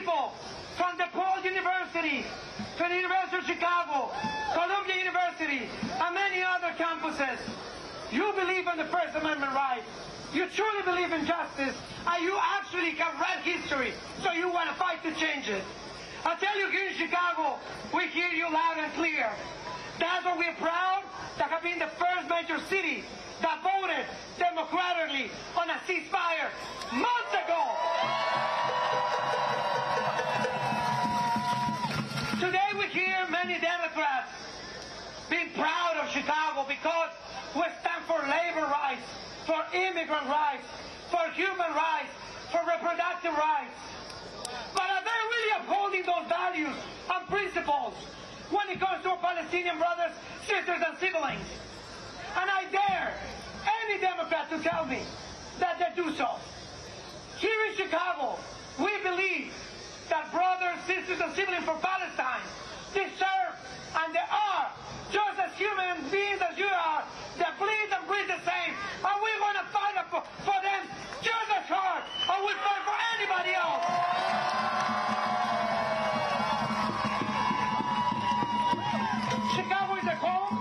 people from DePaul University, from the University of Chicago, Columbia University, and many other campuses. You believe in the First Amendment right. You truly believe in justice, and you actually have read history, so you want to fight to change it. I tell you, here in Chicago, we hear you loud and clear. That's why we're proud to have been the first major city that voted democratically on a ceasefire months ago. Today we hear many Democrats being proud of Chicago because we stand for labor rights, for immigrant rights, for human rights, for reproductive rights. But are they really upholding those values and principles when it comes to our Palestinian brothers, sisters, and siblings? And I dare any Democrat to tell me that they do so. Here in Chicago, we believe that brothers, sisters, and siblings from Palestine deserve, and they are, just as human beings as you are, they bleed and breathe the same. And we're going to fight for them just as hard as we fight for anybody else. Chicago is a home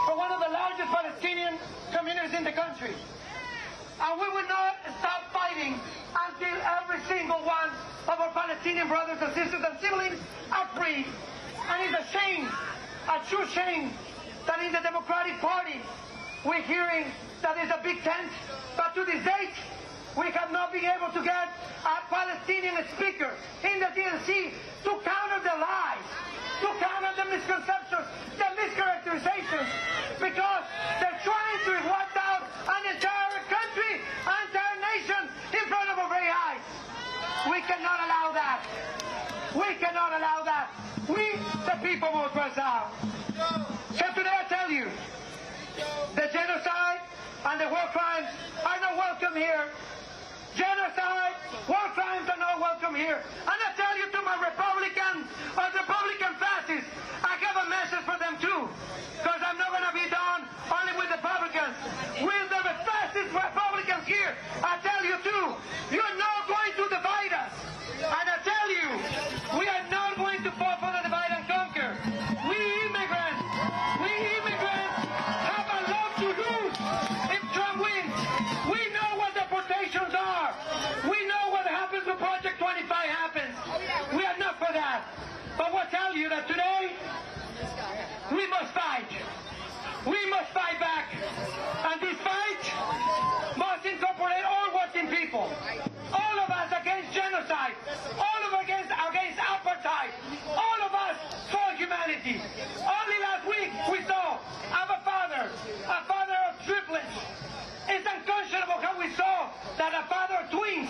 for one of the largest Palestinian communities in the country. And we will not stop fighting until every single one of our Palestinian brothers and sisters and siblings are free. And it's a shame, a true shame, that in the Democratic Party we're hearing that there's a big tent, but to this date we have not been able to get a Palestinian speaker in the DNC to counter the lies, to counter the misconceptions, the mischaracterizations, because they're trying to wipe out an entire country, an entire nation in front of our very eyes. We cannot allow that. We cannot allow that. We, the people, will press out. So today I tell you, the genocide and the war crimes are not welcome here. Genocide, war crimes are not welcome here. And I tell you to my Republican fascists, I have a message for them too. Because I'm not going to be done only with Republicans. With the fascist Republicans here, I tell you too, you're not going to divide us. And I tell you, we are not going to fall for the divide and conquer. We immigrants have a lot to lose if Trump wins. We know what deportations are. We know what happens when Project 25 happens. We are not for that. But we'll tell you that today, we must fight. We must fight back. And this fight must incorporate all working people. All of us against genocide. All of us against apartheid. All of us for humanity. Only last week we saw a father of triplets. It's unconscionable how we saw that a father of twins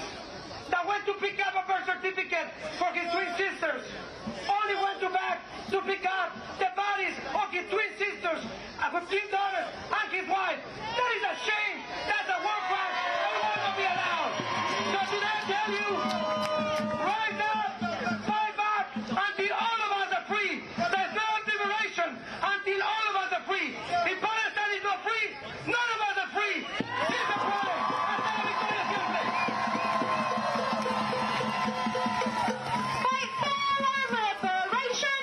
that went to pick up a birth certificate for his twin sisters only went back to pick up the bodies of his twin sisters, with twin daughters, and his wife. That is a shame. That's a war crime. That will not be allowed. So today I tell you, rise up, fight back until all of us are free. There's no liberation until all of us are free. If Palestine is not free, none of us are free. This is the problem. Hasta la victoria siempre. Fight for our liberation.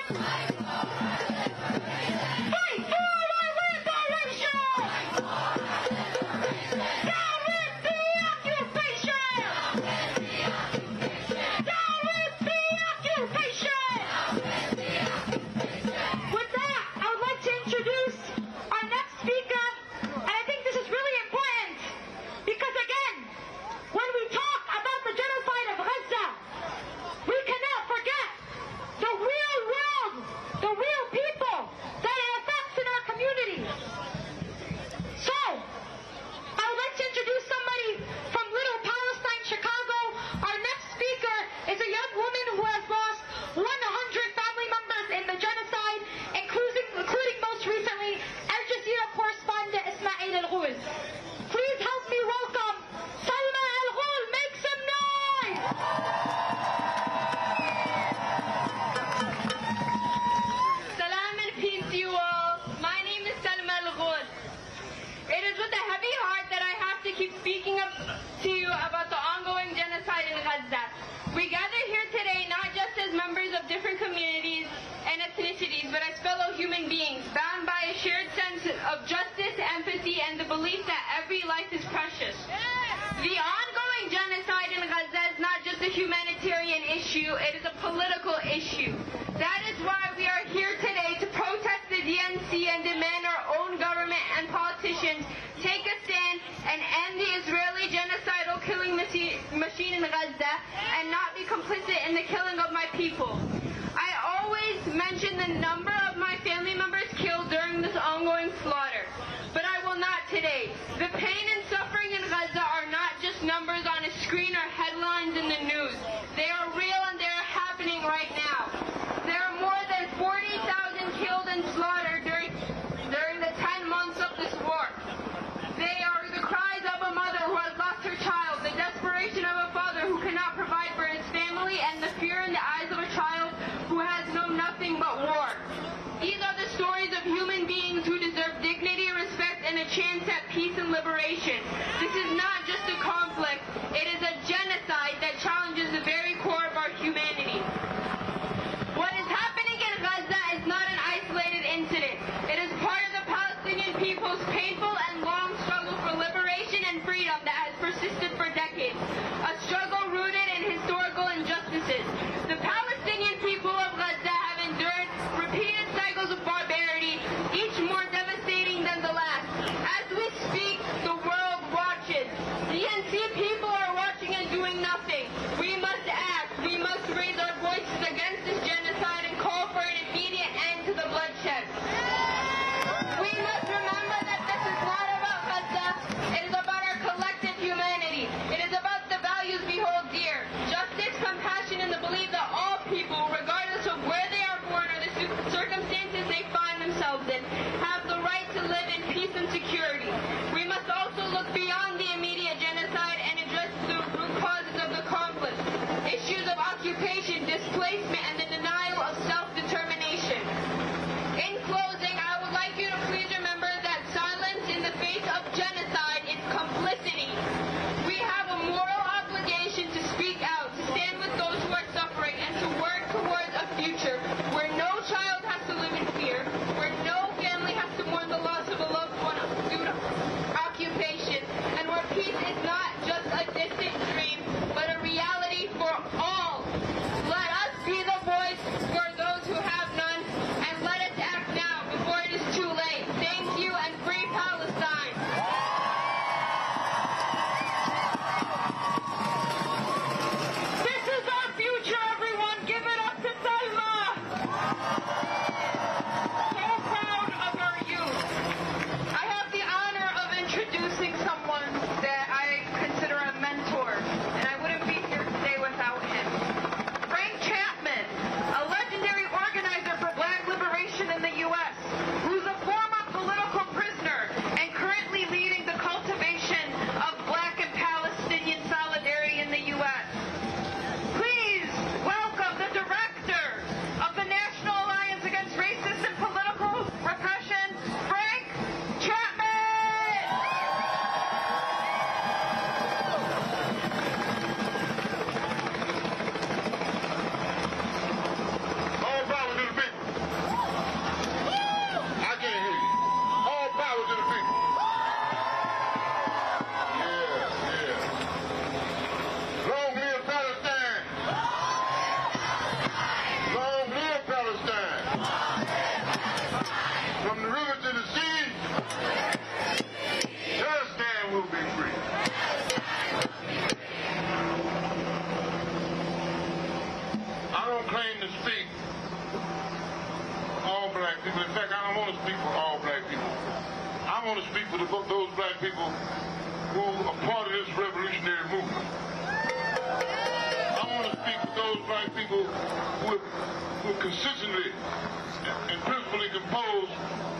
Fight for our liberation. Down with the occupation. Down with the occupation. With that, I would like to introduce our next speaker, and I think this is really important because, again, when we talk about the genocide of Gaza, we cannot forget the real world, the real people that it affects in our communities. So, I would like to introduce somebody from Little Palestine, Chicago. Our next speaker is a young woman who has lost 100 family members in the genocide, including most recently Al Jazeera correspondent Ismail Al-Ghul. Please help me welcome Salma Al-Ghul. Make some noise! Salam and peace to you all. My name is Salma Al-Ghul. It is with a heavy heart that I have to keep speaking up to you about the ongoing genocide in Gaza. We gather here today not communities and ethnicities, but as fellow human beings, bound by a shared sense of justice, empathy, and the belief that every life is precious. The ongoing genocide in Gaza is not just a humanitarian issue, it is a political issue. That is why we are here today to protest the DNC and demand our own government and politicians take a stand and end the Israeli genocidal killing machine in Gaza and not be complicit in the killing of my people. I always mention the number of my family members killed during this ongoing slaughter, but I will not today. The pain and suffering in Gaza are not just numbers on a screen or headlines in the news. They are real and they are happening right now. There are more than 40,000 killed and slaughtered during the 10 months of this war. They are the cries of a mother who has lost her child, the desperation of a father who cannot provide for his family, and the fear in the eyes of a child who has known nothing but war. These are the stories of human beings who deserve dignity, respect, and a chance at peace and liberation. This is not just a conflict, it is a genocide that challenges the very core of our humanity. What is happening in Gaza is not an isolated incident. It is part of the Palestinian people's painful and long struggle for liberation and freedom that has persisted for decades. A struggle rooted in historical injustices. The Palestinian people of Gaza have endured repeated cycles of barbarity, each more devastating than the last. As we speak, the world watches. The DNC people are watching and doing nothing. We must act. We must raise our voices against this genocide and call for an immediate end to the bloodshed. We must remember that this is not about Gaza. It is about our collective humanity. It is about the values we hold dear. Justice, compassion, and the belief that all people, regardless of where they are born or the circumstances they find themselves in, have the right to live in peace and security. We must also look beyond the immediate genocide and address the root causes of the conflict. Issues of occupation, displacement, and the denial of self-determination. In closing, I would like you to please remember that silence in the face of genocide is complicity. We have a moral obligation to speak out, to stand with those who are suffering, and to work towards a future where no child has to live in fear, where no family has to mourn the loss of a loved one due to occupation, and where peace is not just a distant dream, but a reality for all. Let us be the voice for those who have none, and let us act now before it is too late. Thank you, and free Palestine. This is our future, everyone. Give it up to Salma. So proud of our youth. I have the honor of introducing someone that I consider a mentor, and I wouldn't be here today without him. Frank Chapman, a legendary organizer for Black liberation in the U.S., who's a former political prisoner and currently leading the cultivation of Black and Palestinian solidarity in the U.S. Please welcome the director of the National Alliance Against Racist and Political Repression, Frank Chapman! All power to the people. I can't hear you. All power to the people. Yeah. Long live Palestine. Long live Palestine. From the river to the sea, Palestine will be free. I don't claim to speak all black people. In fact, I don't want to speak for all black people. I want to speak for those black people who are part of this revolutionary movement. I want to speak for those black people who consistently and principally compose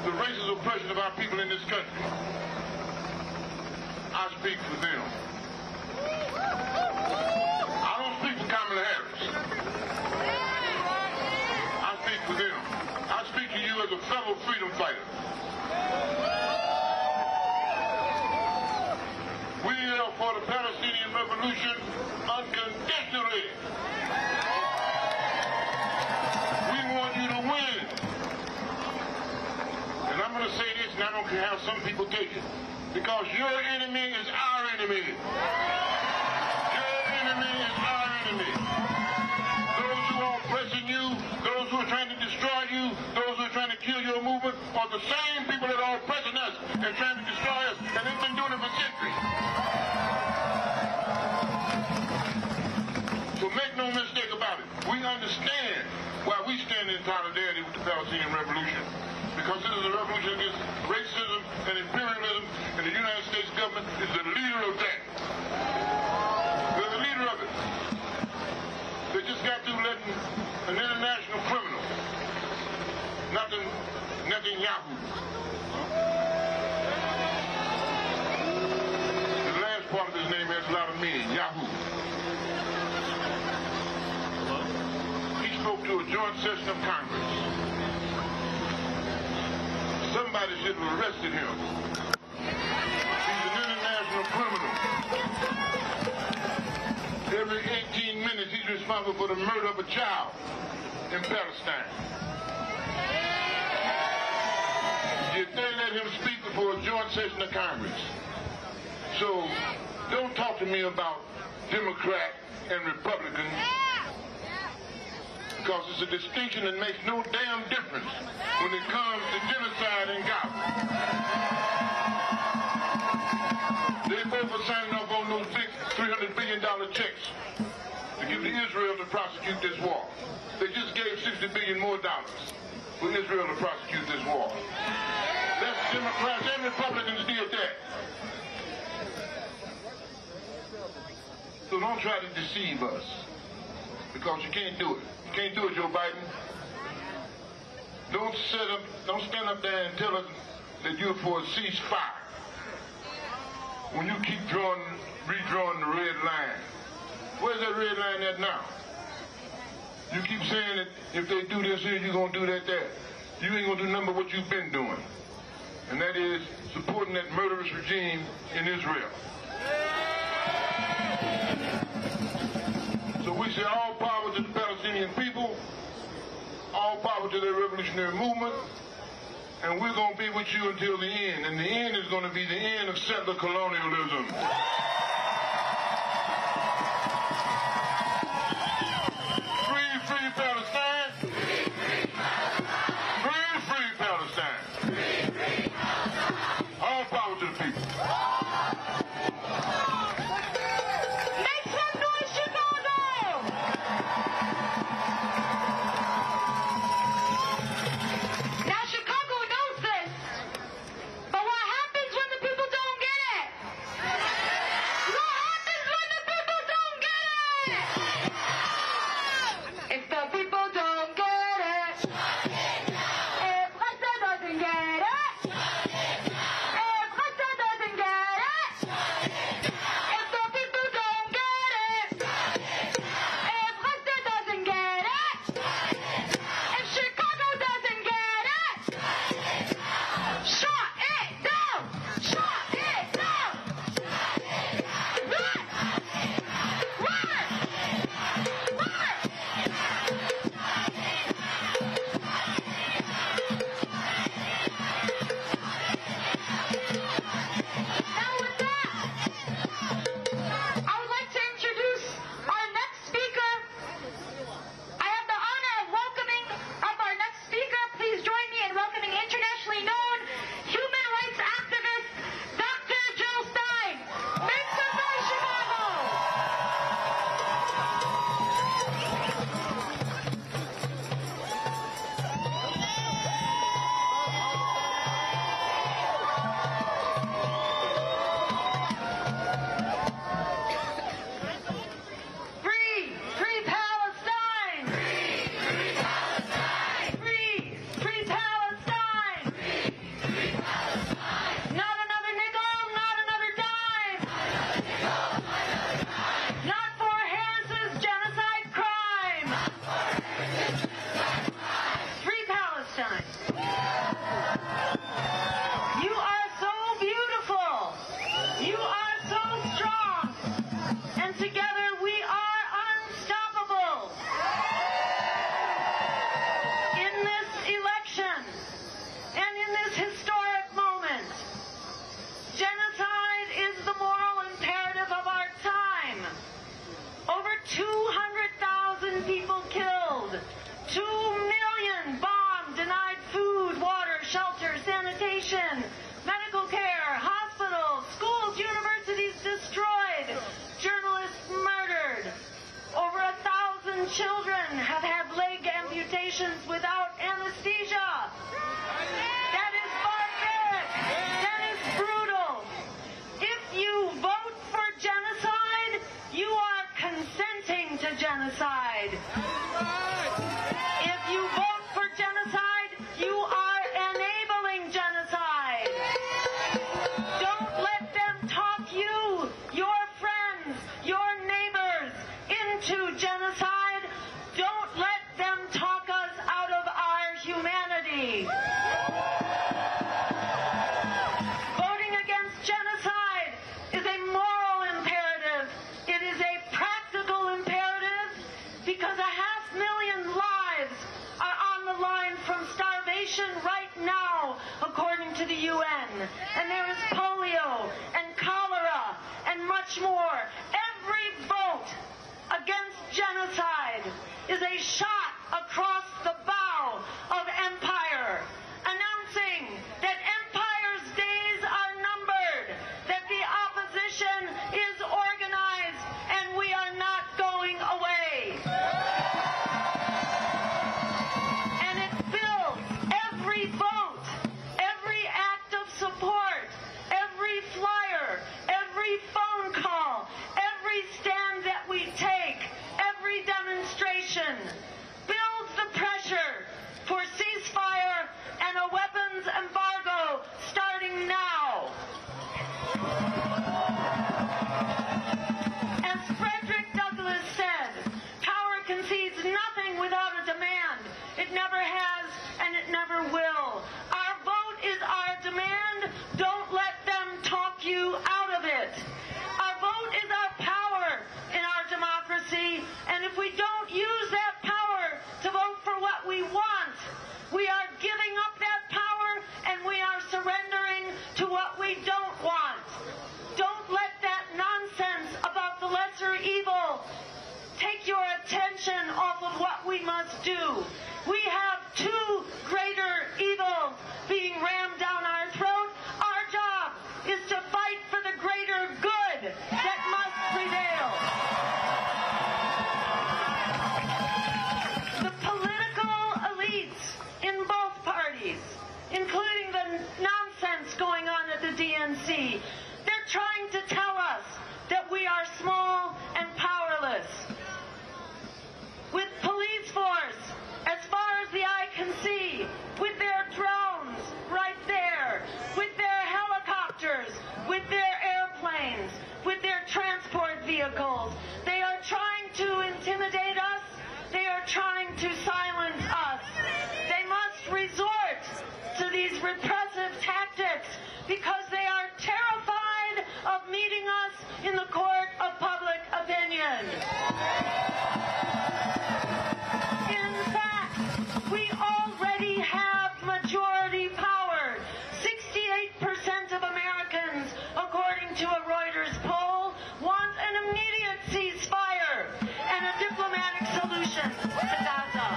the racist oppression of our people in this country. I speak for them. I don't speak for Kamala Harris. I speak for them. I speak to you as a fellow freedom fighter. We are for the Palestinian revolution unconditionally. We to have some people take it. Because your enemy is our enemy. Your enemy is our enemy. Those who are oppressing you, those who are trying to destroy you, those who are trying to kill your movement are the same people that are oppressing us and trying to destroy us. And they've been doing it for centuries. So make no mistake about it. We understand why we stand in solidarity with the Palestinian Revolution. Because this is a revolution against racism and imperialism, and the United States government is the leader of that. They're the leader of it. They just got through letting an international criminal, nothing Yahoo. The last part of his name has a lot of meaning, Yahoo. He spoke to a joint session of Congress. Somebody should have arrested him. He's an international criminal. Every 18 minutes, he's responsible for the murder of a child in Palestine. Yet they let him speak before a joint session of Congress. So don't talk to me about Democrat and Republican, because it's a distinction that makes no damn difference when it comes to genocide in Gaza. They both are signing off on those big $300 billion checks to give to Israel to prosecute this war. They just gave $60 billion more for Israel to prosecute this war. That's Democrats and Republicans did that. So don't try to deceive us, because you can't do it. You can't do it, Joe Biden. Don't stand up there and tell us that you're for a ceasefire when you keep redrawing the red line. Where's that red line at now? You keep saying that if they do this here, you're going to do that there. You ain't going to do nothing but what you've been doing. And that is supporting that murderous regime in Israel. So we say all power to the Palestinian people, all power to their revolutionary movement, and we're going to be with you until the end. And the end is going to be the end of settler colonialism. Free Palestine. Free Palestine. All power to the people. killed. 2 million bombed, denied food, water, shelter, sanitation, medical care, hospitals, schools, universities destroyed, journalists murdered. Over 1,000 children have had leg amputations without anesthesia. That is barbaric. That is brutal. If you vote for genocide, you are consenting to genocide. If you vote for genocide, you are enabling genocide. Don't let them talk you, your friends, your neighbors into genocide. Don't let them talk us out of our humanity. Voting against genocide is a moral imperative. It is a practical imperative because 500,000 lives are on the line from starvation right now, according to the UN. And there is polio and cholera and much more. Every vote against genocide is a shot across the bow of empire, announcing that empire's days are numbered, that the opposition is organized, and we are not going away. And it builds every vote, every act of support, every flyer, every phone call, every stand that we take, every demonstration builds the pressure for ceasefire and a weapons embargo starting now. As Frederick Douglass said, power concedes nothing without a demand. It never has and it never will. Our vote is our demand. Don't let them talk you out of it. Our vote is our power in our democracy, and if we don't use that power to vote for what we want, we are giving up that power and we are surrendering to what we don't want. Don't let that nonsense about the lesser evil take your attention off of what we must do. We have 2 greater evils being rammed down our throat. Our job is to fight for the greater good that must prevail. The political elites in both parties, including the nonsense going on at the DNC, they're trying to tell us that we are small and powerless. With police force as far as the eye can see, with their drones right there, with their helicopters, with their airplanes, with their transport vehicles, they are trying to intimidate us. They are trying to silence us. They must resort to these repressive tactics because they are terrified of meeting us in the court of public opinion. In fact, we already have majority power. 68% of Americans, according to a Reuters poll, want an immediate ceasefire and a diplomatic solution to Gaza.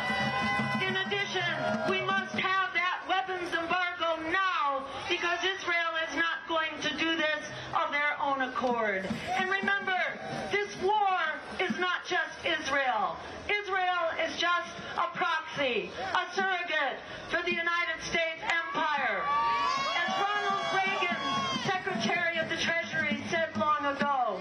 In addition, we must have that weapons embargo now because Israel is not going to do this of their own accord. And remember, this war is not just Israel. Israel is just a proxy, a surrogate for the United States empire. As Ronald Reagan, Secretary of the Treasury, said long ago,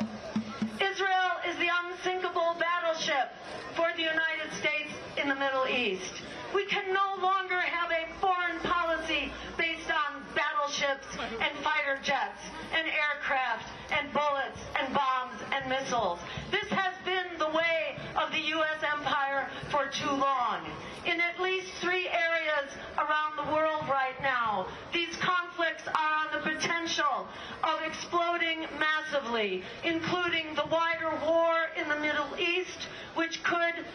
Israel is the unsinkable battleship for the United States in the Middle East. We can no longer have a foreign policy based on battleships and fighter jets and aircraft and bullets and bombs and missiles. This has been the way of the U.S. empire for too long. In at least 3 areas around the world right now, these conflicts are on the potential of exploding massively, including the wider war in the Middle East, which could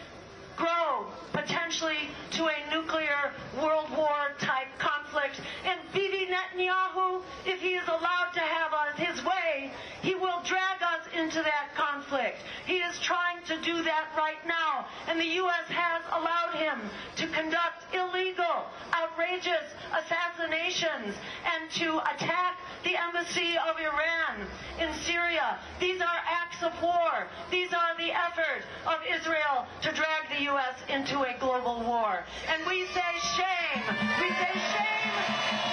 grow potentially to a nuclear World War type conflict. And Bibi Netanyahu, if he is allowed to have his way, he will drag us into that conflict. He is trying to do that that right now. And the U.S. has allowed him to conduct illegal, outrageous assassinations and to attack the embassy of Iran in Syria. These are acts of war. These are the effort of Israel to drag the U.S. into a global war. And we say shame. We say shame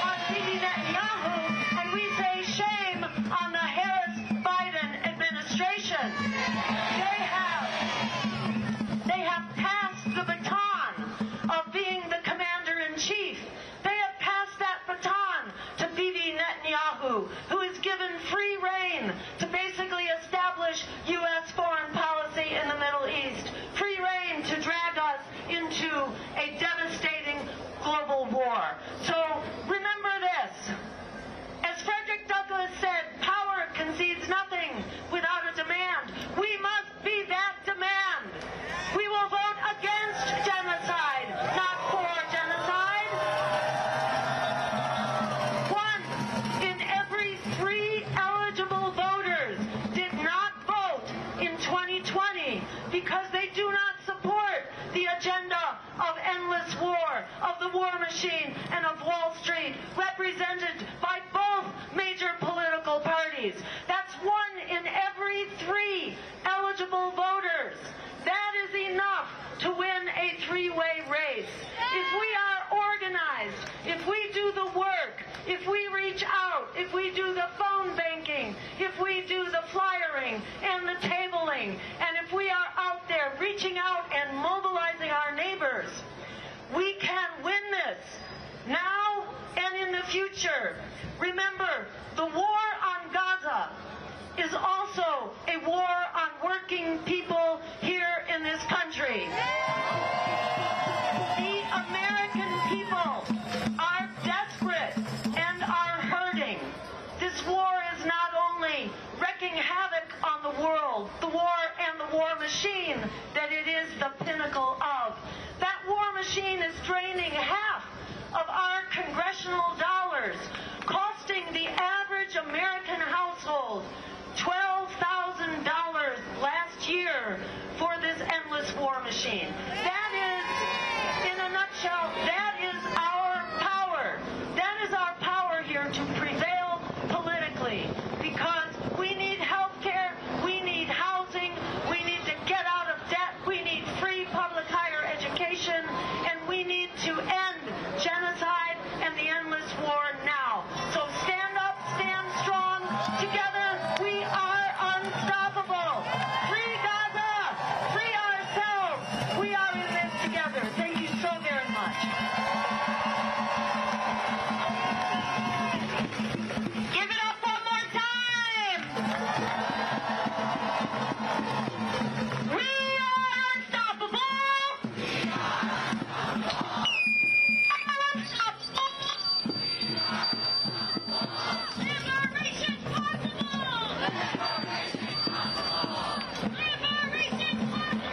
on Bibi Netanyahu, and we say shame on the Harris-Biden administration. They have passed the baton of being the commander-in-chief. They have passed that baton to Bibi Netanyahu, who is given free rein to basically establish U.S. foreign policy in the Middle East. Free rein to drag us into a devastating global war. So remember this. As Frederick Douglass said, power concedes nothing without a demand. We must be that demand. We will vote against genocide, not for genocide. 1 in every 3 eligible voters did not vote in 2020 because they do not support the agenda of endless war, of the war machine, and of Wall Street, represented by both major political parties. That's 1 in every 3 eligible voters. That is enough to win a 3-way race. If we are organized, if we do the work, if we reach out, if we do the phone banking, if we do the flyering and the tabling, and if we are out there reaching out and mobilizing our neighbors, we can win this now and in the future. Remember, the war on Gaza is also a war on working people here in this country. The American people are desperate and are hurting. This war is not only wreaking havoc on the world, the war and the war machine that it is the pinnacle of. That war machine is draining half of our congressional dollars, costing the average American household $12,000 last year for this endless war machine. That is, in a nutshell, that is our power. That is our power here to prevail politically, because we need health care, we need housing, we need to get out of debt, we need free public higher education, and we need to end genocide and the endless war now. So stand up, stand strong. Together we are unstoppable. Free Gaza, free ourselves. We are in this together. Thank you so very much. Give it up one more time. We are unstoppable. Liberation possible. Liberation possible.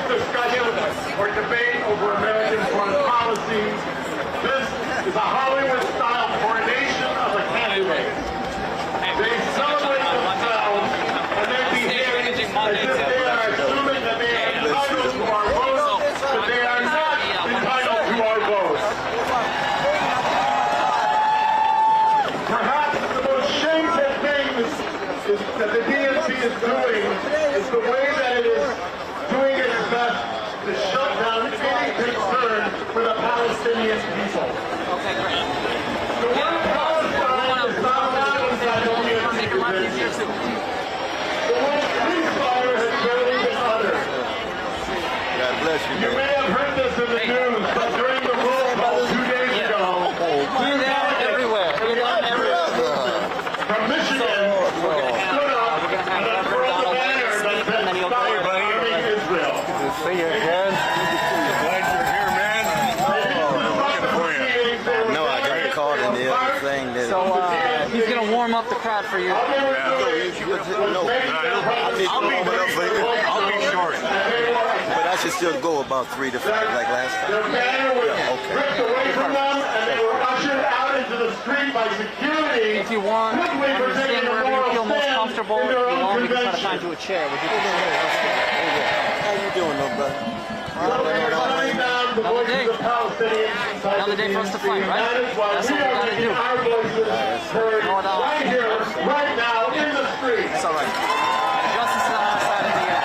Discussion or debate over American foreign policy. This is a Hollywood-style coronation of a candidate. They celebrate themselves and they behave as if they are assuming that they are entitled to our votes, but they are not entitled to our votes. Perhaps the most shameful thing that the DNC is doing is the way that it is doing its best to shut down any concern for the Palestinian people. Okay, great. The word Palestine is not allowed inside the DNC convention. The word ceasefire has barely been uttered. God bless you, You may have heard this in the news, but during the roll call 2 days ago, We're there everywhere. from Michigan stood up and unfurled the banner that said, "Stop arming Israel." See you again. Glad you're here, man. No, I got the card in the other thing. So he's gonna warm up the crowd for you. No, I'll be short. But I should still go about 3 to 5 like last time. Their banner was okay. ripped away from them, and they were ushered out into the street by security. If you want, quickly you for stand taking a wherever you moral feel most stand comfortable. in If their you own want, we can try to convention. find you a chair. Would you How you doing, though, brother? So they are shutting down the voices of Palestinians inside Another the day for us to DNC, fight, right? and that is why That's we what we are gotta making do. our voices heard right here, right now, in the streets. It's all right. Justice is on our side of the air.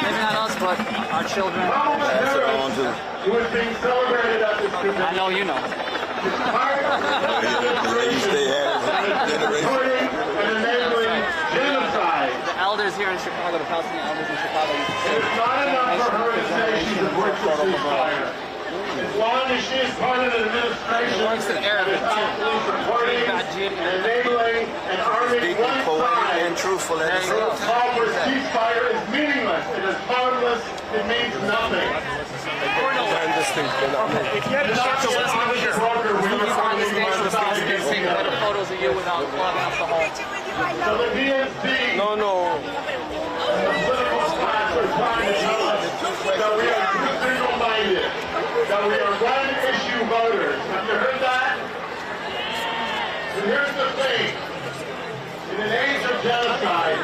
Maybe not us, but our children. Pass it on to Who is being celebrated at this convention. I know you know. Part of the demonstration supporting and enabling genocide. The elders here in Chicago, the Palestinian elders in Chicago, used to say, It's not enough for her to say she's a voice of ceasefire. As long as she is part of the administration Works in Arabic, that is actually supporting and enabling and arming deeply one poetic side, and truthful at the There you same go. time. call for ceasefire is meaningless. It is harmless. It means nothing. if you had a chance to listen to this, you can find the stage for the Palestinians taking better photos of you without clogging up the hall. So the DNC No. and the political class are trying to tell us that we are too single-minded, that we are one-issue voters. Have you heard that? And here's the thing. In an age of genocide,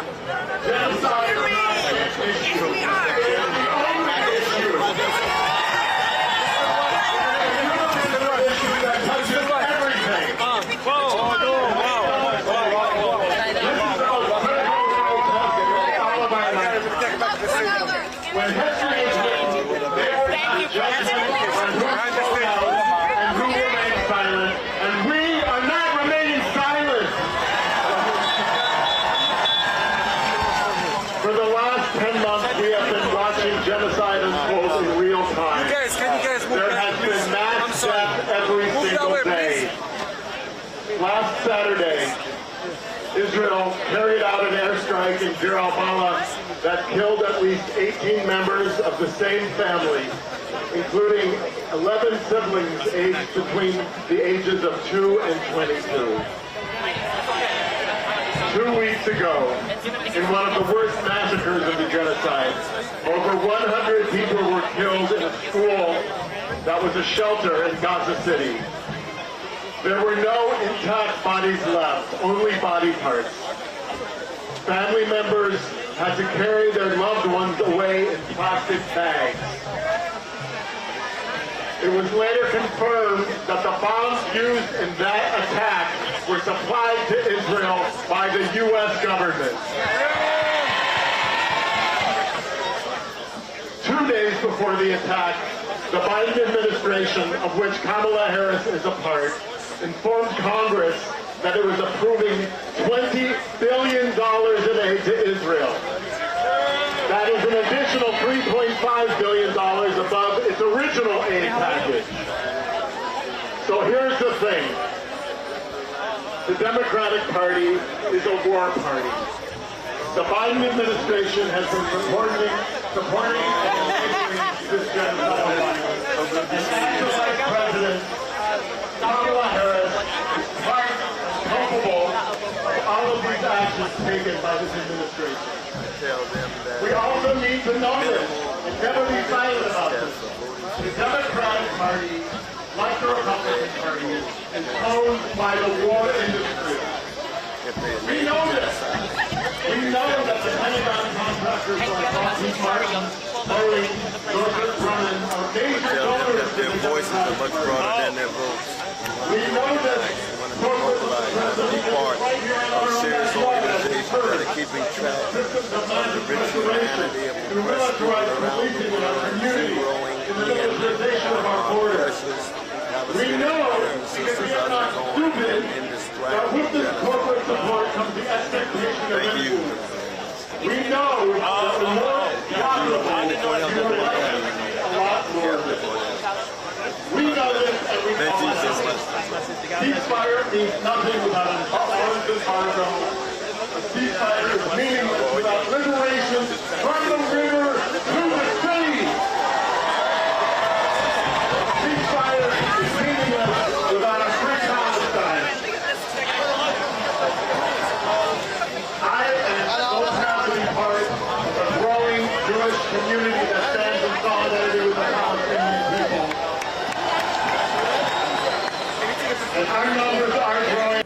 genocide is not an issue. It is the only issue. Issue that touches everything. When history is written, there will be judgment on who spoke out and who remained silent, and we are not remaining silent. For the last 10 months, we have been watching genocide unfold in real time. There has been mass death every single day. Last Saturday, Israel carried out an airstrike in Deir al-Balah that killed at least 18 members of the same family, including 11 siblings aged between the ages of 2 and 22. 2 weeks ago, in one of the worst massacres of the genocide, over 100 people were killed in a school that was a shelter in Gaza City. There were no intact bodies left, only body parts. Family members had to carry their loved ones away in plastic bags. It was later confirmed that the bombs used in that attack were supplied to Israel by the U.S. government. 2 days before the attack, the Biden administration, of which Kamala Harris is a part, informed Congress that it was approving $20 billion in aid to Israel. That is an additional $3.5 billion above So here's the thing. The Democratic Party is a war party. The Biden administration has been supporting and enabling this genocidal violence. And National Vice President Kamala Harris is quite culpable of all of these actions taken by this administration. We also need to know this and never be silent about this. The Democratic Party, like the Republican Party, is owned by the war industry. We know this. We know that the Pentagon contractors like Lockheed Martin, Boeing, Northrop Grumman are major donors to the Democratic Party. We know that corporate representatives right here in our own backyard keeping track of the rich humanity of the militarized policing in our community, in the militarization of our borders. We know, because we are not stupid, that with this corporate support comes the expectation of influence. We know that the more profitable you are likely a lot more. We know this and we call it out. Ceasefire means nothing without an arms embargo. A ceasefire is meaningless without liberation from the river to the sea. Ceasefire is meaningless without a free Palestine. I am so proud to be part of a growing Jewish community that stands in solidarity with the Palestinian people. And our numbers are growing.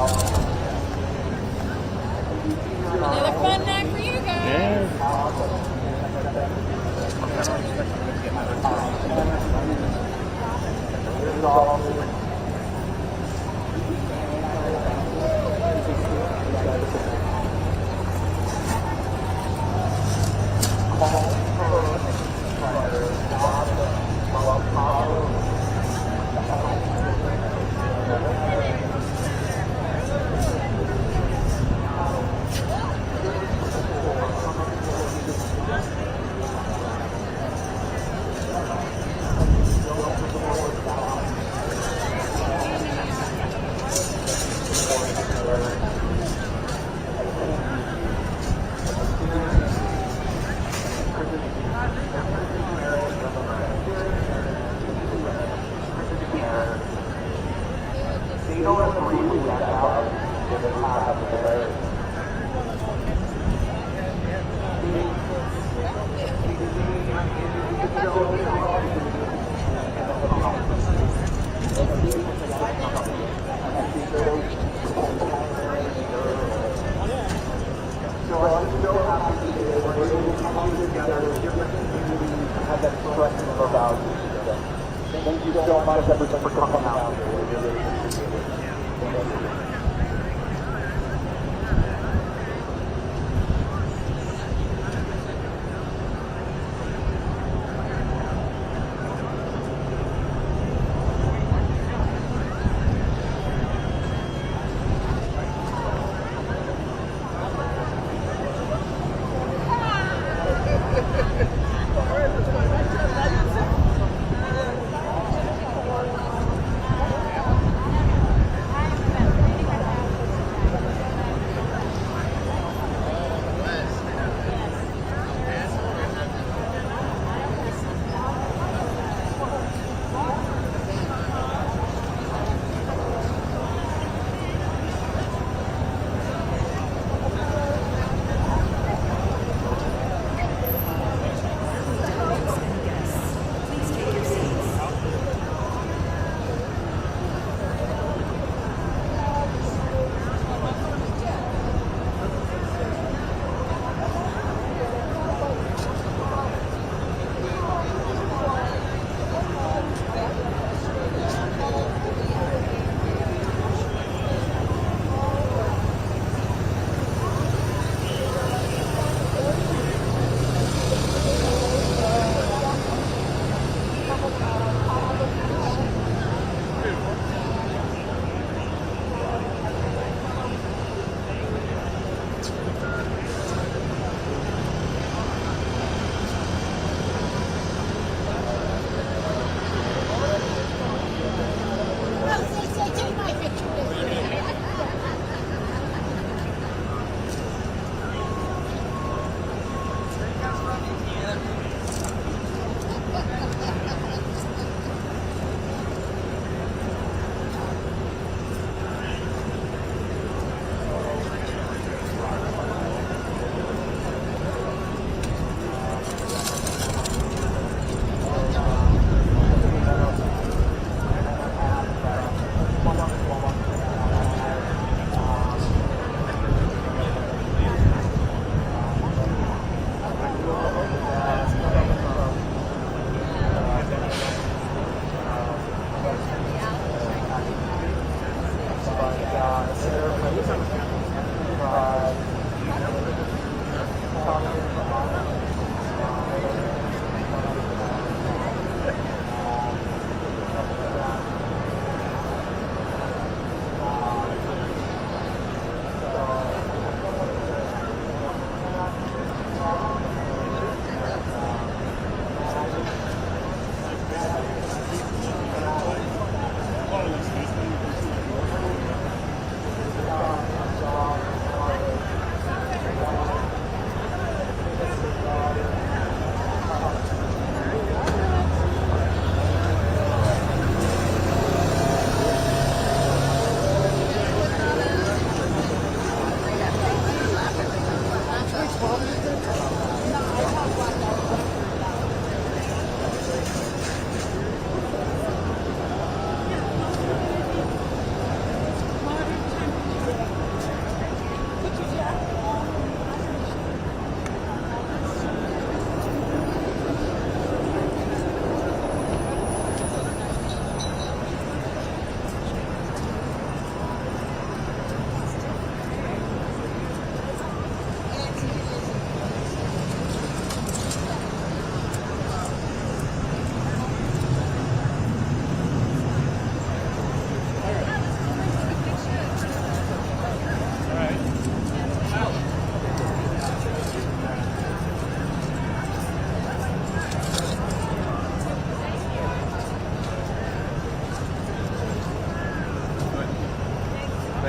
Another fun night for you guys. Thank you so much, everyone, for coming out.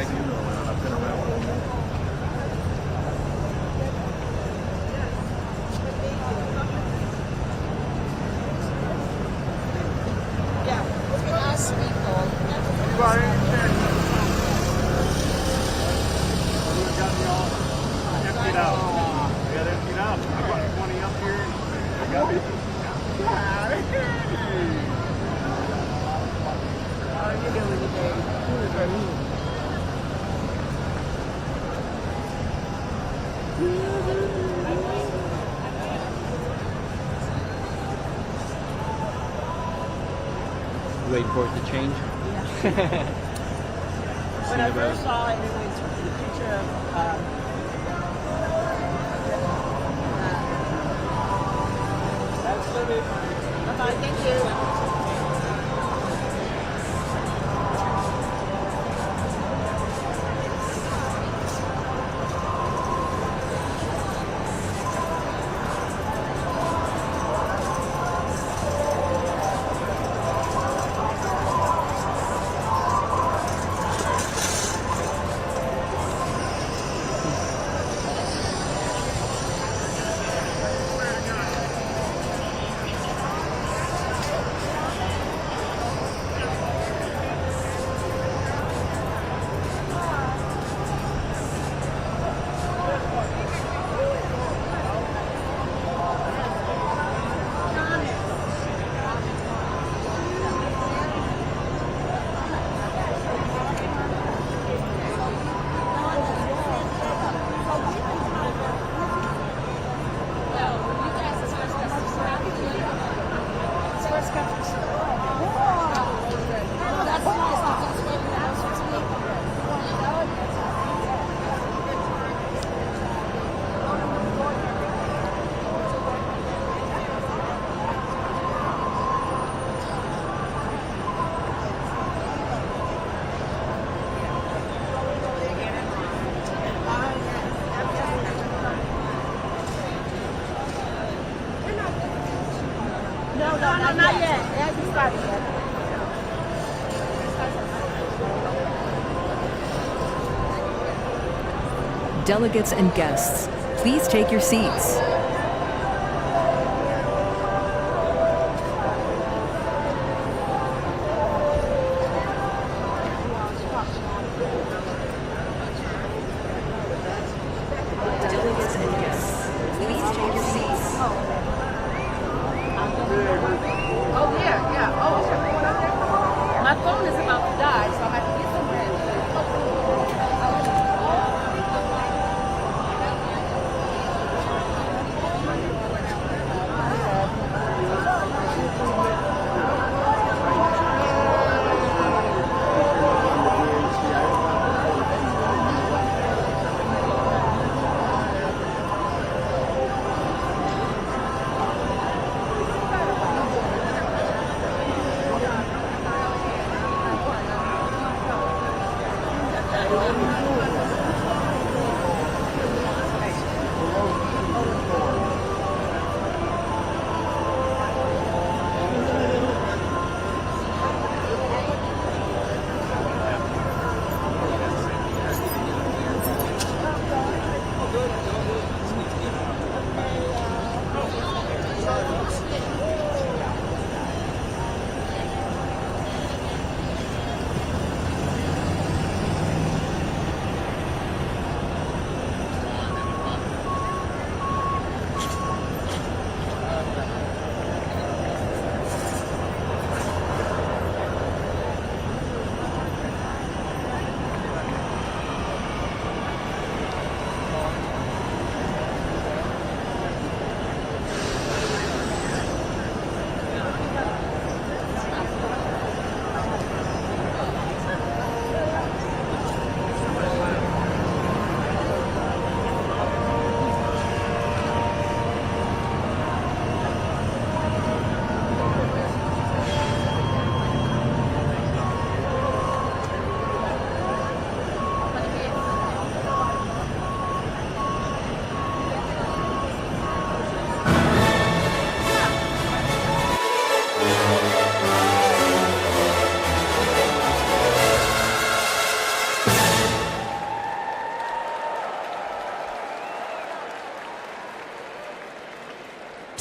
Thank you. I've been around. Yeah, look at us people. Emptied out. I got emptied out. I got 20 up here. I got it. How are you doing today? Waiting for it to change? Yeah. When I first saw it, it was the picture of bye-bye, thank you. No, not yet. It hasn't started yet. Delegates and guests, please take your seats. Delegates and guests, please take your seats. Oh, yeah. Oh, my phone is about to die, so I have to get somewhere.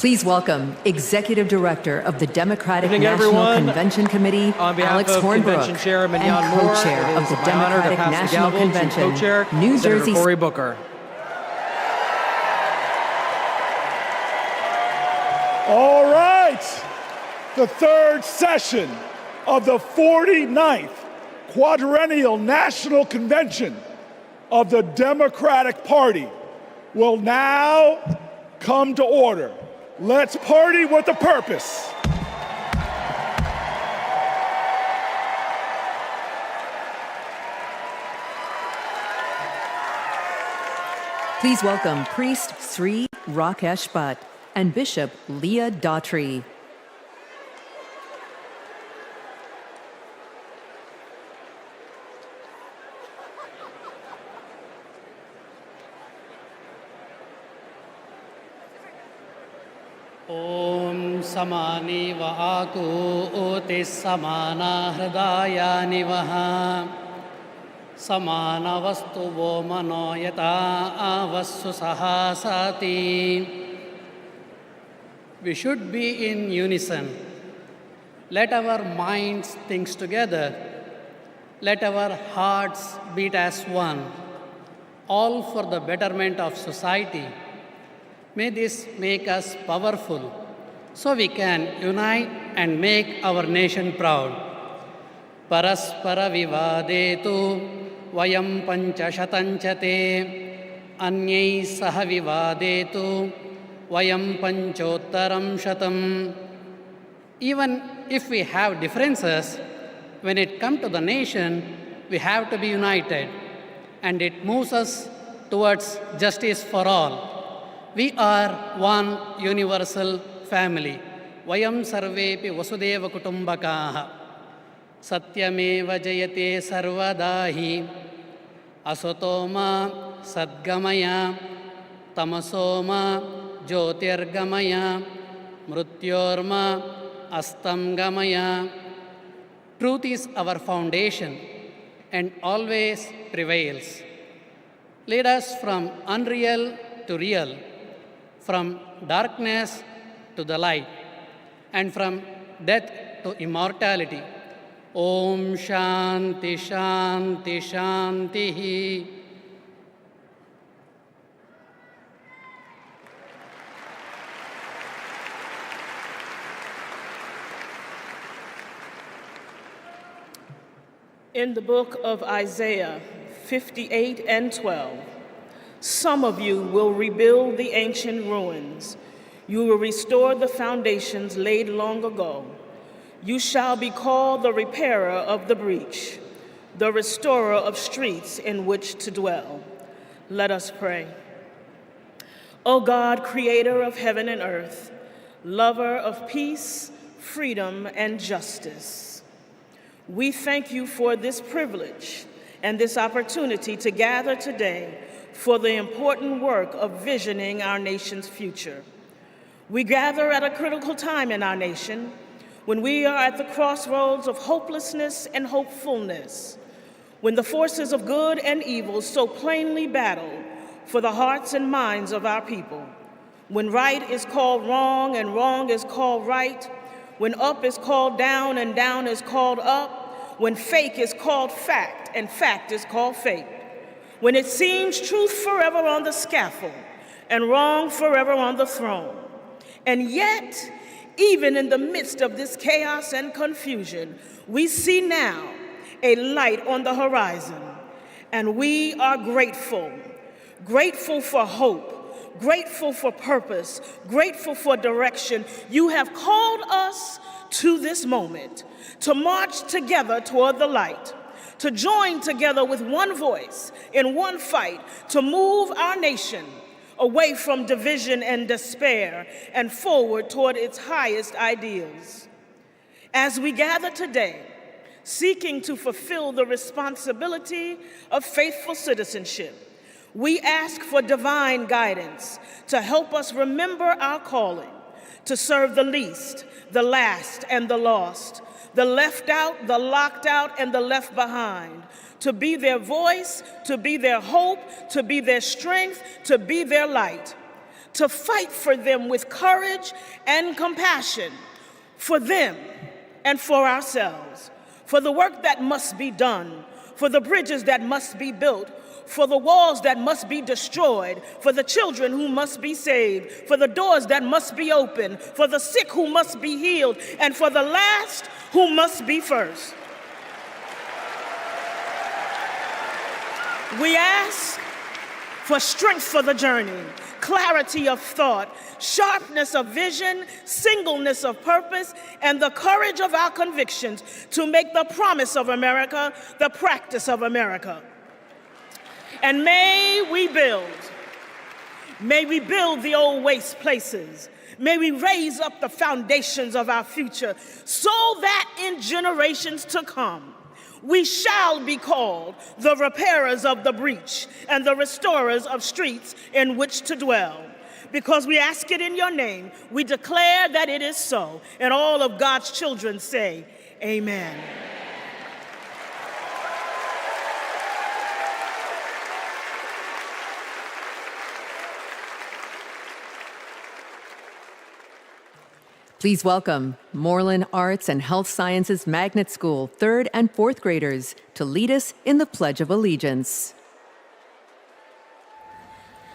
Please welcome Executive Director of the Democratic National everyone. Convention Committee, On behalf Alex of Hornbrook, Convention Chair and Mignon Moore, Co-Chair it of is the my honor to Democratic pass the National gavel to Convention, Co-Chair New Senator Jersey. Cory Booker. All right, the third session of the 49th Quadrennial National Convention of the Democratic Party will now come to order. Let's party with a purpose. Please welcome Priest Sri Rakesh Bhatt and Bishop Leah Daughtry. Om samani va aku samana hridayani vaha samana vastu vo mano yata avassu sahasati. We should be in unison. Let our minds think together. Let our hearts beat as one, all for the betterment of society. May this make us powerful so we can unite and make our nation proud. Paraspara vivadetu vayam panchashatanchate anyai saha vivadetu vayam panchottaram shatam. Even if we have differences, when it comes to the nation, we have to be united, and it moves us towards justice for all. We are one universal family. Vayam sarvepi vasudeva kutumbakaha. Satyameva jayate sarvadahi. Asotoma sadgamaya. Tamasoma jyotirgamaya. Mrutyorma astamgamaya. Truth is our foundation and always prevails. Lead us from unreal to real, from darkness to the light, and from death to immortality. Om Shanti Shanti Shanti. In the book of Isaiah 58 and 12, some of you will rebuild the ancient ruins. You will restore the foundations laid long ago. You shall be called the repairer of the breach, the restorer of streets in which to dwell. Let us pray. O God, creator of heaven and earth, lover of peace, freedom, and justice, we thank you for this privilege and this opportunity to gather today for the important work of visioning our nation's future. We gather at a critical time in our nation when we are at the crossroads of hopelessness and hopefulness, when the forces of good and evil so plainly battle for the hearts and minds of our people, when right is called wrong and wrong is called right, when up is called down and down is called up, when fake is called fact and fact is called fake, when it seems truth forever on the scaffold and wrong forever on the throne. And yet, even in the midst of this chaos and confusion, we see now a light on the horizon, and we are grateful. Grateful for hope, grateful for purpose, grateful for direction. You have called us to this moment, to march together toward the light, to join together with one voice in one fight, to move our nation away from division and despair and forward toward its highest ideals. As we gather today, seeking to fulfill the responsibility of faithful citizenship, we ask for divine guidance to help us remember our calling, to serve the least, the last, and the lost, the left out, the locked out, and the left behind, to be their voice, to be their hope, to be their strength, to be their light, to fight for them with courage and compassion, for them and for ourselves, for the work that must be done, for the bridges that must be built, for the walls that must be destroyed, for the children who must be saved, for the doors that must be opened, for the sick who must be healed, and for the last who must be first. We ask for strength for the journey, clarity of thought, sharpness of vision, singleness of purpose, and the courage of our convictions to make the promise of America the practice of America. And may we build the old waste places. May we raise up the foundations of our future so that in generations to come, we shall be called the repairers of the breach and the restorers of streets in which to dwell. Because we ask it in your name, we declare that it is so. And all of God's children say, amen. Please welcome Moreland Arts and Health Sciences Magnet School 3rd and 4th graders to lead us in the Pledge of Allegiance.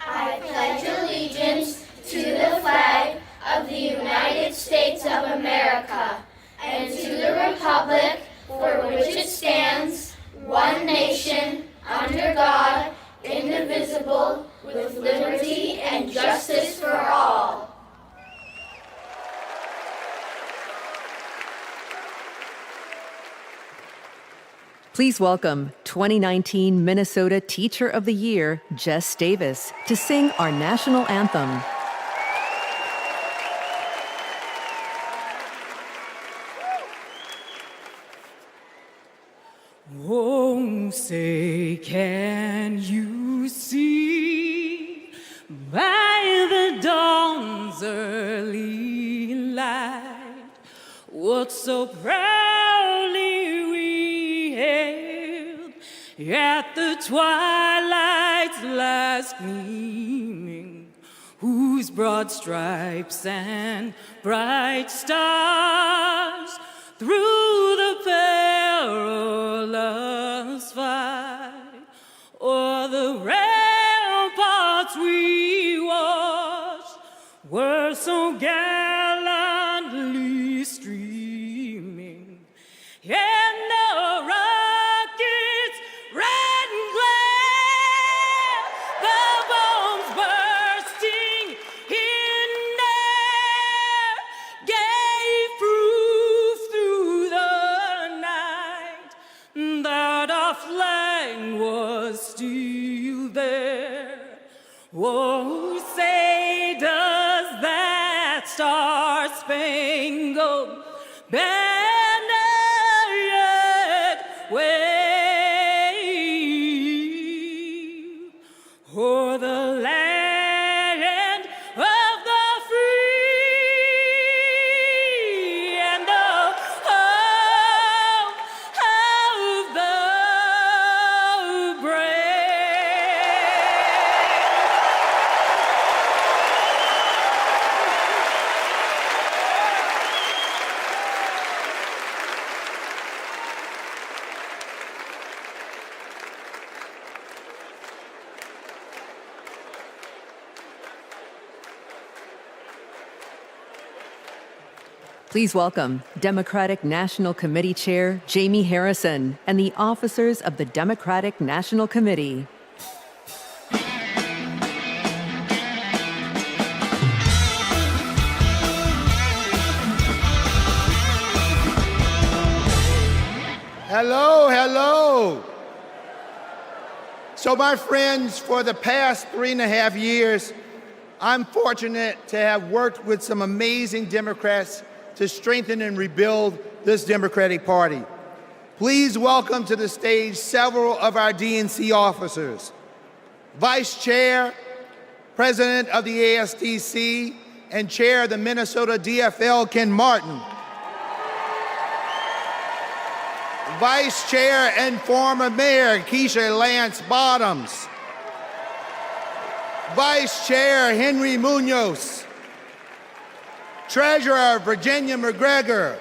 I pledge allegiance to the flag of the United States of America and to the republic for which it stands, one nation, under God, indivisible, with liberty and justice for all. Please welcome 2019 Minnesota Teacher of the Year, Jess Davis, to sing our national anthem. Oh, say, can you see by the dawn's early light what so proudly we hailed at the twilight's last gleaming, whose broad stripes and bright stars through the perilous fight o'er the ramparts we watched were so gallantly streaming, and the rockets' red and glare, the bombs bursting in air, gave proof through the night that our flag was still there. Oh, say does that star-spangled banner yet wave o'er the land of the free and the home of the brave? Please welcome Democratic National Committee Chair Jamie Harrison and the officers of the Democratic National Committee. Hello, hello. So my friends, for the past 3.5 years, I'm fortunate to have worked with some amazing Democrats to strengthen and rebuild this Democratic Party. Please welcome to the stage several of our DNC officers. Vice Chair, President of the ASTC, and Chair of the Minnesota DFL, Ken Martin. Vice Chair and former Mayor Keisha Lance Bottoms. Vice Chair Henry Munoz, Treasurer Virginia McGregor,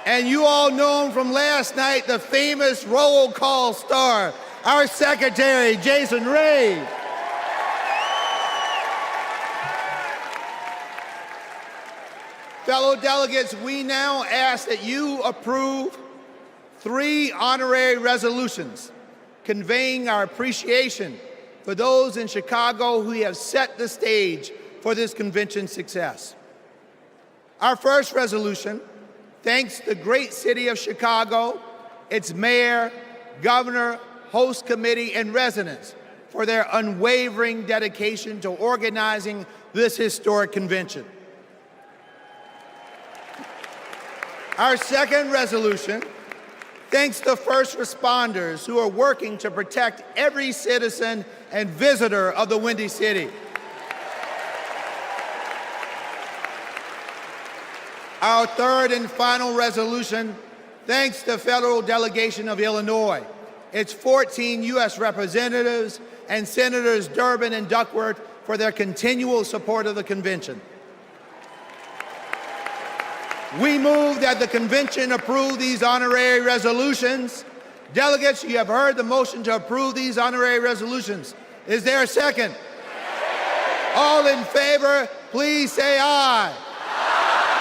and you all know him from last night, the famous roll call star, our Secretary Jason Ray. Fellow delegates, we now ask that you approve 3 honorary resolutions conveying our appreciation for those in Chicago who have set the stage for this convention's success. Our first resolution thanks the great city of Chicago, its mayor, governor, host committee, and residents for their unwavering dedication to organizing this historic convention. Our second resolution thanks the first responders who are working to protect every citizen and visitor of the Windy City. Our third and final resolution thanks the federal delegation of Illinois, its 14 U.S. representatives, and Senators Durbin and Duckworth for their continual support of the convention. We move that the convention approve these honorary resolutions. Delegates, you have heard the motion to approve these honorary resolutions. Is there a second? All in favor, please say aye.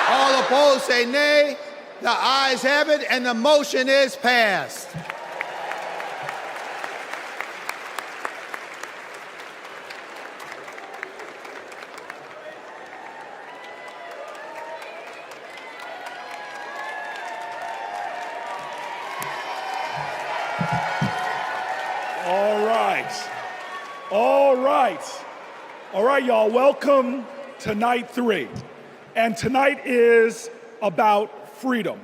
All opposed, say nay. The ayes have it, and the motion is passed. All right, y'all, welcome to night 3. And tonight is about freedom.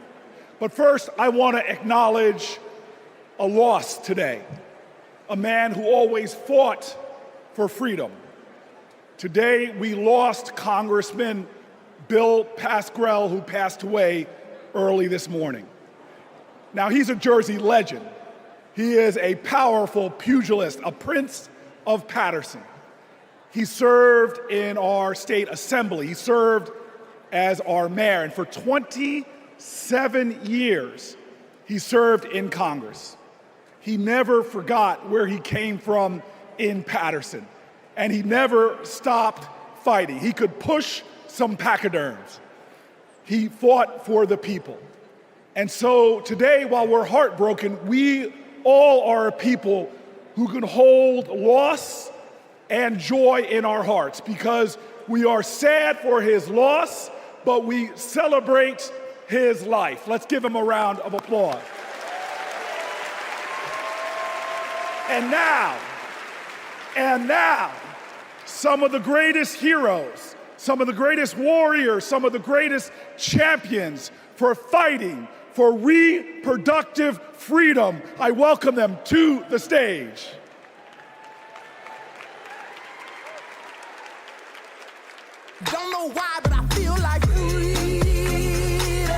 But first, I want to acknowledge a loss today. A man who always fought for freedom. Today, we lost Congressman Bill Pascrell, who passed away early this morning. Now, he's a Jersey legend. He is a powerful pugilist, a Prince of Paterson. He served in our state assembly. He served as our mayor. And for 27 years, he served in Congress. He never forgot where he came from in Paterson. And he never stopped fighting. He could push some pachyderms. He fought for the people. And so today, while we're heartbroken, we all are a people who can hold loss and joy in our hearts, because we are sad for his loss, but we celebrate his life. Let's give him a round of applause. And now, some of the greatest heroes, some of the greatest warriors, some of the greatest champions for fighting for reproductive freedom. I welcome them to the stage. Don't know why, but I feel like freedom.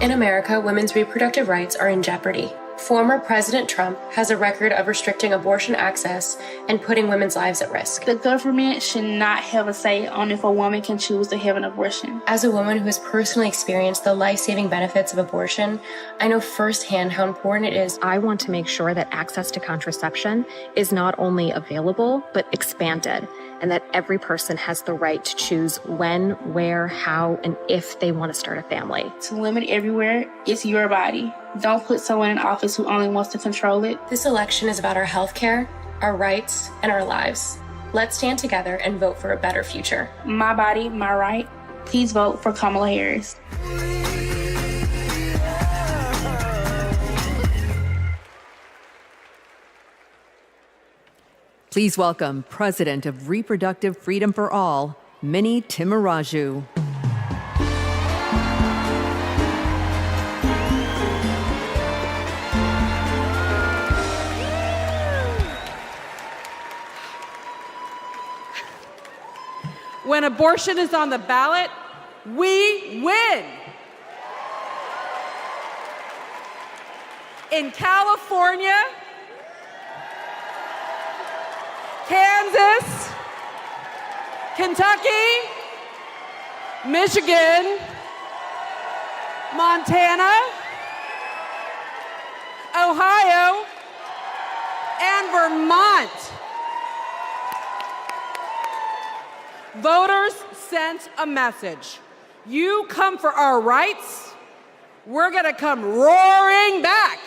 In America, women's reproductive rights are in jeopardy. Former President Trump has a record of restricting abortion access and putting women's lives at risk. The government should not have a say on if a woman can choose to have an abortion. As a woman who has personally experienced the life-saving benefits of abortion, I know firsthand how important it is. I want to make sure that access to contraception is not only available, but expanded, and that every person has the right to choose when, where, how, and if they want to start a family. To limit everywhere, it's your body. Don't put someone in office who only wants to control it. This election is about our health care, our rights, and our lives. Let's stand together and vote for a better future. My body, my right. Please vote for Kamala Harris. Please welcome President of Reproductive Freedom for All, Minnie Timaraju. When abortion is on the ballot, we win. In California, Kansas, Kentucky, Michigan, Montana, Ohio, and Vermont. Voters sent a message. You come for our rights, we're going to come roaring back.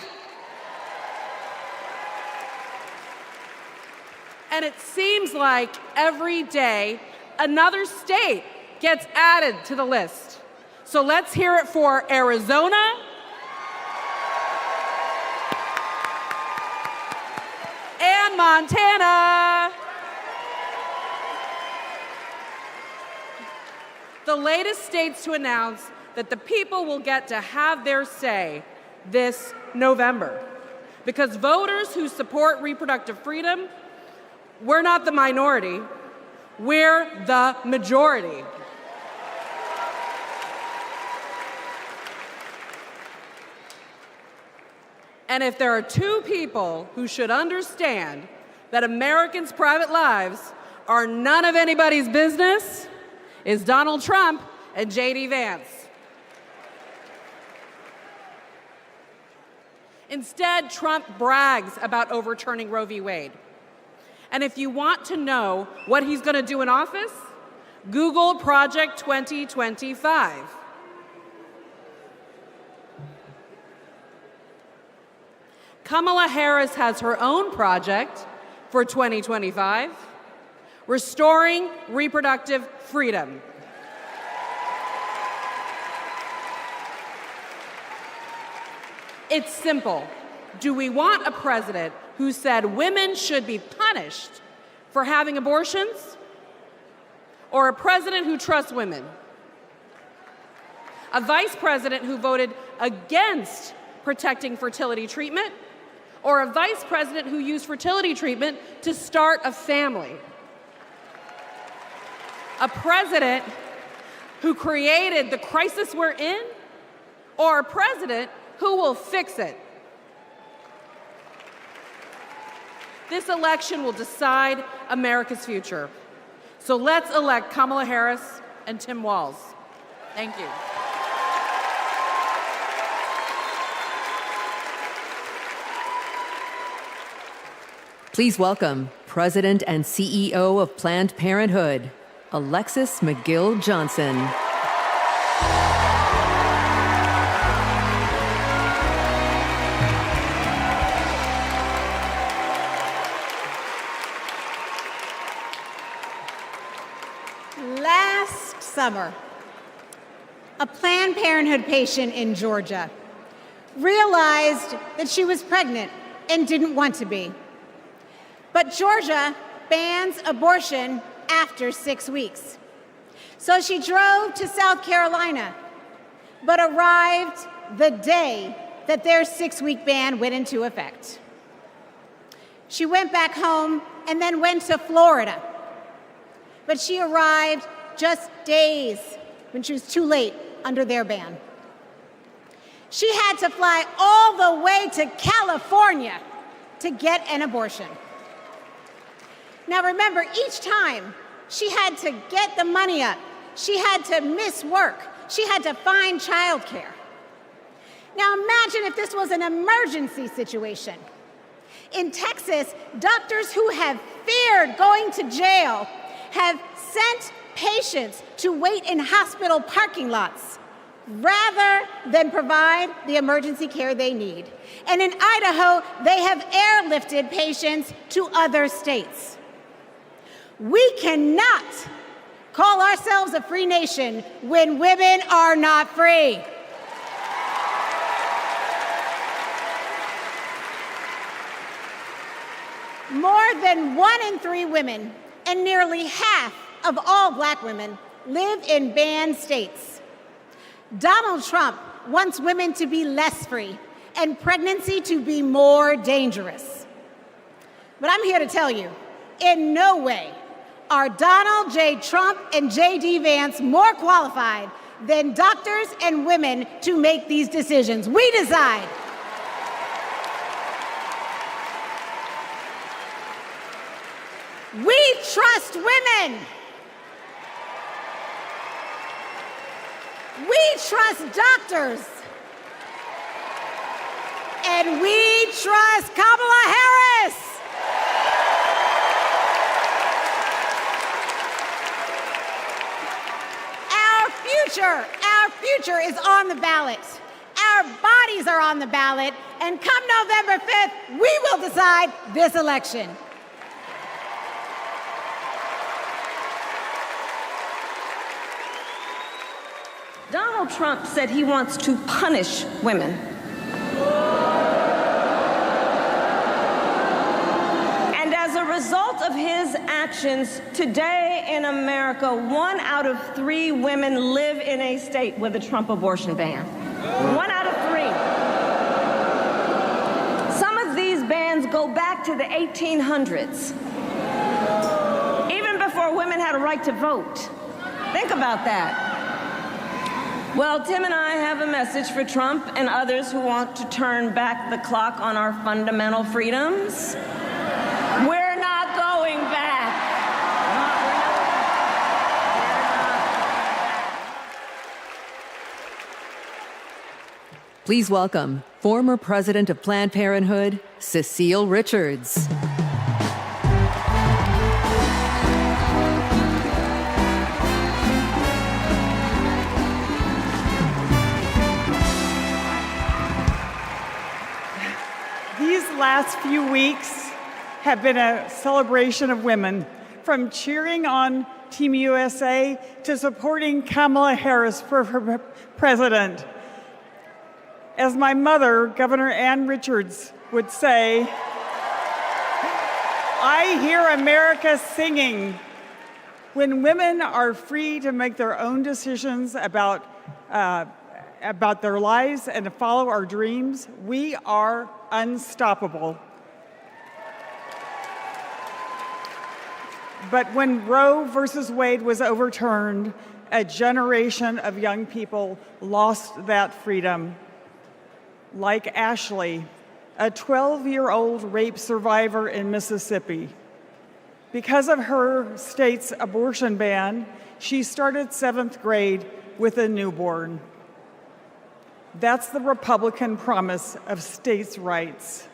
And it seems like every day another state gets added to the list. So let's hear it for Arizona, and Montana. The latest states to announce that the people will get to have their say this November. Because voters who support reproductive freedom, we're not the minority, we're the majority. And if there are two people who should understand that Americans' private lives are none of anybody's business, it's Donald Trump and J.D. Vance. Instead, Trump brags about overturning Roe v. Wade. And if you want to know what he's going to do in office, Google Project 2025. Kamala Harris has her own project for 2025, restoring reproductive freedom. It's simple. Do we want a president who said women should be punished for having abortions, or a president who trusts women? A vice president who voted against protecting fertility treatment, or a vice president who used fertility treatment to start a family? A president who created the crisis we're in, or a president who will fix it? This election will decide America's future. So let's elect Kamala Harris and Tim Walz. Thank you. Please welcome President and CEO of Planned Parenthood, Alexis McGill Johnson. Last summer, a Planned Parenthood patient in Georgia realized that she was pregnant and didn't want to be. But Georgia bans abortion after 6 weeks. So she drove to South Carolina, but arrived the day that their 6-week ban went into effect. She went back home and then went to Florida. But she arrived just days when she was too late under their ban. She had to fly all the way to California to get an abortion. Now remember, each time she had to get the money up, she had to miss work, she had to find childcare. Now imagine if this was an emergency situation. In Texas, doctors who have feared going to jail have sent patients to wait in hospital parking lots rather than provide the emergency care they need. And in Idaho, they have airlifted patients to other states. We cannot call ourselves a free nation when women are not free. More than 1 in 3 women and nearly half of all Black women live in banned states. Donald Trump wants women to be less free and pregnancy to be more dangerous. But I'm here to tell you, in no way are Donald J. Trump and J.D. Vance more qualified than doctors and women to make these decisions. We decide. We trust women. We trust doctors. And we trust Kamala Harris. Our future is on the ballot. Our bodies are on the ballot. And come November 5th, we will decide this election. Donald Trump said he wants to punish women. And as a result of his actions, today in America, 1 out of 3 women live in a state with a Trump abortion ban. 1 out of 3. Some of these bans go back to the 1800s, even before women had a right to vote. Think about that. Well, Tim and I have a message for Trump and others who want to turn back the clock on our fundamental freedoms. We're not going back. Please welcome former president of Planned Parenthood, Cecile Richards. These last few weeks have been a celebration of women, from cheering on Team USA to supporting Kamala Harris for president. As my mother, Governor Ann Richards, would say, I hear America singing. When women are free to make their own decisions about their lives and to follow our dreams, we are unstoppable. But when Roe versus Wade was overturned, a generation of young people lost that freedom. Like Ashley, a 12-year-old rape survivor in Mississippi. Because of her state's abortion ban, she started 7th grade with a newborn. That's the Republican promise of states' rights.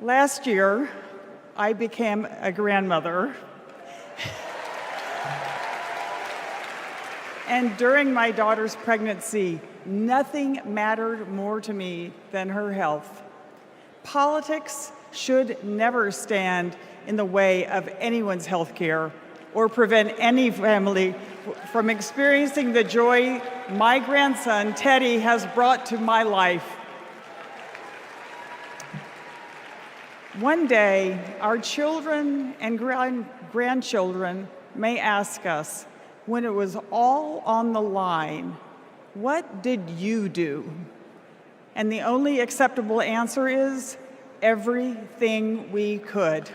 Last year, I became a grandmother. And during my daughter's pregnancy, nothing mattered more to me than her health. Politics should never stand in the way of anyone's health care or prevent any family from experiencing the joy my grandson, Teddy, has brought to my life. One day, our children and grandchildren may ask us, when it was all on the line, what did you do? And the only acceptable answer is, everything we could.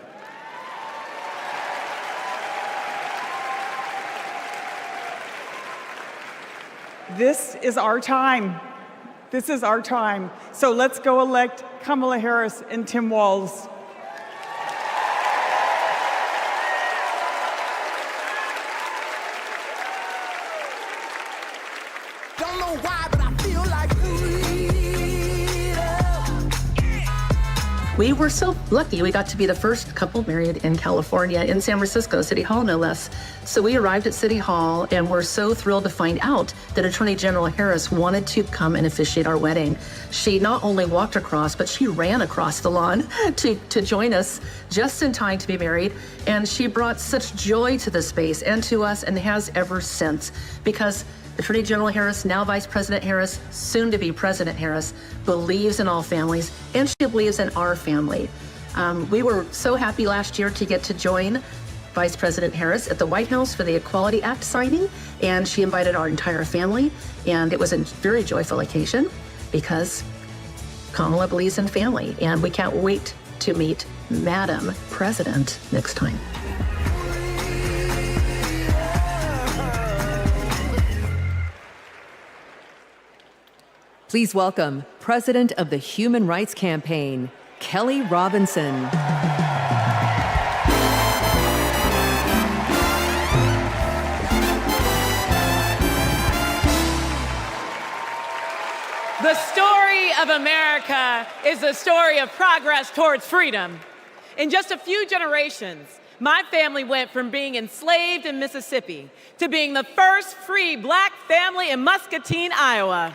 This is our time. This is our time. So let's go elect Kamala Harris and Tim Walz. Don't know why, but I feel like We were so lucky. We got to be the first couple married in California, in San Francisco, City Hall, no less. So we arrived at City Hall and were so thrilled to find out that Attorney General Harris wanted to come and officiate our wedding. She not only walked across, but she ran across the lawn to join us just in time to be married. And she brought such joy to the space and to us, and has ever since, because Attorney General Harris, now Vice President Harris, soon to be President Harris, believes in all families, and she believes in our family. We were so happy last year to get to join Vice President Harris at the White House for the Equality Act signing, and she invited our entire family, and it was a very joyful occasion because Kamala believes in family, and we can't wait to meet Madam President next time. Please welcome President of the Human Rights Campaign, Kelly Robinson. story of America is the story of progress towards freedom. In just a few generations, my family went from being enslaved in Mississippi to being the first free black family in Muscatine, Iowa.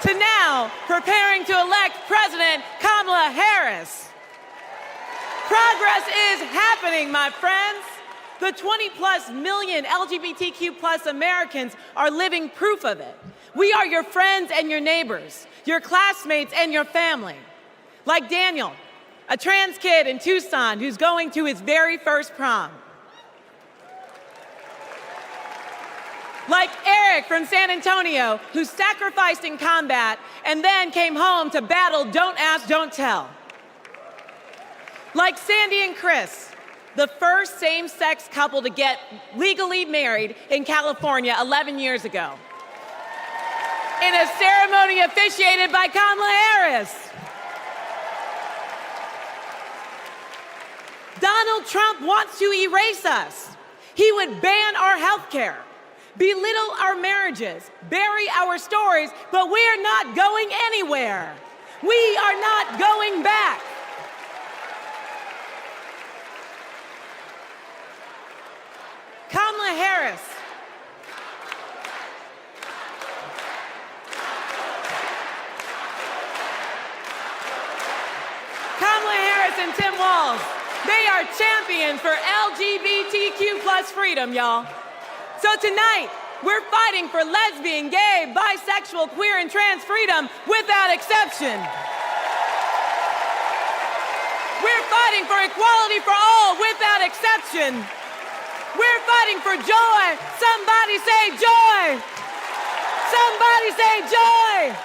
To now preparing to elect President Kamala Harris. Progress is happening, my friends. The 20+ million LGBTQ+ Americans are living proof of it. We are your friends and your neighbors, your classmates and your family. Like Daniel, a trans kid in Tucson who's going to his very first prom. Like Eric from San Antonio, who sacrificed in combat and then came home to battle Don't Ask, Don't Tell. Like Sandy and Chris, the first same-sex couple to get legally married in California 11 years ago, in a ceremony officiated by Kamala Harris. Donald Trump wants to erase us. He would ban our health care, belittle our marriages, bury our stories, but we're not going anywhere. We are not going back. Kamala Harris. Kamala Harris and Tim Walz, they are champions for LGBTQ+ freedom, y'all. So tonight, we're fighting for lesbian, gay, bisexual, queer, and trans freedom without exception. We're fighting for equality for all without exception. We're fighting for joy. Somebody say joy. Somebody say joy.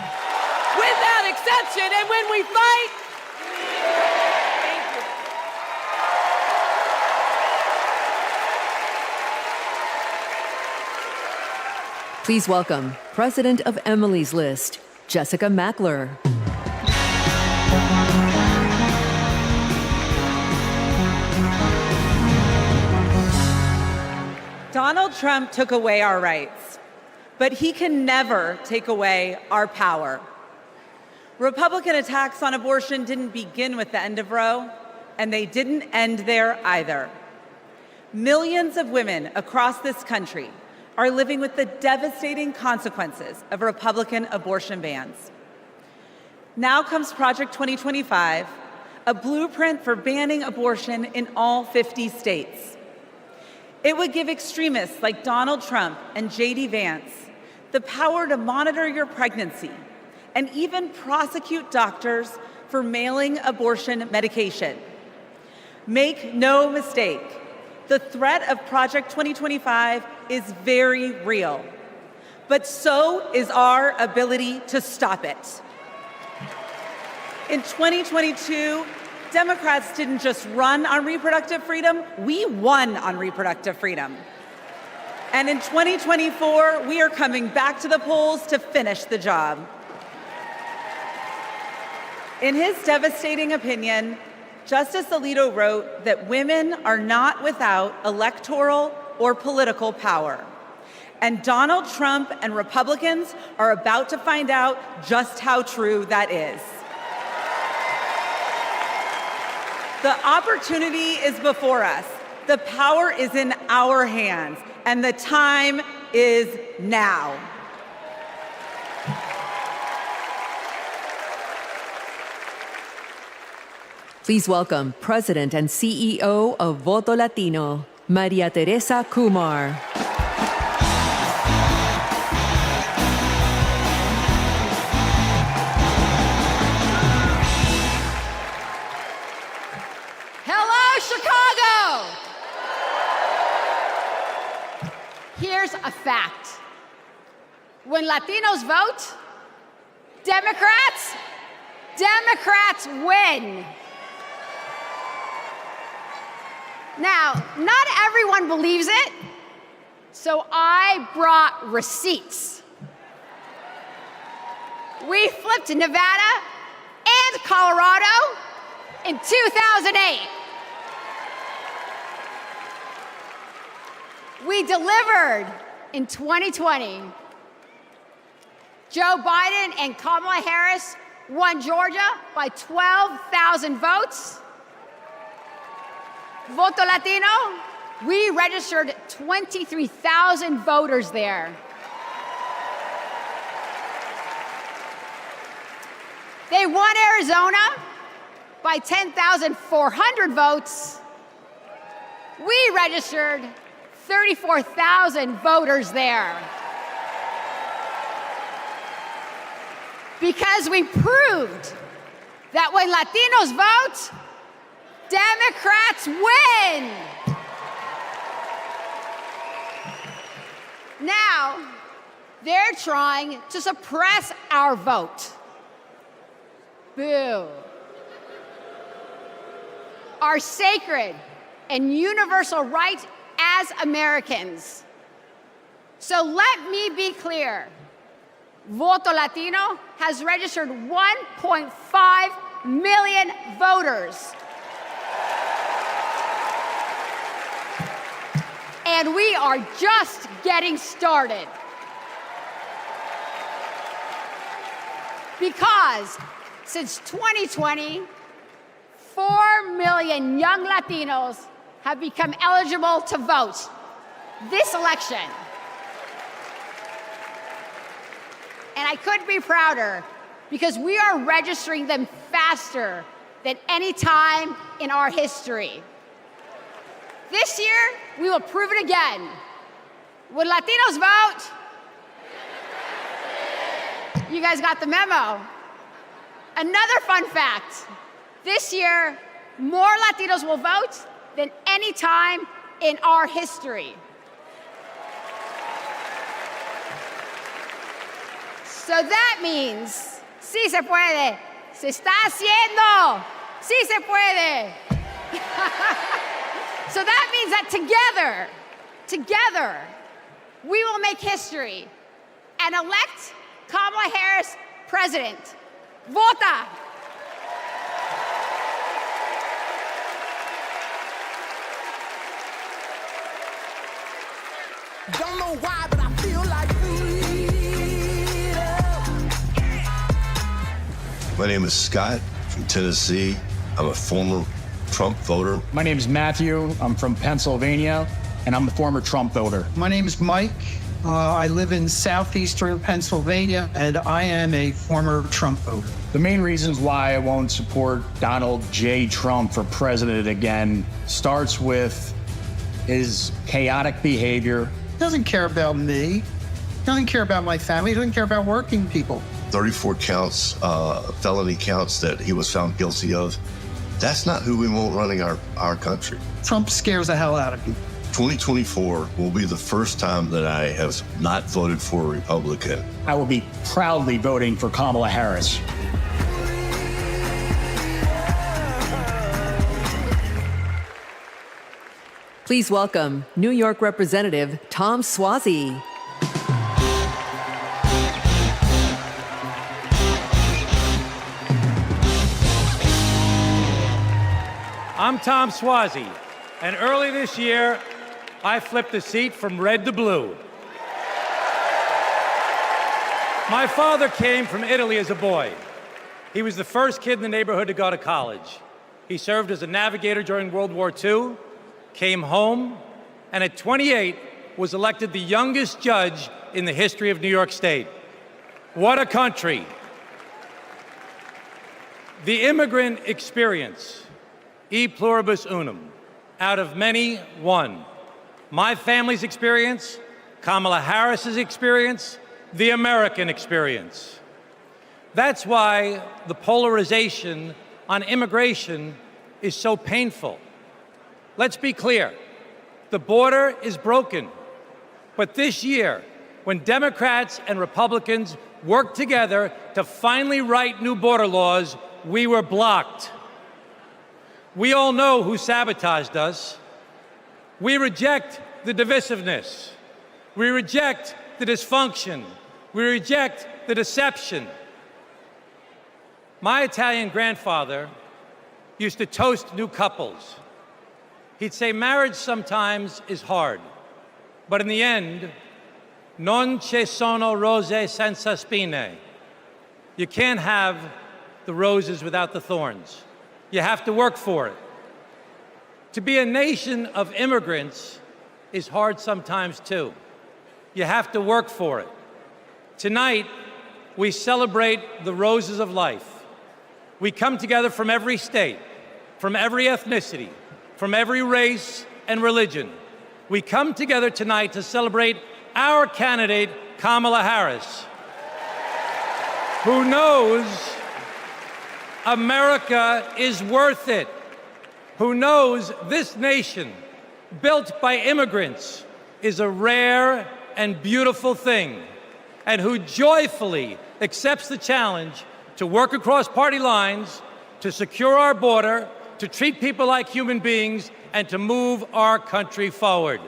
Without exception. And when we fight, thank you. Please welcome President of Emily's List, Jessica Mackler. Donald Trump took away our rights, but he can never take away our power. Republican attacks on abortion didn't begin with the end of Roe, and they didn't end there either. Millions of women across this country are living with the devastating consequences of Republican abortion bans. Now comes Project 2025, a blueprint for banning abortion in all 50 states. It would give extremists like Donald Trump and J.D. Vance the power to monitor your pregnancy and even prosecute doctors for mailing abortion medication. Make no mistake, the threat of Project 2025 is very real, but so is our ability to stop it. In 2022, Democrats didn't just run on reproductive freedom, we won on reproductive freedom. And in 2024, we are coming back to the polls to finish the job. In his devastating opinion, Justice Alito wrote that women are not without electoral or political power. And Donald Trump and Republicans are about to find out just how true that is. The opportunity is before us. The power is in our hands, and the time is now. Please welcome President and CEO of Voto Latino, Maria Teresa Kumar. Chicago! Here's a fact. When Latinos vote, Democrats win. Now, not everyone believes it, so I brought receipts. We flipped Nevada and Colorado in 2008. We delivered in 2020. Joe Biden and Kamala Harris won Georgia by 12,000 votes. Voto Latino, we registered 23,000 voters there. They won Arizona by 10,400 votes. We registered 34,000 voters there. Because we proved that when Latinos vote, Democrats win. Now, they're trying to suppress our vote. Boo. Our sacred and universal right as Americans. So let me be clear. Voto Latino has registered 1.5 million voters. And we are just getting started. Because since 2020, 4 million young Latinos have become eligible to vote this election. And I couldn't be prouder because we are registering them faster than any time in our history. This year, we will prove it again. Would Latinos vote? You guys got the memo. Another fun fact, this year, more Latinos will vote than any time in our history. So that means, sí se puede, se está haciendo, sí se puede. So that means that together, we will make history and elect Kamala Harris president. Vota! Don't know why, but I feel like freedom. My name is Scott from Tennessee. I'm a former Trump voter. My name is Matthew. I'm from Pennsylvania, and I'm a former Trump voter. My name is Mike. I live in southeastern Pennsylvania, and I am a former Trump voter. The main reasons why I won't support Donald J. Trump for president again starts with his chaotic behavior. He doesn't care about me. He doesn't care about my family. He doesn't care about working people. 34 counts, felony counts that he was found guilty of. That's not who we want running our country. Trump scares the hell out of people. 2024 will be the first time that I have not voted for a Republican. I will be proudly voting for Kamala Harris. Please welcome New York Representative Tom Suozzi. I'm Tom Suozzi, and early this year, I flipped the seat from red to blue. My father came from Italy as a boy. He was the first kid in the neighborhood to go to college. He served as a navigator during World War II, came home, and at 28 was elected the youngest judge in the history of New York State. What a country. The immigrant experience, e pluribus unum, out of many, one. My family's experience, Kamala Harris's experience, the American experience. That's why the polarization on immigration is so painful. Let's be clear, the border is broken. But this year, when Democrats and Republicans worked together to finally write new border laws, we were blocked. We all know who sabotaged us. We reject the divisiveness. We reject the dysfunction. We reject the deception. My Italian grandfather used to toast new couples. He'd say marriage sometimes is hard, but in the end, Non ci sono rose senza spine. You can't have the roses without the thorns. You have to work for it. To be a nation of immigrants is hard sometimes too. You have to work for it. Tonight, we celebrate the roses of life. We come together from every state, from every ethnicity, from every race and religion. We come together tonight to celebrate our candidate, Kamala Harris, who knows America is worth it, who knows this nation, built by immigrants, is a rare and beautiful thing, and who joyfully accepts the challenge to work across party lines, to secure our border, to treat people like human beings, and to move our country forward.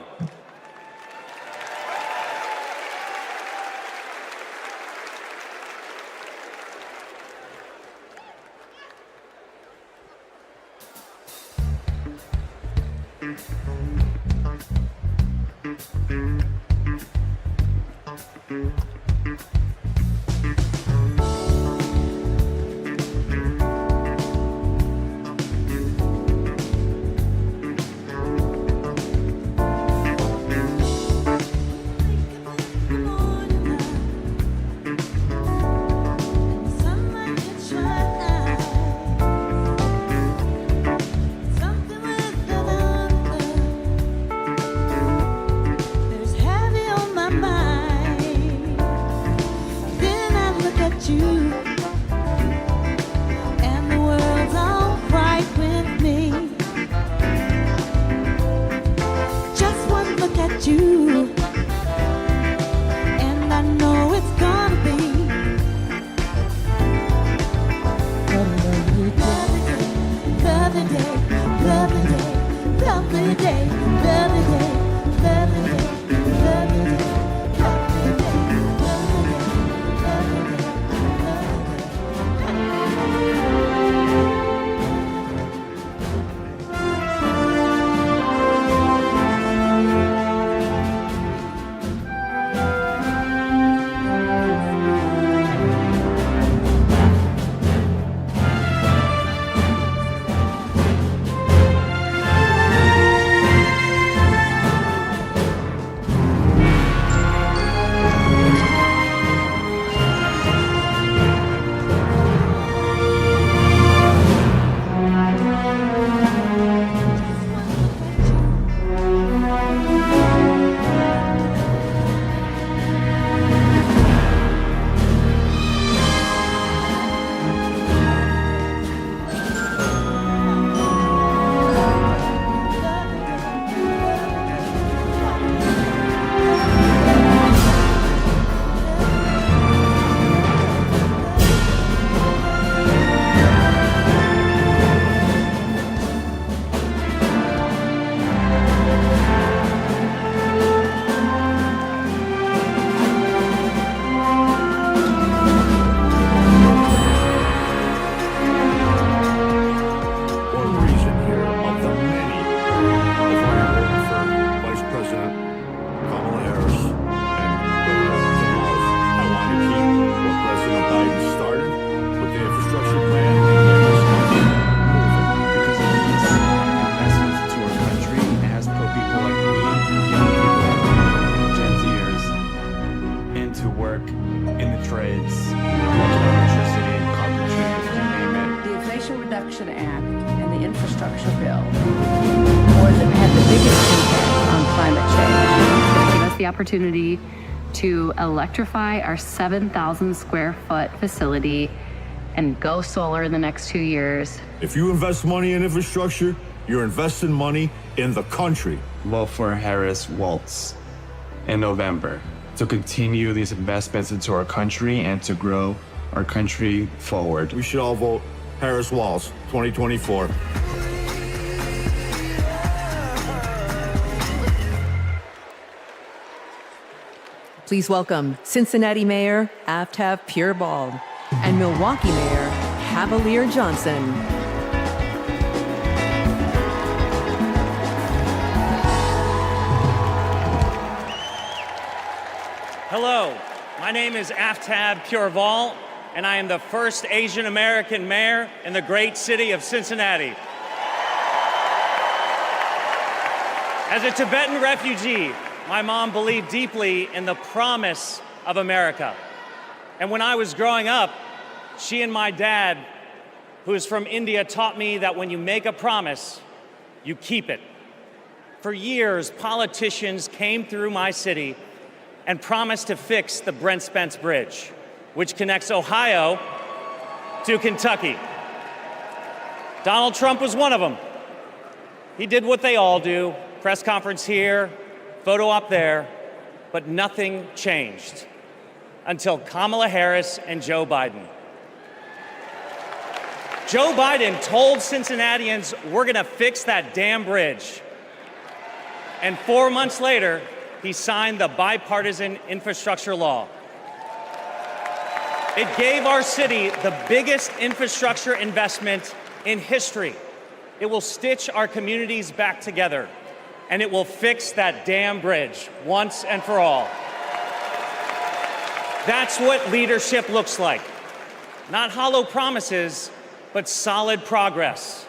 Opportunity to electrify our 7,000 square foot facility and go solar in the next 2 years. If you invest money in infrastructure, you're investing money in the country. Vote for Harris Waltz in November to continue these investments into our country and to grow our country forward. We should all vote Harris Waltz 2024. Please welcome Cincinnati Mayor Aftab Purebald and Milwaukee Mayor Cavalier Johnson. Hello, my name is Aftab Pureval, and I am the first Asian American mayor in the great city of Cincinnati. As a Tibetan refugee, my mom believed deeply in the promise of America. And when I was growing up, she and my dad, who is from India, taught me that when you make a promise, you keep it. For years, politicians came through my city and promised to fix the Brent Spence Bridge, which connects Ohio to Kentucky. Donald Trump was one of them. He did what they all do, press conference here, photo op there, but nothing changed until Kamala Harris and Joe Biden. Joe Biden told Cincinnatians, we're gonna fix that damn bridge. And 4 months later, he signed the bipartisan infrastructure law. It gave our city the biggest infrastructure investment in history. It will stitch our communities back together, and it will fix that damn bridge once and for all. That's what leadership looks like. Not hollow promises, but solid progress.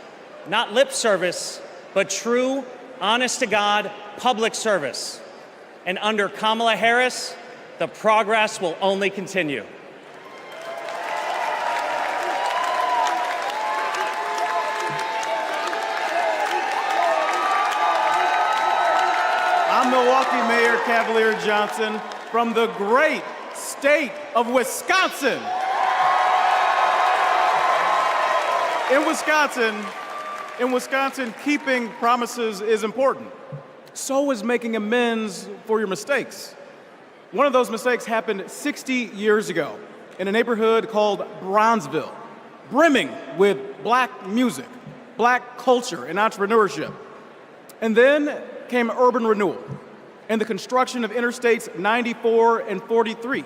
Not lip service, but true, honest-to-God public service. And under Kamala Harris, the progress will only continue. I'm Milwaukee Mayor Cavalier Johnson from the great state of Wisconsin. In Wisconsin, keeping promises is important. So is making amends for your mistakes. One of those mistakes happened 60 years ago in a neighborhood called Bronzeville, brimming with Black music, Black culture, and entrepreneurship. And then came urban renewal and the construction of Interstates 94 and 43,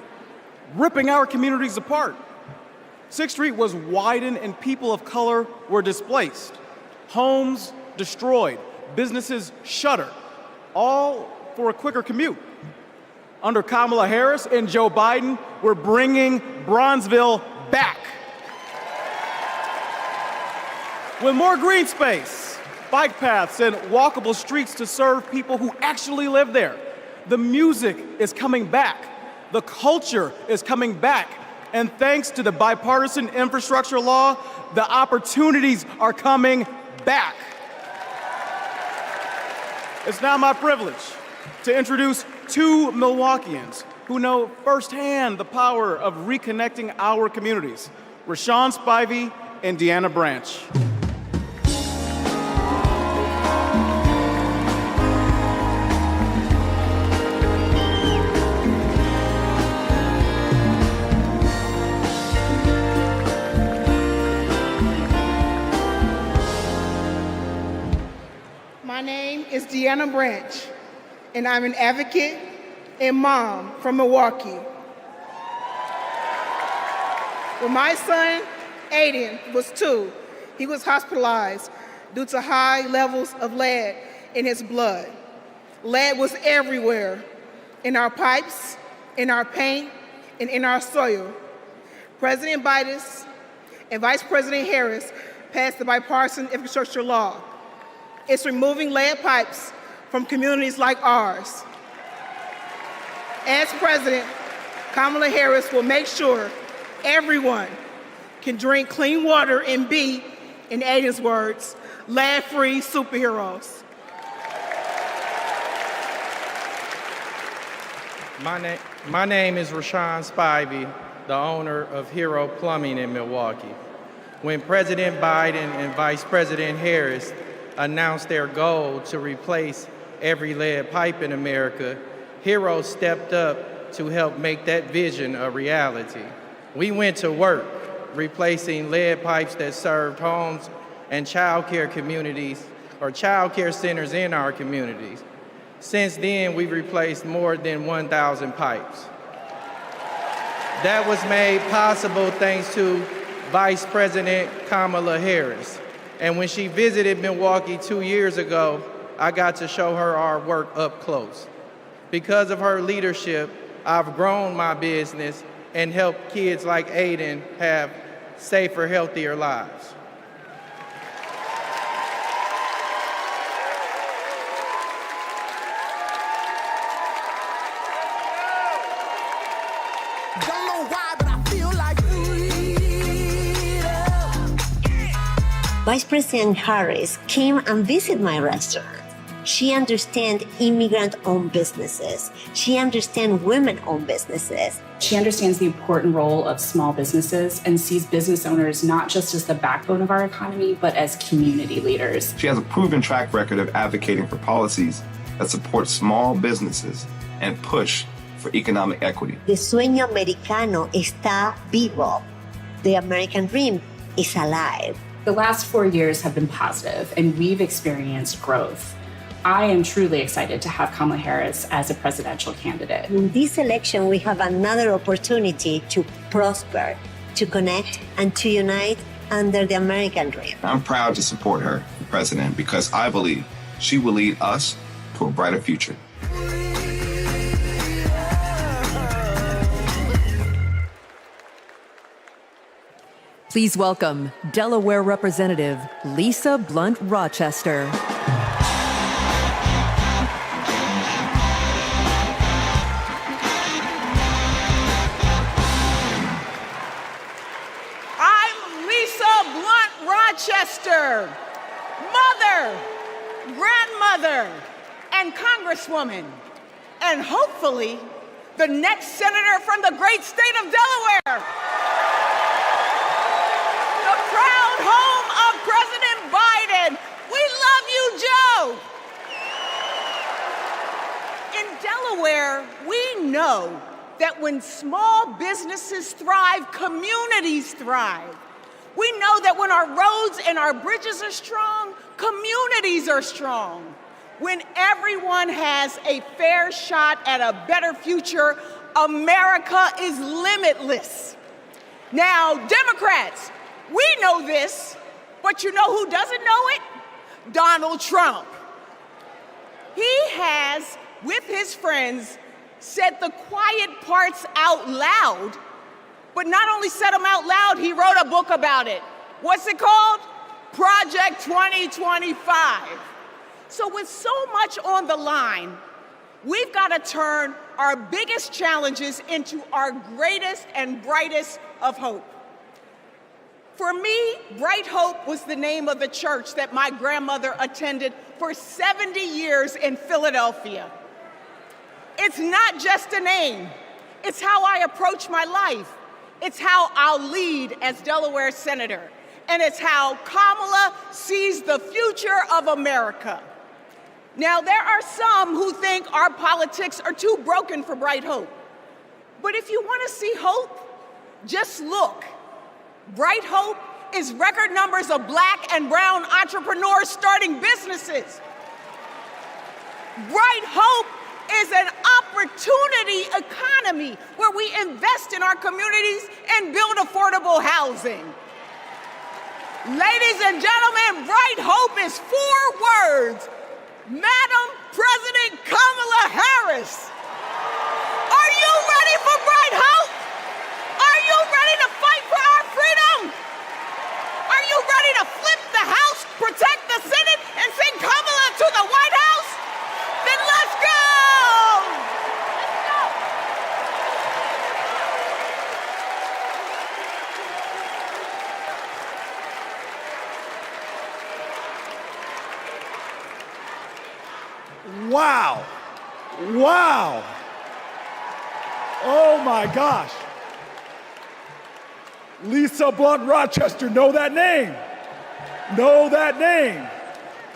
ripping our communities apart. 6th Street was widened and people of color were displaced. Homes destroyed, businesses shuttered, all for a quicker commute. Under Kamala Harris and Joe Biden, we're bringing Bronzeville back. With more green space, bike paths, and walkable streets to serve people who actually live there. The music is coming back. The culture is coming back. And thanks to the bipartisan infrastructure law, the opportunities are coming back. It's now my privilege to introduce two Milwaukeeans who know firsthand the power of reconnecting our communities, Rashawn Spivey and Deanna Branch. My name is Deanna Branch, and I'm an advocate and mom from Milwaukee. When my son, Aiden, was 2, he was hospitalized due to high levels of lead in his blood. Lead was everywhere, in our pipes, in our paint, and in our soil. President Biden and Vice President Harris passed the bipartisan infrastructure law. It's removing lead pipes from communities like ours. As president, Kamala Harris will make sure everyone can drink clean water and be, in Aiden's words, lead-free superheroes. My name is Rashawn Spivey, the owner of Hero Plumbing in Milwaukee. When President Biden and Vice President Harris announced their goal to replace every lead pipe in America, Hero stepped up to help make that vision a reality. We went to work replacing lead pipes that served homes and childcare communities or childcare centers in our communities. Since then, we've replaced more than 1,000 pipes. That was made possible thanks to Vice President Kamala Harris. And when she visited Milwaukee 2 years ago, I got to show her our work up close. Because of her leadership, I've grown my business and helped kids like Aiden have safer, healthier lives. Don't know why, but I feel like Vice President Harris came and visited my restaurant. She understands immigrant-owned businesses. She understands women-owned businesses. She understands the important role of small businesses and sees business owners not just as the backbone of our economy, but as community leaders. She has a proven track record of advocating for policies that support small businesses and push for economic equity. The sueño americano está vivo. The American dream is alive. The last 4 years have been positive, and we've experienced growth. I am truly excited to have Kamala Harris as a presidential candidate. In this election, we have another opportunity to prosper, to connect, and to unite under the American dream. I'm proud to support her for president because I believe she will lead us to a brighter future. Please welcome Delaware Representative Lisa Blunt Rochester. Rochester, mother, grandmother, and congresswoman, and hopefully the next senator from the great state of Delaware. The proud home of President Biden. We love you, Joe. In Delaware, we know that when small businesses thrive, communities thrive. We know that when our roads and our bridges are strong, communities are strong. When everyone has a fair shot at a better future, America is limitless. Now, Democrats, we know this, but you know who doesn't know it? Donald Trump. He has, with his friends, said the quiet parts out loud. But not only said them out loud, he wrote a book about it. What's it called? Project 2025. So with so much on the line, we've got to turn our biggest challenges into our greatest and brightest of hope. For me, Bright Hope was the name of the church that my grandmother attended for 70 years in Philadelphia. It's not just a name. It's how I approach my life. It's how I'll lead as Delaware Senator. And it's how Kamala sees the future of America. Now, there are some who think our politics are too broken for Bright Hope. But if you want to see hope, just look. Bright Hope is record numbers of Black and brown entrepreneurs starting businesses. Bright Hope is an opportunity economy where we invest in our communities and build affordable housing. Ladies and gentlemen, Bright Hope is 4 words. Madam President Kamala Harris. Are you ready for Bright Hope? Are you ready to fight for our freedom? Are you ready to flip the House, protect the Senate, and send Kamala to the White House? Then let's go! Wow. Wow. Oh my gosh. Lisa Blunt Rochester, know that name. Know that name.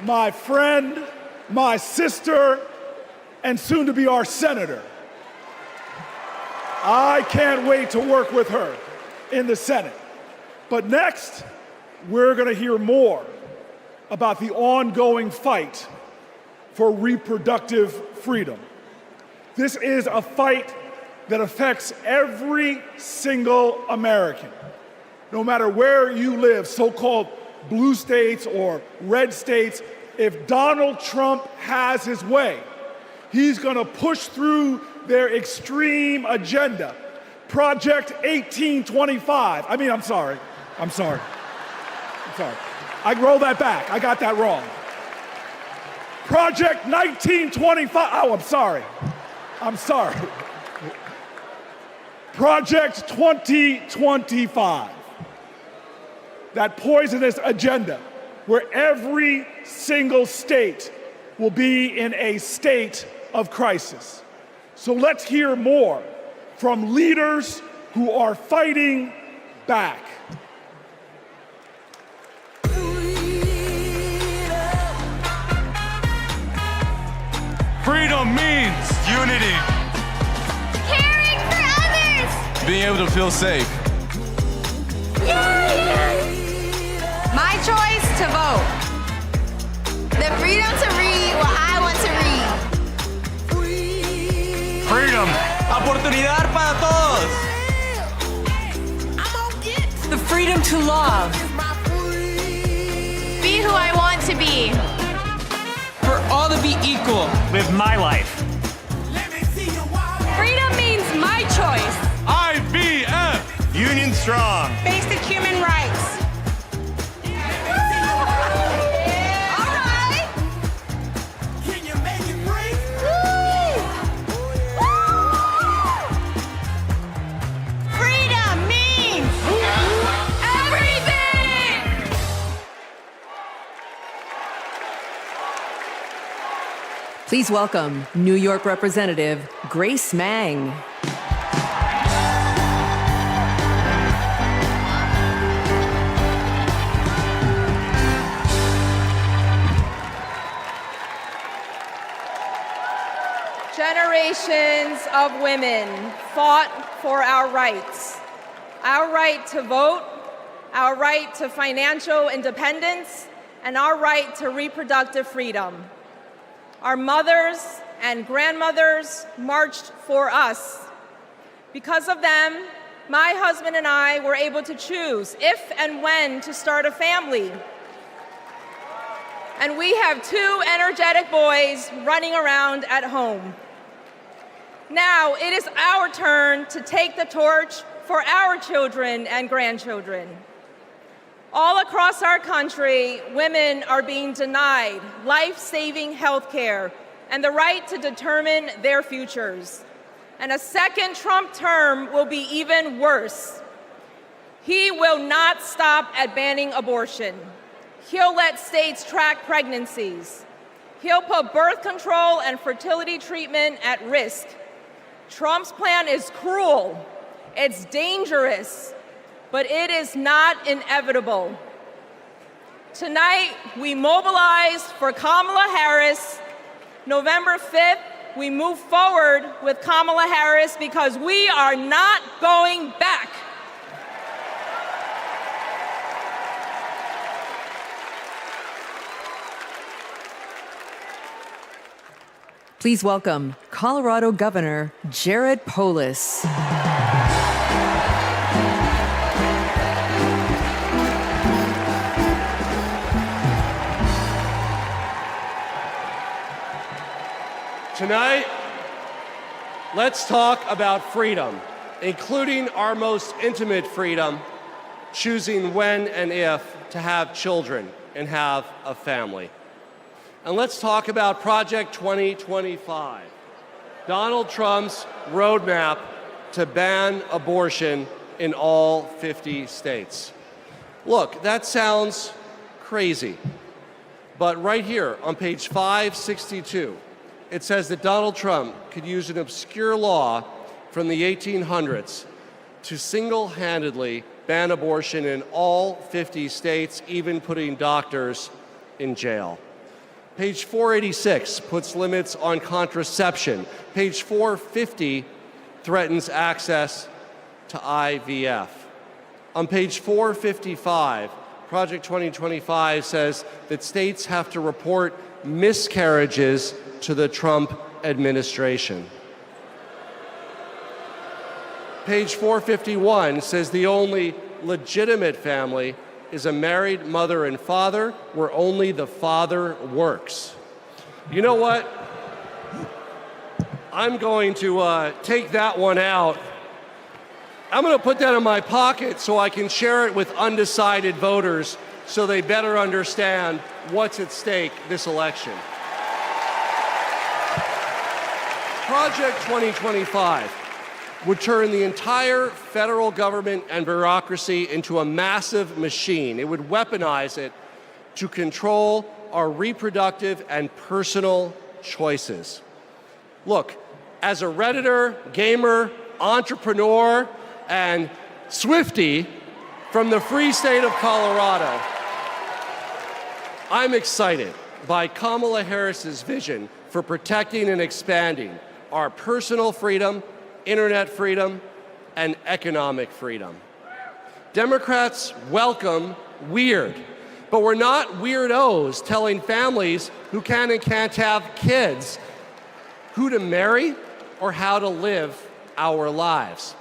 My friend, my sister, and soon to be our senator. I can't wait to work with her in the Senate. But next, we're going to hear more about the ongoing fight for reproductive freedom. This is a fight that affects every single American, no matter where you live, so-called blue states or red states. If Donald Trump has his way, he's going to push through their extreme agenda. Project 1825. I'm sorry. I roll that back. I got that wrong. Project 1925. Oh, I'm sorry. Project 2025. That poisonous agenda where every single state will be in a state of crisis. So let's hear more from leaders who are fighting back. Freedom means unity. Caring for others. Being able to feel safe. My choice to vote. The freedom to read what I want to read. Freedom. Oportunidad para todos. The freedom to love. Be who I want to be. For all to be equal. Live my life. Freedom means my choice. IBF. Union strong. Basic human rights. Please welcome New York Representative Grace Meng. Generations of women fought for our rights. Our right to vote, our right to financial independence, and our right to reproductive freedom. Our mothers and grandmothers marched for us. Because of them, my husband and I were able to choose if and when to start a family. And we have 2 energetic boys running around at home. Now it is our turn to take the torch for our children and grandchildren. All across our country, women are being denied life-saving health care and the right to determine their futures. And a second Trump term will be even worse. He will not stop at banning abortion. He'll let states track pregnancies. He'll put birth control and fertility treatment at risk. Trump's plan is cruel, it's dangerous, but it is not inevitable. Tonight, we mobilize for Kamala Harris. November 5th, we move forward with Kamala Harris because we are not going back. Please welcome Colorado Governor Jared Polis. Tonight, let's talk about freedom, including our most intimate freedom, choosing when and if to have children and have a family. And let's talk about Project 2025, Donald Trump's roadmap to ban abortion in all 50 states. Look, that sounds crazy, but right here on page 562, it says that Donald Trump could use an obscure law from the 1800s to single-handedly ban abortion in all 50 states, even putting doctors in jail. Page 486 puts limits on contraception. Page 450 threatens access to IVF. On page 455, Project 2025 says that states have to report miscarriages to the Trump administration. Page 451 says the only legitimate family is a married mother and father where only the father works. You know what? I'm going to take that one out. I'm going to put that in my pocket so I can share it with undecided voters so they better understand what's at stake this election. Project 2025 would turn the entire federal government and bureaucracy into a massive machine. It would weaponize it to control our reproductive and personal choices. Look, as a Redditor, gamer, entrepreneur, and Swiftie from the free state of Colorado, I'm excited by Kamala Harris's vision for protecting and expanding our personal freedom, internet freedom, and economic freedom. Democrats welcome weird, but we're not weirdos telling families who can and can't have kids who to marry or how to live our lives.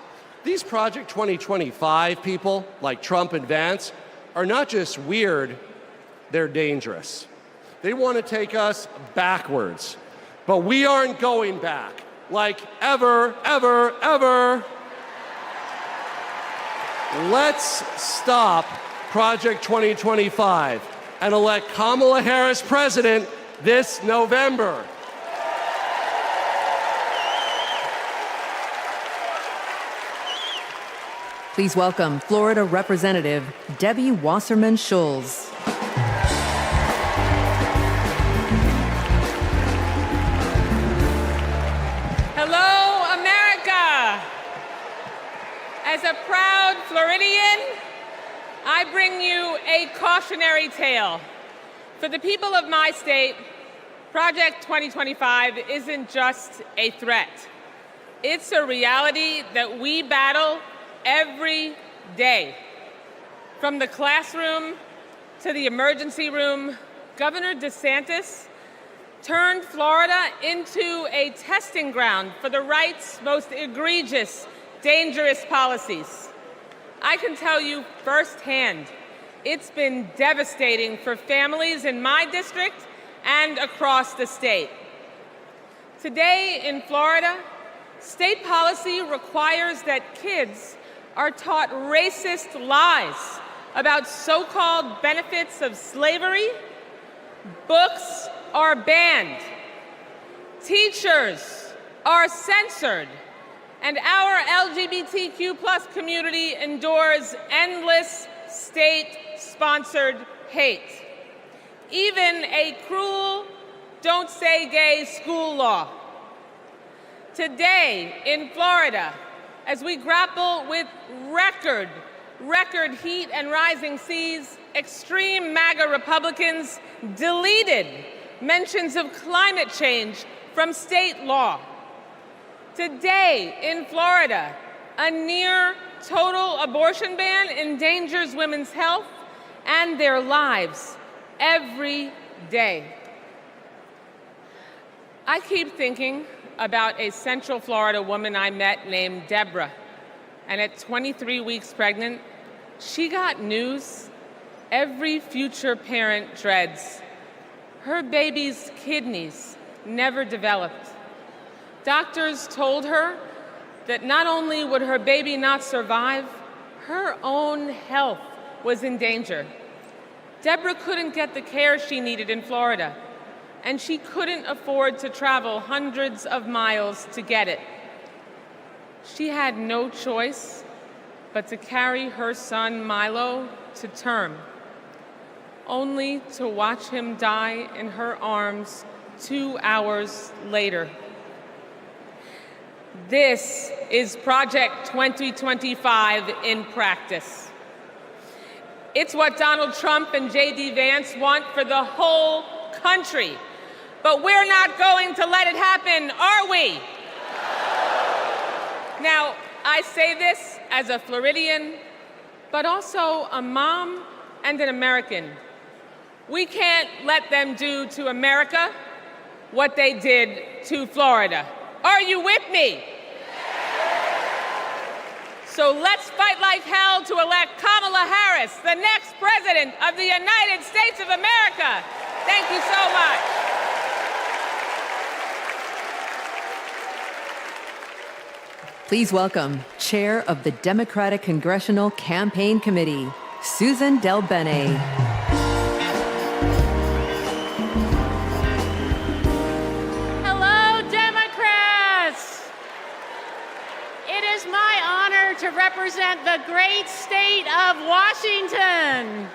These Project 2025 people, like Trump and Vance, are not just weird, they're dangerous. They want to take us backwards, but we aren't going back, like ever, ever, ever. Let's stop Project 2025 and elect Kamala Harris president this November. Please welcome Florida Representative Debbie Wasserman Schulz. Hello, America! As a proud Floridian, I bring you a cautionary tale. For the people of my state, Project 2025 isn't just a threat. It's a reality that we battle every day. From the classroom to the emergency room, Governor DeSantis turned Florida into a testing ground for the right's most egregious, dangerous policies. I can tell you firsthand, it's been devastating for families in my district and across the state. Today in Florida, state policy requires that kids are taught racist lies about so-called benefits of slavery. Books are banned. Teachers are censored. And our LGBTQ+ community endures endless state-sponsored hate. Even a cruel "don't say gay" school law. Today in Florida, as we grapple with record heat and rising seas, extreme MAGA Republicans deleted mentions of climate change from state law. Today in Florida, a near total abortion ban endangers women's health and their lives every day. I keep thinking about a Central Florida woman I met named Deborah. And at 23 weeks pregnant, she got news every future parent dreads. Her baby's kidneys never developed. Doctors told her that not only would her baby not survive, her own health was in danger. Deborah couldn't get the care she needed in Florida, and she couldn't afford to travel hundreds of miles to get it. She had no choice but to carry her son Milo to term, only to watch him die in her arms 2 hours later. This is Project 2025 in practice. It's what Donald Trump and J.D. Vance want for the whole country. But we're not going to let it happen, are we? Now, I say this as a Floridian, but also a mom and an American. We can't let them do to America what they did to Florida. Are you with me? So let's fight like hell to elect Kamala Harris, the next president of the United States of America. Thank you so much. Please welcome Chair of the Democratic Congressional Campaign Committee, Susan Del Bene. Hello, Democrats! It is my honor to represent the great state of Washington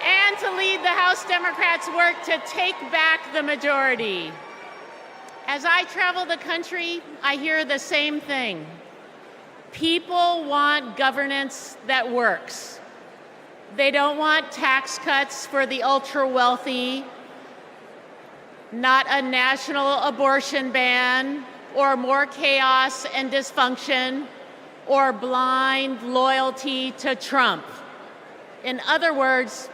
and to lead the House Democrats' work to take back the majority. As I travel the country, I hear the same thing. People want governance that works. They don't want tax cuts for the ultra-wealthy, not a national abortion ban, or more chaos and dysfunction, or blind loyalty to Trump. In other words,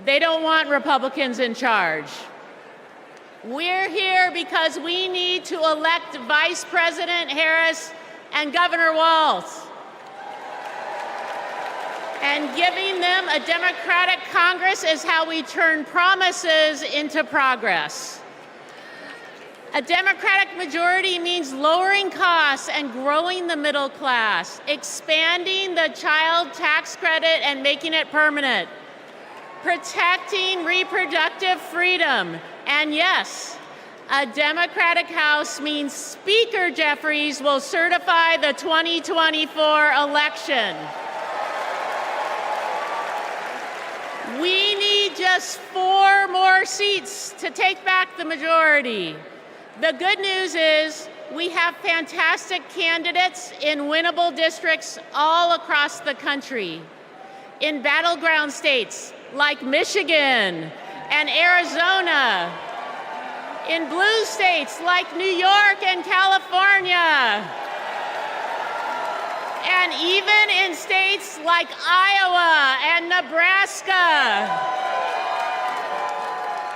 they don't want Republicans in charge. We're here because we need to elect Vice President Harris and Governor Walz. And giving them a Democratic Congress is how we turn promises into progress. A Democratic majority means lowering costs and growing the middle class, expanding the child tax credit and making it permanent, protecting reproductive freedom, and yes, a Democratic House means Speaker Jeffries will certify the 2024 election. We need just 4 more seats to take back the majority. The good news is we have fantastic candidates in winnable districts all across the country. In battleground states like Michigan and Arizona, in blue states like New York and California, and even in states like Iowa and Nebraska.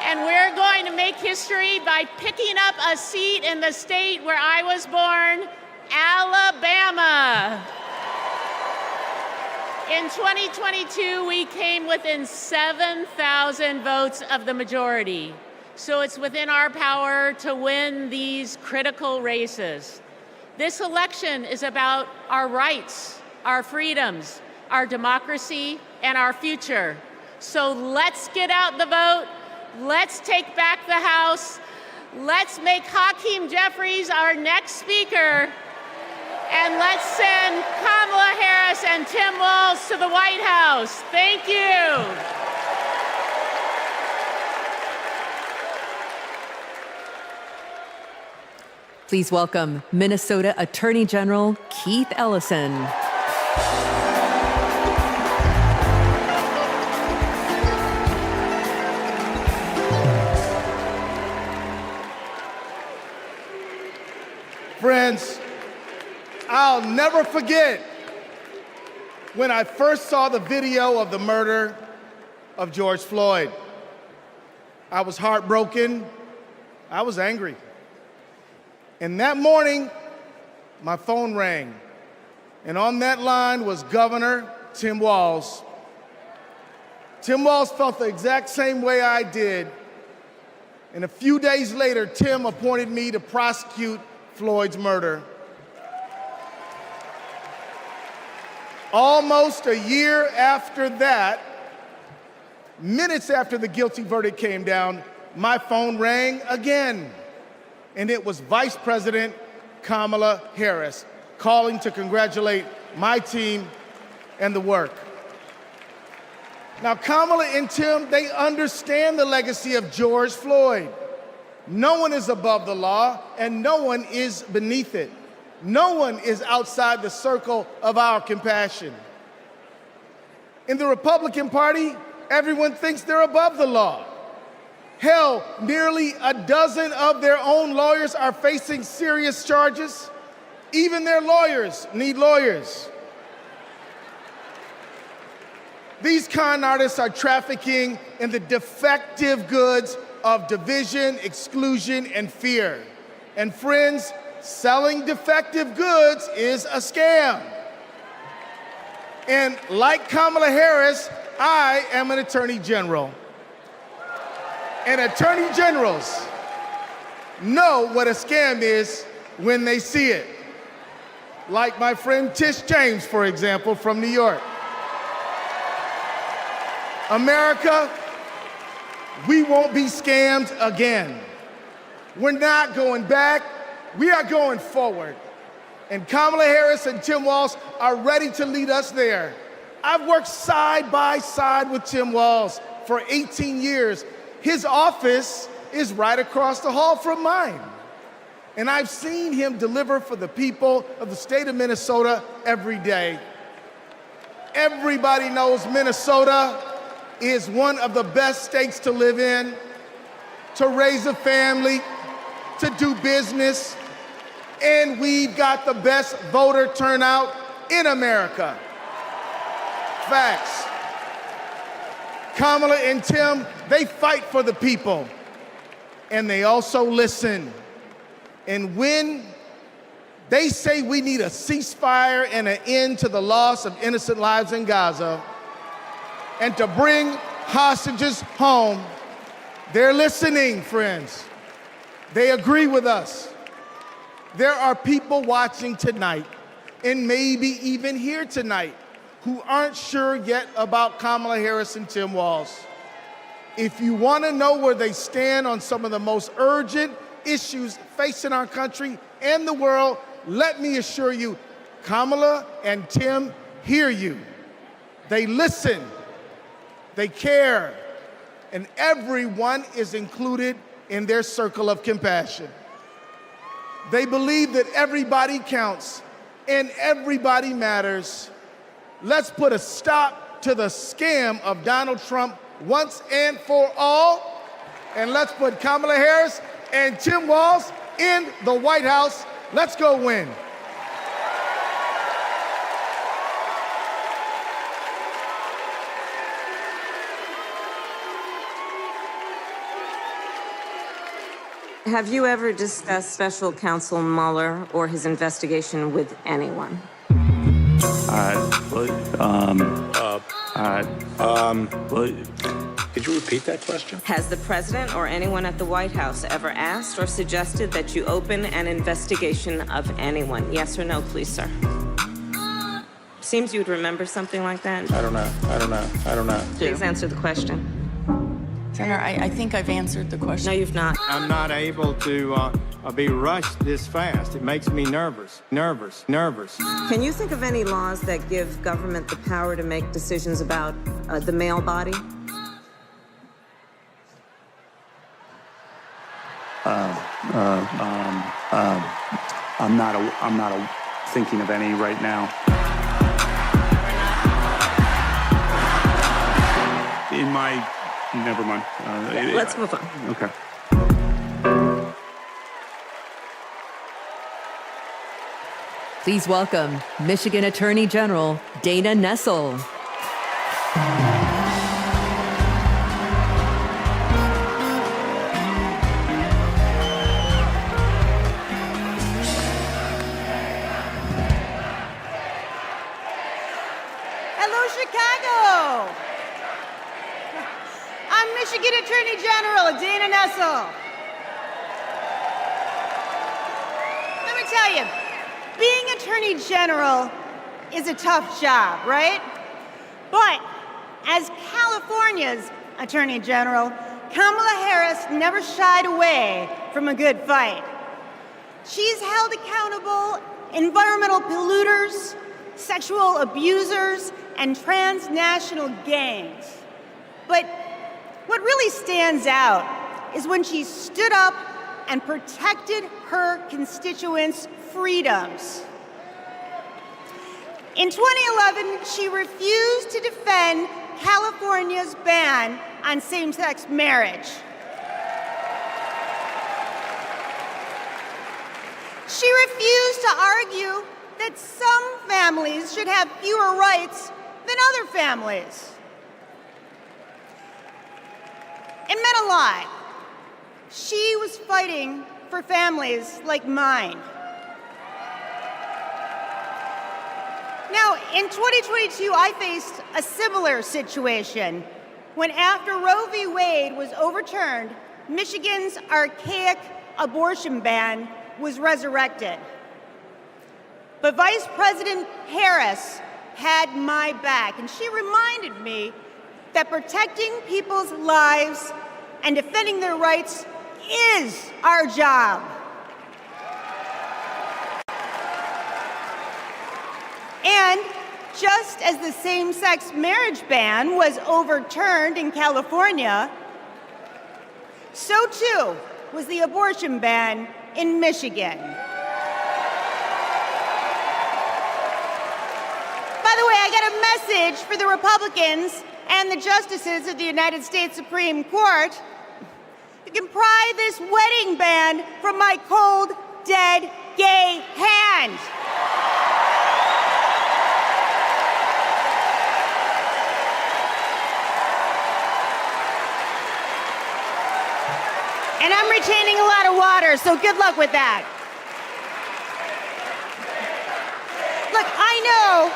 And we're going to make history by picking up a seat in the state where I was born, Alabama. In 2022, we came within 7,000 votes of the majority. So it's within our power to win these critical races. This election is about our rights, our freedoms, our democracy, and our future. So let's get out the vote. Let's take back the House. Let's make Hakeem Jeffries our next speaker. And let's send Kamala Harris and Tim Walz to the White House. Thank you. Please welcome Minnesota Attorney General Keith Ellison. Friends, I'll never forget when I first saw the video of the murder of George Floyd. I was heartbroken. I was angry. And that morning, my phone rang. And on that line was Governor Tim Walz. Tim Walz felt the exact same way I did. And a few days later, Tim appointed me to prosecute Floyd's murder. Almost a year after that, minutes after the guilty verdict came down, my phone rang again. And it was Vice President Kamala Harris calling to congratulate my team and the work. Now, Kamala and Tim, they understand the legacy of George Floyd. No one is above the law, and no one is beneath it. No one is outside the circle of our compassion. In the Republican Party, everyone thinks they're above the law. Hell, nearly a dozen of their own lawyers are facing serious charges. Even their lawyers need lawyers. These con artists are trafficking in the defective goods of division, exclusion, and fear. And friends, selling defective goods is a scam. And like Kamala Harris, I am an attorney general. And attorney generals know what a scam is when they see it. like my friend Tish James, for example, from New York. America, we won't be scammed again. We're not going back, we are going forward. And Kamala Harris and Tim Walz are ready to lead us there. I've worked side by side with Tim Walz for 18 years. His office is right across the hall from mine. And I've seen him deliver for the people of the state of Minnesota every day. Everybody knows Minnesota is one of the best states to live in, to raise a family, to do business, and we've got the best voter turnout in America. Facts. Kamala and Tim, they fight for the people, and they also listen. And when they say we need a ceasefire and an end to the loss of innocent lives in Gaza, and to bring hostages home, they're listening, friends. They agree with us. There are people watching tonight, and maybe even here tonight, who aren't sure yet about Kamala Harris and Tim Walz. If you want to know where they stand on some of the most urgent issues facing our country and the world, let me assure you, Kamala and Tim hear you. They listen, they care, and everyone is included in their circle of compassion. They believe that everybody counts and everybody matters. Let's put a stop to the scam of Donald Trump once and for all, and let's put Kamala Harris and Tim Walz in the White House. Let's go win. Have you ever discussed Special Counsel Mueller or his investigation with anyone? Could you repeat that question? Has the president or anyone at the White House ever asked or suggested that you open an investigation of anyone? Yes or no, please, sir? Seems you would remember something like that. I don't know. Please answer the question. Senator, I think I've answered the question. No, you've not. I'm not able to be rushed this fast. It makes me nervous. Can you think of any laws that give government the power to make decisions about the male body? I'm not thinking of any right now. Never mind. Let's move on. Okay. Please welcome Michigan Attorney General Dana Nessel. Hello, Chicago. I'm Michigan Attorney General Dana Nessel. Let me tell you, being Attorney General is a tough job, right? But as California's Attorney General, Kamala Harris never shied away from a good fight. She's held accountable environmental polluters, sexual abusers, and transnational gangs. But what really stands out is when she stood up and protected her constituents' freedoms. In 2011, she refused to defend California's ban on same-sex marriage. She refused to argue that some families should have fewer rights than other families. It meant a lot. She was fighting for families like mine. Now, in 2022, I faced a similar situation when, after Roe v. Wade was overturned, Michigan's archaic abortion ban was resurrected. But Vice President Harris had my back, and she reminded me that protecting people's lives and defending their rights is our job. And just as the same-sex marriage ban was overturned in California, so too was the abortion ban in Michigan. By the way, I got a message for the Republicans and the justices of the United States Supreme Court. You can pry this wedding band from my cold, dead, gay hand. And I'm retaining a lot of water, so good luck with that. Look, I know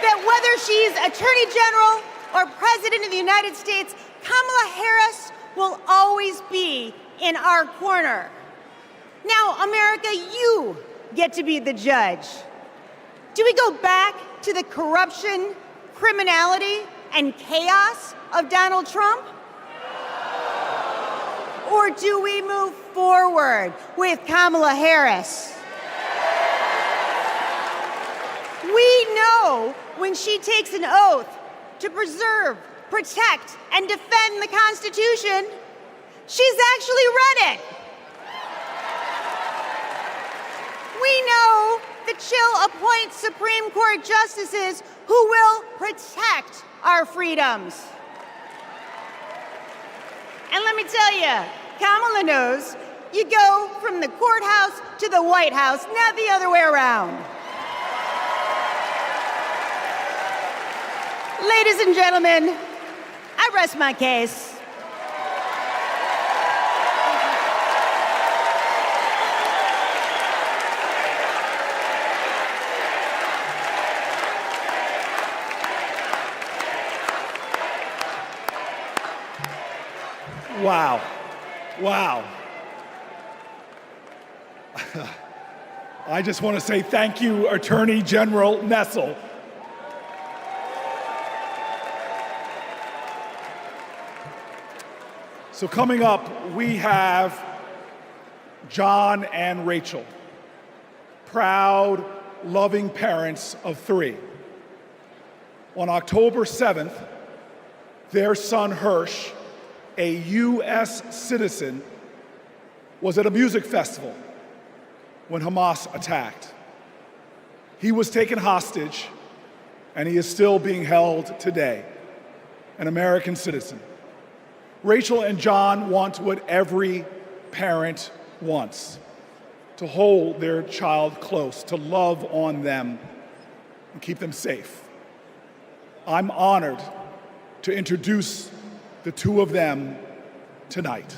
that whether she's Attorney General or President of the United States, Kamala Harris will always be in our corner. Now, America, you get to be the judge. Do we go back to the corruption, criminality, and chaos of Donald Trump? Or do we move forward with Kamala Harris? We know when she takes an oath to preserve, protect, and defend the Constitution, she's actually read it. We know that she'll appoint Supreme Court justices who will protect our freedoms. And let me tell you, Kamala knows you go from the courthouse to the White House, not the other way around. Ladies and gentlemen, I rest my case. Wow. Wow. I just want to say thank you, Attorney General Nessel. So coming up, we have John and Rachel, proud, loving parents of 3. On October 7th, their son Hirsch, a U.S. citizen, was at a music festival when Hamas attacked. He was taken hostage, and he is still being held today, an American citizen. Rachel and John want what every parent wants, to hold their child close, to love on them, and keep them safe. I'm honored to introduce the 2 of them tonight.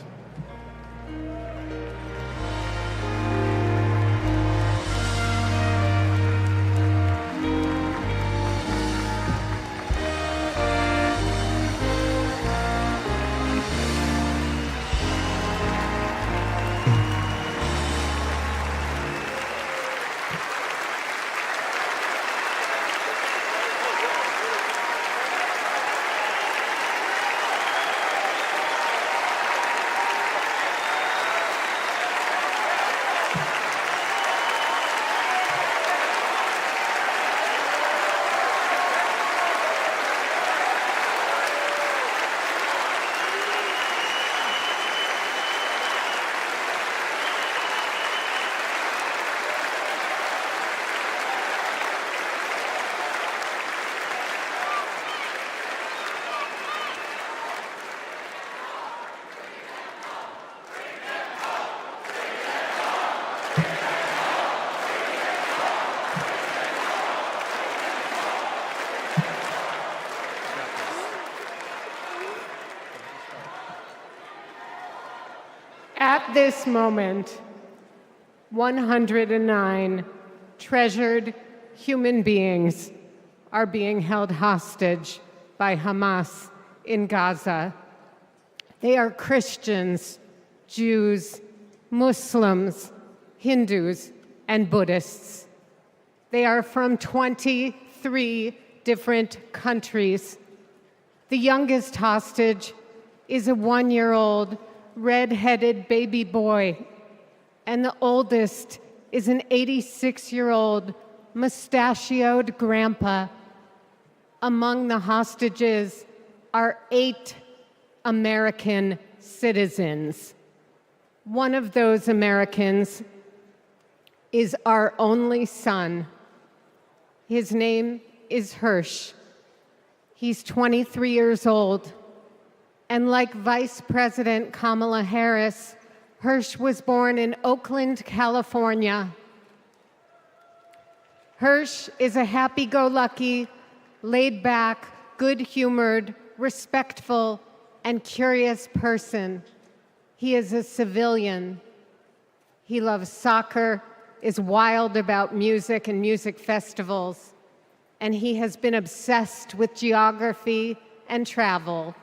At this moment, 109 treasured human beings are being held hostage by Hamas in Gaza. They are Christians, Jews, Muslims, Hindus, and Buddhists. They are from 23 different countries. The youngest hostage is a 1-year-old red-headed baby boy, and the oldest is an 86-year-old mustachioed grandpa. Among the hostages are 8 American citizens. One of those Americans is our only son. His name is Hirsch. He's 23 years old. And like Vice President Kamala Harris, Hirsch was born in Oakland, California. Hirsch is a happy-go-lucky, laid-back, good-humored, respectful, and curious person. He is a civilian. He loves soccer, is wild about music and music festivals, and he has been obsessed with geography and travel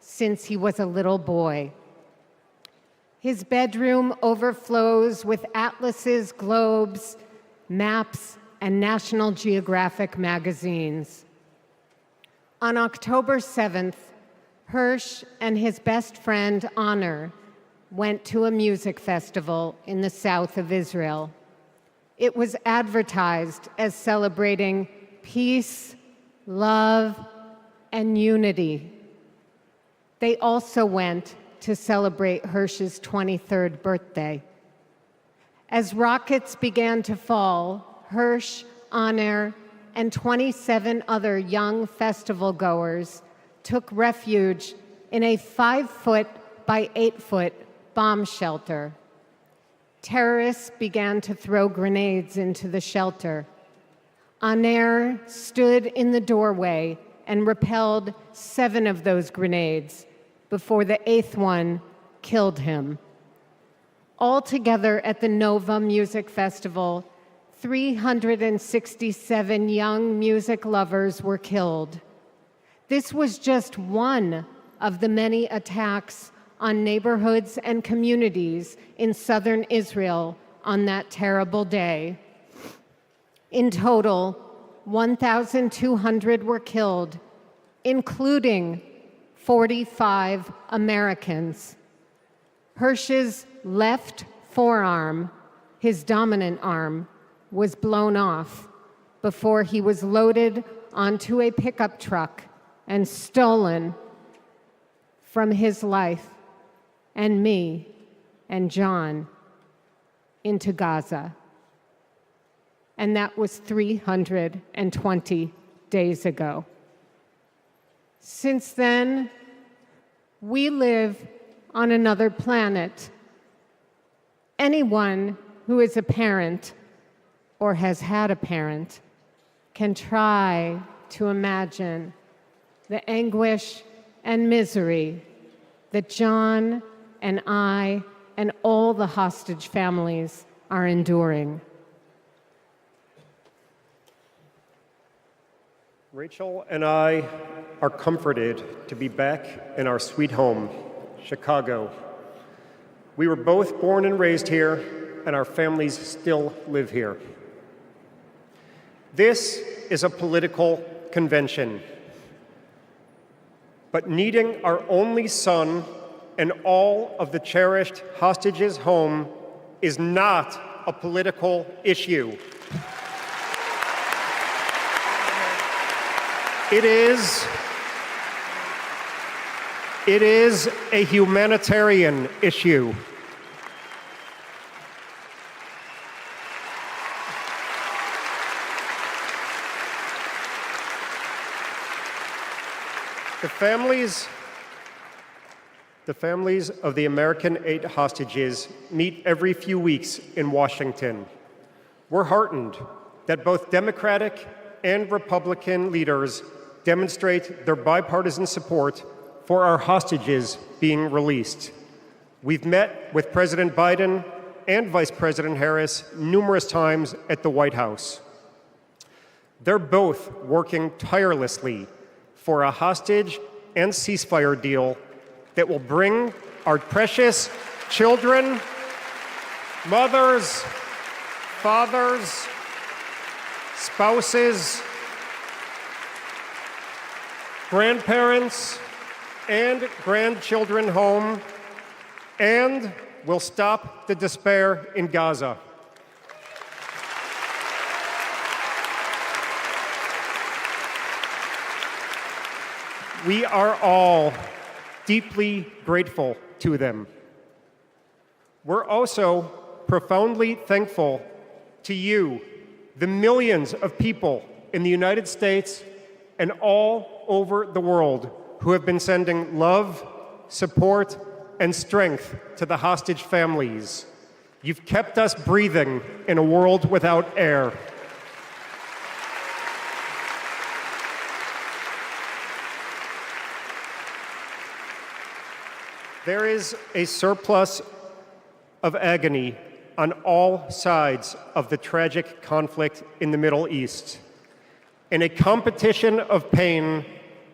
since he was a little boy. His bedroom overflows with atlases, globes, maps, and National Geographic magazines. On October 7th, Hirsch and his best friend, Honor, went to a music festival in the south of Israel. It was advertised as celebrating peace, love, and unity. They also went to celebrate Hirsch's 23rd birthday. As rockets began to fall, Hirsch, Honor, and 27 other young festival goers took refuge in a 5-foot by 8-foot bomb shelter. Terrorists began to throw grenades into the shelter. Honor stood in the doorway and repelled 7 of those grenades before the 8th one killed him. Altogether at the Nova Music Festival, 367 young music lovers were killed. This was just one of the many attacks on neighborhoods and communities in southern Israel on that terrible day. In total, 1,200 were killed, including 45 Americans. Hirsch's left forearm, his dominant arm, was blown off before he was loaded onto a pickup truck and stolen from his life and me and John into Gaza. And that was 320 days ago. Since then, we live on another planet. Anyone who is a parent or has had a parent can try to imagine the anguish and misery that John and I and all the hostage families are enduring. Rachel and I are comforted to be back in our sweet home, Chicago. We were both born and raised here, and our families still live here. This is a political convention, but needing our only son and all of the cherished hostages home is not a political issue. It is a humanitarian issue. The families of the American 8 hostages meet every few weeks in Washington. We're heartened that both Democratic and Republican leaders demonstrate their bipartisan support for our hostages being released. We've met with President Biden and Vice President Harris numerous times at the White House. They're both working tirelessly for a hostage and ceasefire deal that will bring our precious children, mothers, fathers, spouses, grandparents, and grandchildren home, and will stop the despair in Gaza. We are all deeply grateful to them. We're also profoundly thankful to you, the millions of people in the United States and all over the world who have been sending love, support, and strength to the hostage families. You've kept us breathing in a world without air. There is a surplus of agony on all sides of the tragic conflict in the Middle East. In a competition of pain,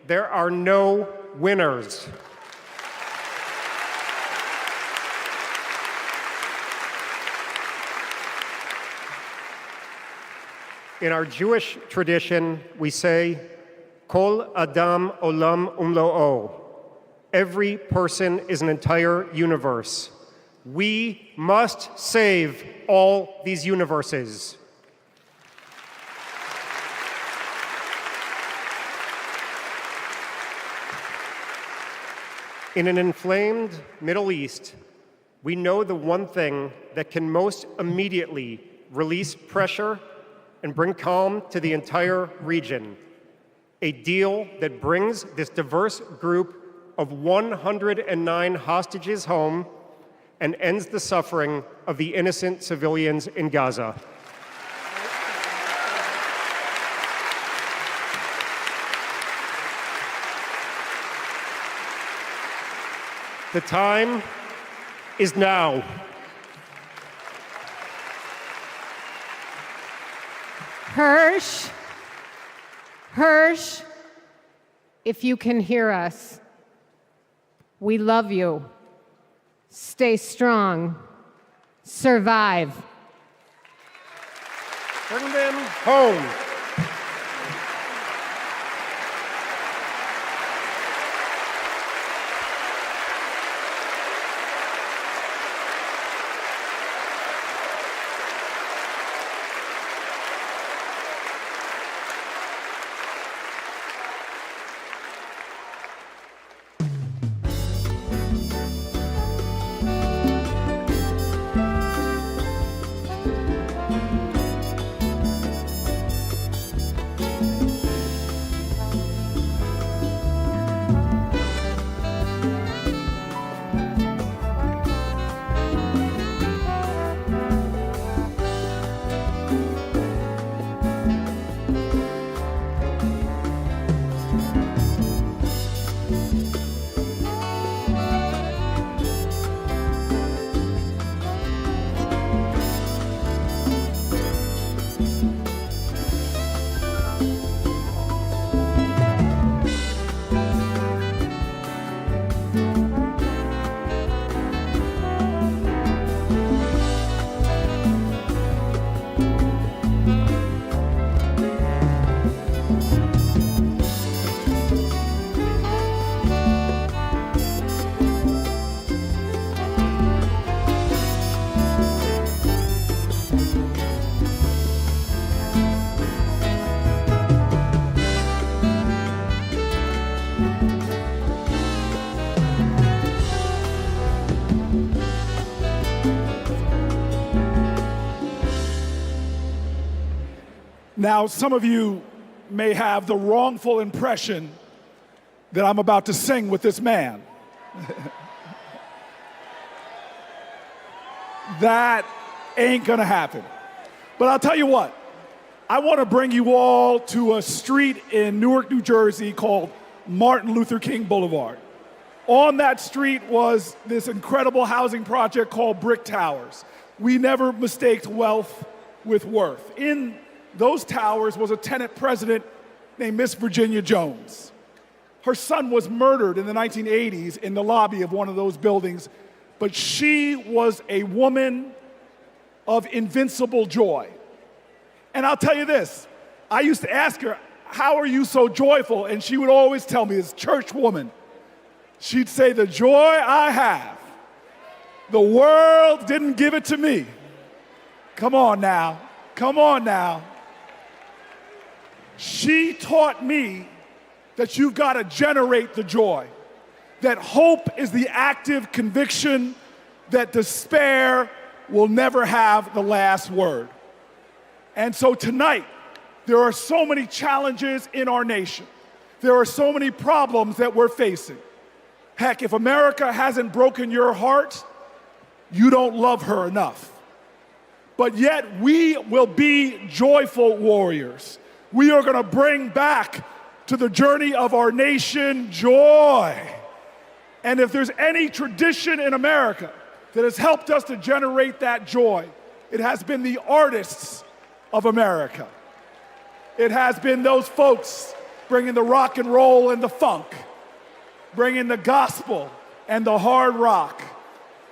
there are no winners. In our Jewish tradition, we say, Kol Adam Olam Umlo'o. Every person is an entire universe. We must save all these universes. In an inflamed Middle East, we know the one thing that can most immediately release pressure and bring calm to the entire region. A deal that brings this diverse group of 109 hostages home and ends the suffering of the innocent civilians in Gaza. The time is now. Hirsch, if you can hear us, we love you. Stay strong. Survive. Bring them home. Now, some of you may have the wrongful impression that I'm about to sing with this man. That ain't gonna happen. But I'll tell you what, I want to bring you all to a street in Newark, New Jersey called Martin Luther King Boulevard. On that street was this incredible housing project called Brick Towers. We never mistaked wealth with worth. In those towers was a tenant president named Miss Virginia Jones. Her son was murdered in the 1980s in the lobby of one of those buildings, but she was a woman of invincible joy. And I'll tell you this, I used to ask her, how are you so joyful? And she would always tell me, as a church woman, she'd say, the joy I have, the world didn't give it to me. Come on now, come on now. She taught me that you've got to generate the joy, that hope is the active conviction that despair will never have the last word. And so tonight, there are so many challenges in our nation. There are so many problems that we're facing. Heck, if America hasn't broken your heart, you don't love her enough. But yet, we will be joyful warriors. We are going to bring back to the journey of our nation joy. And if there's any tradition in America that has helped us to generate that joy, it has been the artists of America. It has been those folks bringing the rock and roll and the funk, bringing the gospel and the hard rock.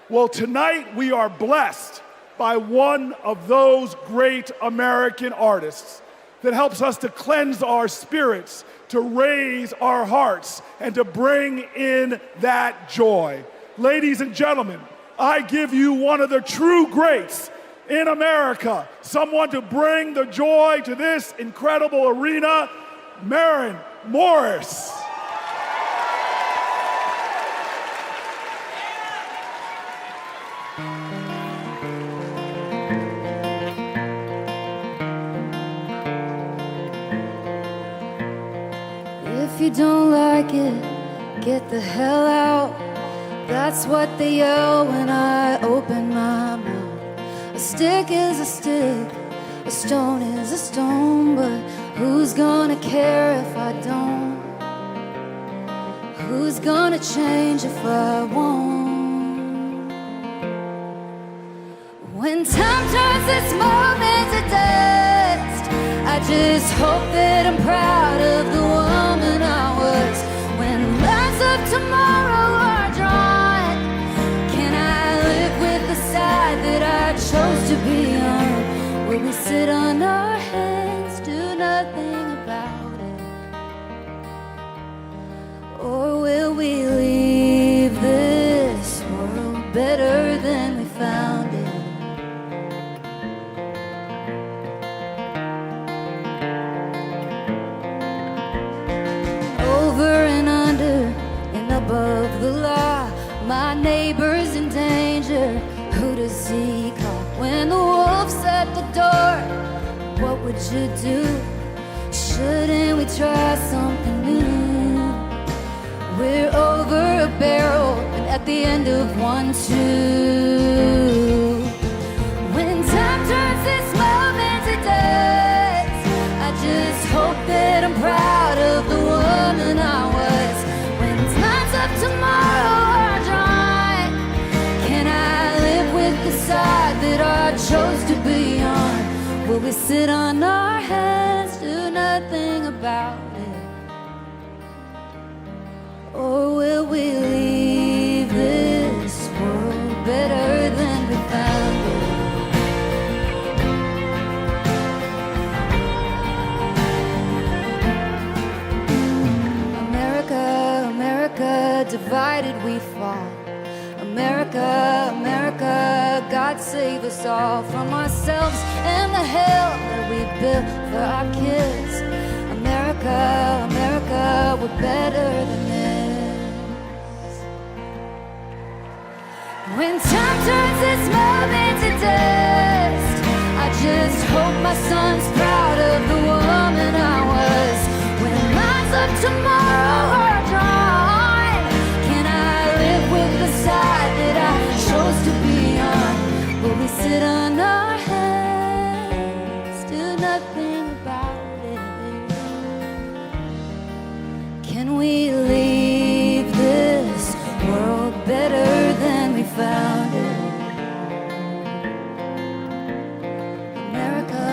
Well, tonight we are blessed by one of those great American artists that helps us to cleanse our spirits, to raise our hearts, and to bring in that joy. Ladies and gentlemen, I give you one of the true greats in America, someone to bring the joy to this incredible arena, Maren Morris. If you don't like it, get the hell out. That's what they yell when I open my mouth. A stick is a stick, a stone is a stone, but who's gonna care if I don't? Who's gonna change if I won't? When time turns this moment to dust, I just hope that I'm proud of the woman I was. When lines of tomorrow are drawn, can I live with the side that I chose to be on? Will we sit on our hands, do nothing about it? Or will we leave this world better than we found it? Over and under and above the law, my neighbor's in danger. Who does he call when the wolf's at the door? What would you do? Shouldn't we try something new? We're over a barrel and at the end of one too. When time turns this moment to dust, I just hope that I'm proud of the woman I was. When lines of tomorrow are drawn, can I live with the side that I chose to be on? Will we sit on our hands, do nothing about it? Or will we leave this world better than we found it? America, America, divided we fall. America, America, God save us all from ourselves and the hell that we built for our kids. America, America, we're better than this. When time turns this moment to dust, I just hope my son's proud of the woman I was. When lines of tomorrow are drawn, can I live with the side that I chose to be on? Will we sit on our hands, do nothing about it? Can we leave this world better than we found it? America,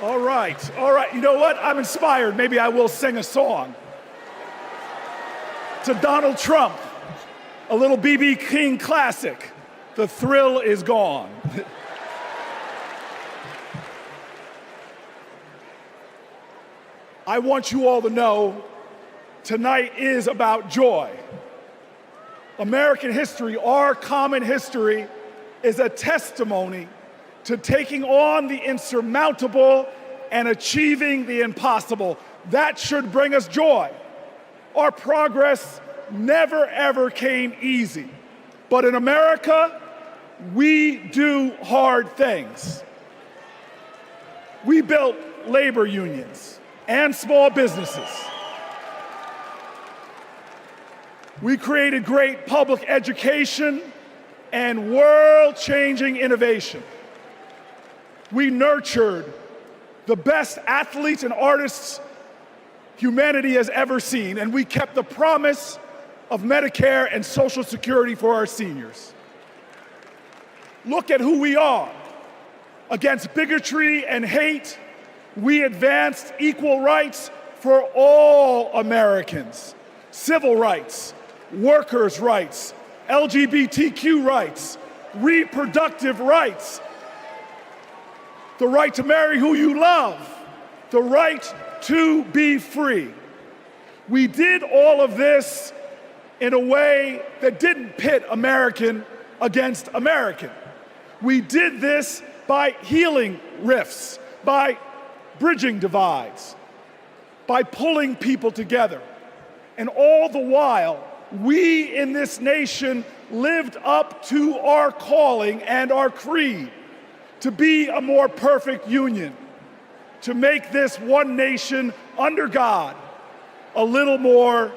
All right. You know what? I'm inspired. Maybe I will sing a song. To Donald Trump, a little B.B. King classic, The Thrill Is Gone. I want you all to know tonight is about joy. American history, our common history, is a testimony to taking on the insurmountable and achieving the impossible. That should bring us joy. Our progress never ever came easy. But in America, we do hard things. We built labor unions and small businesses. We created great public education and world-changing innovation. We nurtured the best athletes and artists humanity has ever seen, and we kept the promise of Medicare and Social Security for our seniors. Look at who we are. Against bigotry and hate, we advanced equal rights for all Americans. Civil rights, workers' rights, LGBTQ rights, reproductive rights, the right to marry who you love, the right to be free. We did all of this in a way that didn't pit American against American. We did this by healing rifts, by bridging divides, by pulling people together. And all the while, we in this nation lived up to our calling and our creed to be a more perfect union, to make this one nation under God a little more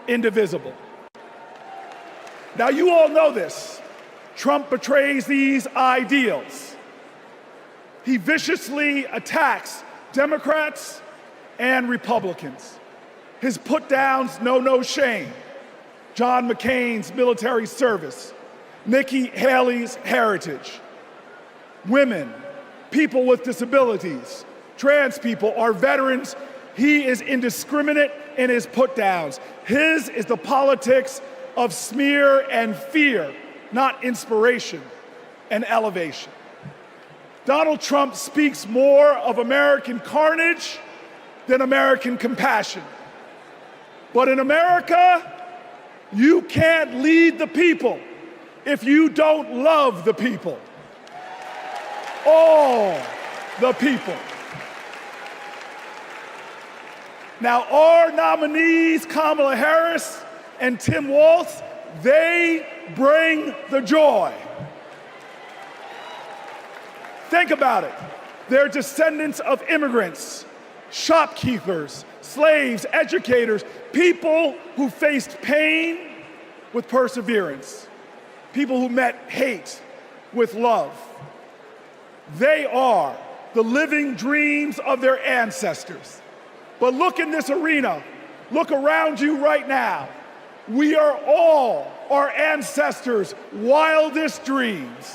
indivisible. Now, you all know this. Trump betrays these ideals. He viciously attacks Democrats and Republicans. His put-downs know no shame. John McCain's military service, Nikki Haley's heritage, women, people with disabilities, trans people, our veterans. He is indiscriminate in his put-downs. His is the politics of smear and fear, not inspiration and elevation. Donald Trump speaks more of American carnage than American compassion. But in America, you can't lead the people if you don't love the people. All the people. Now, our nominees, Kamala Harris and Tim Walz, they bring the joy. Think about it. They're descendants of immigrants, shopkeepers, slaves, educators, people who faced pain with perseverance, people who met hate with love. They are the living dreams of their ancestors. But look in this arena, look around you right now. We are all our ancestors' wildest dreams.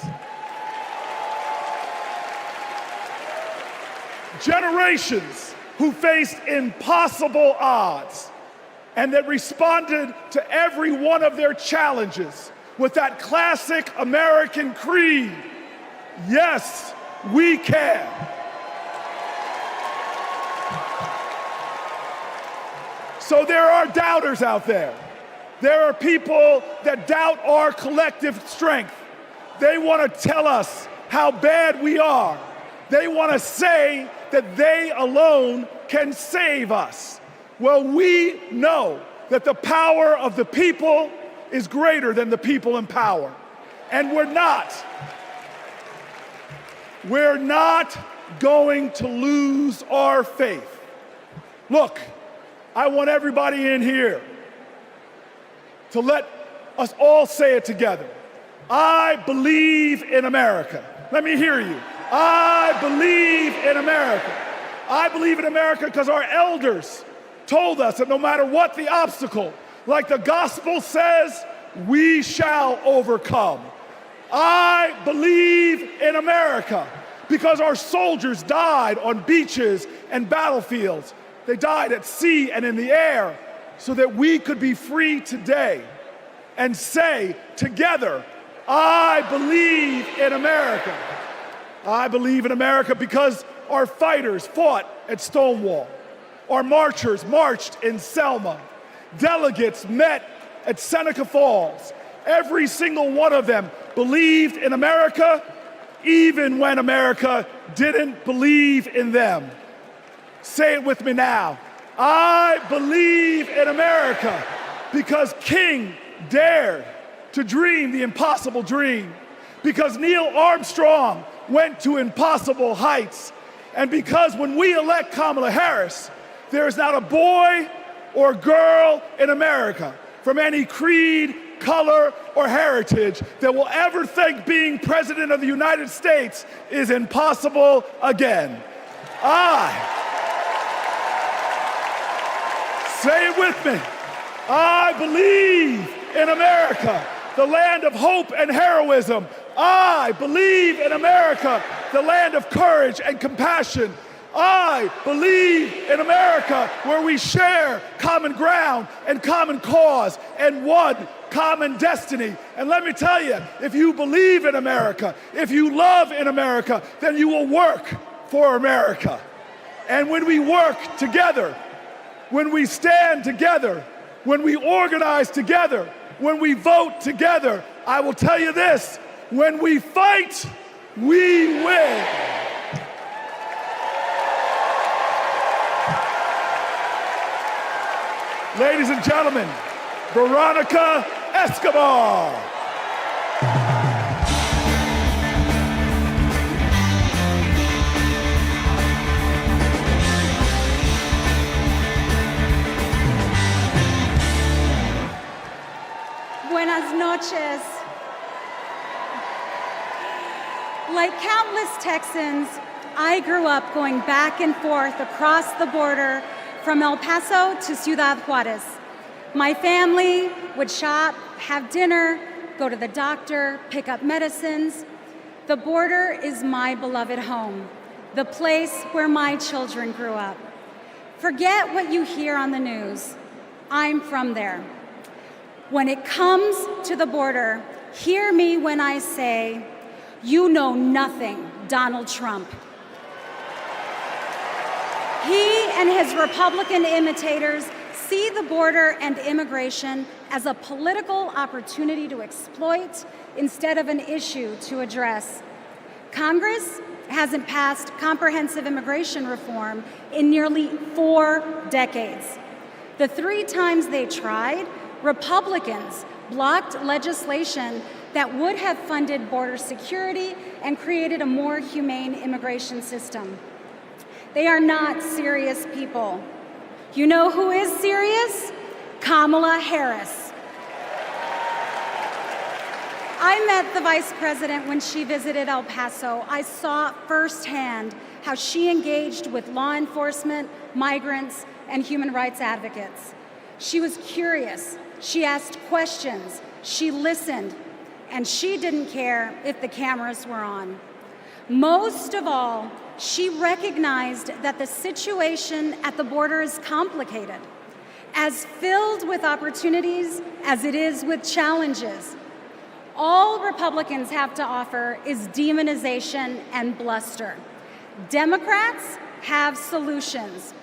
Generations who faced impossible odds and that responded to every one of their challenges with that classic American creed. Yes, we can. So there are doubters out there. There are people that doubt our collective strength. They want to tell us how bad we are. They want to say that they alone can save us. Well, we know that the power of the people is greater than the people in power. And we're not going to lose our faith. Look, I want everybody in here to let us all say it together. I believe in America. Let me hear you. I believe in America. I believe in America because our elders told us that no matter what the obstacle, like the gospel says, we shall overcome. I believe in America because our soldiers died on beaches and battlefields. They died at sea and in the air so that we could be free today and say together, I believe in America. I believe in America because our fighters fought at Stonewall. Our marchers marched in Selma. Delegates met at Seneca Falls. Every single one of them believed in America, even when America didn't believe in them. Say it with me now. I believe in America because King dared to dream the impossible dream, because Neil Armstrong went to impossible heights, and because when we elect Kamala Harris, there is not a boy or girl in America from any creed, color, or heritage that will ever think being President of the United States is impossible again. Say it with me. I believe in America, the land of hope and heroism. I believe in America, the land of courage and compassion. I believe in America, where we share common ground and common cause and one common destiny. And let me tell you, if you believe in America, if you love in America, then you will work for America. And when we work together, when we stand together, when we organize together, when we vote together, I will tell you this, when we fight, we win. Ladies and gentlemen, Veronica Escobar. Buenas noches. Like countless Texans, I grew up going back and forth across the border from El Paso to Ciudad Juarez. My family would shop, have dinner, go to the doctor, pick up medicines. The border is my beloved home, the place where my children grew up. Forget what you hear on the news. I'm from there. When it comes to the border, hear me when I say, you know nothing, Donald Trump. He and his Republican imitators see the border and immigration as a political opportunity to exploit instead of an issue to address. Congress hasn't passed comprehensive immigration reform in nearly 4 decades. The 3 times they tried, Republicans blocked legislation that would have funded border security and created a more humane immigration system. They are not serious people. You know who is serious? Kamala Harris. I met the vice president when she visited El Paso. I saw firsthand how she engaged with law enforcement, migrants, and human rights advocates. She was curious. She asked questions. She listened. And she didn't care if the cameras were on. Most of all, she recognized that the situation at the border is complicated, as filled with opportunities as it is with challenges. All Republicans have to offer is demonization and bluster. Democrats have solutions.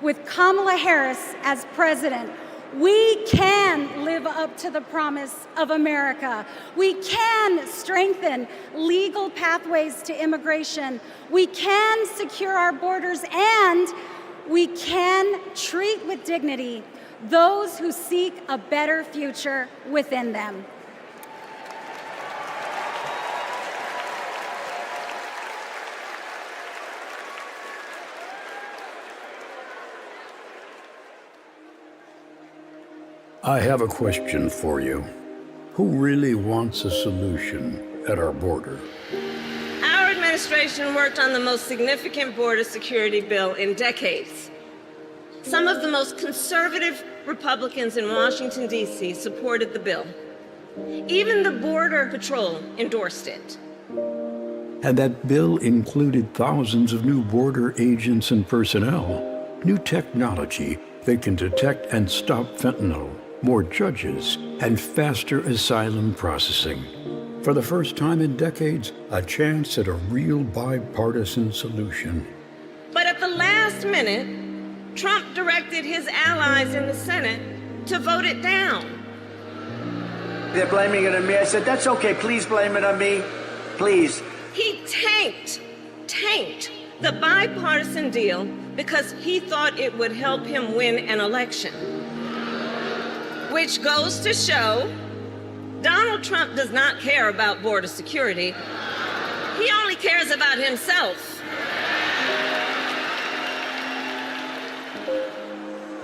With Kamala Harris as president, we can live up to the promise of America. We can strengthen legal pathways to immigration. We can secure our borders, and we can treat with dignity those who seek a better future within them. I have a question for you. Who really wants a solution at our border? Our administration worked on the most significant border security bill in decades. Some of the most conservative Republicans in Washington, D.C. supported the bill. Even the Border Patrol endorsed it. And that bill included thousands of new border agents and personnel, new technology that can detect and stop fentanyl, more judges, and faster asylum processing. For the first time in decades, a chance at a real bipartisan solution. But at the last minute, Trump directed his allies in the Senate to vote it down. They're blaming it on me. I said, that's okay, please blame it on me, please. He tanked the bipartisan deal because he thought it would help him win an election. Which goes to show Donald Trump does not care about border security. He only cares about himself.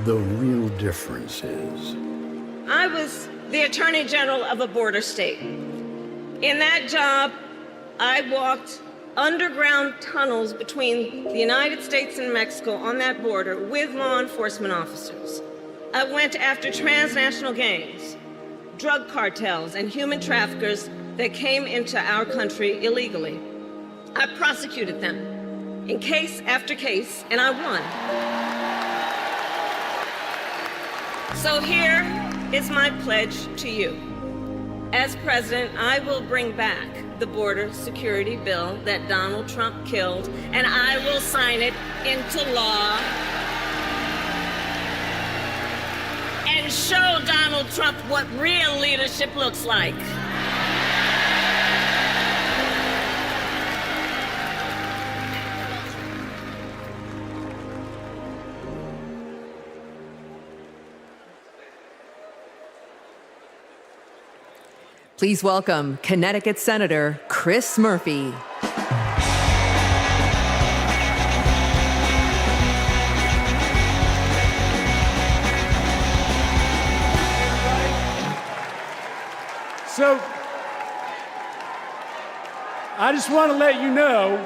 The real difference is, I was the Attorney General of a border state. In that job, I walked underground tunnels between the United States and Mexico on that border with law enforcement officers. I went after transnational gangs, drug cartels, and human traffickers that came into our country illegally. I prosecuted them in case after case, and I won. So here is my pledge to you. As president, I will bring back the border security bill that Donald Trump killed, and I will sign it into law and show Donald Trump what real leadership looks like. Please welcome Connecticut Senator Chris Murphy. So, I just want to let you know,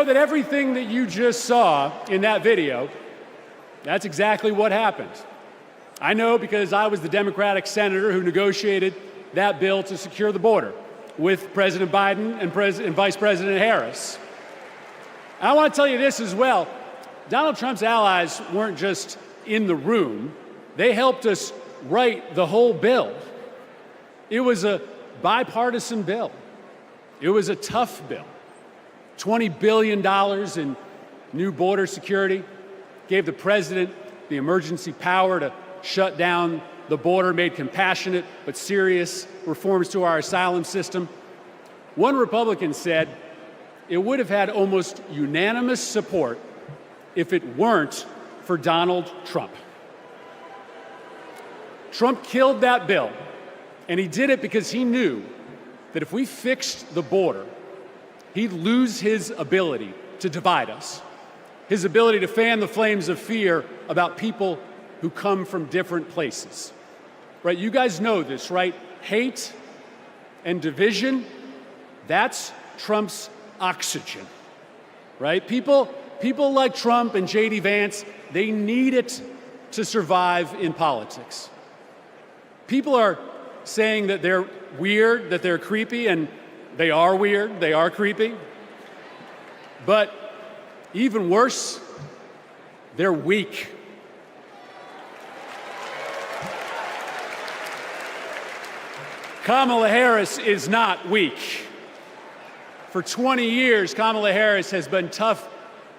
that everything that you just saw in that video, that's exactly what happened. I know because I was the Democratic senator who negotiated that bill to secure the border with President Biden and Vice President Harris. And I want to tell you this as well. Donald Trump's allies weren't just in the room. They helped us write the whole bill. It was a bipartisan bill. It was a tough bill. $20 billion in new border security, gave the president the emergency power to shut down the border, made compassionate but serious reforms to our asylum system. One Republican said it would have had almost unanimous support if it weren't for Donald Trump. Trump killed that bill, and he did it because he knew that if we fixed the border, he'd lose his ability to divide us, his ability to fan the flames of fear about people who come from different places. Right? You guys know this, right? Hate and division, that's Trump's oxygen. Right? People like Trump and J.D. Vance, they need it to survive in politics. People are saying that they're weird, that they're creepy, and they are weird, they are creepy. But even worse, they're weak. Kamala Harris is not weak. For 20 years, Kamala Harris has been tough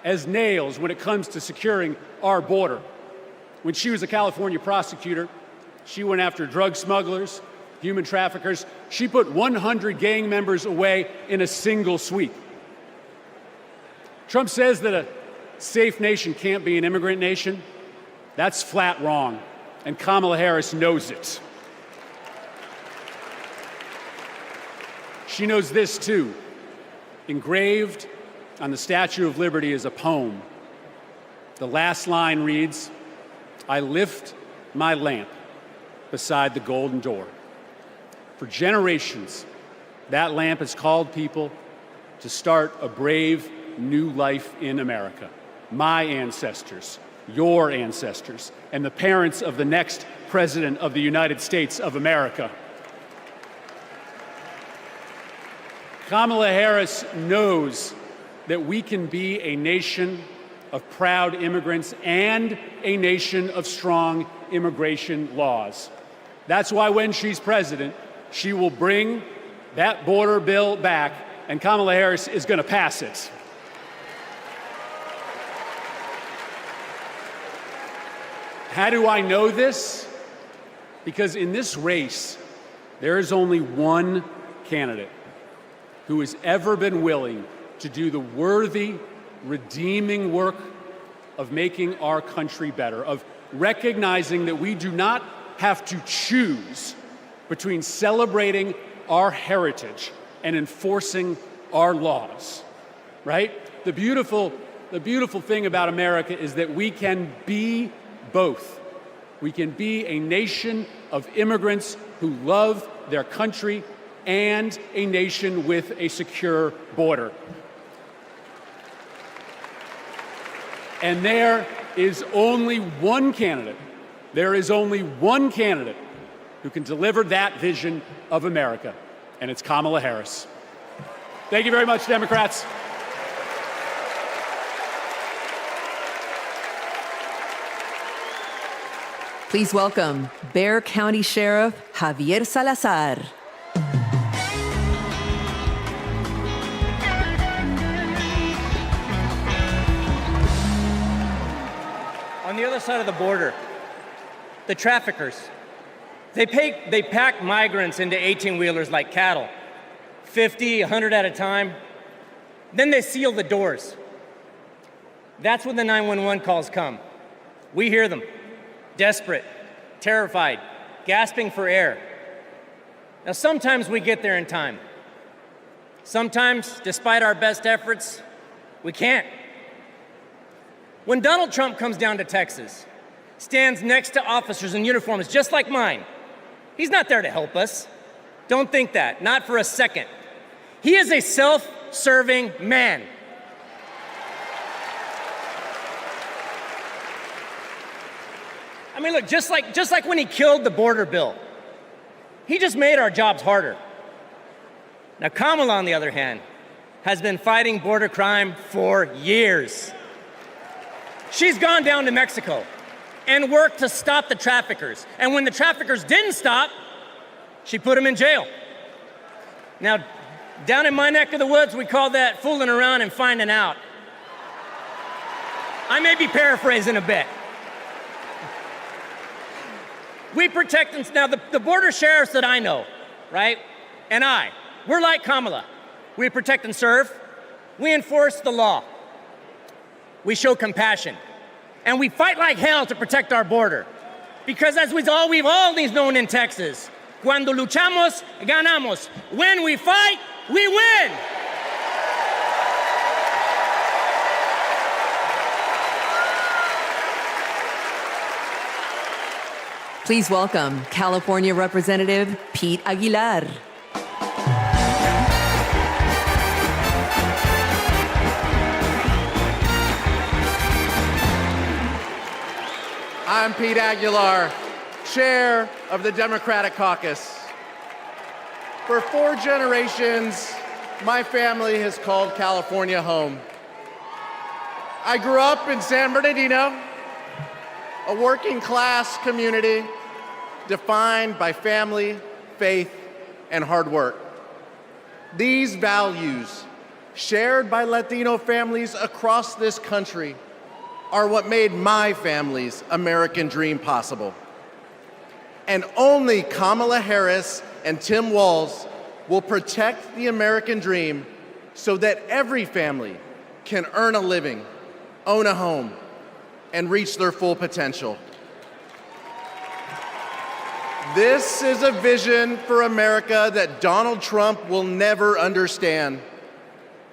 as nails when it comes to securing our border. When she was a California prosecutor, she went after drug smugglers, human traffickers. She put 100 gang members away in a single sweep. Trump says that a safe nation can't be an immigrant nation. That's flat wrong, and Kamala Harris knows it. She knows this too. Engraved on the Statue of Liberty is a poem. The last line reads, "I lift my lamp beside the golden door." For generations, that lamp has called people to start a brave new life in America. My ancestors, your ancestors, and the parents of the next President of the United States of America. Kamala Harris knows that we can be a nation of proud immigrants and a nation of strong immigration laws. That's why when she's president, she will bring that border bill back, and Kamala Harris is going to pass it. How do I know this? Because in this race, there is only one candidate who has ever been willing to do the worthy, redeeming work of making our country better, of recognizing that we do not have to choose between celebrating our heritage and enforcing our laws, right? The beautiful thing about America is that we can be both. We can be a nation of immigrants who love their country and a nation with a secure border. And there is only one candidate. There is only one candidate who can deliver that vision of America, and it's Kamala Harris. Thank you very much, Democrats. Please welcome Bexar County Sheriff Javier Salazar. On the other side of the border, the traffickers, they pack migrants into 18-wheelers like cattle, 50, 100 at a time. Then they seal the doors. That's when the 911 calls come. We hear them, desperate, terrified, gasping for air. Now, sometimes we get there in time. Sometimes, despite our best efforts, we can't. When Donald Trump comes down to Texas, stands next to officers in uniforms just like mine, he's not there to help us. Don't think that, not for a second. He is a self-serving man. I mean, look, just like when he killed the border bill, he just made our jobs harder. Now, Kamala, on the other hand, has been fighting border crime for years. She's gone down to Mexico and worked to stop the traffickers. And when the traffickers didn't stop, she put them in jail. Now, down in my neck of the woods, we call that fooling around and finding out. I may be paraphrasing a bit. We protect them. Now, the border sheriffs that I know, right, and we're like Kamala. We protect and serve. We enforce the law. We show compassion, and we fight like hell to protect our border. Because as we've always known in Texas, cuando luchamos, ganamos. When we fight, we win. Please welcome California Representative Pete Aguilar. I'm Pete Aguilar, chair of the Democratic Caucus. For 4 generations, my family has called California home. I grew up in San Bernardino, a working-class community defined by family, faith, and hard work. These values, shared by Latino families across this country, are what made my family's American dream possible. And only Kamala Harris and Tim Walz will protect the American dream so that every family can earn a living, own a home, and reach their full potential. This is a vision for America that Donald Trump will never understand.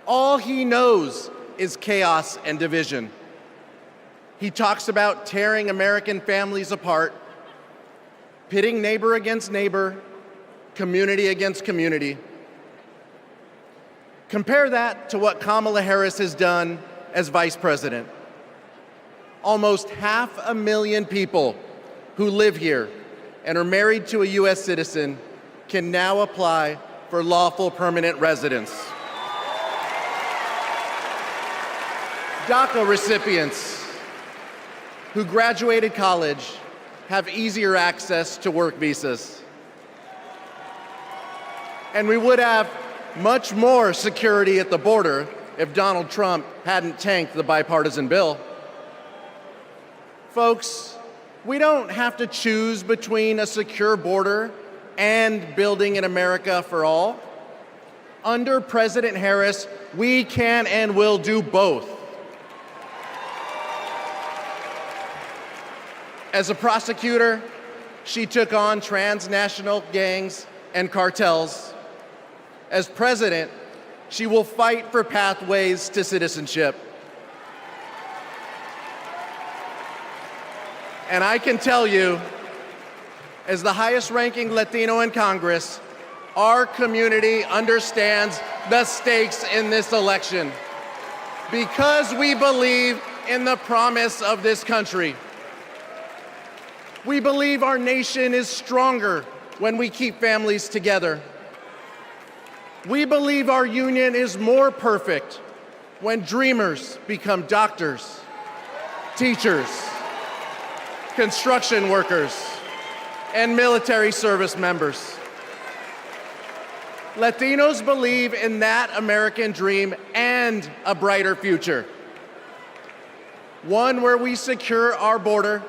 All he knows is chaos and division. He talks about tearing American families apart, pitting neighbor against neighbor, community against community. Compare that to what Kamala Harris has done as vice president. Almost 500,000 people who live here and are married to a U.S. citizen can now apply for lawful permanent residents. DACA recipients who graduated college have easier access to work visas. And we would have much more security at the border if Donald Trump hadn't tanked the bipartisan bill. Folks, we don't have to choose between a secure border and building an America for all. Under President Harris, we can and will do both. As a prosecutor, she took on transnational gangs and cartels. As president, she will fight for pathways to citizenship. And I can tell you, as the highest-ranking Latino in Congress, our community understands the stakes in this election because we believe in the promise of this country. We believe our nation is stronger when we keep families together. We believe our union is more perfect when dreamers become doctors, teachers, construction workers, and military service members. Latinos believe in that American dream and a brighter future. One where we secure our border,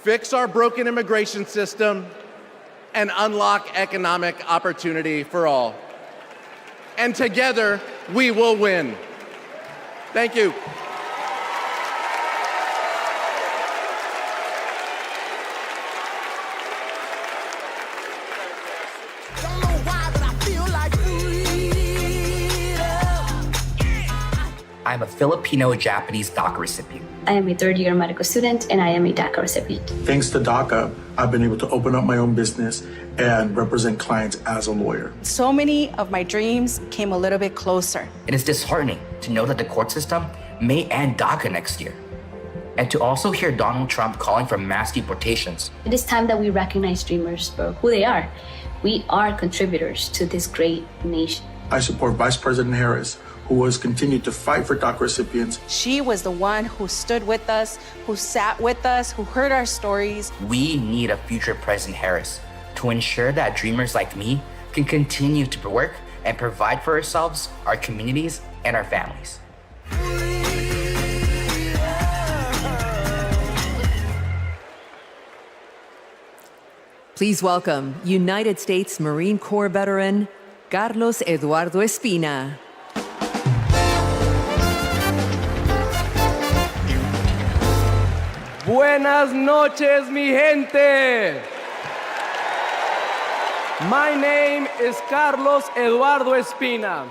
fix our broken immigration system, and unlock economic opportunity for all. And together, we will win. Thank you. I'm a Filipino-Japanese DACA recipient. I am a third-year medical student, and I am a DACA recipient. Thanks to DACA, I've been able to open up my own business and represent clients as a lawyer. So many of my dreams came a little bit closer. It is disheartening to know that the court system may end DACA next year, and to also hear Donald Trump calling for mass deportations. It is time that we recognize dreamers for who they are. We are contributors to this great nation. I support Vice President Harris, who has continued to fight for DACA recipients. She was the one who stood with us, who sat with us, who heard our stories. We need a future President Harris to ensure that dreamers like me can continue to work and provide for ourselves, our communities, and our families. Please welcome United States Marine Corps veteran Carlos Eduardo Espina. Buenas noches, mi gente. My name is Carlos Eduardo Espina.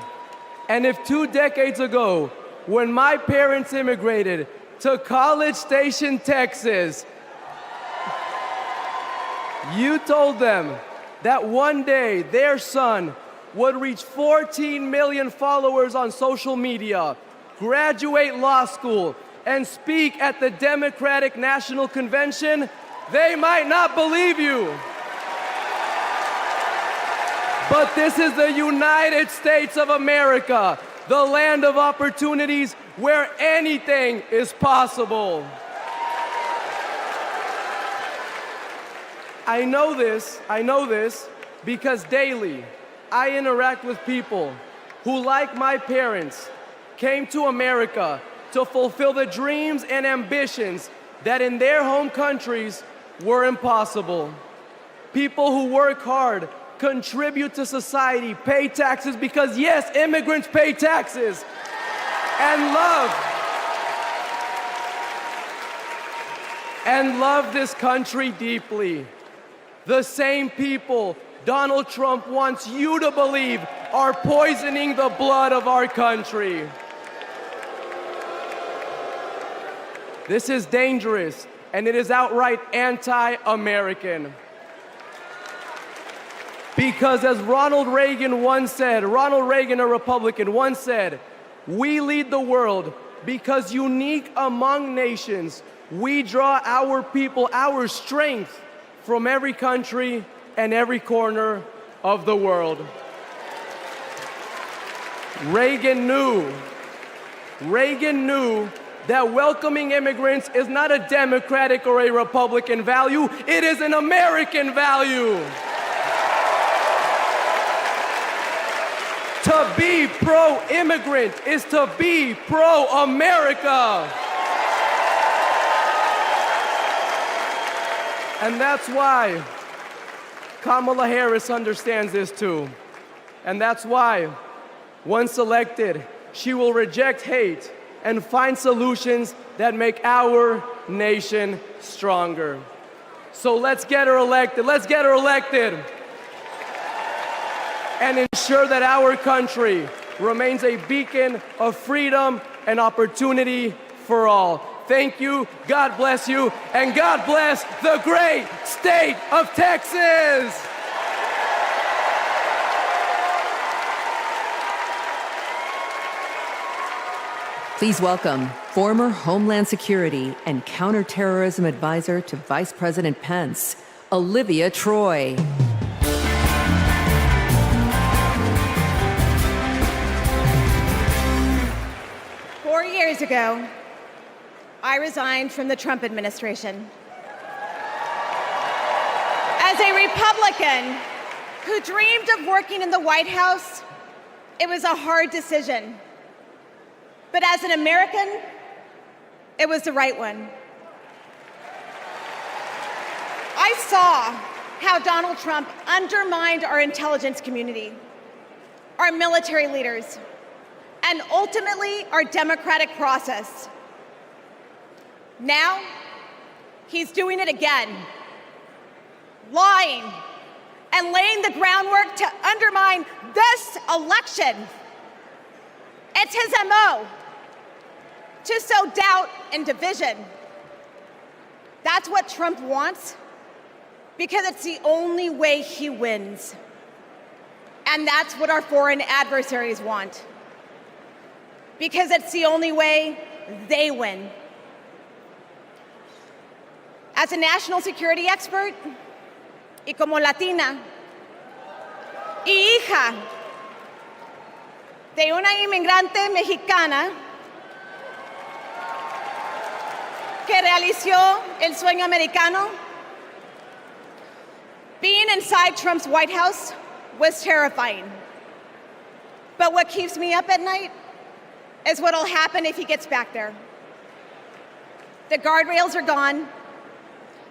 And if 2 decades ago, when my parents immigrated to College Station, Texas, you told them that one day their son would reach 14 million followers on social media, graduate law school, and speak at the Democratic National Convention, they might not believe you. But this is the United States of America, the land of opportunities where anything is possible. I know this because daily I interact with people who, like my parents, came to America to fulfill the dreams and ambitions that in their home countries were impossible. People who work hard, contribute to society, pay taxes because, yes, immigrants pay taxes, and love this country deeply. The same people Donald Trump wants you to believe are poisoning the blood of our country. This is dangerous, and it is outright anti-American. Because as Ronald Reagan, a Republican, once said, we lead the world because unique among nations, we draw our people, our strength from every country and every corner of the world. Reagan knew that welcoming immigrants is not a Democratic or a Republican value, it is an American value. To be pro-immigrant is to be pro-America. And that's why Kamala Harris understands this too. And that's why, once elected, she will reject hate and find solutions that make our nation stronger. So let's get her elected. Let's get her elected. And ensure that our country remains a beacon of freedom and opportunity for all. Thank you, God bless you, and God bless the great state of Texas! Please welcome former Homeland Security and Counterterrorism Advisor to Vice President Pence, Olivia Troy. 4 years ago, I resigned from the Trump administration. As a Republican who dreamed of working in the White House, it was a hard decision. But as an American, it was the right one. I saw how Donald Trump undermined our intelligence community, our military leaders, and ultimately our democratic process. Now, he's doing it again, lying and laying the groundwork to undermine this election. It's his MO, to sow doubt and division. That's what Trump wants, because it's the only way he wins. And that's what our foreign adversaries want, because it's the only way they win. As a national security expert, y como latina, y hija de una inmigrante mexicana que realizó el sueño americano, being inside Trump's White House was terrifying. But what keeps me up at night is what'll happen if he gets back there. The guardrails are gone.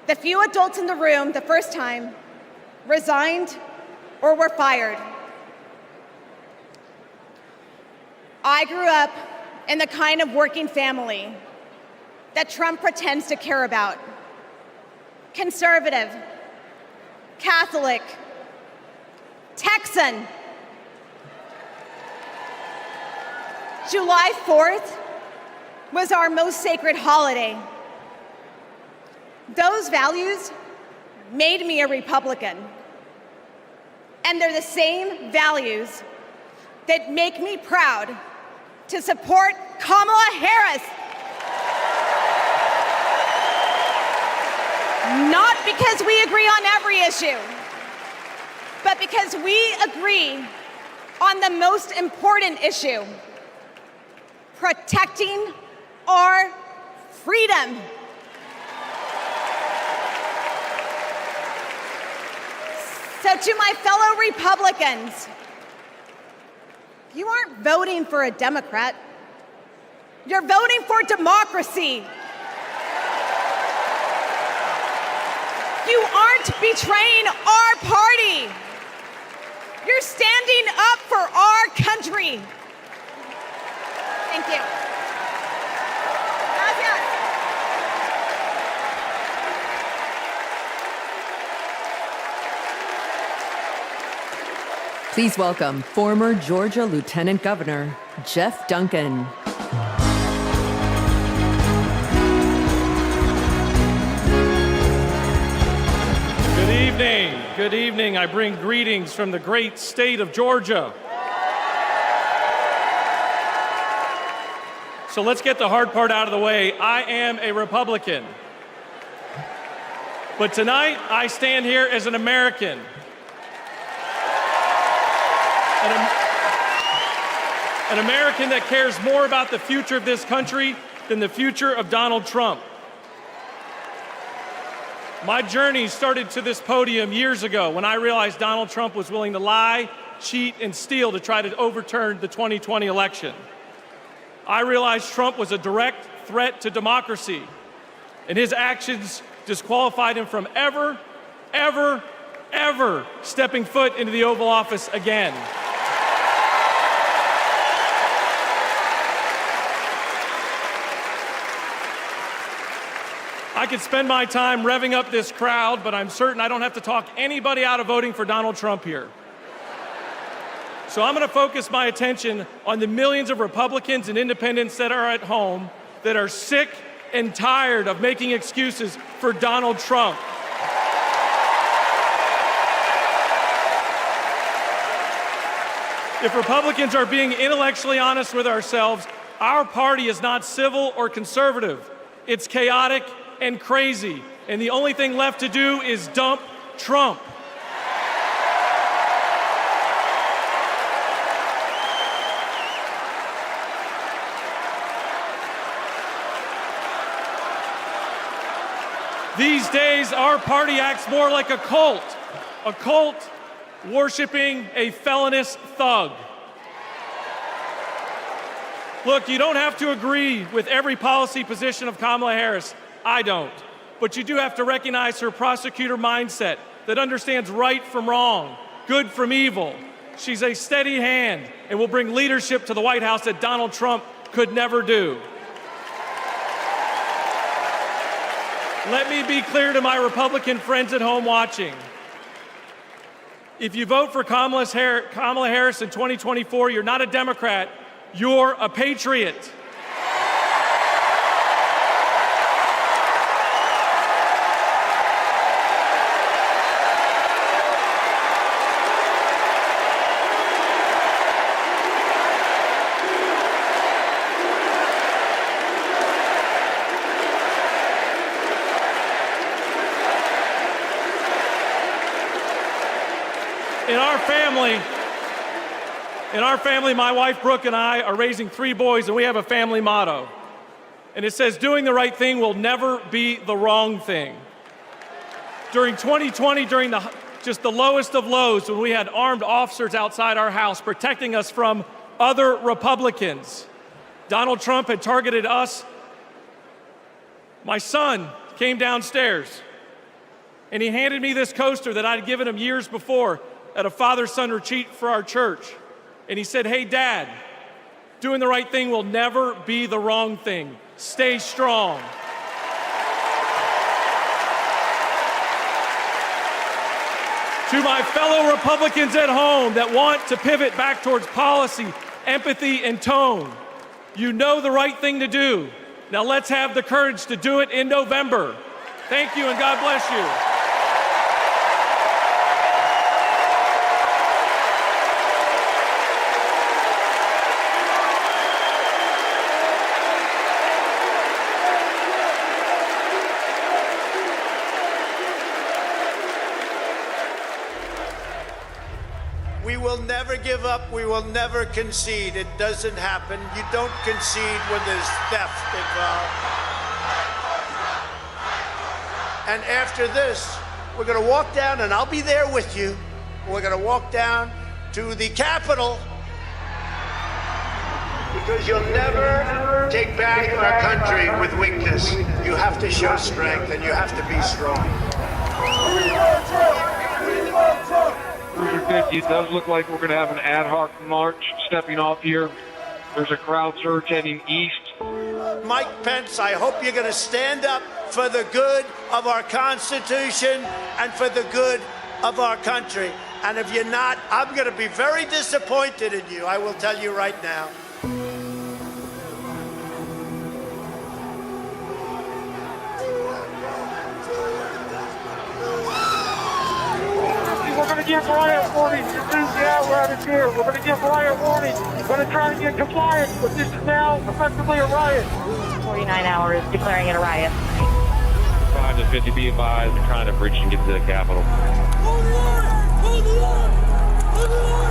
The few adults in the room the first time resigned or were fired. I grew up in the kind of working family that Trump pretends to care about. Conservative, Catholic, Texan. July 4th was our most sacred holiday. Those values made me a Republican. And they're the same values that make me proud to support Kamala Harris. Not because we agree on every issue, but because we agree on the most important issue: protecting our freedom. So to my fellow Republicans, you aren't voting for a Democrat. You're voting for democracy. You aren't betraying our party. You're standing up for our country. Thank you. Gracias. Please welcome former Georgia Lieutenant Governor Jeff Duncan. Good evening. I bring greetings from the great state of Georgia. So let's get the hard part out of the way. I am a Republican. But tonight, I stand here as an American. An American that cares more about the future of this country than the future of Donald Trump. My journey started to this podium years ago when I realized Donald Trump was willing to lie, cheat, and steal to try to overturn the 2020 election. I realized Trump was a direct threat to democracy, and his actions disqualified him from ever stepping foot into the Oval Office again. I could spend my time revving up this crowd, but I'm certain I don't have to talk anybody out of voting for Donald Trump here. So I'm going to focus my attention on the millions of Republicans and independents that are at home that are sick and tired of making excuses for Donald Trump. If Republicans are being intellectually honest with ourselves, our party is not civil or conservative. It's chaotic and crazy, and the only thing left to do is dump Trump. These days, our party acts more like a cult worshiping a felonious thug. Look, you don't have to agree with every policy position of Kamala Harris. I don't. But you do have to recognize her prosecutor mindset that understands right from wrong, good from evil. She's a steady hand and will bring leadership to the White House that Donald Trump could never do. Let me be clear to my Republican friends at home watching. If you vote for Kamala Harris in 2024, you're not a Democrat, you're a patriot. In our family, my wife Brooke and I are raising 3 boys, and we have a family motto. And it says, doing the right thing will never be the wrong thing. During 2020, during just the lowest of lows, when we had armed officers outside our house protecting us from other Republicans, Donald Trump had targeted us. My son came downstairs, and he handed me this coaster that I'd given him years before at a father-son retreat for our church. And he said, hey, Dad, doing the right thing will never be the wrong thing. Stay strong. To my fellow Republicans at home that want to pivot back towards policy, empathy, and tone, you know the right thing to do. Now let's have the courage to do it in November. Thank you, and God bless you. We will never give up. We will never concede. It doesn't happen. You don't concede when there's theft involved. And after this, we're going to walk down, and I'll be there with you. We're going to walk down to the Capitol, because you'll never take back our country with weakness. You have to show strength, and you have to be strong. Cruiser 50, it does look like we're going to have an ad hoc march stepping off here. There's a crowd surge heading east. Mike Pence, I hope you're going to stand up for the good of our Constitution and for the good of our country. And if you're not, I'm going to be very disappointed in you. I will tell you right now. We're going to give riot warnings as soon as the apparatus here. We're going to give riot warnings. We're going to try to get compliance, but this is now effectively a riot. 49 hours declaring it a riot. 5 to 50, be advised, they're trying to breach and get to the Capitol. Hold the line! Hold the line! Hold the line!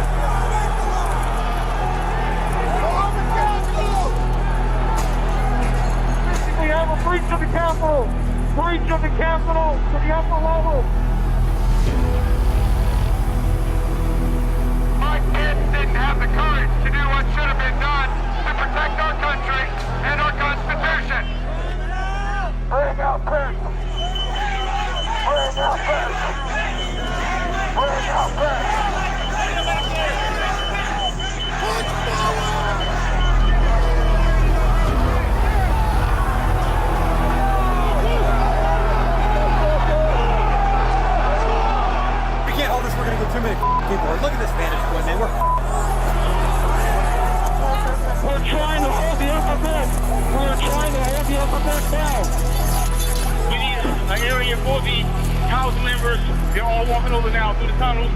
Too many people. Look at this vantage point, man. We're trying to hold the upper deck. We're trying to hold the upper deck down. We need an area for the house members. They're all walking over now through the tunnels.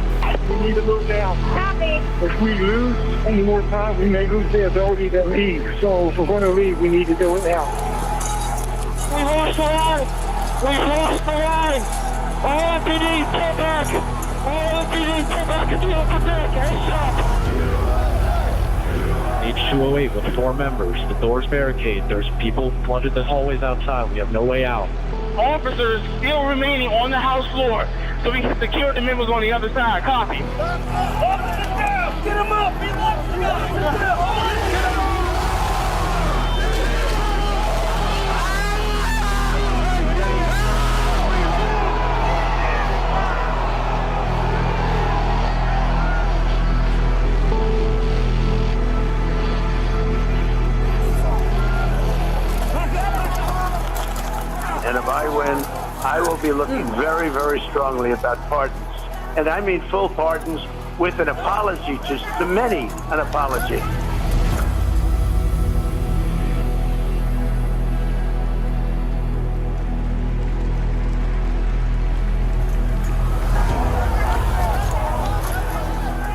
We need to move down. Copy. If we lose any more time, we may lose the ability to leave. So if we're going to leave, we need to do it now. We lost the line. We lost the line. All MPD, pull back. All MPD, pull back to the upper deck. H208 with 4 members. The door's barricaded. There's people flooded the hallways outside. We have no way out. Officers still remaining on the house floor, so we can secure the members on the other side. Copy. Officers down! Get them up! Get them up! And if I win, I will be looking very, very strongly about pardons. And I mean full pardons with an apology to many, an apology.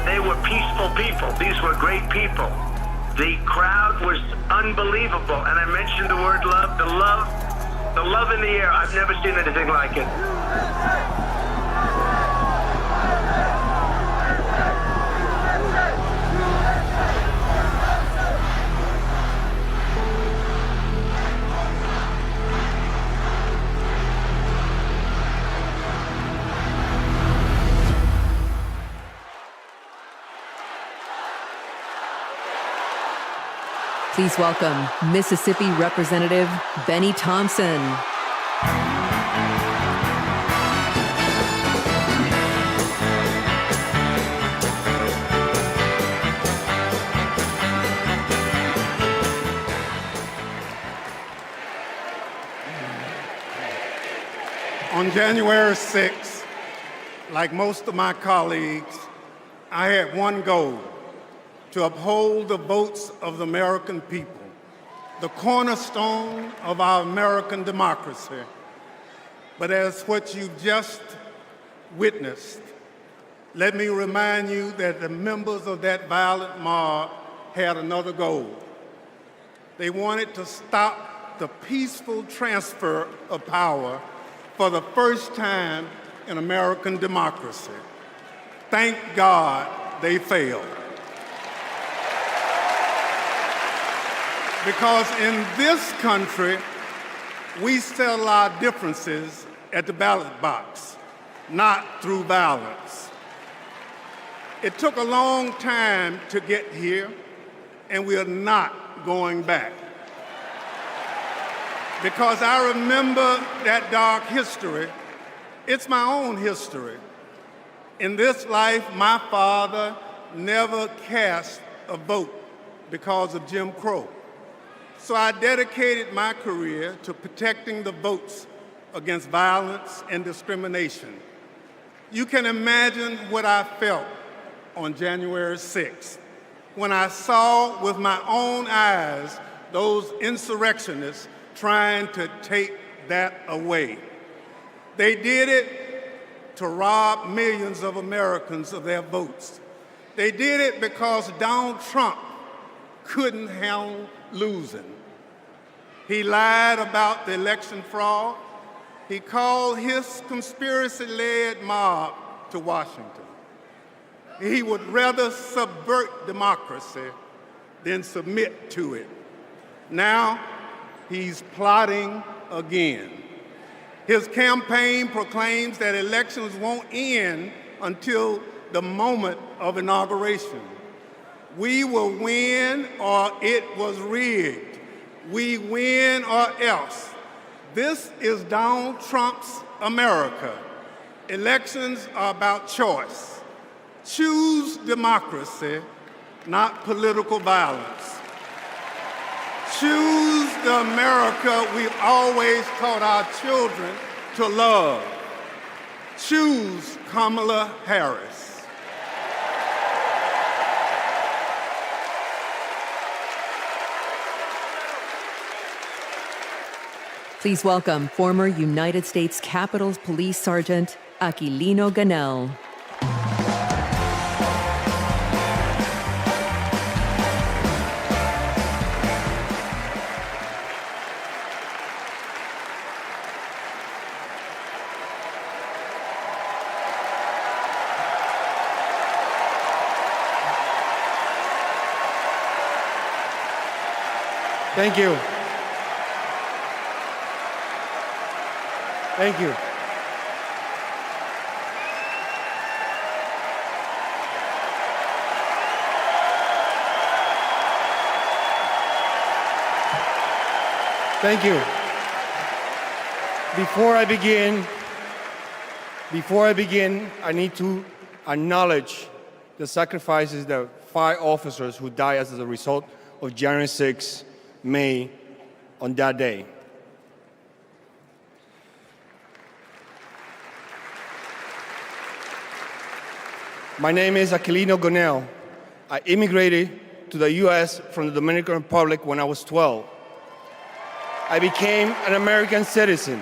They were peaceful people. These were great people. The crowd was unbelievable. And I mentioned the word love, the love in the air. I've never seen anything like it. Please welcome Mississippi Representative Benny Thompson. On January 6th, like most of my colleagues, I had one goal: to uphold the votes of the American people, the cornerstone of our American democracy. But as what you just witnessed, let me remind you that the members of that violent mob had another goal. They wanted to stop the peaceful transfer of power for the first time in American democracy. Thank God they failed. Because in this country, we settle our differences at the ballot box, not through violence. It took a long time to get here, and we are not going back. Because I remember that dark history. It's my own history. In this life, my father never cast a vote because of Jim Crow. So I dedicated my career to protecting the votes against violence and discrimination. You can imagine what I felt on January 6th when I saw with my own eyes those insurrectionists trying to take that away. They did it to rob millions of Americans of their votes. They did it because Donald Trump couldn't handle losing. He lied about the election fraud. He called his conspiracy-led mob to Washington. He would rather subvert democracy than submit to it. Now, he's plotting again. His campaign proclaims that elections won't end until the moment of inauguration. We will win or it was rigged. We win or else. This is Donald Trump's America. Elections are about choice. Choose democracy, not political violence. Choose the America we've always taught our children to love. Choose Kamala Harris. Please welcome former United States Capitol Police Sergeant Aquilino Ganell. Thank you. Thank you. Thank you. Before I begin, I need to acknowledge the sacrifices of the 5 officers who died as a result of January 6, May, on that day. My name is Aquilino Ganell. I immigrated to the U.S. from the Dominican Republic when I was 12. I became an American citizen.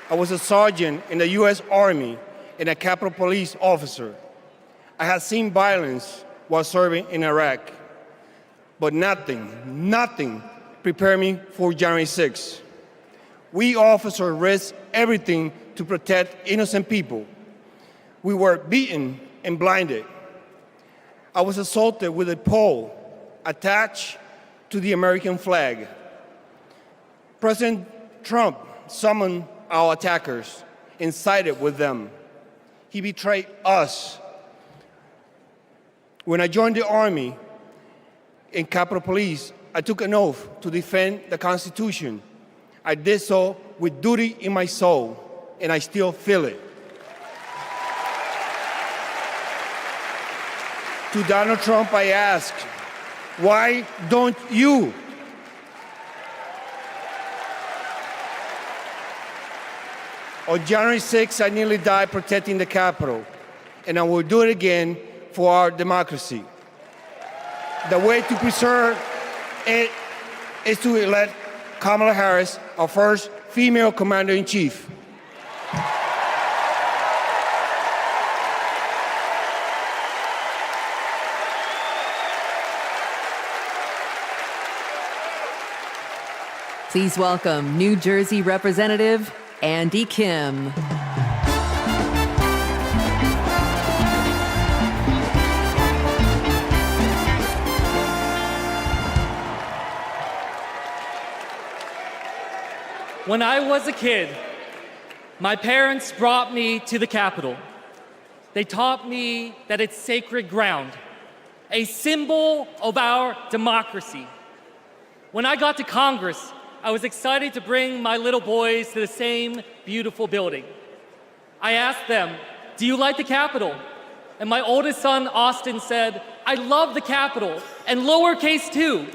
I was a sergeant in the U.S. Army and a Capitol Police officer. I had seen violence while serving in Iraq, but nothing prepared me for January 6. We officers risked everything to protect innocent people. We were beaten and blinded. I was assaulted with a pole attached to the American flag. President Trump summoned our attackers and sided with them. He betrayed us. When I joined the Army and Capitol Police, I took an oath to defend the Constitution. I did so with duty in my soul, and I still feel it. To Donald Trump, I ask, why don't you? On January 6th, I nearly died protecting the Capitol, and I will do it again for our democracy. The way to preserve it is to elect Kamala Harris, our first female commander-in-chief. Please welcome New Jersey Representative Andy Kim. When I was a kid, my parents brought me to the Capitol. They taught me that it's sacred ground, a symbol of our democracy. When I got to Congress, I was excited to bring my little boys to the same beautiful building. I asked them, "Do you like the Capitol?" And my oldest son, Austin, said, "I love the Capitol, and lowercase too."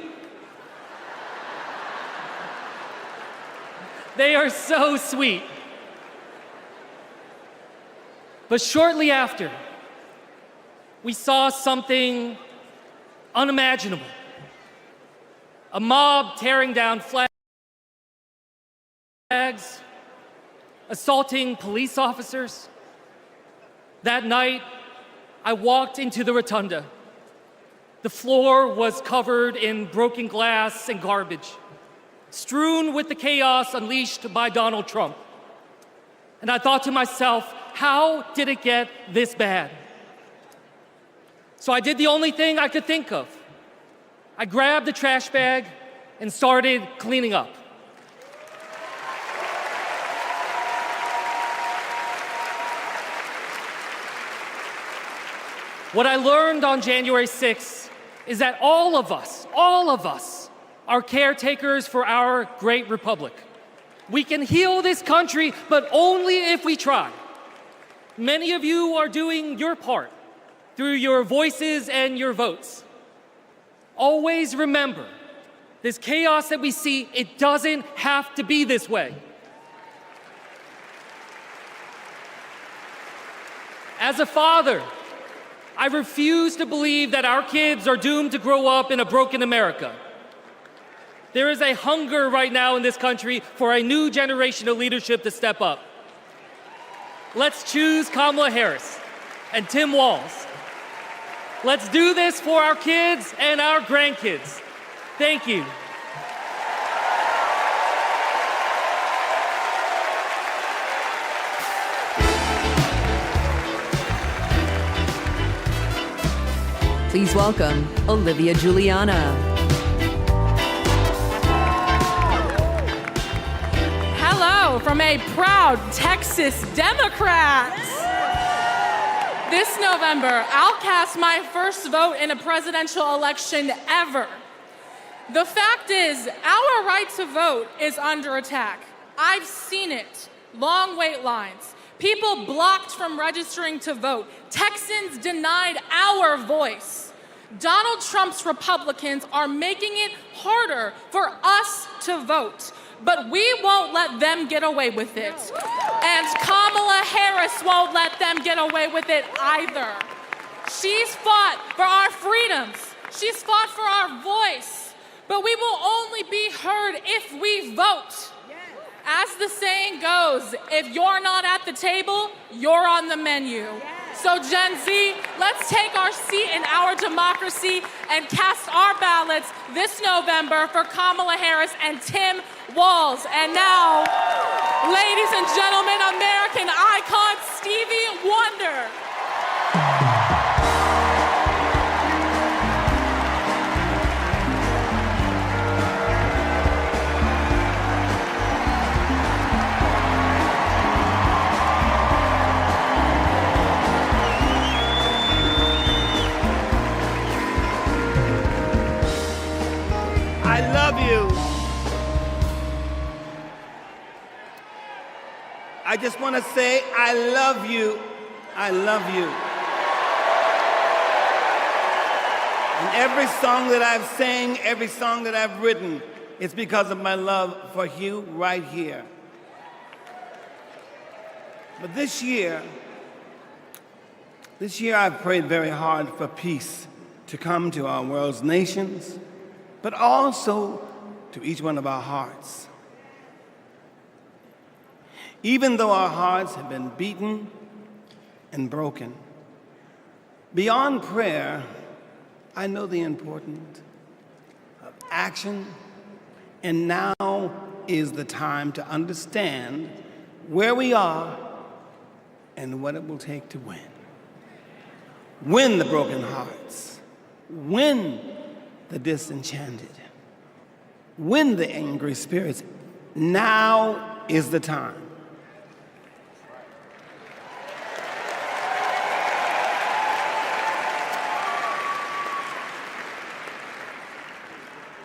They are so sweet. But shortly after, we saw something unimaginable. A mob tearing down flags, assaulting police officers. That night, I walked into the rotunda. The floor was covered in broken glass and garbage, strewn with the chaos unleashed by Donald Trump. And I thought to myself, how did it get this bad? So I did the only thing I could think of. I grabbed the trash bag and started cleaning up. What I learned on January 6th is that all of us are caretakers for our great republic. We can heal this country, but only if we try. Many of you are doing your part through your voices and your votes. Always remember, this chaos that we see, it doesn't have to be this way. As a father, I refuse to believe that our kids are doomed to grow up in a broken America. There is a hunger right now in this country for a new generation of leadership to step up. Let's choose Kamala Harris and Tim Walz. Let's do this for our kids and our grandkids. Thank you. Please welcome Olivia Juliana. Hello from a proud Texas Democrat. This November, I'll cast my first vote in a presidential election ever. The fact is, our right to vote is under attack. I've seen it. Long wait lines. People blocked from registering to vote. Texans denied our voice. Donald Trump's Republicans are making it harder for us to vote. But we won't let them get away with it. And Kamala Harris won't let them get away with it either. She's fought for our freedoms. She's fought for our voice. But we will only be heard if we vote. As the saying goes, if you're not at the table, you're on the menu. So Gen Z, let's take our seat in our democracy and cast our ballots this November for Kamala Harris and Tim Walz. And now, ladies and gentlemen, American icon Stevie Wonder. I love you. I just want to say, I love you. I love you. And every song that I've sang, every song that I've written, it's because of my love for you right here. But this year I've prayed very hard for peace to come to our world's nations, but also to each one of our hearts. Even though our hearts have been beaten and broken, beyond prayer, I know the importance of action, and now is the time to understand where we are and what it will take to win. Win the broken hearts, win the disenchanted, win the angry spirits. Now is the time.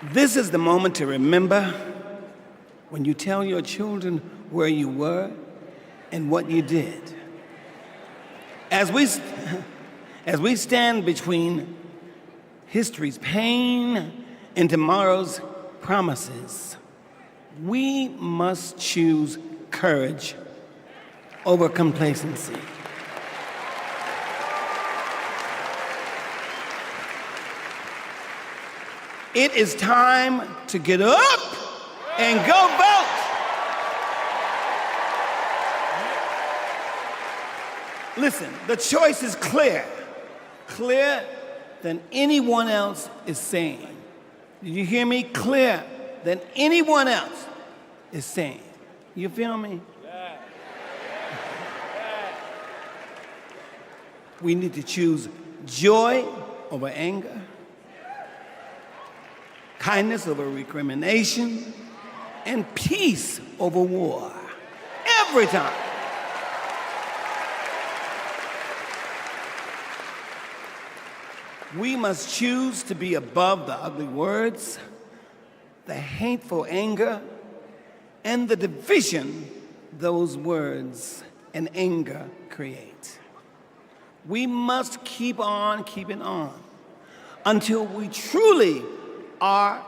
This is the moment to remember when you tell your children where you were and what you did. As we stand between history's pain and tomorrow's promises, we must choose courage over complacency. It is time to get up and go vote. Listen, the choice is clear, clearer than anyone else is saying. Did you hear me? Clearer than anyone else is saying. You feel me? Yeah. We need to choose joy over anger, kindness over recrimination, and peace over war. Every time. We must choose to be above the ugly words, the hateful anger, and the division those words and anger create. We must keep on keeping on until we truly are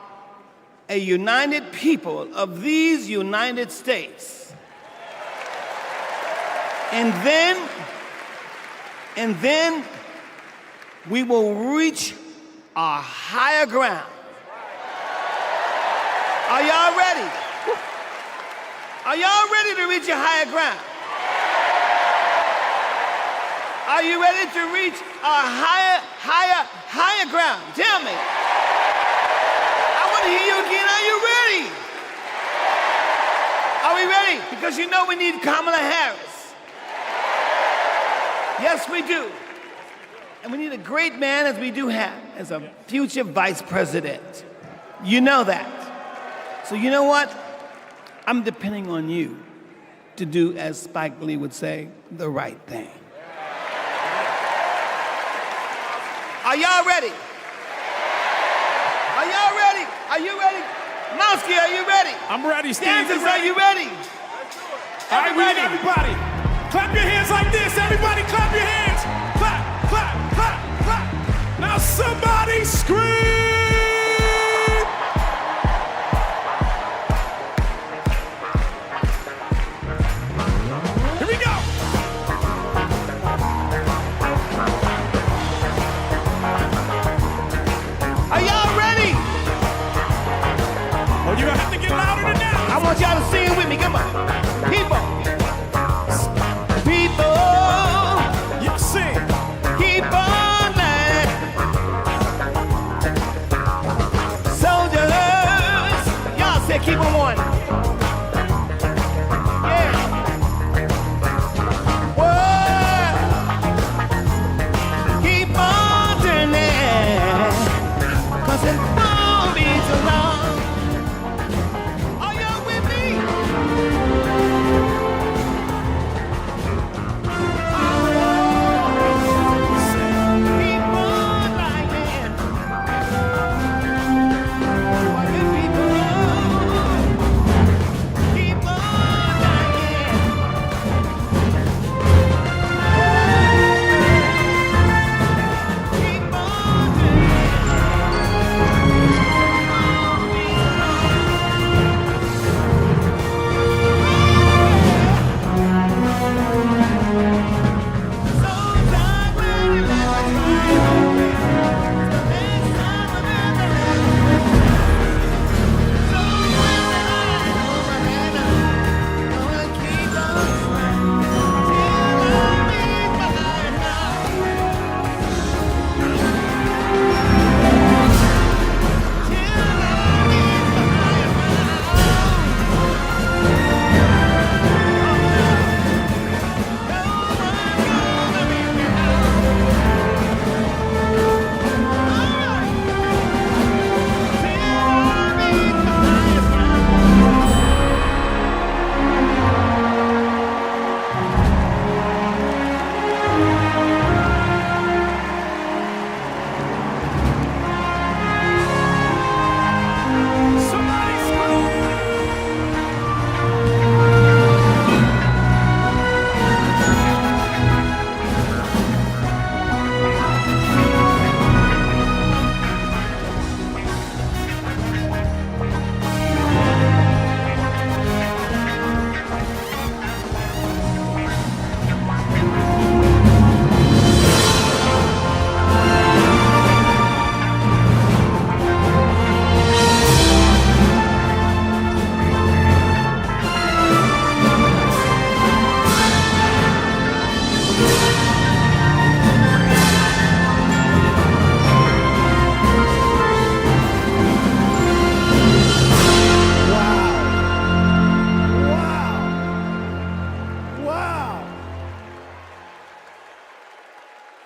a united people of these United States. And then we will reach our higher ground. Are y'all ready? Are y'all ready to reach a higher ground? Are you ready to reach a higher ground? Tell me. I want to hear you again. Are you ready? Are we ready? Because you know we need Kamala Harris. Yes, we do. And we need a great man, as we do have, as a future vice president. You know that. So you know what? I'm depending on you to do, as Spike Lee would say, the right thing. Are y'all ready? Are y'all ready? Are you ready? Mosky, are you ready? I'm ready, Steve. Dancers, are you ready? All right, we need everybody. Clap your hands like this. Everybody clap your hands. Clap, clap, clap, clap. Now somebody scream. Here we go. Are y'all ready? Oh, you're gonna have to get louder than that. I want y'all to sing with me. Come on. People. You sing. Keep on learning. Soldiers. Y'all say keep on one. Yeah. Whoa. Keep on turning. 'Cause it won't be too long. Are y'all with me?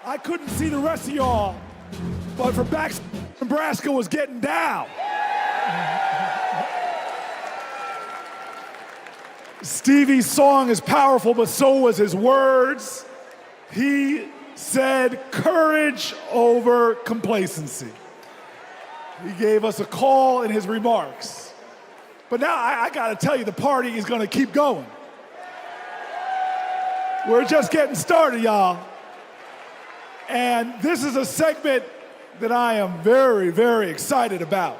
I couldn't see the rest of y'all, but from back, Nebraska was getting down. Stevie's song is powerful, but so was his words. He said courage over complacency. He gave us a call in his remarks. But now I gotta tell you, the party is gonna keep going. We're just getting started, y'all. And this is a segment that I am very, very excited about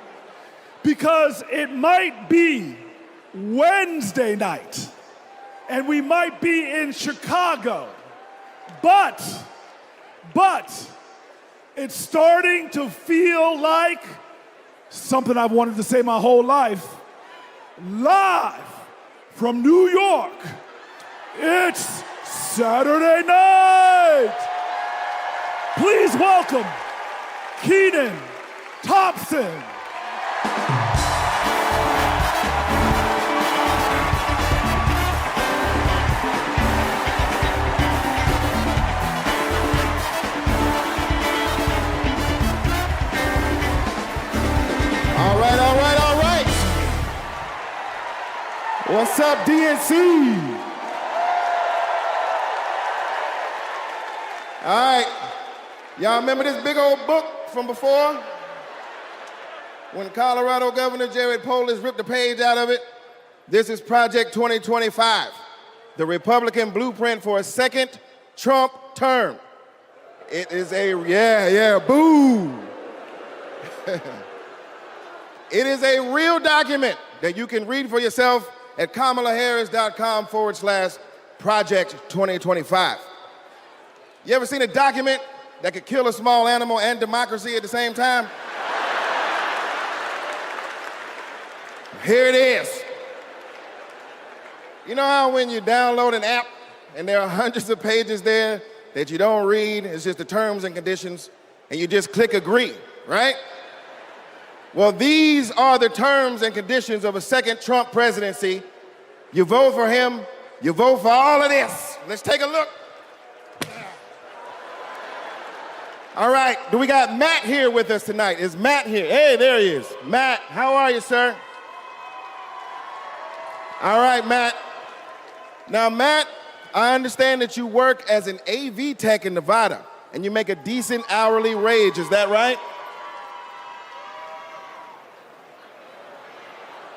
because it might be Wednesday night and we might be in Chicago, but it's starting to feel like something I've wanted to say my whole life. Live from New York, it's Saturday night. Please welcome Kenan Thompson. All right. What's up, DNC? All right. Y'all remember this big old book from before? When Colorado Governor Jared Polis ripped a page out of it? This is Project 2025, the Republican blueprint for a second Trump term. It is boo. It is a real document that you can read for yourself at kamalaharris.com/Project 2025. You ever seen a document that could kill a small animal and democracy at the same time? Here it is. You know how when you download an app and there are hundreds of pages there that you don't read, it's just the terms and conditions, and you just click agree, right? Well, these are the terms and conditions of a second Trump presidency. You vote for him, you vote for all of this. Let's take a look. All right, do we got Matt here with us tonight? Is Matt here? Hey, there he is. Matt, how are you, sir? All right, Matt. Now, Matt, I understand that you work as an AV tech in Nevada, and you make a decent hourly wage, is that right?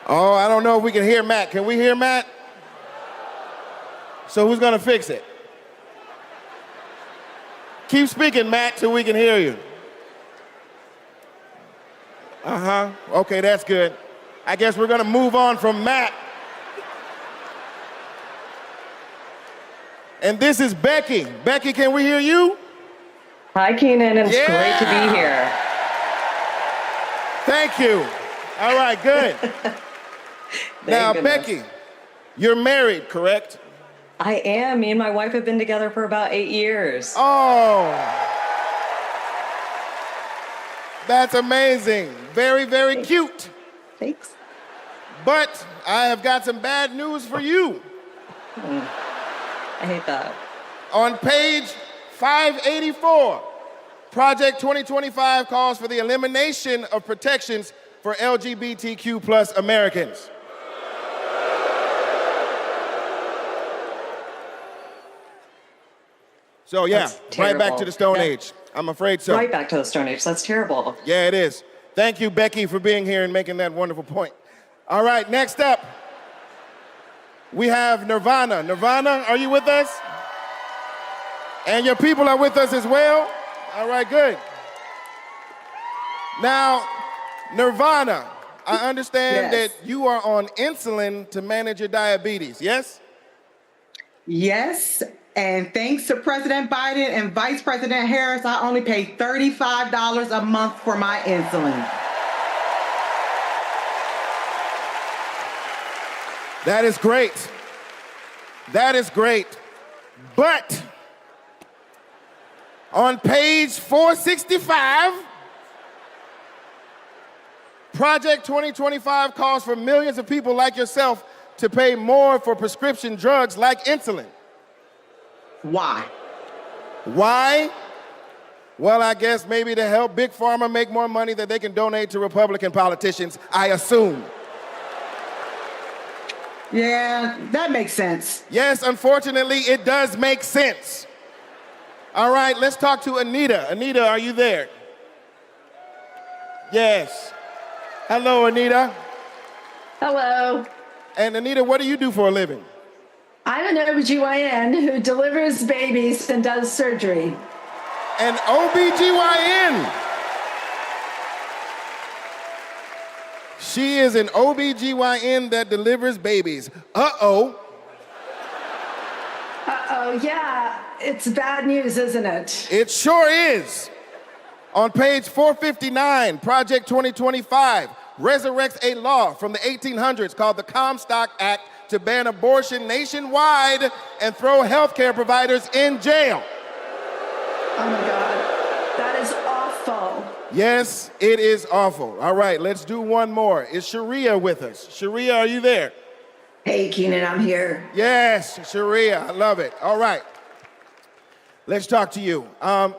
Oh, I don't know if we can hear Matt. Can we hear Matt? So who's gonna fix it? Keep speaking, Matt, till we can hear you. Okay, that's good. I guess we're gonna move on from Matt. And this is Becky. Becky, can we hear you? Hi, Kenan. It's great to be here. Thank you. All right, good. Now, Becky, you're married, correct? I am. Me and my wife have been together for about 8 years. Oh, that's amazing. Very, very cute. Thanks. But I have got some bad news for you. I hate that. On page 584, Project 2025 calls for the elimination of protections for LGBTQ plus Americans. So right back to the Stone Age. I'm afraid so. Right back to the Stone Age. That's terrible. Yeah, it is. Thank you, Becky, for being here and making that wonderful point. All right, next up, we have Nirvana. Nirvana, are you with us? And your people are with us as well? All right, good. Now, Nirvana, I understand that you are on insulin to manage your diabetes, yes? Yes, and thanks to President Biden and Vice President Harris, I only pay $35 a month for my insulin. That is great. That is great. But on page 465, Project 2025 calls for millions of people like yourself to pay more for prescription drugs like insulin. Why? Why? Well, I guess maybe to help Big Pharma make more money that they can donate to Republican politicians, I assume. Yeah, that makes sense. Yes, unfortunately, it does make sense. All right, let's talk to Anita. Anita, are you there? Yes. Hello, Anita. Hello. And Anita, what do you do for a living? I'm an OBGYN who delivers babies and does surgery. An OBGYN. She is an OBGYN that delivers babies. Uh-oh. Uh-oh, yeah. It's bad news, isn't it? It sure is. On page 459, Project 2025 resurrects a law from the 1800s called the Comstock Act to ban abortion nationwide and throw healthcare providers in jail. Oh my God, that is awful. Yes, it is awful. All right, let's do one more. Is Sharia with us? Sharia, are you there? Hey, Keenan, I'm here. Yes, Sharia, I love it. All right, let's talk to you. I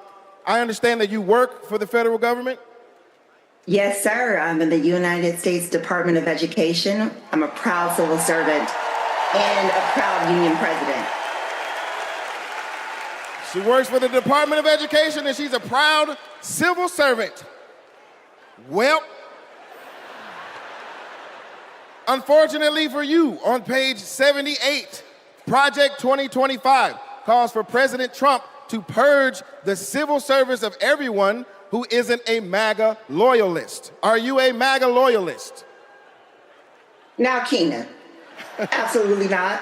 understand that you work for the federal government? Yes, sir. I'm in the United States Department of Education. I'm a proud civil servant and a proud union president. She works for the Department of Education and she's a proud civil servant. Well, unfortunately for you, on page 78, Project 2025 calls for President Trump to purge the civil service of everyone who isn't a MAGA loyalist. Are you a MAGA loyalist? Now, Keenan, absolutely not.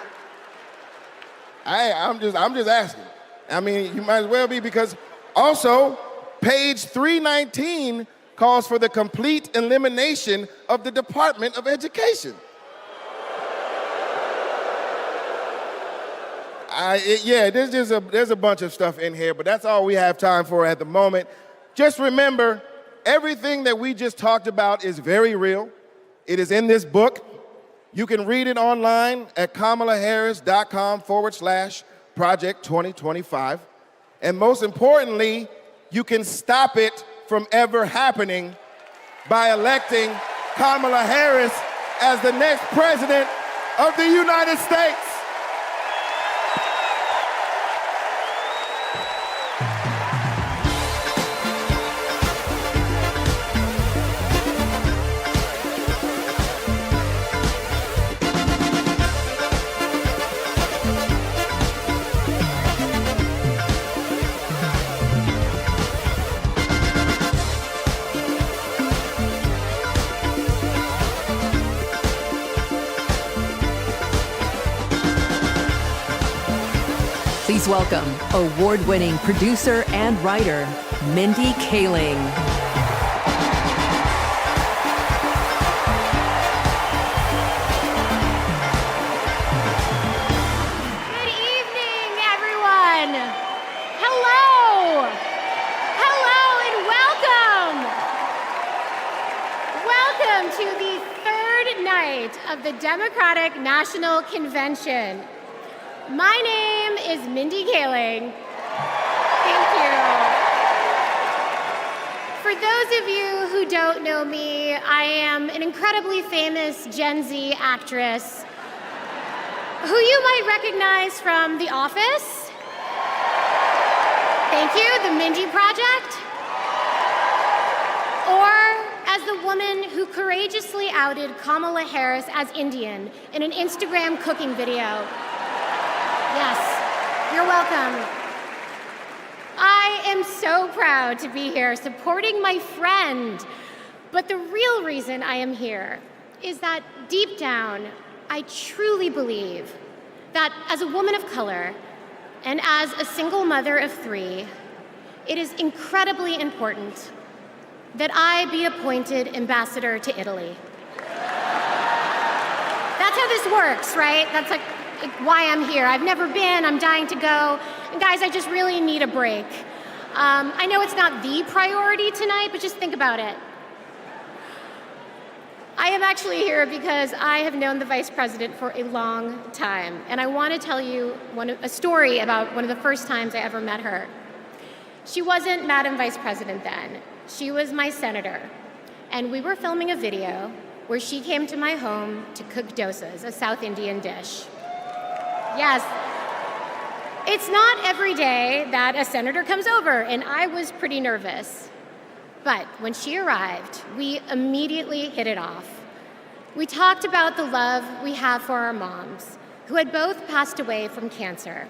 I'm just asking. I mean, you might as well be, because also page 319 calls for the complete elimination of the Department of Education. There's a bunch of stuff in here, but that's all we have time for at the moment. Just remember, everything that we just talked about is very real. It is in this book. You can read it online at kamalaharris.com/Project 2025. And most importantly, you can stop it from ever happening by electing Kamala Harris as the next president of the United States. Please welcome award-winning producer and writer, Mindy Kaling. Good evening, everyone. Hello. Hello and welcome. Welcome to the third night of the Democratic National Convention. My name is Mindy Kaling. Thank you. For those of you who don't know me, I am an incredibly famous Gen Z actress who you might recognize from The Office. Thank you, The Mindy Project. Or as the woman who courageously outed Kamala Harris as Indian in an Instagram cooking video. Yes, you're welcome. I am so proud to be here supporting my friend. But the real reason I am here is that deep down, I truly believe that as a woman of color and as a single mother of 3, it is incredibly important that I be appointed ambassador to Italy. That's how this works, right? That's like why I'm here. I've never been, I'm dying to go. And guys, I just really need a break. I know it's not the priority tonight, but just think about it. I am actually here because I have known the Vice President for a long time, and I want to tell you a story about one of the first times I ever met her. She wasn't Madam Vice President then. She was my senator, and we were filming a video where she came to my home to cook dosas, a South Indian dish. Yes, it's not every day that a senator comes over, and I was pretty nervous. But when she arrived, we immediately hit it off. We talked about the love we have for our moms, who had both passed away from cancer.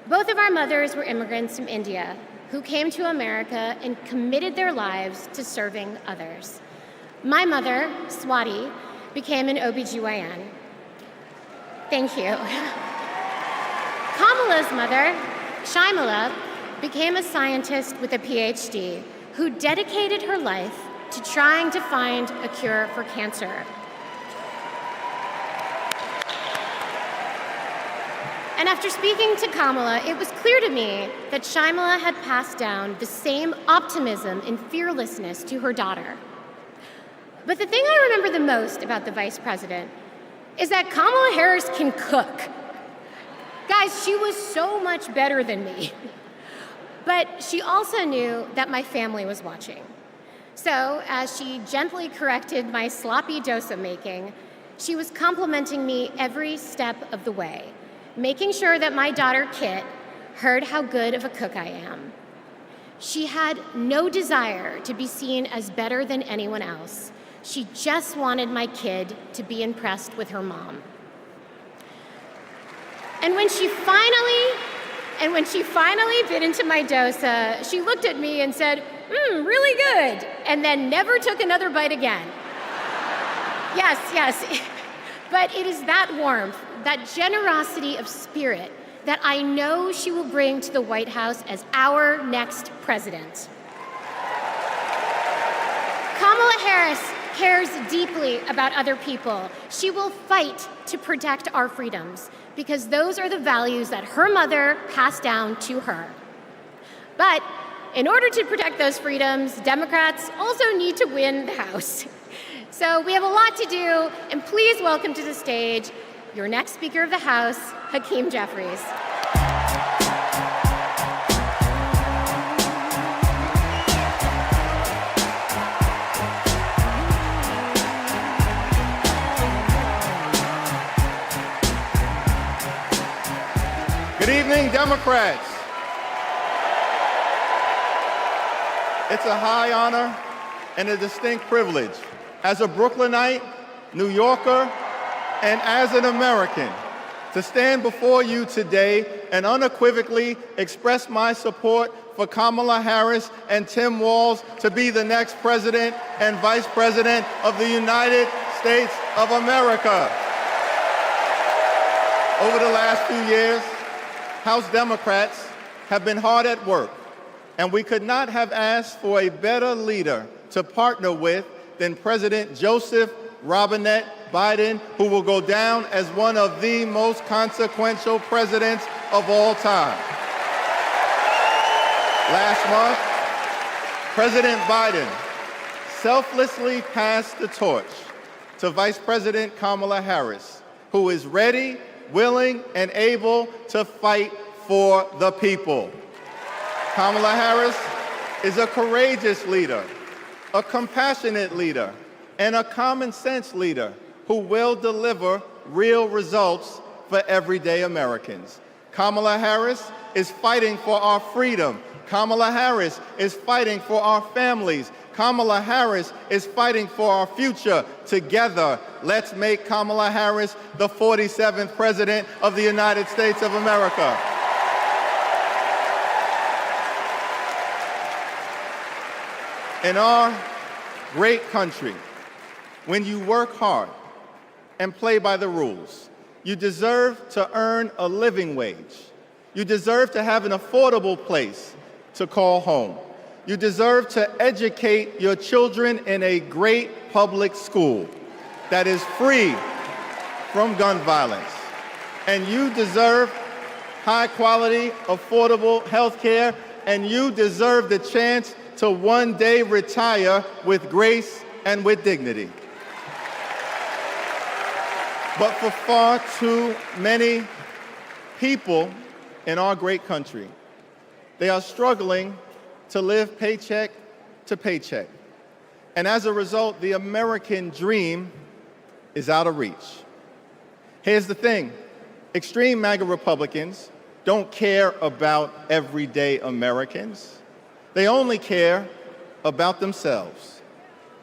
Both of our mothers were immigrants from India who came to America and committed their lives to serving others. My mother, Swati, became an OBGYN. Thank you. Kamala's mother, Shaimala, became a scientist with a PhD who dedicated her life to trying to find a cure for cancer. And after speaking to Kamala, it was clear to me that Shaimala had passed down the same optimism and fearlessness to her daughter. But the thing I remember the most about the vice president is that Kamala Harris can cook. Guys, she was so much better than me. But she also knew that my family was watching. So, as she gently corrected my sloppy dosa making, she was complimenting me every step of the way, making sure that my daughter, Kit, heard how good of a cook I am. She had no desire to be seen as better than anyone else. She just wanted my kid to be impressed with her mom. And when she finally bit into my dosa, she looked at me and said, really good, and then never took another bite again. Yes, but it is that warmth, that generosity of spirit that I know she will bring to the White House as our next president. Kamala Harris cares deeply about other people. She will fight to protect our freedoms because those are the values that her mother passed down to her. But in order to protect those freedoms, Democrats also need to win the House. So we have a lot to do, and please welcome to the stage your next Speaker of the House, Hakeem Jeffries. Good evening, Democrats. It's a high honor and a distinct privilege as a Brooklynite, New Yorker, and as an American to stand before you today and unequivocally express my support for Kamala Harris and Tim Walz to be the next president and vice president of the United States of America. Over the last few years, House Democrats have been hard at work, and we could not have asked for a better leader to partner with than President Joseph Robinette Biden, who will go down as one of the most consequential presidents of all time. Last month, President Biden selflessly passed the torch to Vice President Kamala Harris, who is ready, willing, and able to fight for the people. Kamala Harris is a courageous leader, a compassionate leader, and a common sense leader who will deliver real results for everyday Americans. Kamala Harris is fighting for our freedom. Kamala Harris is fighting for our families. Kamala Harris is fighting for our future. Together, let's make Kamala Harris the 47th President of the United States of America. In our great country, when you work hard and play by the rules, you deserve to earn a living wage. You deserve to have an affordable place to call home. You deserve to educate your children in a great public school that is free from gun violence. And you deserve high-quality, affordable health care, and you deserve the chance to one day retire with grace and with dignity. But for far too many people in our great country, they are struggling to live paycheck to paycheck. And as a result, the American dream is out of reach. Here's the thing. Extreme MAGA Republicans don't care about everyday Americans. They only care about themselves.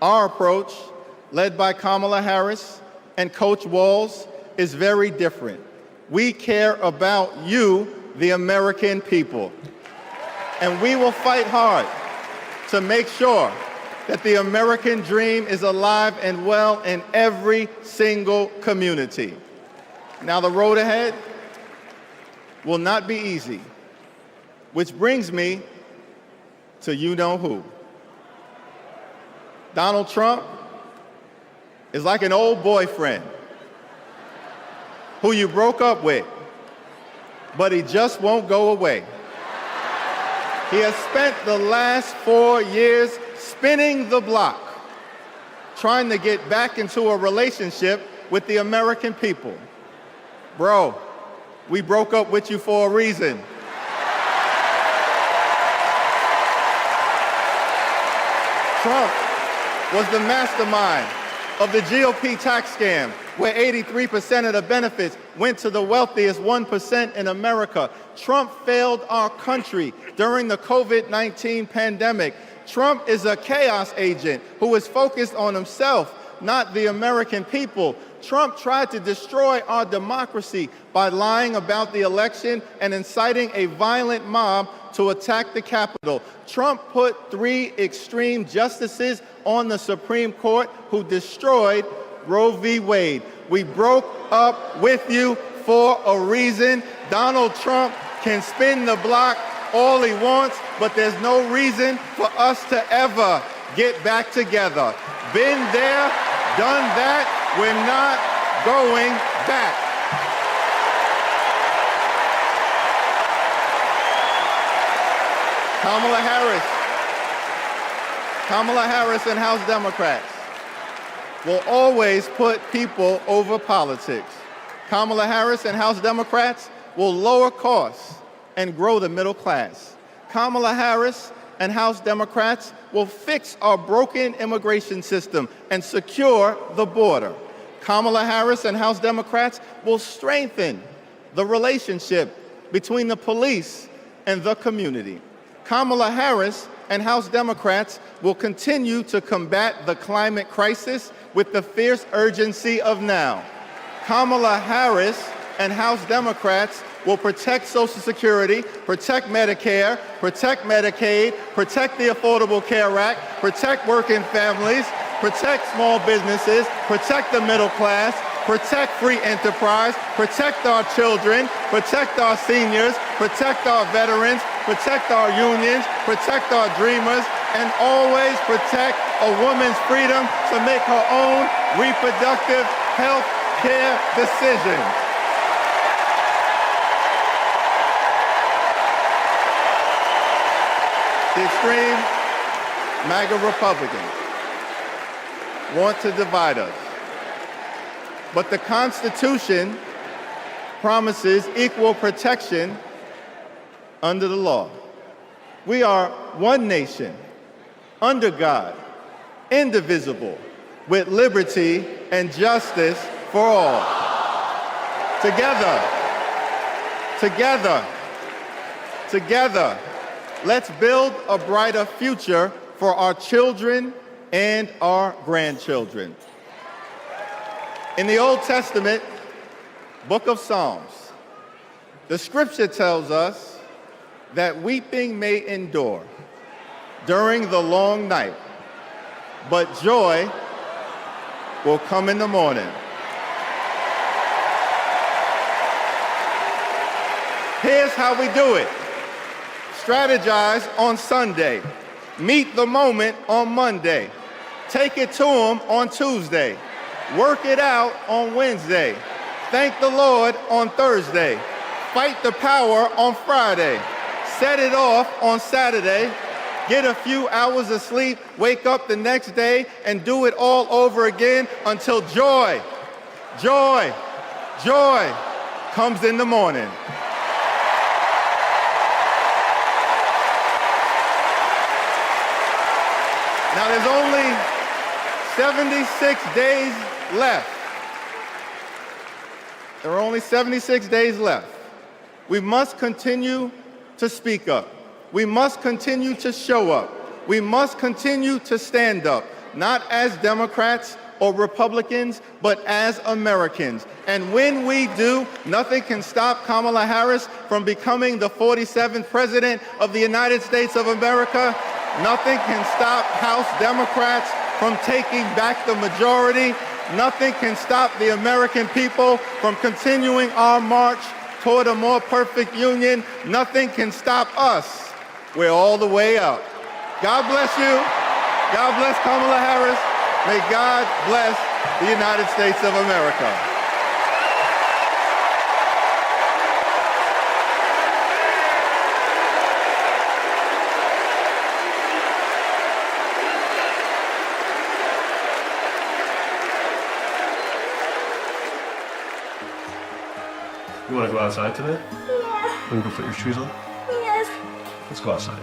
Our approach, led by Kamala Harris and Coach Walz, is very different. We care about you, the American people. And we will fight hard to make sure that the American dream is alive and well in every single community. Now, the road ahead will not be easy, which brings me to you-know-who. Donald Trump is like an old boyfriend who you broke up with, but he just won't go away. He has spent the last 4 years spinning the block, trying to get back into a relationship with the American people. Bro, we broke up with you for a reason. Trump was the mastermind of the GOP tax scam, where 83% of the benefits went to the wealthiest 1% in America. Trump failed our country during the COVID-19 pandemic. Trump is a chaos agent who is focused on himself, not the American people. Trump tried to destroy our democracy by lying about the election and inciting a violent mob to attack the Capitol. Trump put 3 extreme justices on the Supreme Court who destroyed Roe v. Wade. We broke up with you for a reason. Donald Trump can spin the block all he wants, but there's no reason for us to ever get back together. Been there, done that, we're not going back. Kamala Harris and House Democrats will always put people over politics. Kamala Harris and House Democrats will lower costs and grow the middle class. Kamala Harris and House Democrats will fix our broken immigration system and secure the border. Kamala Harris and House Democrats will strengthen the relationship between the police and the community. Kamala Harris and House Democrats will continue to combat the climate crisis with the fierce urgency of now. Kamala Harris and House Democrats will protect Social Security, protect Medicare, protect Medicaid, protect the Affordable Care Act, protect working families, protect small businesses, protect the middle class, protect free enterprise, protect our children, protect our seniors, protect our veterans, protect our unions, protect our dreamers, and always protect a woman's freedom to make her own reproductive health care decisions. The extreme MAGA Republicans want to divide us. But the Constitution promises equal protection under the law. We are one nation, under God, indivisible, with liberty and justice for all. Together, let's build a brighter future for our children and our grandchildren. In the Old Testament, book of Psalms, the scripture tells us that weeping may endure during the long night, but joy will come in the morning. Here's how we do it. Strategize on Sunday. Meet the moment on Monday. Take it to them on Tuesday. Work it out on Wednesday. Thank the Lord on Thursday. Fight the power on Friday. Set it off on Saturday. Get a few hours of sleep, wake up the next day, and do it all over again until joy comes in the morning. Now there's only 76 days left. There are only 76 days left. We must continue to speak up. We must continue to show up. We must continue to stand up, not as Democrats, or Republicans, but as Americans. And when we do, nothing can stop Kamala Harris from becoming the 47th President of the United States of America. Nothing can stop House Democrats from taking back the majority. Nothing can stop the American people from continuing our march toward a more perfect union. Nothing can stop us. We're all the way up. God bless you. God bless Kamala Harris. May God bless the United States of America. You want to go outside today? Yeah. Want to go put your shoes on? Yes. Let's go outside.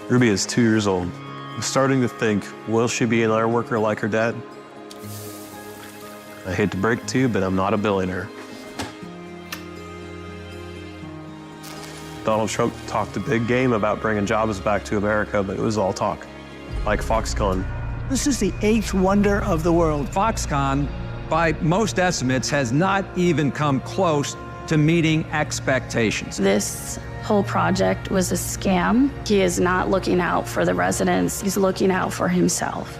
Ruby is 2 years old. I'm starting to think, will she be an iron worker like her dad? I hate to break it to you, but I'm not a billionaire. Donald Trump talked a big game about bringing jobs back to America, but it was all talk, like Foxconn. This is the 8th wonder of the world. Foxconn, by most estimates, has not even come close to meeting expectations. This whole project was a scam. He is not looking out for the residents. He's looking out for himself.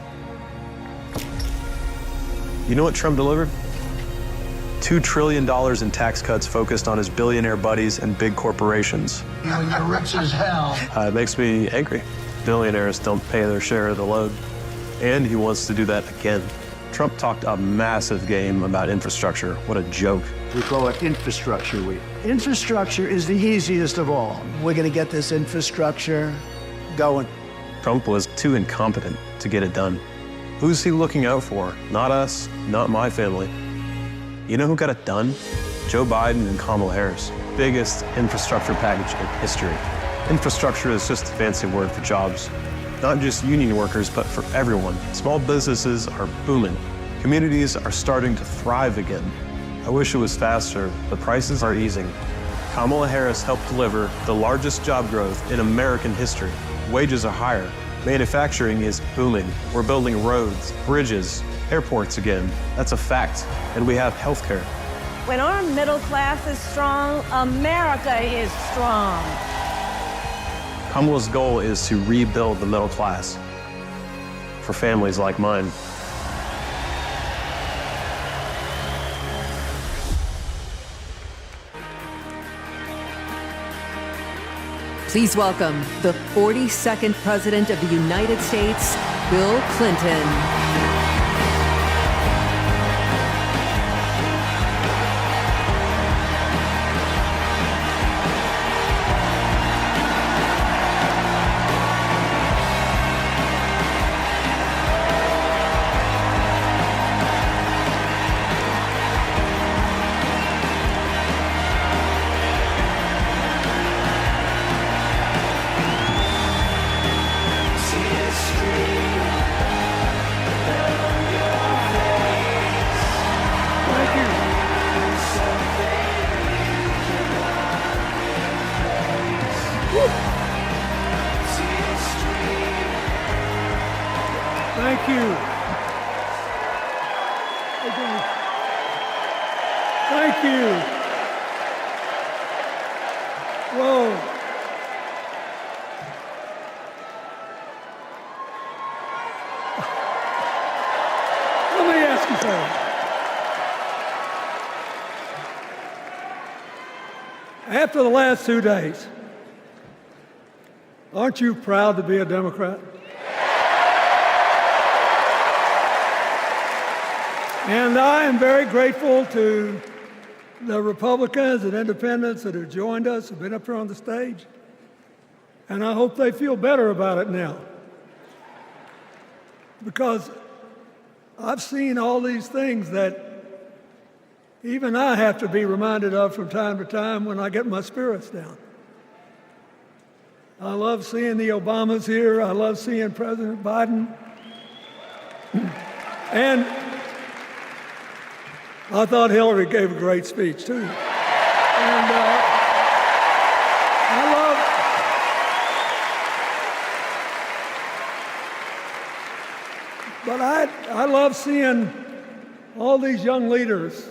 You know what Trump delivered? $2 trillion in tax cuts focused on his billionaire buddies and big corporations. You're rich as hell. It makes me angry. Billionaires don't pay their share of the load. And he wants to do that again. Trump talked a massive game about infrastructure. What a joke. We call it Infrastructure Week. Infrastructure is the easiest of all. We're going to get this infrastructure going. Trump was too incompetent to get it done. Who's he looking out for? Not us, not my family. You know who got it done? Joe Biden and Kamala Harris. Biggest infrastructure package in history. Infrastructure is just a fancy word for jobs. Not just union workers, but for everyone. Small businesses are booming. Communities are starting to thrive again. I wish it was faster, but prices are easing. Kamala Harris helped deliver the largest job growth in American history. Wages are higher. Manufacturing is booming. We're building roads, bridges, airports again. That's a fact. And we have healthcare. When our middle class is strong, America is strong. Kamala's goal is to rebuild the middle class for families like mine. Please welcome the 42nd President of the United States, Bill Clinton. Thank you. Thank you. Whoa. Let me ask you something. After the last 2 days, aren't you proud to be a Democrat? And I am very grateful to the Republicans and independents that have joined us, have been up here on the stage. And I hope they feel better about it now. Because I've seen all these things that even I have to be reminded of from time to time when I get my spirits down. I love seeing the Obamas here. I love seeing President Biden. And I thought Hillary gave a great speech, too. And But I love seeing all these young leaders.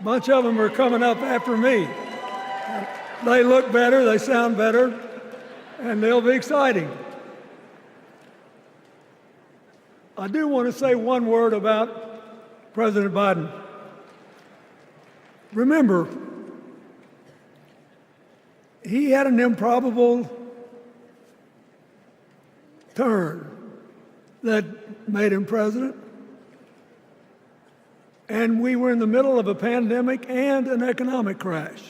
A bunch of them are coming up after me. They look better, they sound better, and they'll be exciting. I do want to say one word about President Biden. Remember, he had an improbable turn that made him president. And we were in the middle of a pandemic and an economic crash.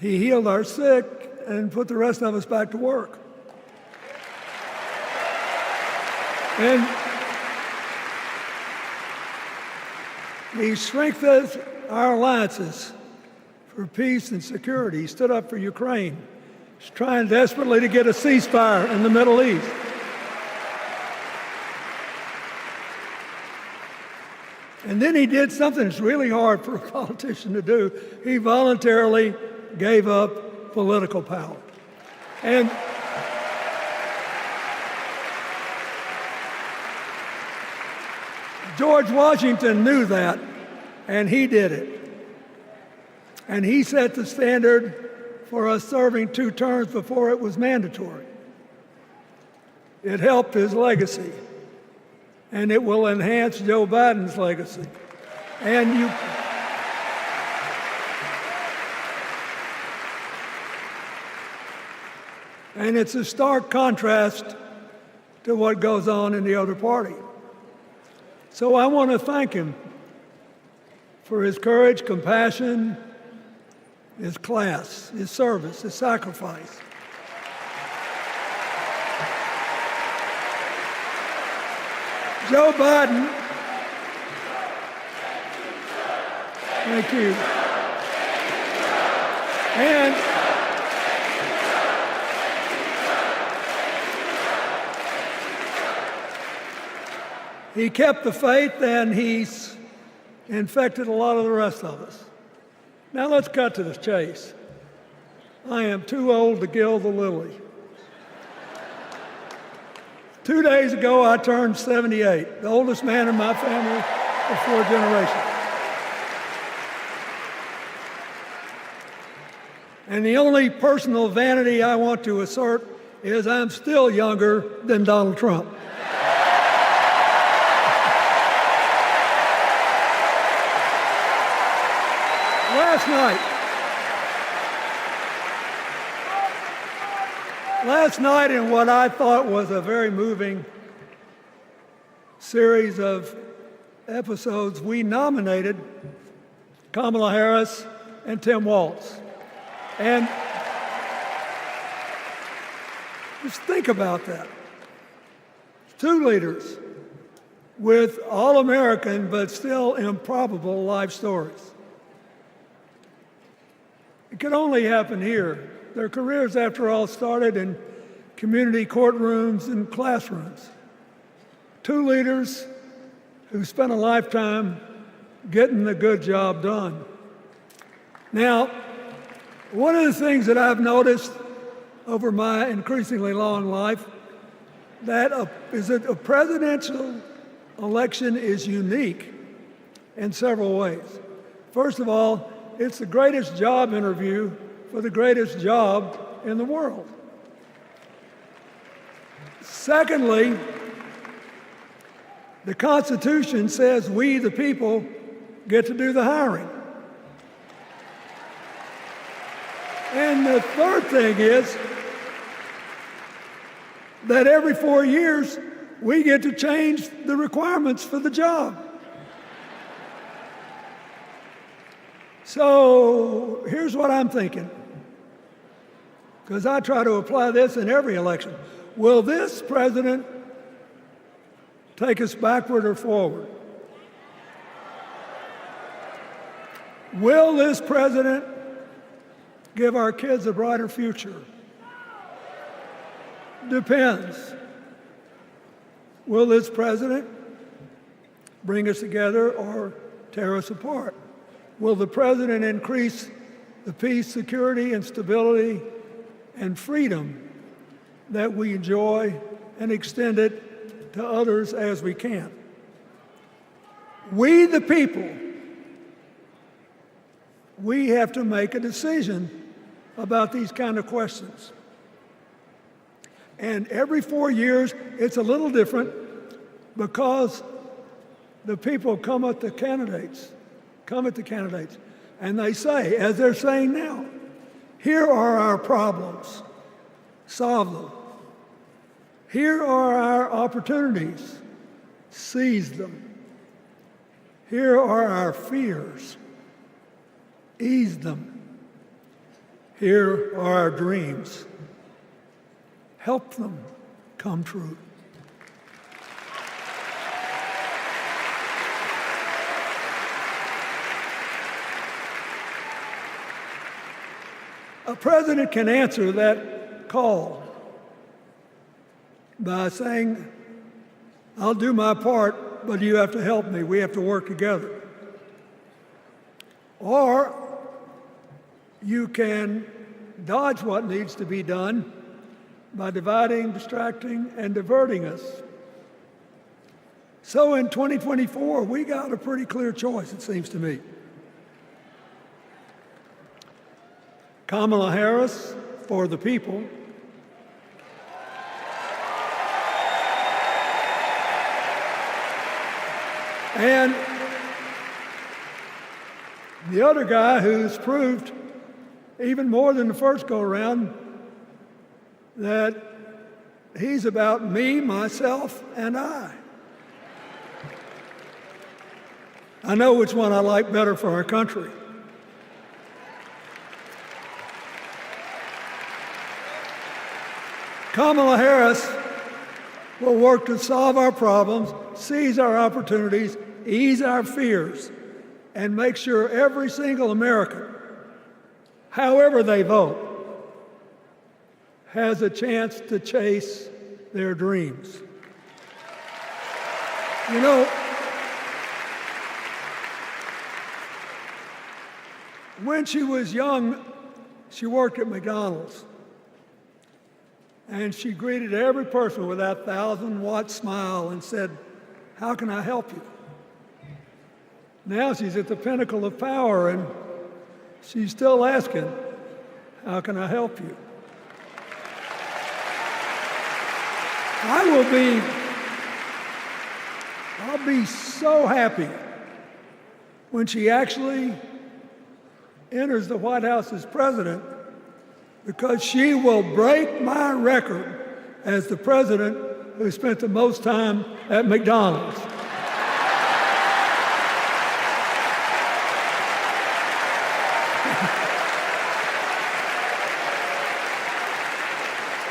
He healed our sick and put the rest of us back to work. And he strengthened our alliances for peace and security. He stood up for Ukraine. He's trying desperately to get a ceasefire in the Middle East. And then he did something that's really hard for a politician to do. He voluntarily gave up political power. And George Washington knew that, and he did it. And he set the standard for us serving 2 terms before it was mandatory. It helped his legacy, and it will enhance Joe Biden's legacy. And it's a stark contrast to what goes on in the other party. So I want to thank him for his courage, compassion, his class, his service, his sacrifice. Joe Biden, thank you. And he kept the faith, and he's infected a lot of the rest of us. Now let's cut to the chase. I am too old to gild the lily. 2 days ago, I turned 78, the oldest man in my family for 4 generations. And the only personal vanity I want to assert is I'm still younger than Donald Trump. Last night, in what I thought was a very moving series of episodes, we nominated Kamala Harris and Tim Walz. And just think about that. 2 leaders with all-American but still improbable life stories. It could only happen here. Their careers, after all, started in community courtrooms and classrooms. 2 leaders who spent a lifetime getting the good job done. Now, one of the things that I've noticed over my increasingly long life, is that a presidential election is unique in several ways. First of all, it's the greatest job interview for the greatest job in the world. Secondly, the Constitution says we, the people, get to do the hiring. And the third thing is that every 4 years, we get to change the requirements for the job. So here's what I'm thinking, because I try to apply this in every election. Will this president take us backward or forward? Will this president give our kids a brighter future? Depends. Will this president bring us together or tear us apart? Will the president increase the peace, security, and stability and freedom that we enjoy and extend it to others as we can. We, the people, we have to make a decision about these kind of questions. And every 4 years, it's a little different because the people come at the candidates, and they say, as they're saying now, here are our problems, solve them. Here are our opportunities, seize them. Here are our fears, ease them. Here are our dreams, help them come true. A president can answer that call by saying, I'll do my part, but you have to help me. We have to work together. Or you can dodge what needs to be done by dividing, distracting, and diverting us. So in 2024, we got a pretty clear choice, it seems to me. Kamala Harris for the people, and the other guy who's proved even more than the first go-around that he's about me, myself, and I. I know which one I like better for our country. Kamala Harris will work to solve our problems, seize our opportunities, ease our fears, and make sure every single American, however they vote, has a chance to chase their dreams. You know, when she was young, she worked at McDonald's. And she greeted every person with that 1,000-watt smile and said, "How can I help you?" Now she's at the pinnacle of power, and she's still asking, "How can I help you?" I'll be so happy when she actually enters the White House as president, because she will break my record as the president who spent the most time at McDonald's.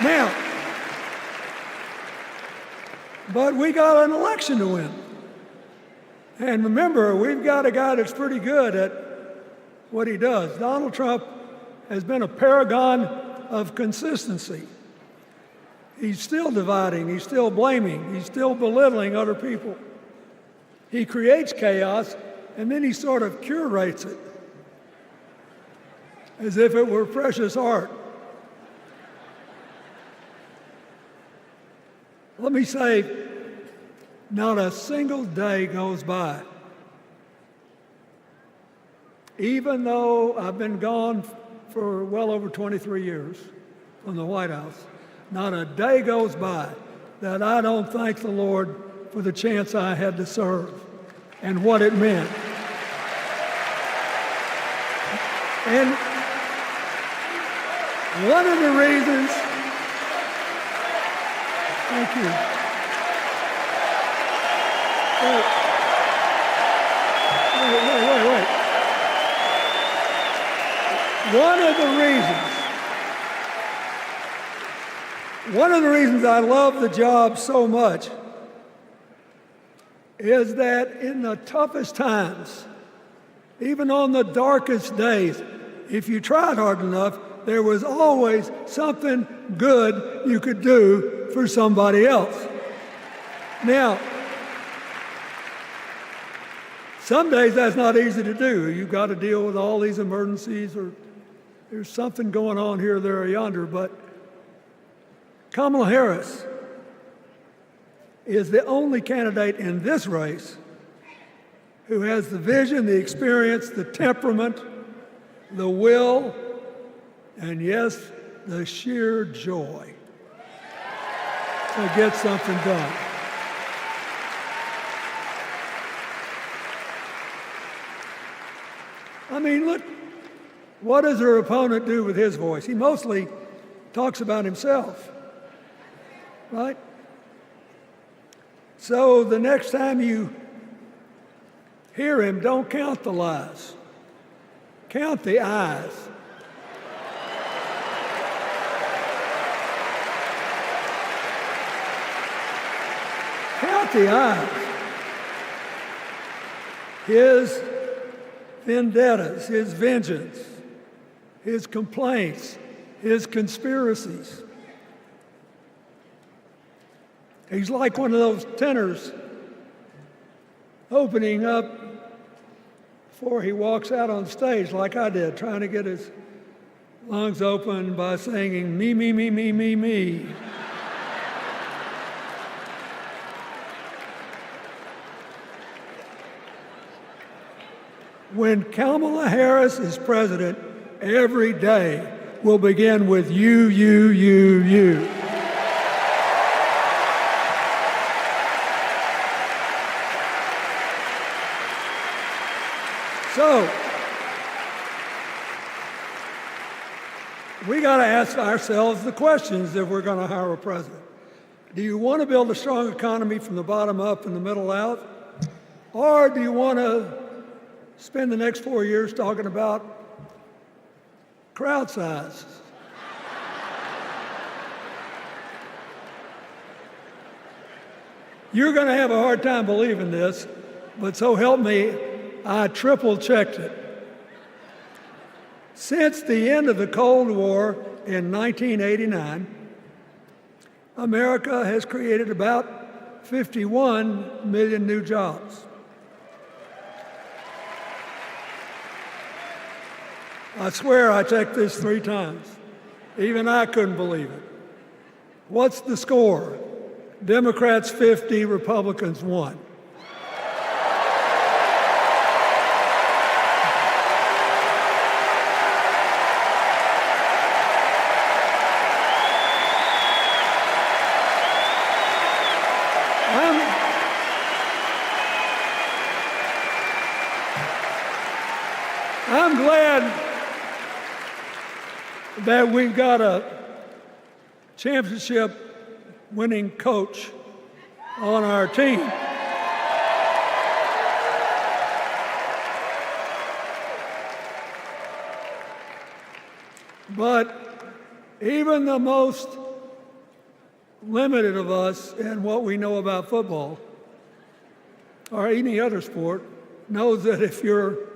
Now, but we got an election to win. And remember, we've got a guy that's pretty good at what he does. Donald Trump has been a paragon of consistency. He's still dividing, he's still blaming, he's still belittling other people. He creates chaos, and then he sort of curates it as if it were precious art. Let me say, not a single day goes by, even though I've been gone for well over 23 years from the White House, not a day goes by that I don't thank the Lord for the chance I had to serve and what it meant. And one of the reasons, thank you. Wait. One of the reasons I love the job so much is that in the toughest times, even on the darkest days, if you tried hard enough, there was always something good you could do for somebody else. Now, some days that's not easy to do. You've got to deal with all these emergencies, or there's something going on here, there, or yonder. But Kamala Harris is the only candidate in this race who has the vision, the experience, the temperament, the will, and yes, the sheer joy to get something done. I mean, look, what does her opponent do with his voice? He mostly talks about himself, right? So the next time you hear him, don't count the lies. Count the eyes. Count the eyes. His vendettas, his vengeance, his complaints, his conspiracies. He's like one of those tenors opening up before he walks out on stage, like I did, trying to get his lungs open by singing, me, me, me, me, me, me. When Kamala Harris is president, every day will begin with you, you, you, you. So, we got to ask ourselves the questions if we're going to hire a president. Do you want to build a strong economy from the bottom up and the middle out? Or do you want to spend the next 4 years talking about crowd size? You're going to have a hard time believing this, but so help me, I triple-checked it. Since the end of the Cold War in 1989, America has created about 51 million new jobs. I swear I checked this 3 times. Even I couldn't believe it. What's the score? Democrats 50, Republicans 1. I'm glad that we've got a championship-winning coach on our team. But even the most limited of us in what we know about football or any other sport knows that if you're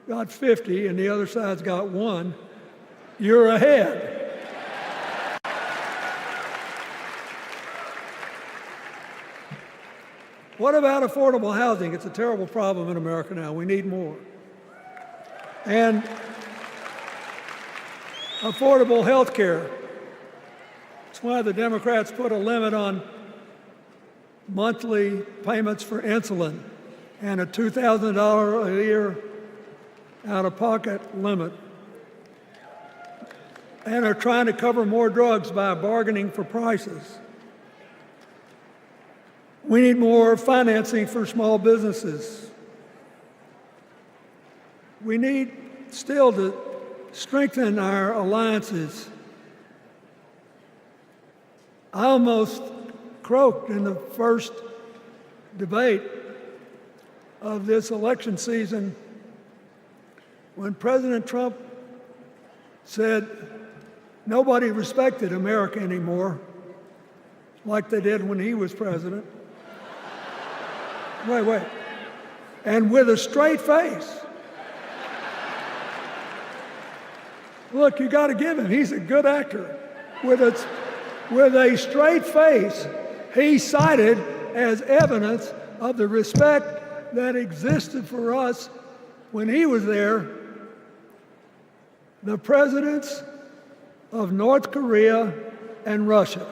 got 50 and the other side's got 1, you're ahead. What about affordable housing? It's a terrible problem in America now. We need more. And affordable health care. That's why the Democrats put a limit on monthly payments for insulin and a $2,000 a year out-of-pocket limit. And are trying to cover more drugs by bargaining for prices. We need more financing for small businesses. We need still to strengthen our alliances. I almost croaked in the first debate of this election season when President Trump said nobody respected America anymore like they did when he was president. Wait. And with a straight face. Look, you got to give him. He's a good actor. With a straight face, he cited as evidence of the respect that existed for us when he was there the presidents of North Korea and Russia.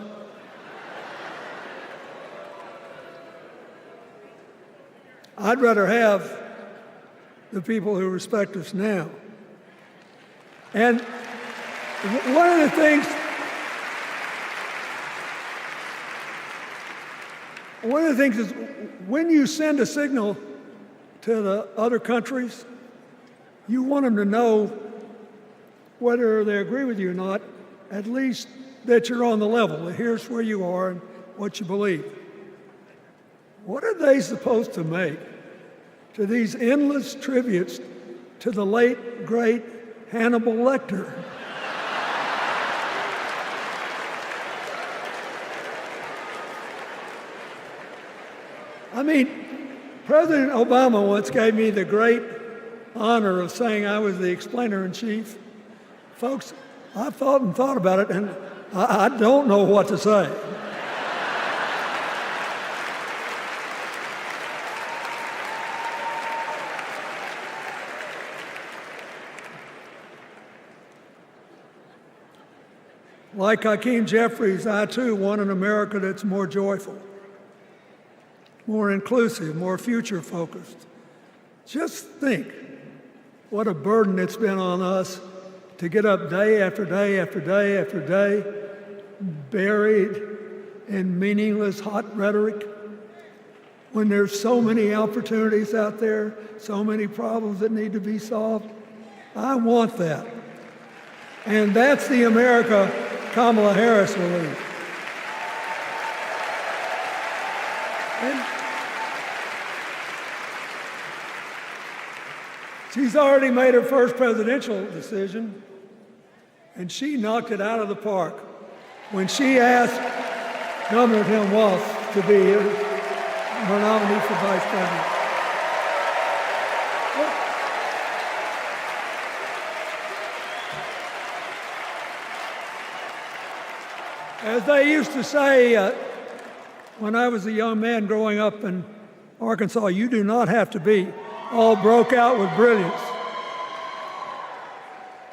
I'd rather have the people who respect us now. And one of the things is when you send a signal to the other countries, you want them to know whether they agree with you or not, at least that you're on the level. Here's where you are and what you believe. What are they supposed to make to these endless tributes to the late, great Hannibal Lecter? I mean, President Obama once gave me the great honor of saying I was the explainer-in-chief. Folks, I've thought and thought about it, and I don't know what to say. Like Hakeem Jeffries, I too want an America that's more joyful, more inclusive, more future-focused. Just think what a burden it's been on us to get up day after day after day after day, buried in meaningless hot rhetoric, when there's so many opportunities out there, so many problems that need to be solved. I want that. And that's the America Kamala Harris will lead. And she's already made her first presidential decision, and she knocked it out of the park when she asked Governor Tim Walz to be her nominee for vice president. As they used to say when I was a young man growing up in Arkansas, you do not have to be all broke out with brilliance.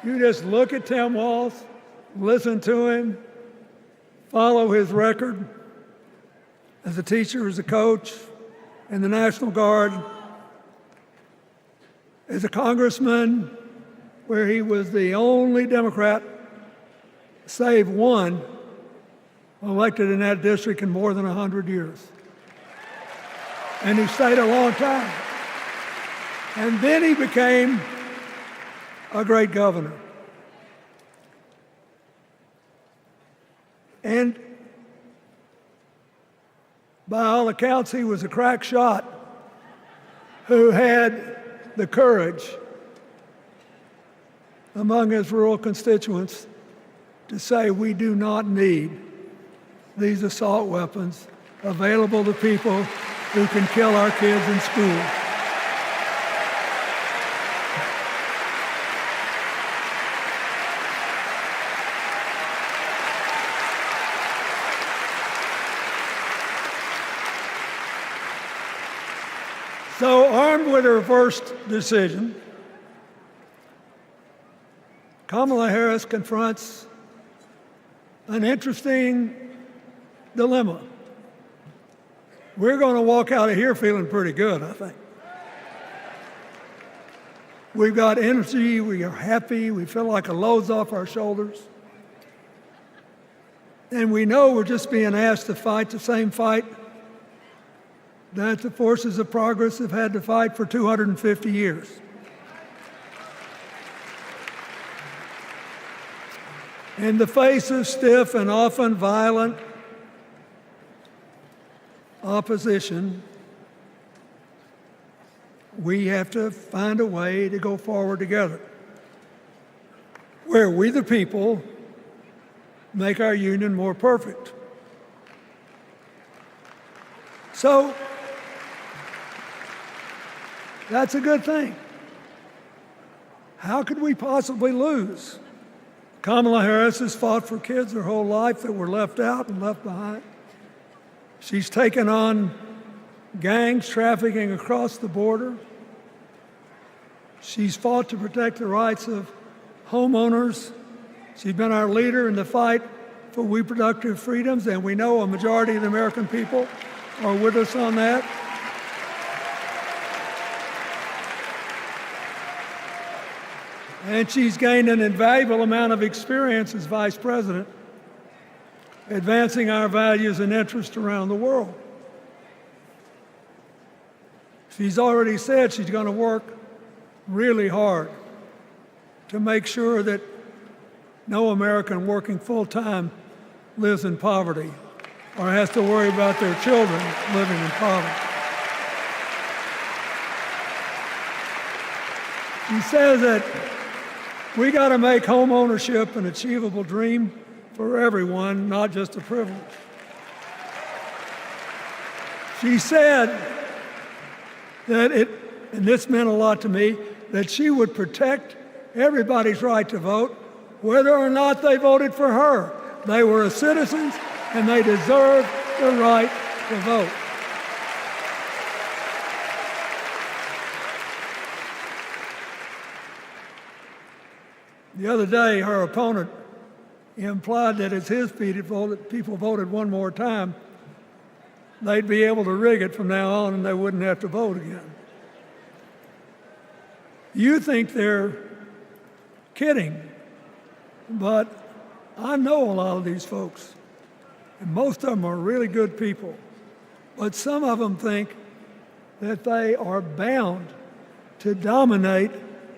You just look at Tim Walz, listen to him, follow his record as a teacher, as a coach, in the National Guard, as a congressman, where he was the only Democrat, save one, elected in that district in more than 100 years. And he stayed a long time. And then he became a great governor. And by all accounts, he was a crack shot who had the courage among his rural constituents to say, we do not need these assault weapons available to people who can kill our kids in school. So, armed with her first decision, Kamala Harris confronts an interesting dilemma. We're going to walk out of here feeling pretty good, I think. We've got energy, we are happy, we feel like a load's off our shoulders. And we know we're just being asked to fight the same fight that the forces of progress have had to fight for 250 years. In the face of stiff and often violent opposition, we have to find a way to go forward together, where we the people make our union more perfect. So, that's a good thing. How could we possibly lose? Kamala Harris has fought for kids her whole life that were left out and left behind. She's taken on gangs trafficking across the border. She's fought to protect the rights of homeowners. She's been our leader in the fight for reproductive freedoms, and we know a majority of the American people are with us on that. And she's gained an invaluable amount of experience as vice president, advancing our values and interests around the world. She's already said she's going to work really hard to make sure that no American working full-time lives in poverty or has to worry about their children living in poverty. She says that we got to make home ownership an achievable dream for everyone, not just a privilege. She said that and this meant a lot to me, that she would protect everybody's right to vote, whether or not they voted for her. They were citizens and they deserve the right to vote. The other day, her opponent implied that as his people voted one more time, they'd be able to rig it from now on and they wouldn't have to vote again. You think they're kidding, but I know a lot of these folks, and most of them are really good people, but some of them think that they are bound to dominate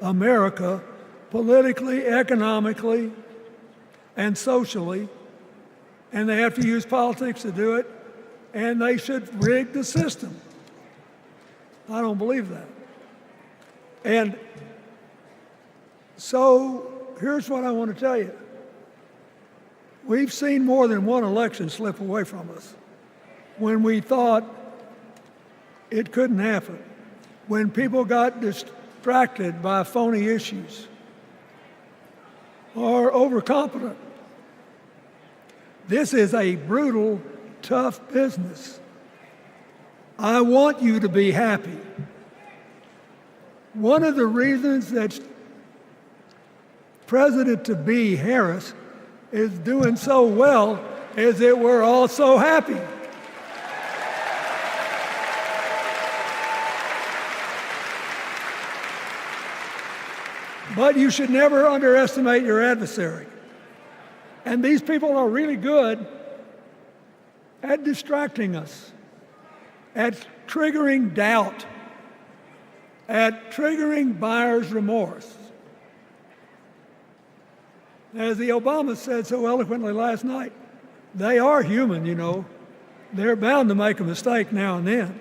America politically, economically, and socially, and they have to use politics to do it, and they should rig the system. I don't believe that. And so here's what I want to tell you. We've seen more than one election slip away from us when we thought it couldn't happen, when people got distracted by phony issues or overconfident. This is a brutal, tough business. I want you to be happy. One of the reasons that President-to-be Harris is doing so well is that we're all so happy. But you should never underestimate your adversary. And these people are really good at distracting us, at triggering doubt, at triggering buyer's remorse. As the Obama said so eloquently last night, they are human, you know. They're bound to make a mistake now and then.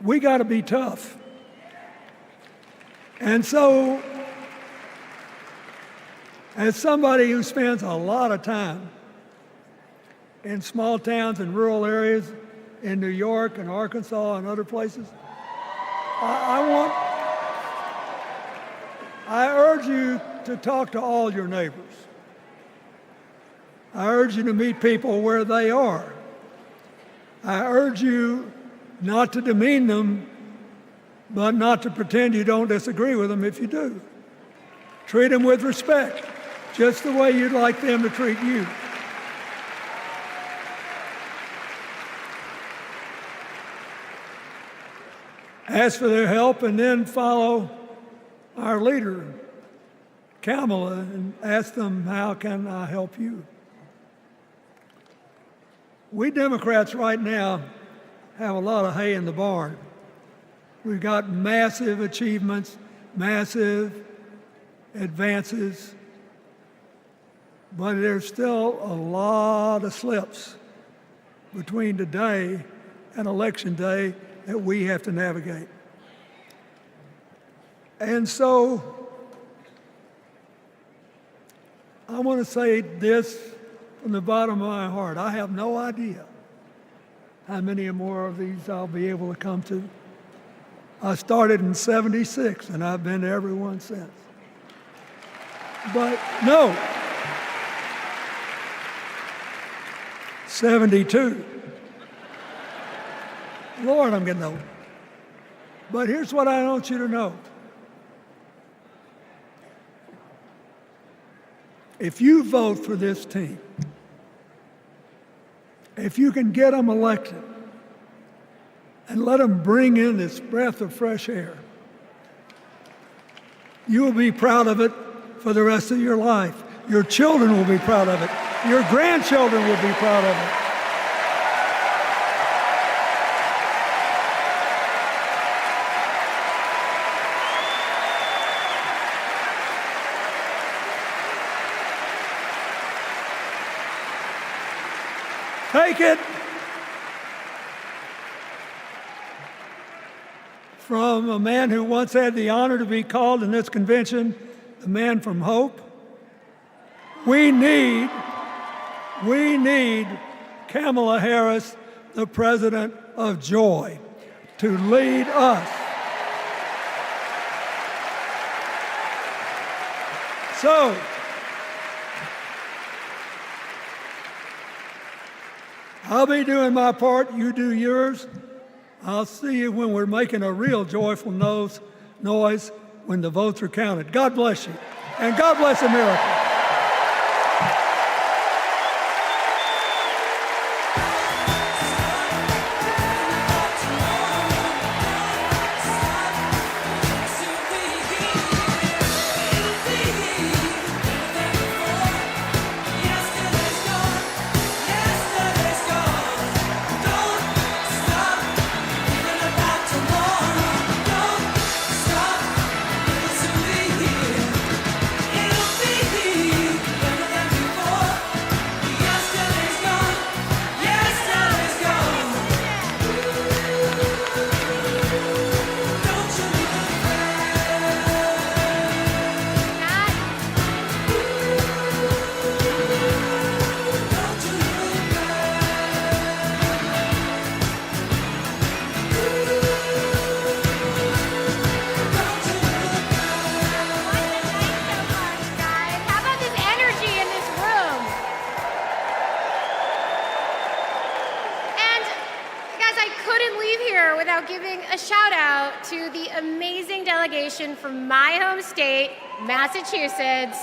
We got to be tough. And so, as somebody who spends a lot of time in small towns and rural areas in New York and Arkansas and other places, I urge you to talk to all your neighbors. I urge you to meet people where they are. I urge you not to demean them, but not to pretend you don't disagree with them if you do. Treat them with respect, just the way you'd like them to treat you. Ask for their help and then follow our leader, Kamala, and ask them, how can I help you? We Democrats right now have a lot of hay in the barn. We've got massive achievements, massive advances, but there's still a lot of slips between today and Election Day that we have to navigate. And so I want to say this from the bottom of my heart. I have no idea how many more of these I'll be able to come to. I started in '76, and I've been to every one since. But no, 72. Lord, I'm getting old. But here's what I want you to know. If you vote for this team, if you can get them elected and let them bring in this breath of fresh air, You will be proud of it for the rest of your life. Your children will be proud of it. Your grandchildren will be proud of it. Take it from a man who once had the honor to be called in this convention the man from hope. We need Kamala Harris, the president of joy, to lead us. So, I'll be doing my part, you do yours. I'll see you when we're making a real joyful noise when the votes are counted. God bless you, and God bless America. From my home state, Massachusetts.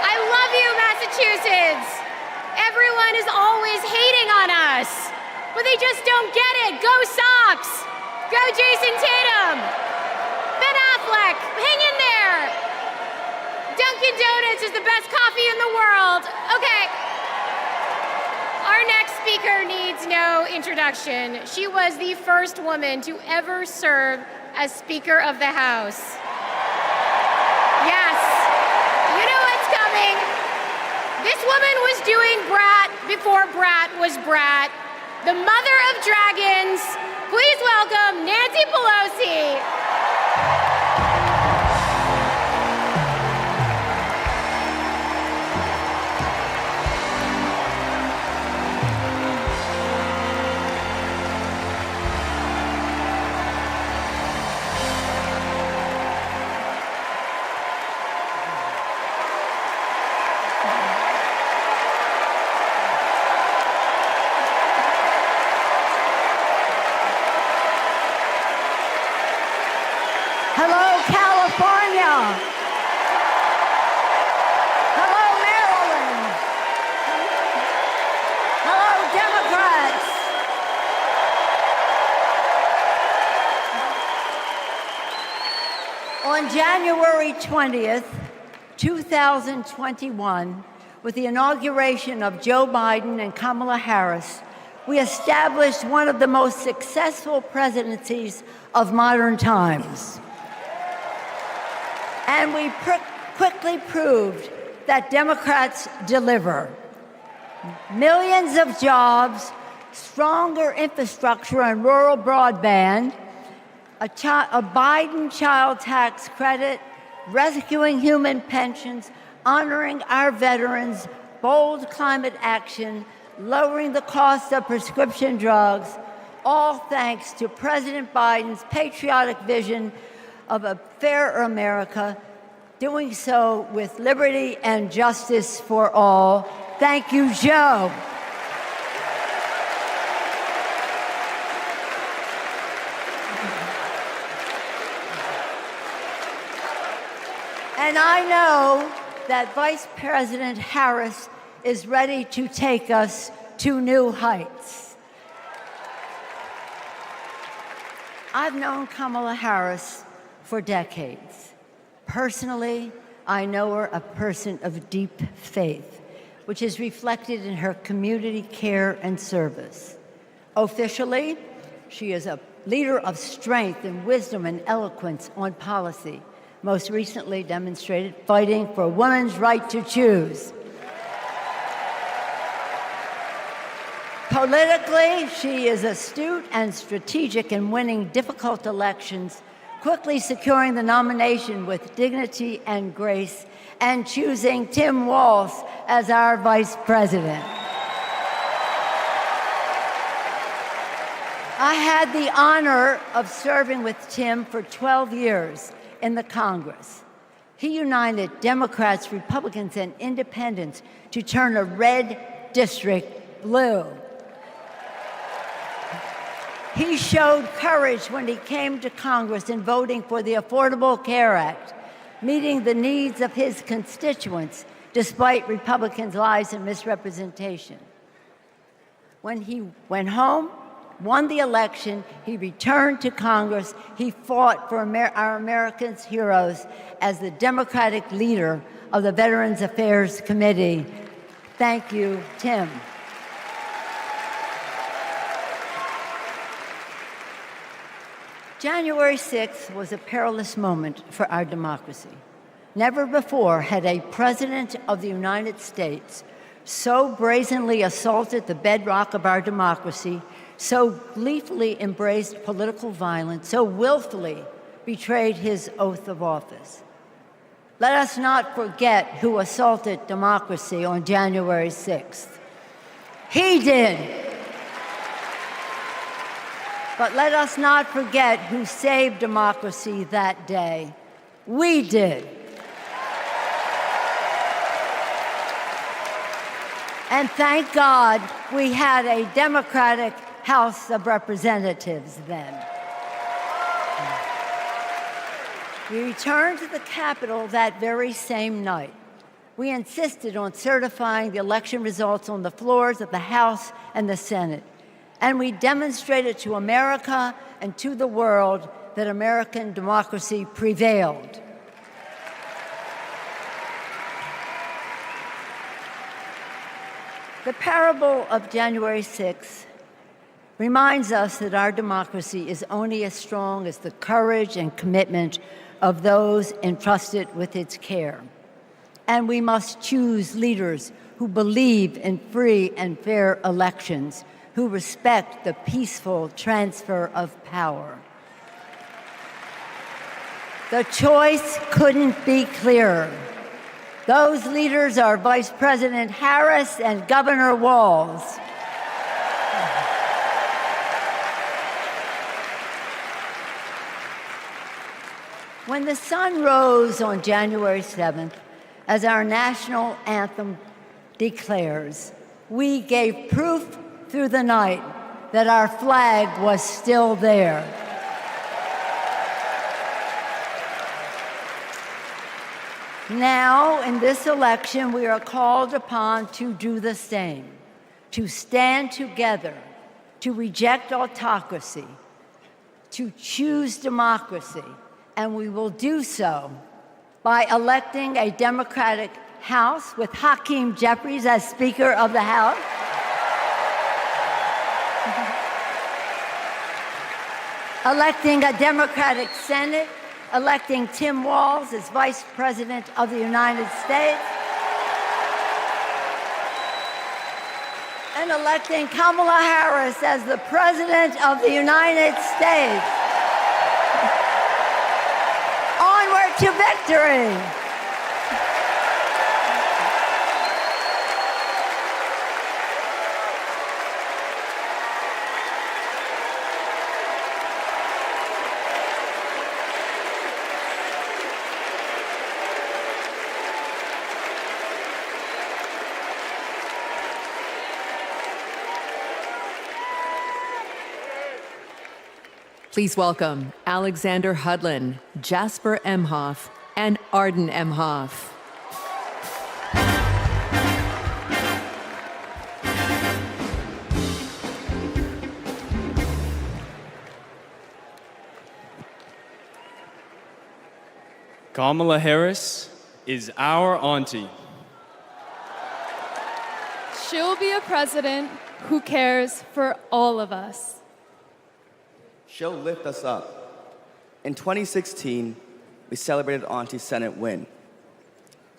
I love you, Massachusetts. Everyone is always hating on us, but they just don't get it. Go Sox! Go Jason Tatum! Ben Affleck, hang in there! Dunkin' Donuts is the best coffee in the world. Okay. Our next speaker needs no introduction. She was the first woman to ever serve as Speaker of the House. Yes, you know what's coming. This woman was doing Brat before Brat was Brat. The mother of dragons. Please welcome Nancy Pelosi. Hello, California. Hello, Maryland. Hello, Democrats. On January 20th, 2021, with the inauguration of Joe Biden and Kamala Harris, we established one of the most successful presidencies of modern times. And we quickly proved that Democrats deliver. Millions of jobs, stronger infrastructure and rural broadband, a Biden child tax credit, rescuing human pensions, honoring our veterans, bold climate action, lowering the cost of prescription drugs, all thanks to President Biden's patriotic vision of a fairer America, doing so with liberty and justice for all. Thank you, Joe. And I know that Vice President Harris is ready to take us to new heights. I've known Kamala Harris for decades. Personally, I know her a person of deep faith, which is reflected in her community care and service. Officially, she is a leader of strength and wisdom and eloquence on policy, most recently demonstrated fighting for women's right to choose. Politically, she is astute and strategic in winning difficult elections, quickly securing the nomination with dignity and grace, and choosing Tim Walz as our vice president. I had the honor of serving with Tim for 12 years in the Congress. He united Democrats, Republicans, and independents to turn a red district blue. He showed courage when he came to Congress in voting for the Affordable Care Act, meeting the needs of his constituents despite Republicans' lies and misrepresentation. When he went home, won the election, he returned to Congress. He fought for our Americans' heroes as the Democratic leader of the Veterans Affairs Committee. Thank you, Tim. January 6th was a perilous moment for our democracy. Never before had a president of the United States so brazenly assaulted the bedrock of our democracy, so gleefully embraced political violence, so willfully betrayed his oath of office. Let us not forget who assaulted democracy on January 6th. He did. But let us not forget who saved democracy that day. We did. And thank God we had a Democratic House of Representatives then. We returned to the Capitol that very same night. We insisted on certifying the election results on the floors of the House and the Senate. And we demonstrated to America and to the world that American democracy prevailed. The parable of January 6th reminds us that our democracy is only as strong as the courage and commitment of those entrusted with its care. And we must choose leaders who believe in free and fair elections, who respect the peaceful transfer of power. The choice couldn't be clearer. Those leaders are Vice President Harris and Governor Walz. When the sun rose on January 7th, as our national anthem declares, we gave proof through the night that our flag was still there. Now, in this election, we are called upon to do the same, to stand together, to reject autocracy, to choose democracy, and we will do so by electing a Democratic House with Hakeem Jeffries as Speaker of the House, electing a Democratic Senate, electing Tim Walz as Vice President of the United States, and electing Kamala Harris as the President of the United States. Onward to victory! Please welcome Alexander Hudlin, Jasper Emhoff, and Arden Emhoff. Kamala Harris is our auntie. She'll be a president who cares for all of us. She'll lift us up. In 2016, we celebrated Auntie's Senate win.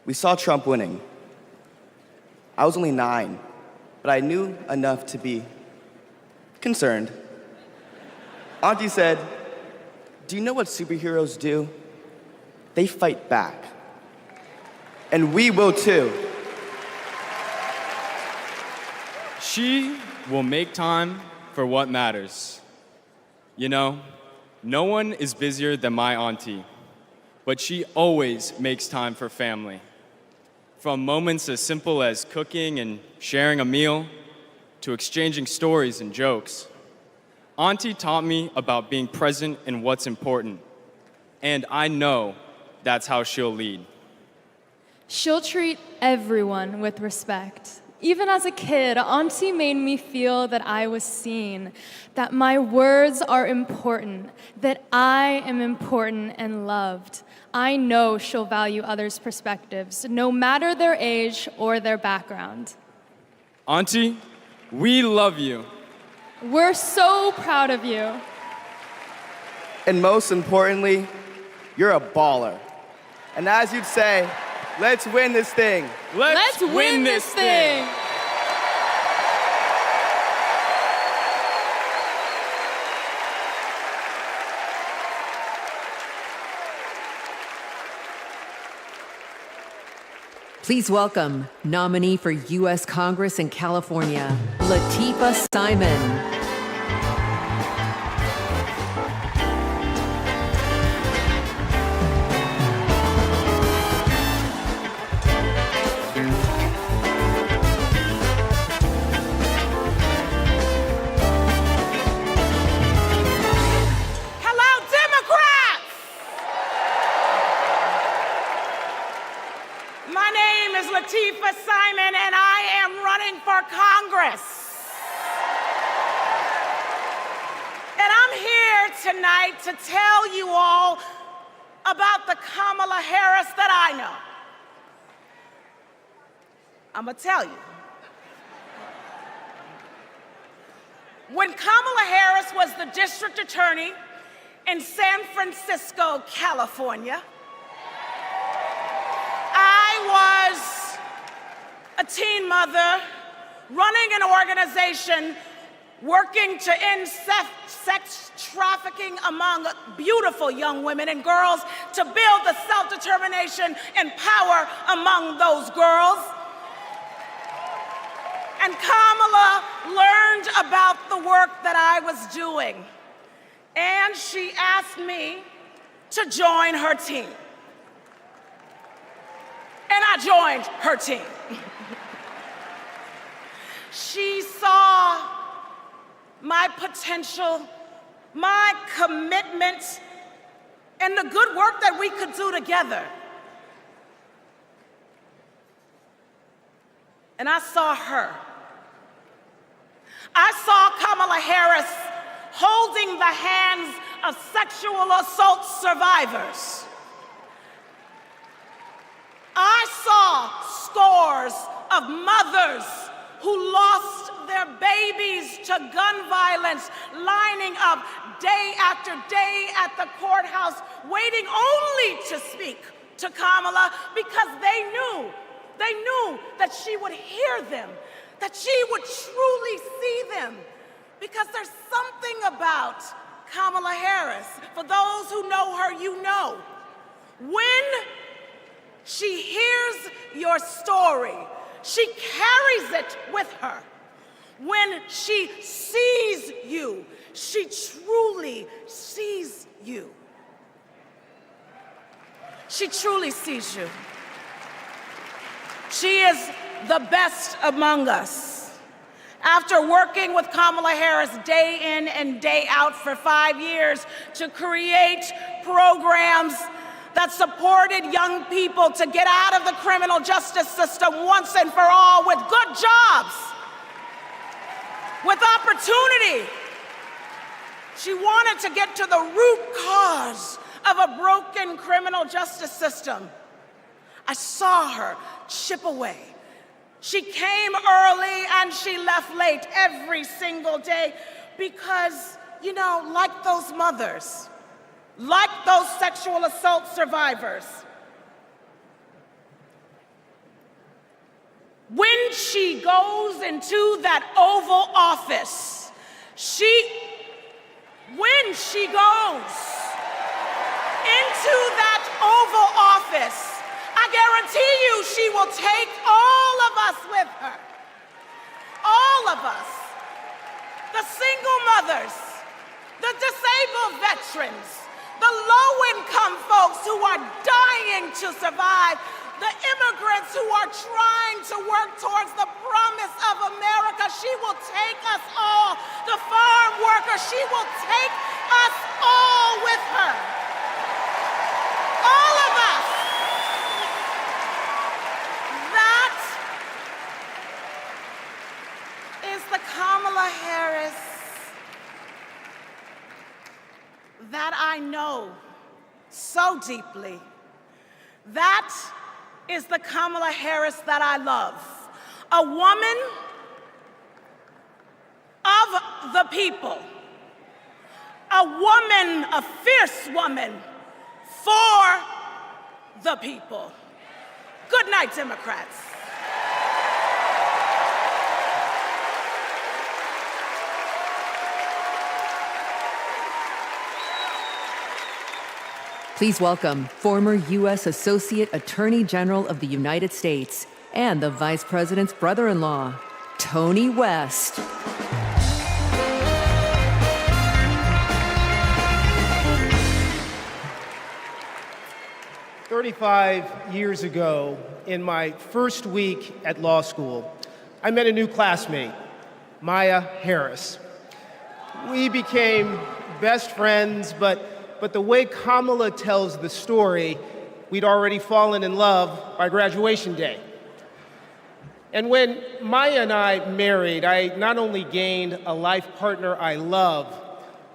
We saw Trump winning. I was only 9, but I knew enough to be concerned. Auntie said, "Do you know what superheroes do? They fight back. And we will too." She will make time for what matters. You know, no one is busier than my auntie, but she always makes time for family. From moments as simple as cooking and sharing a meal to exchanging stories and jokes. Auntie taught me about being present in what's important, and I know that's how she'll lead. She'll treat everyone with respect. Even as a kid, Auntie made me feel that I was seen, that my words are important, that I am important and loved. I know she'll value others' perspectives, no matter their age or their background. Auntie, we love you. We're so proud of you. And most importantly, you're a baller. And as you'd say, let's win this thing. Let's win this thing. Please welcome nominee for U.S. Congress in California, Latifah Simon. Latifah Simon, and I am running for Congress. And I'm here tonight to tell you all about the Kamala Harris that I know. I'm gonna tell you. When Kamala Harris was the district attorney in San Francisco, California, I was a teen mother running an organization working to end sex trafficking among beautiful young women and girls, to build the self-determination and power among those girls. And Kamala learned about the work that I was doing, and she asked me to join her team. And I joined her team. She saw my potential, my commitment, and the good work that we could do together. And I saw her. I saw Kamala Harris holding the hands of sexual assault survivors. I saw scores of mothers who lost their babies to gun violence, lining up day after day at the courthouse, waiting only to speak to Kamala because they knew that she would hear them, that she would truly see them. Because there's something about Kamala Harris. For those who know her, you know. When she hears your story, she carries it with her. When she sees you, she truly sees you. She truly sees you. She is the best among us. After working with Kamala Harris day in and day out for 5 years to create programs that supported young people to get out of the criminal justice system once and for all with good jobs, with opportunity. She wanted to get to the root cause of a broken criminal justice system. I saw her chip away. She came early and she left late every single day because, you know, like those mothers, like those sexual assault survivors, when she goes into that Oval Office, when she goes into that Oval Office, I guarantee you she will take all of us with her. All of us. The single mothers, the disabled veterans, the low-income folks who are dying to survive, the immigrants who are trying to work towards the promise of America. She will take us all. The farm workers, she will take us all with her. All of us. That is the Kamala Harris that I know so deeply. That is the Kamala Harris that I love. A woman of the people. A woman, a fierce woman for the people. Good night, Democrats. Please welcome former U.S. Associate Attorney General of the United States and the Vice President's brother-in-law, Tony West. 35 years ago, in my first week at law school, I met a new classmate, Maya Harris. We became best friends, but the way Kamala tells the story, we'd already fallen in love by graduation day. And when Maya and I married, I not only gained a life partner I love,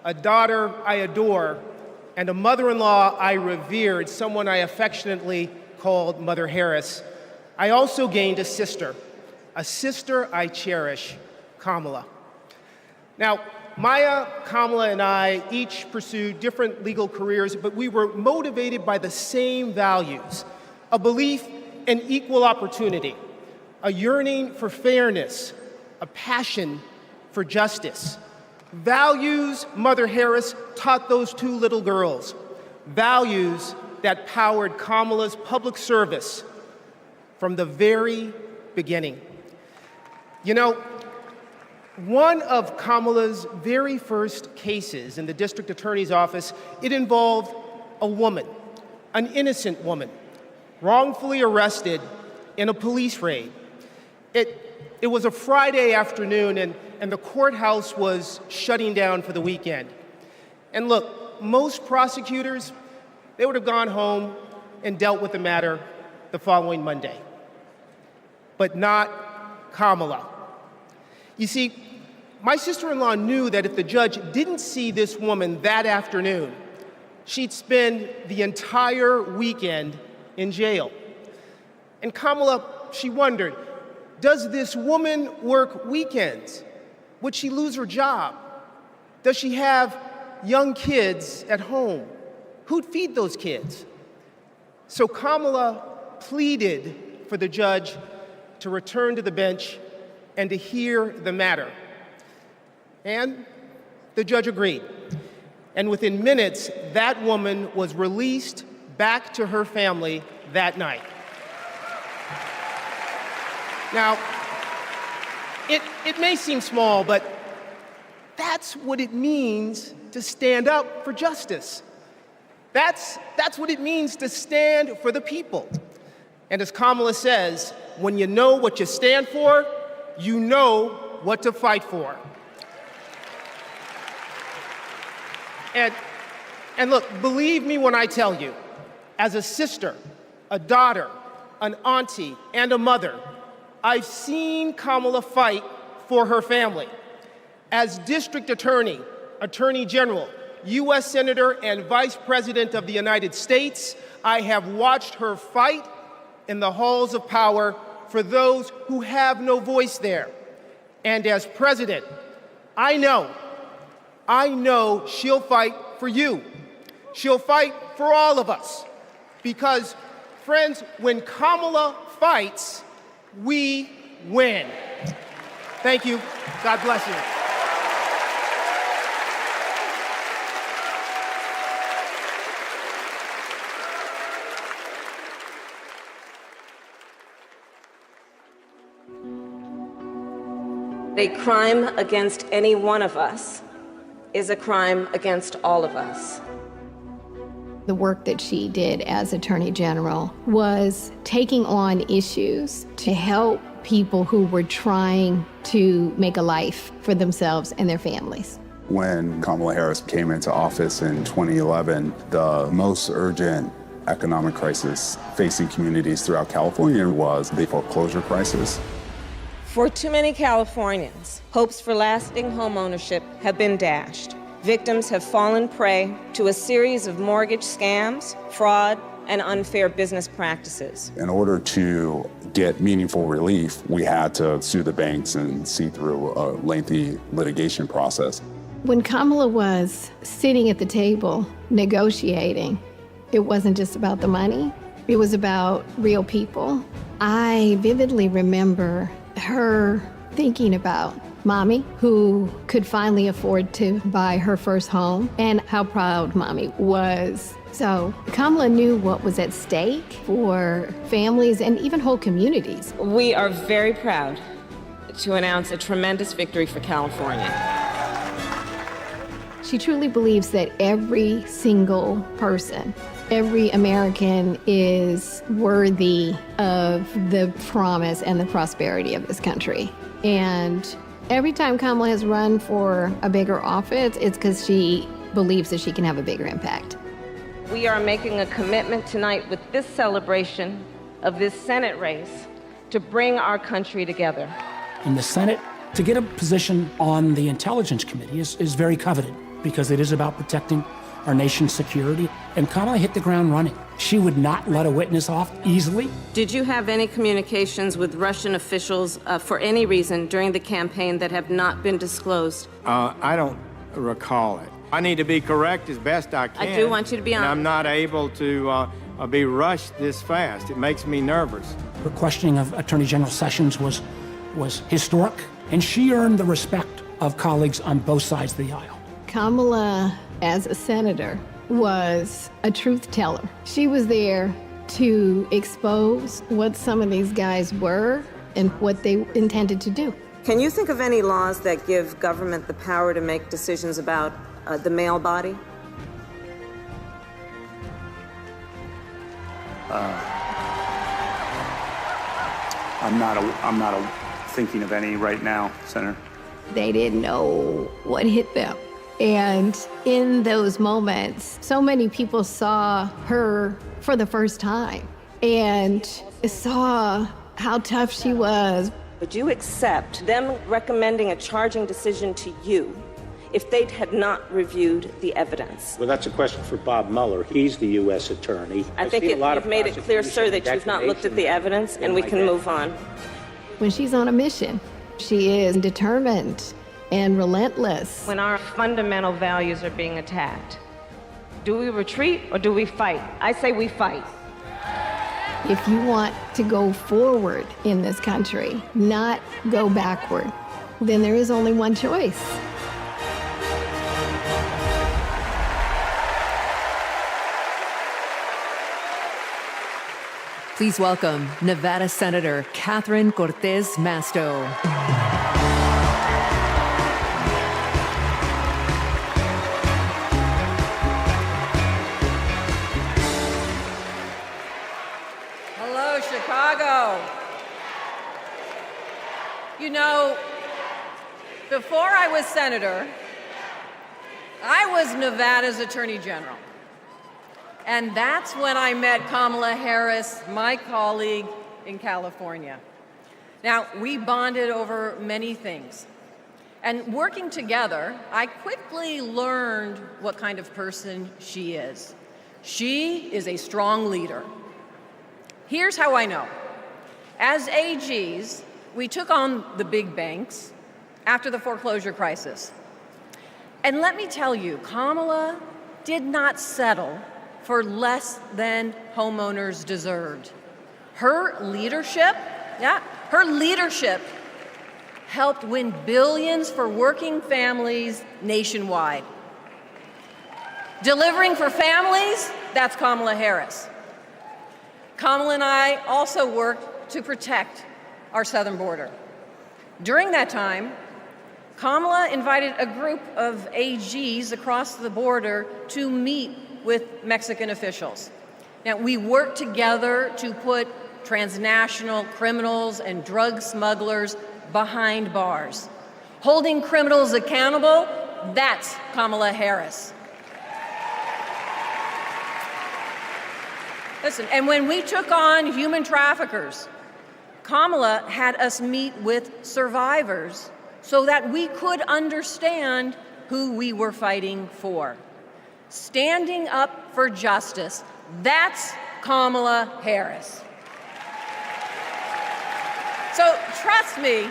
a daughter I adore, and a mother-in-law I revered, someone I affectionately called Mother Harris, I also gained a sister I cherish, Kamala. Now, Maya, Kamala, and I each pursued different legal careers, but we were motivated by the same values: a belief in equal opportunity, a yearning for fairness, a passion for justice. Values Mother Harris taught those two little girls, values that powered Kamala's public service from the very beginning. You know, one of Kamala's very first cases in the district attorney's office, it involved a woman, an innocent woman, wrongfully arrested in a police raid. It was a Friday afternoon, and the courthouse was shutting down for the weekend. And look, most prosecutors, they would have gone home and dealt with the matter the following Monday. But not Kamala. You see, my sister-in-law knew that if the judge didn't see this woman that afternoon, she'd spend the entire weekend in jail. And Kamala, she wondered, does this woman work weekends? Would she lose her job? Does she have young kids at home? Who'd feed those kids? So Kamala pleaded for the judge to return to the bench and to hear the matter. And the judge agreed. And within minutes, that woman was released back to her family that night. Now, it may seem small, but that's what it means to stand up for justice. That's what it means to stand for the people. And as Kamala says, when you know what you stand for, you know what to fight for. And look, believe me when I tell you, as a sister, a daughter, an auntie, and a mother, I've seen Kamala fight for her family. As district attorney, attorney general, U.S. Senator and Vice President of the United States, I have watched her fight in the halls of power for those who have no voice there. And as president, I know she'll fight for you. She'll fight for all of us. Because, friends, when Kamala fights, we win. Thank you. God bless you. A crime against any one of us is a crime against all of us. The work that she did as Attorney General was taking on issues to help people who were trying to make a life for themselves and their families. When Kamala Harris came into office in 2011, the most urgent economic crisis facing communities throughout California was the foreclosure crisis. For too many Californians, hopes for lasting home ownership have been dashed. Victims have fallen prey to a series of mortgage scams, fraud, and unfair business practices. In order to get meaningful relief, we had to sue the banks and see through a lengthy litigation process. When Kamala was sitting at the table negotiating, it wasn't just about the money, it was about real people. I vividly remember her thinking about Mommy, who could finally afford to buy her first home, and how proud Mommy was. So Kamala knew what was at stake for families and even whole communities. We are very proud to announce a tremendous victory for California. She truly believes that every single person, every American is worthy of the promise and the prosperity of this country. And every time Kamala has run for a bigger office, it's because she believes that she can have a bigger impact. We are making a commitment tonight with this celebration of this Senate race to bring our country together. In the Senate, to get a position on the Intelligence Committee is very coveted because it is about protecting our nation's security. And Kamala hit the ground running. She would not let a witness off easily. Did you have any communications with Russian officials for any reason during the campaign that have not been disclosed? I don't recall it. I need to be correct as best I can. I do want you to be honest. And I'm not able to be rushed this fast. It makes me nervous. Her questioning of Attorney General Sessions was historic, and she earned the respect of colleagues on both sides of the aisle. Kamala, as a senator, was a truth teller. She was there to expose what some of these guys were and what they intended to do. Can you think of any laws that give government the power to make decisions about the male body? I'm not thinking of any right now, Senator. They didn't know what hit them. And in those moments, so many people saw her for the first time and saw how tough she was. Would you accept them recommending a charging decision to you if they had not reviewed the evidence? Well, that's a question for Bob Mueller. He's the U.S. attorney. I think you've made it clear, sir, that you've not looked at the evidence, and we can move on. When she's on a mission, she is determined and relentless. When our fundamental values are being attacked, do we retreat or do we fight? I say we fight. If you want to go forward in this country, not go backward, then there is only one choice. Please welcome Nevada Senator Catherine Cortez Masto. Hello, Chicago. You know, before I was senator, I was Nevada's Attorney General. And that's when I met Kamala Harris, my colleague in California. Now, we bonded over many things. And working together, I quickly learned what kind of person she is. She is a strong leader. Here's how I know. As AGs, we took on the big banks after the foreclosure crisis. And let me tell you, Kamala did not settle for less than homeowners deserved. Her leadership helped win billions for working families nationwide. Delivering for families, that's Kamala Harris. Kamala and I also worked to protect our southern border. During that time, Kamala invited a group of AGs across the border to meet with Mexican officials. Now, we worked together to put transnational criminals and drug smugglers behind bars. Holding criminals accountable, that's Kamala Harris. Listen, and when we took on human traffickers, Kamala had us meet with survivors so that we could understand who we were fighting for. Standing up for justice, that's Kamala Harris. So trust me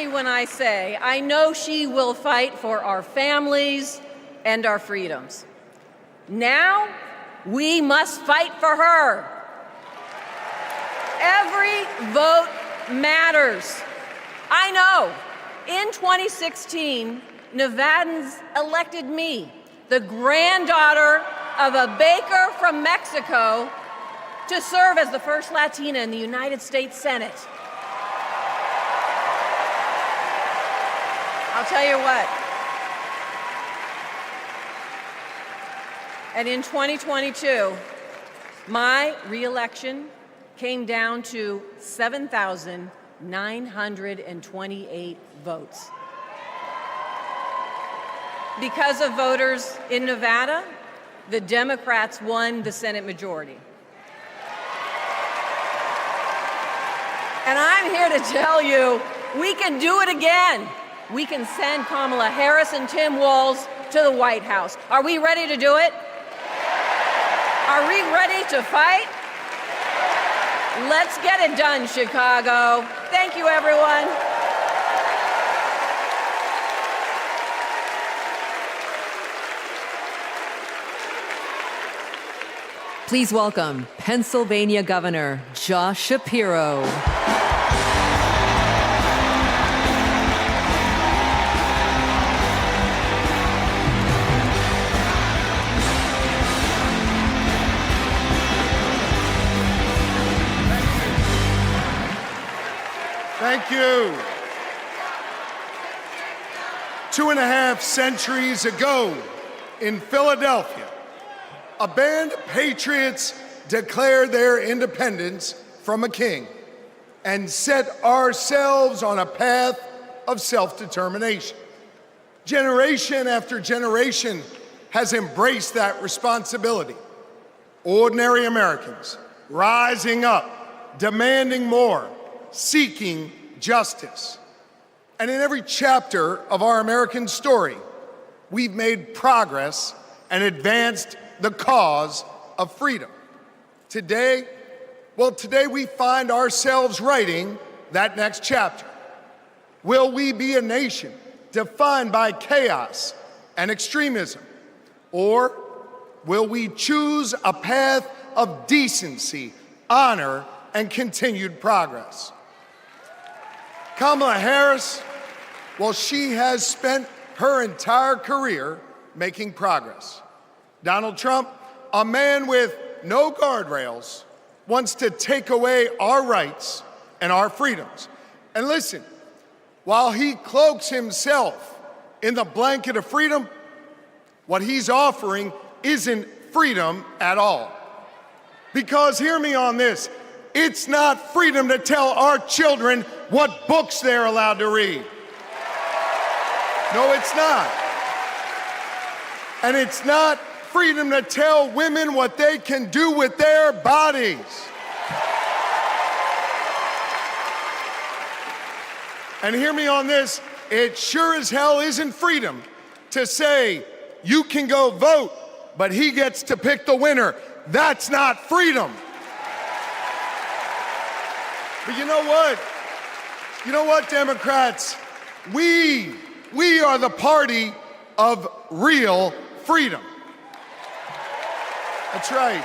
when I say I know she will fight for our families and our freedoms. Now, we must fight for her. Every vote matters. I know, in 2016, Nevadans elected me, the granddaughter of a baker from Mexico, to serve as the first Latina in the United States Senate. I'll tell you what. And in 2022, my reelection came down to 7,928 votes. Because of voters in Nevada, the Democrats won the Senate majority. And I'm here to tell you, we can do it again. We can send Kamala Harris and Tim Walz to the White House. Are we ready to do it? Are we ready to fight? Let's get it done, Chicago. Thank you, everyone. Please welcome Pennsylvania Governor Josh Shapiro. Thank you. 2.5 centuries ago in Philadelphia, a band of patriots declared their independence from a king and set ourselves on a path of self-determination. Generation after generation has embraced that responsibility. Ordinary Americans rising up, demanding more, seeking justice. And in every chapter of our American story, we've made progress and advanced the cause of freedom. Today we find ourselves writing that next chapter. Will we be a nation defined by chaos and extremism? Or will we choose a path of decency, honor, and continued progress? Kamala Harris, well, she has spent her entire career making progress. Donald Trump, a man with no guardrails, wants to take away our rights and our freedoms. And listen, while he cloaks himself in the blanket of freedom, what he's offering isn't freedom at all. Because hear me on this, it's not freedom to tell our children what books they're allowed to read. No, it's not. And it's not freedom to tell women what they can do with their bodies. And hear me on this, it sure as hell isn't freedom to say you can go vote, but he gets to pick the winner. That's not freedom. But you know what? You know what, Democrats? We are the party of real freedom. That's right.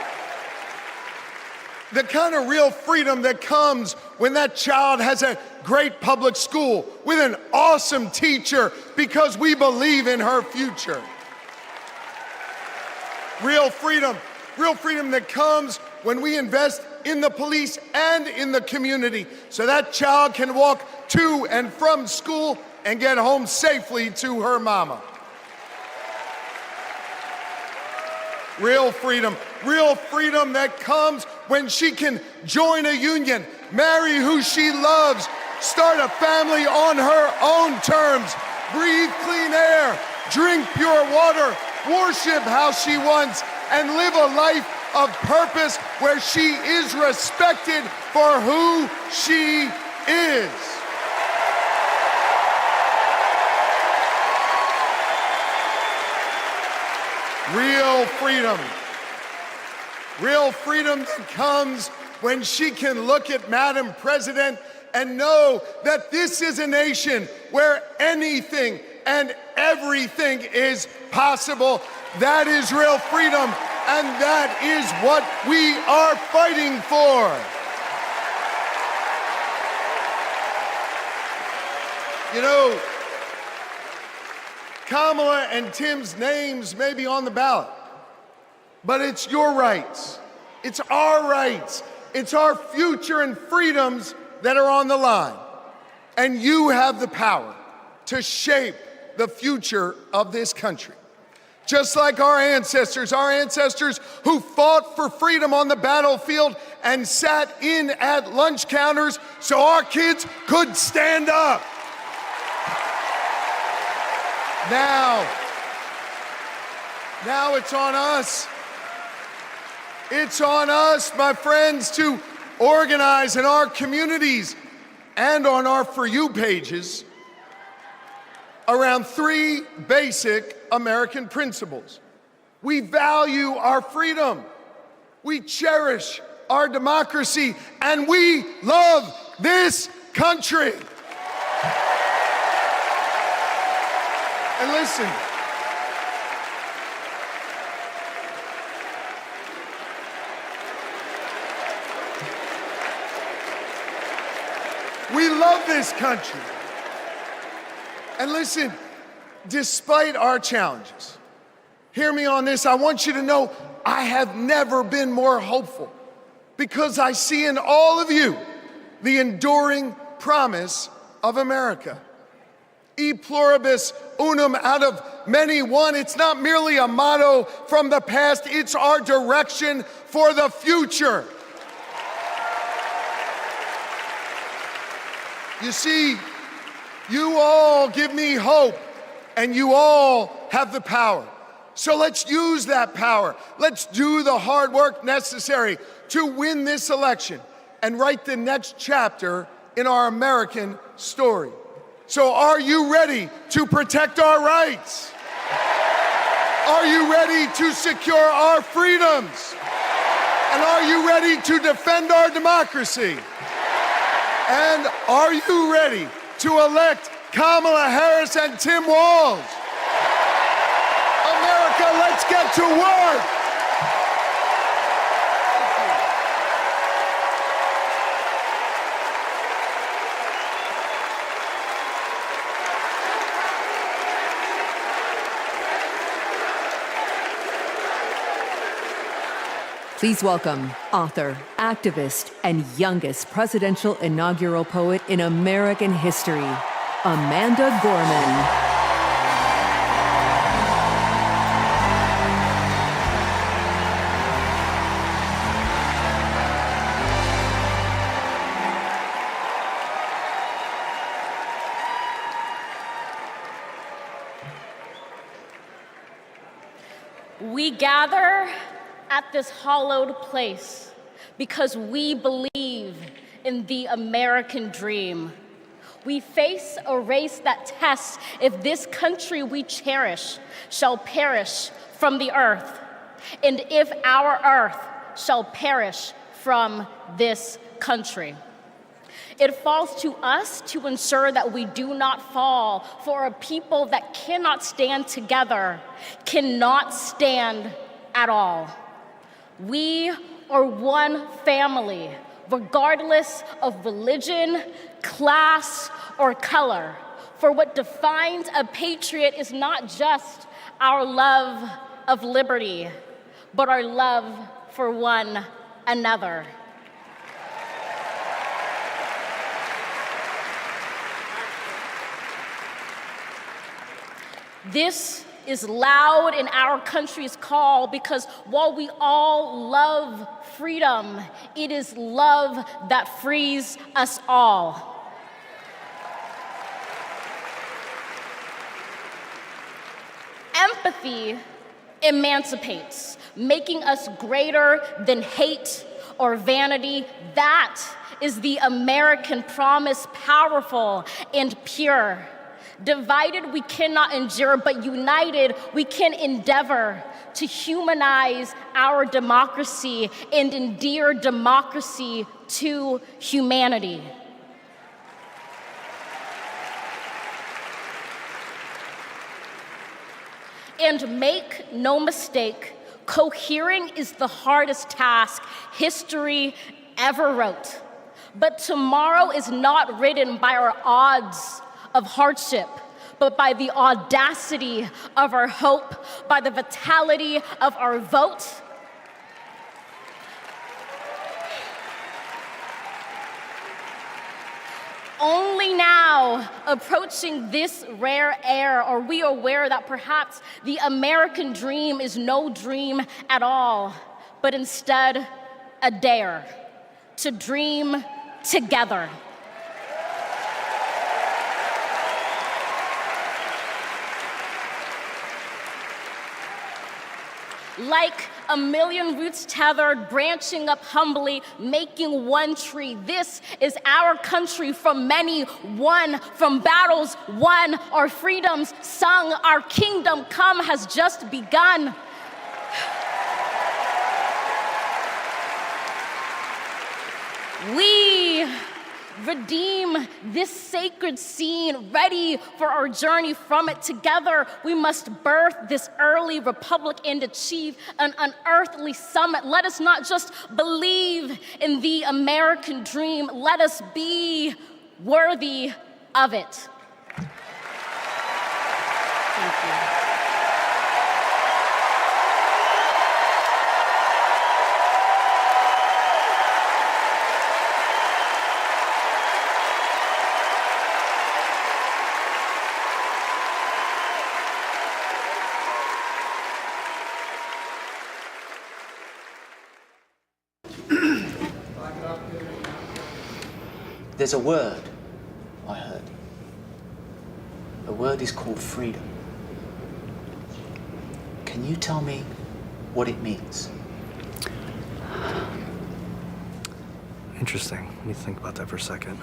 The kind of real freedom that comes when that child has a great public school with an awesome teacher because we believe in her future. Real freedom that comes when we invest in the police and in the community so that child can walk to and from school and get home safely to her mama. Real freedom that comes when she can join a union, marry who she loves, start a family on her own terms, breathe clean air, drink pure water, worship how she wants, and live a life of purpose where she is respected for who she is. Real freedom that comes when she can look at Madam President and know that this is a nation where anything and everything is possible. That is real freedom, and that is what we are fighting for. You know, Kamala and Tim's names may be on the ballot, but it's your rights. It's our rights. It's our future and freedoms that are on the line. And you have the power to shape the future of this country. Just like our ancestors who fought for freedom on the battlefield and sat in at lunch counters so our kids could stand up. Now it's on us. It's on us, my friends, to organize in our communities and on our For You pages around three basic American principles. We value our freedom, we cherish our democracy, and we love this country. And listen, we love this country. And listen, despite our challenges, hear me on this, I want you to know I have never been more hopeful because I see in all of you the enduring promise of America. E pluribus unum, out of many one. It's not merely a motto from the past, it's our direction for the future. You see, you all give me hope, and you all have the power. So let's use that power. Let's do the hard work necessary to win this election and write the next chapter in our American story. So are you ready to protect our rights? Are you ready to secure our freedoms? And are you ready to defend our democracy? And are you ready to elect Kamala Harris and Tim Walz? America, let's get to work! Please welcome author, activist, and youngest presidential inaugural poet in American history, Amanda Gorman. We gather at this hallowed place because we believe in the American dream. We face a race that tests if this country we cherish shall perish from the earth, and if our earth shall perish from this country. It falls to us to ensure that we do not fall, for a people that cannot stand together cannot stand at all. We are one family, regardless of religion, class, or color. For what defines a patriot is not just our love of liberty, but our love for one another. This is loud in our country's call because while we all love freedom, it is love that frees us all. Empathy emancipates, making us greater than hate or vanity. That is the American promise, powerful and pure. Divided, we cannot endure, but united, we can endeavor to humanize our democracy and endear democracy to humanity. And make no mistake, cohering is the hardest task history ever wrote. But tomorrow is not written by our odds of hardship, but by the audacity of our hope, by the vitality of our vote. Only now, approaching this rare air, are we aware that perhaps the American dream is no dream at all, but instead a dare to dream together. Like a million roots tethered, branching up humbly, making one tree. This is our country from many, won from battles won, our freedoms sung, our kingdom come has just begun. We redeem this sacred scene, ready for our journey from it. Together, we must birth this early republic and achieve an unearthly summit. Let us not just believe in the American dream, let us be worthy of it. Thank you. There's a word I heard. The word is called freedom. Can you tell me what it means? Interesting. Let me think about that for a second.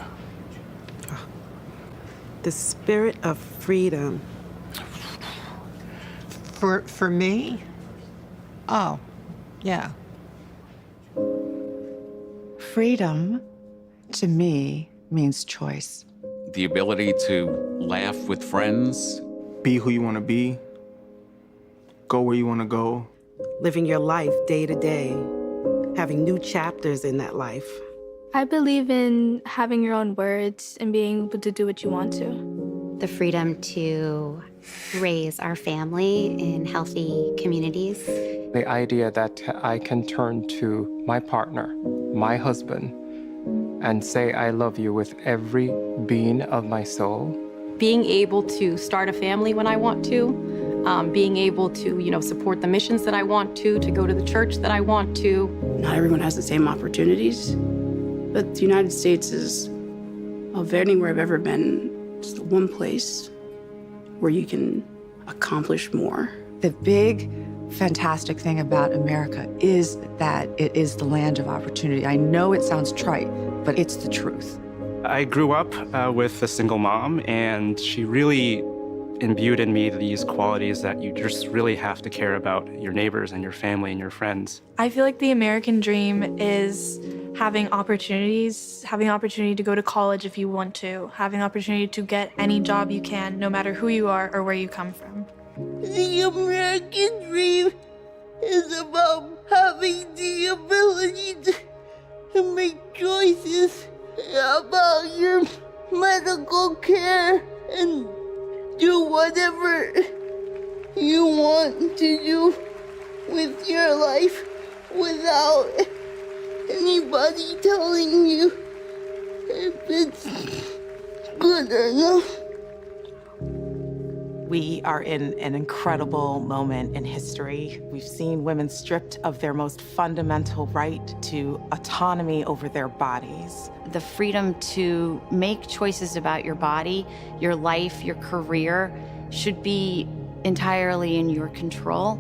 The spirit of freedom. For me? Oh, yeah. Freedom, to me, means choice. The ability to laugh with friends. Be who you want to be. Go where you want to go. Living your life day to day. Having new chapters in that life. I believe in having your own words and being able to do what you want to. The freedom to raise our family in healthy communities. The idea that I can turn to my partner, my husband, and say I love you with every being of my soul. Being able to start a family when I want to, being able to, support the missions that I want to go to the church that I want to. Not everyone has the same opportunities, but the United States is, of anywhere I've ever been, just the one place where you can accomplish more. The big, fantastic thing about America is that it is the land of opportunity. I know it sounds trite, but it's the truth. I grew up with a single mom, and she really imbued in me these qualities that you just really have to care about your neighbors and your family and your friends. I feel like the American dream is having opportunities, having the opportunity to go to college if you want to, having the opportunity to get any job you can, no matter who you are or where you come from. The American dream is about having the ability to make choices about your medical care and do whatever you want to do with your life without anybody telling you if it's good or not. We are in an incredible moment in history. We've seen women stripped of their most fundamental right to autonomy over their bodies. The freedom to make choices about your body, your life, your career should be entirely in your control.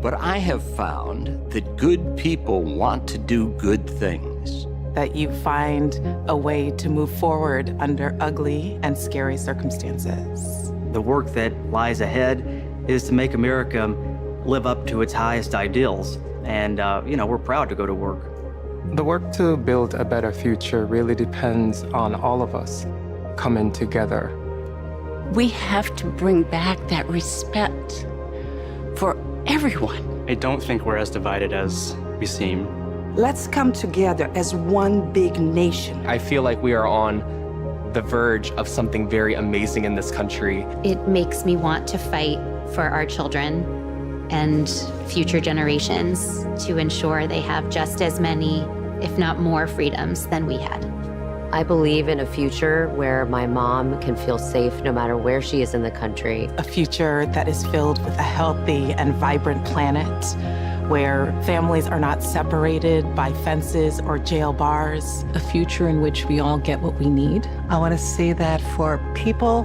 But I have found that good people want to do good things. That you find a way to move forward under ugly and scary circumstances. The work that lies ahead is to make America live up to its highest ideals. And, we're proud to go to work. The work to build a better future really depends on all of us coming together. We have to bring back that respect for everyone. I don't think we're as divided as we seem. Let's come together as one big nation. I feel like we are on the verge of something very amazing in this country. It makes me want to fight for our children and future generations to ensure they have just as many, if not more, freedoms than we had. I believe in a future where my mom can feel safe no matter where she is in the country. A future that is filled with a healthy and vibrant planet, where families are not separated by fences or jail bars. A future in which we all get what we need. I want to see that for people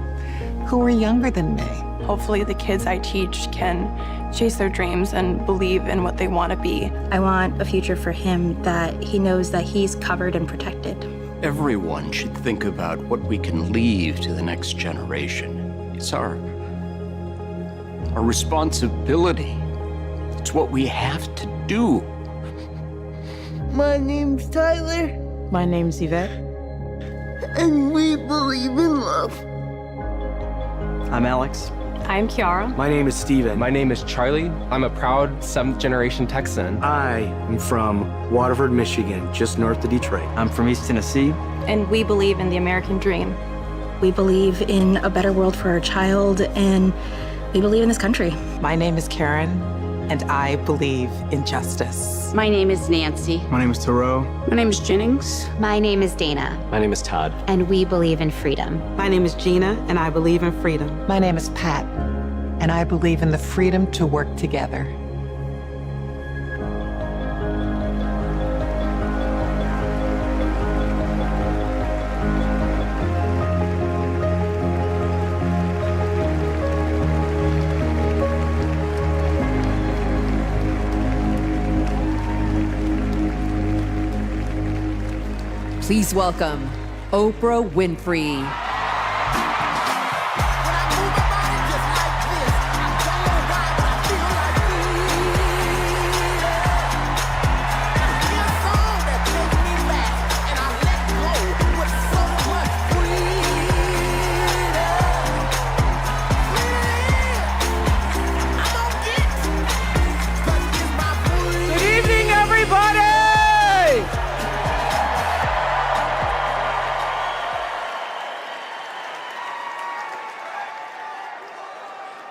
who are younger than me. Hopefully the kids I teach can chase their dreams and believe in what they want to be. I want a future for him that he knows that he's covered and protected. Everyone should think about what we can leave to the next generation. It's our responsibility. It's what we have to do. My name's Tyler. My name's Yvette. And we believe in love. I'm Alex. I'm Kiara. My name is Steven. My name is Charlie. I'm a proud 7th generation Texan. I am from Waterford, Michigan, just north of Detroit. I'm from East Tennessee. And we believe in the American dream. We believe in a better world for our child, and we believe in this country. My name is Karen, and I believe in justice. My name is Nancy. My name is Taro. My name is Jennings. My name is Dana, My name is Todd. and we believe in freedom. My name is Gina, and I believe in freedom. My name is Pat, and I believe in the freedom to work together. Please welcome Oprah Winfrey.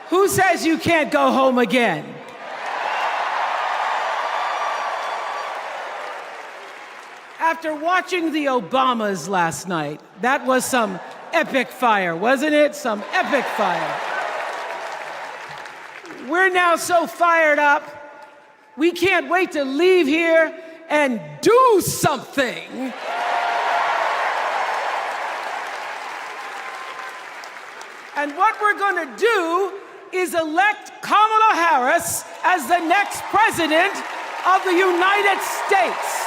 Who says you can't go home again? After watching the Obamas last night, that was some epic fire, wasn't it? Some epic fire. We're now so fired up, we can't wait to leave here and do something. And what we're going to do is elect Kamala Harris as the next president of the United States.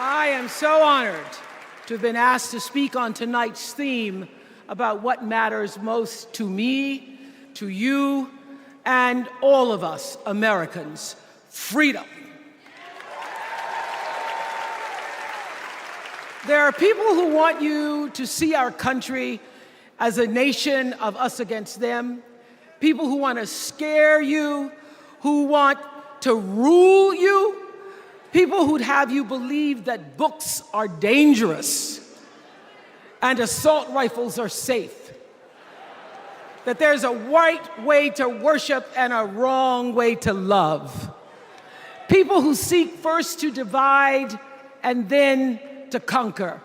I am so honored to have been asked to speak on tonight's theme about what matters most to me, to you, and all of us Americans: freedom. There are people who want you to see our country as a nation of us against them, people who want to scare you, who want to rule you, people who'd have you believe that books are dangerous and assault rifles are safe, that there's a right way to worship and a wrong way to love, people who seek first to divide and then to conquer.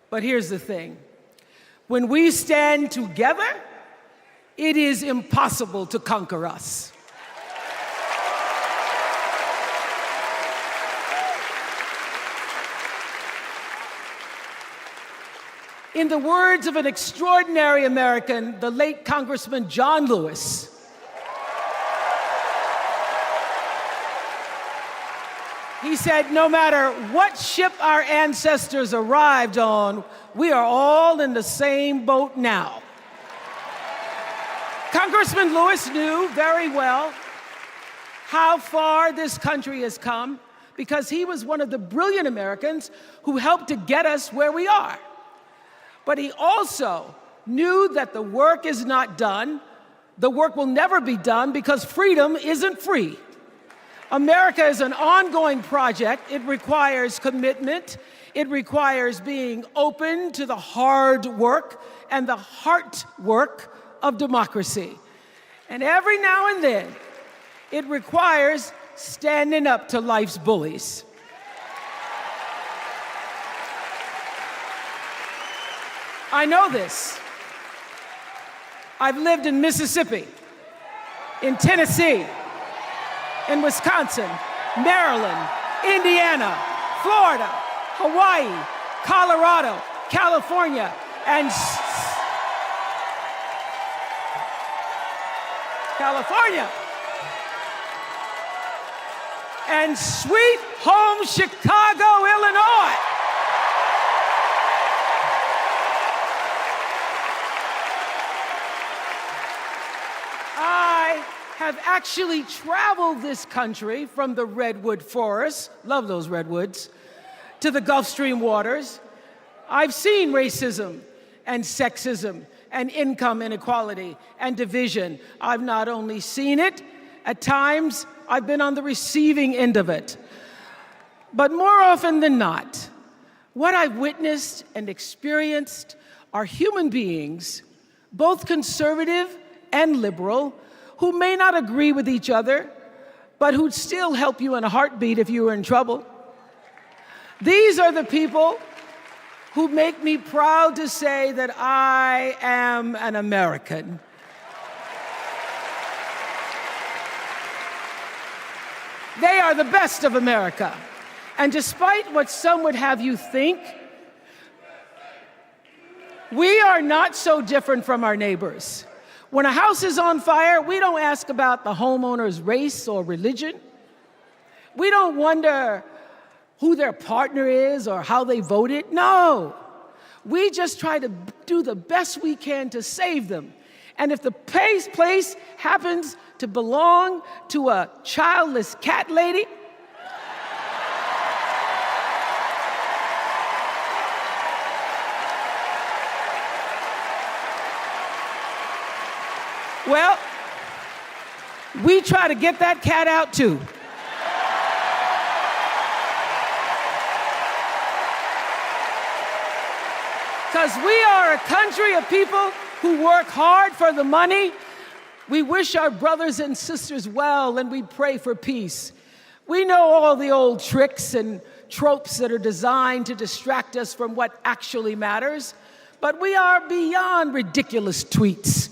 But here's the thing. When we stand together, it is impossible to conquer us. In the words of an extraordinary American, the late Congressman John Lewis, he said, no matter what ship our ancestors arrived on, we are all in the same boat now. Congressman Lewis knew very well how far this country has come because he was one of the brilliant Americans who helped to get us where we are. But he also knew that the work is not done. The work will never be done because freedom isn't free. America is an ongoing project. It requires commitment. It requires being open to the hard work and the heart work of democracy. And every now and then, it requires standing up to life's bullies. I know this. I've lived in Mississippi, in Tennessee, in Wisconsin, Maryland, Indiana, Florida, Hawaii, Colorado, California, and sweet home Chicago, Illinois. I have actually traveled this country from the redwood forests, love those redwoods, to the Gulf Stream waters. I've seen racism and sexism and income inequality and division. I've not only seen it, at times I've been on the receiving end of it. But more often than not, what I've witnessed and experienced are human beings, both conservative and liberal, who may not agree with each other, but who'd still help you in a heartbeat if you were in trouble. These are the people who make me proud to say that I am an American. They are the best of America. And despite what some would have you think, we are not so different from our neighbors. When a house is on fire, we don't ask about the homeowner's race or religion. We don't wonder who their partner is or how they voted. No, we just try to do the best we can to save them. And if the place happens to belong to a childless cat lady, well, we try to get that cat out too. Because we are a country of people who work hard for the money. We wish our brothers and sisters well, and we pray for peace. We know all the old tricks and tropes that are designed to distract us from what actually matters, but we are beyond ridiculous tweets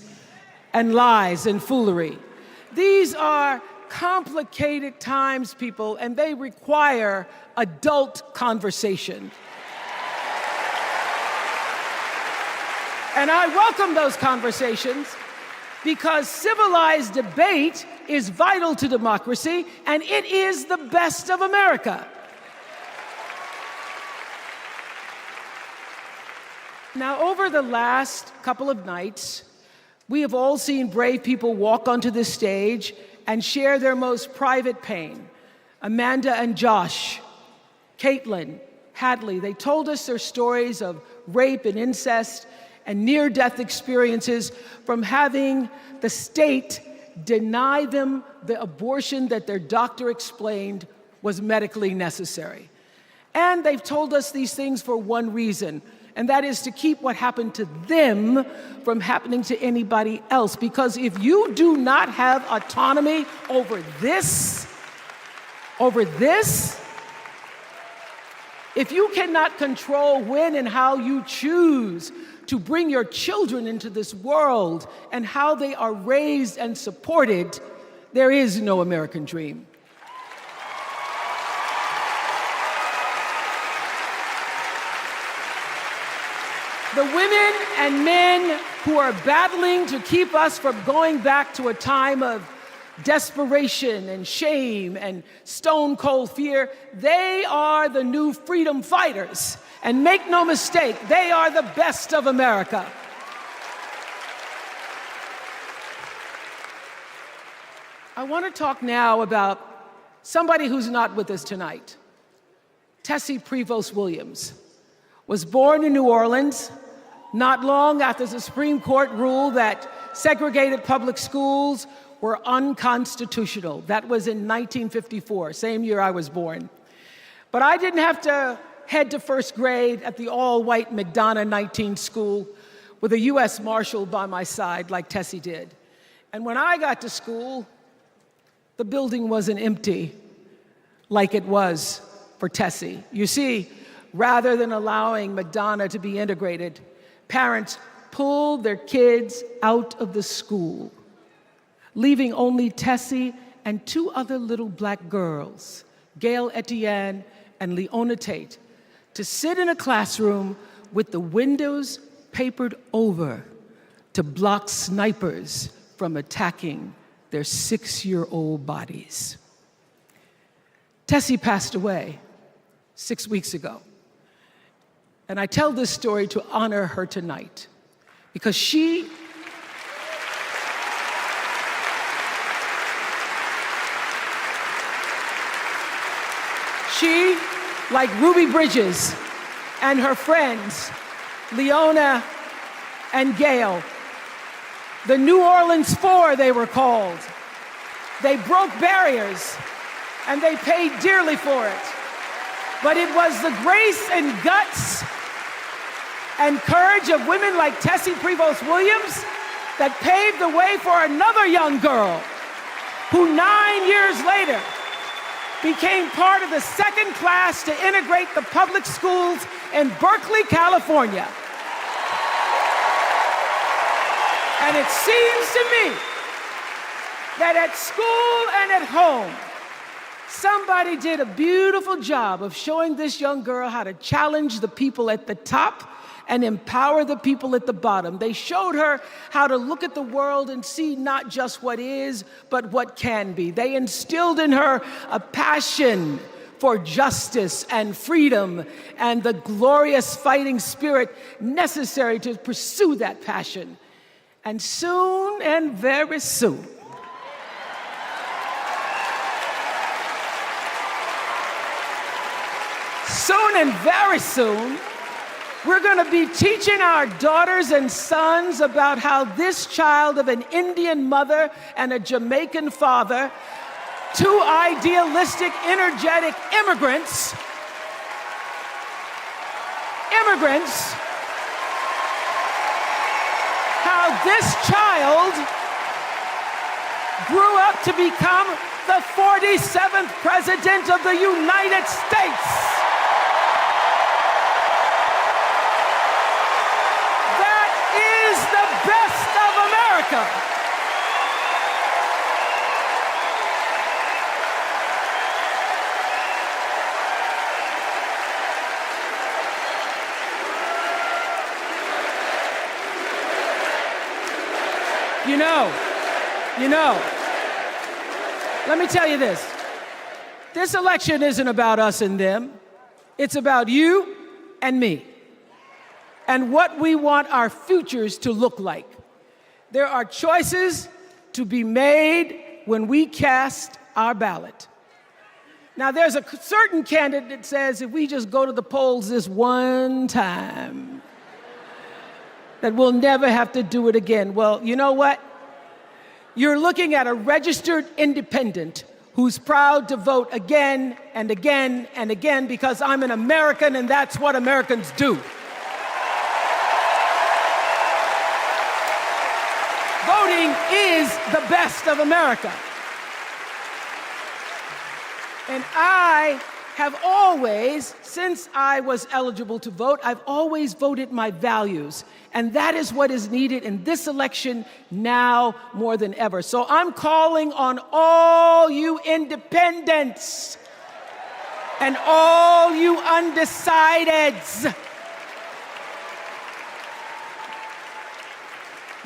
and lies and foolery. These are complicated times, people, and they require adult conversation. And I welcome those conversations because civilized debate is vital to democracy, and it is the best of America. Now, over the last couple of nights, we have all seen brave people walk onto the stage and share their most private pain. Amanda and Josh, Caitlin, Hadley, they told us their stories of rape and incest and near-death experiences from having the state deny them the abortion that their doctor explained was medically necessary. And they've told us these things for one reason, and that is to keep what happened to them from happening to anybody else. Because if you do not have autonomy over this, if you cannot control when and how you choose to bring your children into this world and how they are raised and supported, there is no American dream. The women and men who are battling to keep us from going back to a time of desperation and shame and stone cold fear, they are the new freedom fighters. And make no mistake, they are the best of America. I want to talk now about somebody who's not with us tonight. Tessie Prevost Williams was born in New Orleans, not long after the Supreme Court ruled that segregated public schools were unconstitutional. That was in 1954, same year I was born. But I didn't have to head to first grade at the all-white McDonough 19 school with a U.S. Marshal by my side like Tessie did. And when I got to school, the building wasn't empty like it was for Tessie. You see, rather than allowing McDonough to be integrated, parents pulled their kids out of the school, leaving only Tessie and two other little black girls, Gail Etienne and Leona Tate, to sit in a classroom with the windows papered over to block snipers from attacking their 6-year-old bodies. Tessie passed away 6 weeks ago. And I tell this story to honor her tonight because she like Ruby Bridges and her friends, Leona and Gail, the New Orleans Four they were called. They broke barriers and they paid dearly for it. But it was the grace and guts and courage of women like Tessie Prevost Williams that paved the way for another young girl who 9 years later became part of the second class to integrate the public schools in Berkeley, California. And it seems to me that at school and at home, somebody did a beautiful job of showing this young girl how to challenge the people at the top and empower the people at the bottom. They showed her how to look at the world and see not just what is, but what can be. They instilled in her a passion for justice and freedom and the glorious fighting spirit necessary to pursue that passion. And soon, and very soon, very soon, we're going to be teaching our daughters and sons about how this child of an Indian mother and a Jamaican father, two idealistic, energetic immigrants, how this child grew up to become the 47th President of the United States. Best of America. You know, let me tell you this. This election isn't about us and them. It's about you and me. and what we want our futures to look like. There are choices to be made when we cast our ballot. Now, there's a certain candidate that says if we just go to the polls this one time, that we'll never have to do it again. Well, you know what? You're looking at a registered independent who's proud to vote again and again and again because I'm an American and that's what Americans do. Voting is the best of America. And I have always, since I was eligible to vote, I've always voted my values. And that is what is needed in this election now more than ever. So I'm calling on all you independents and all you undecideds.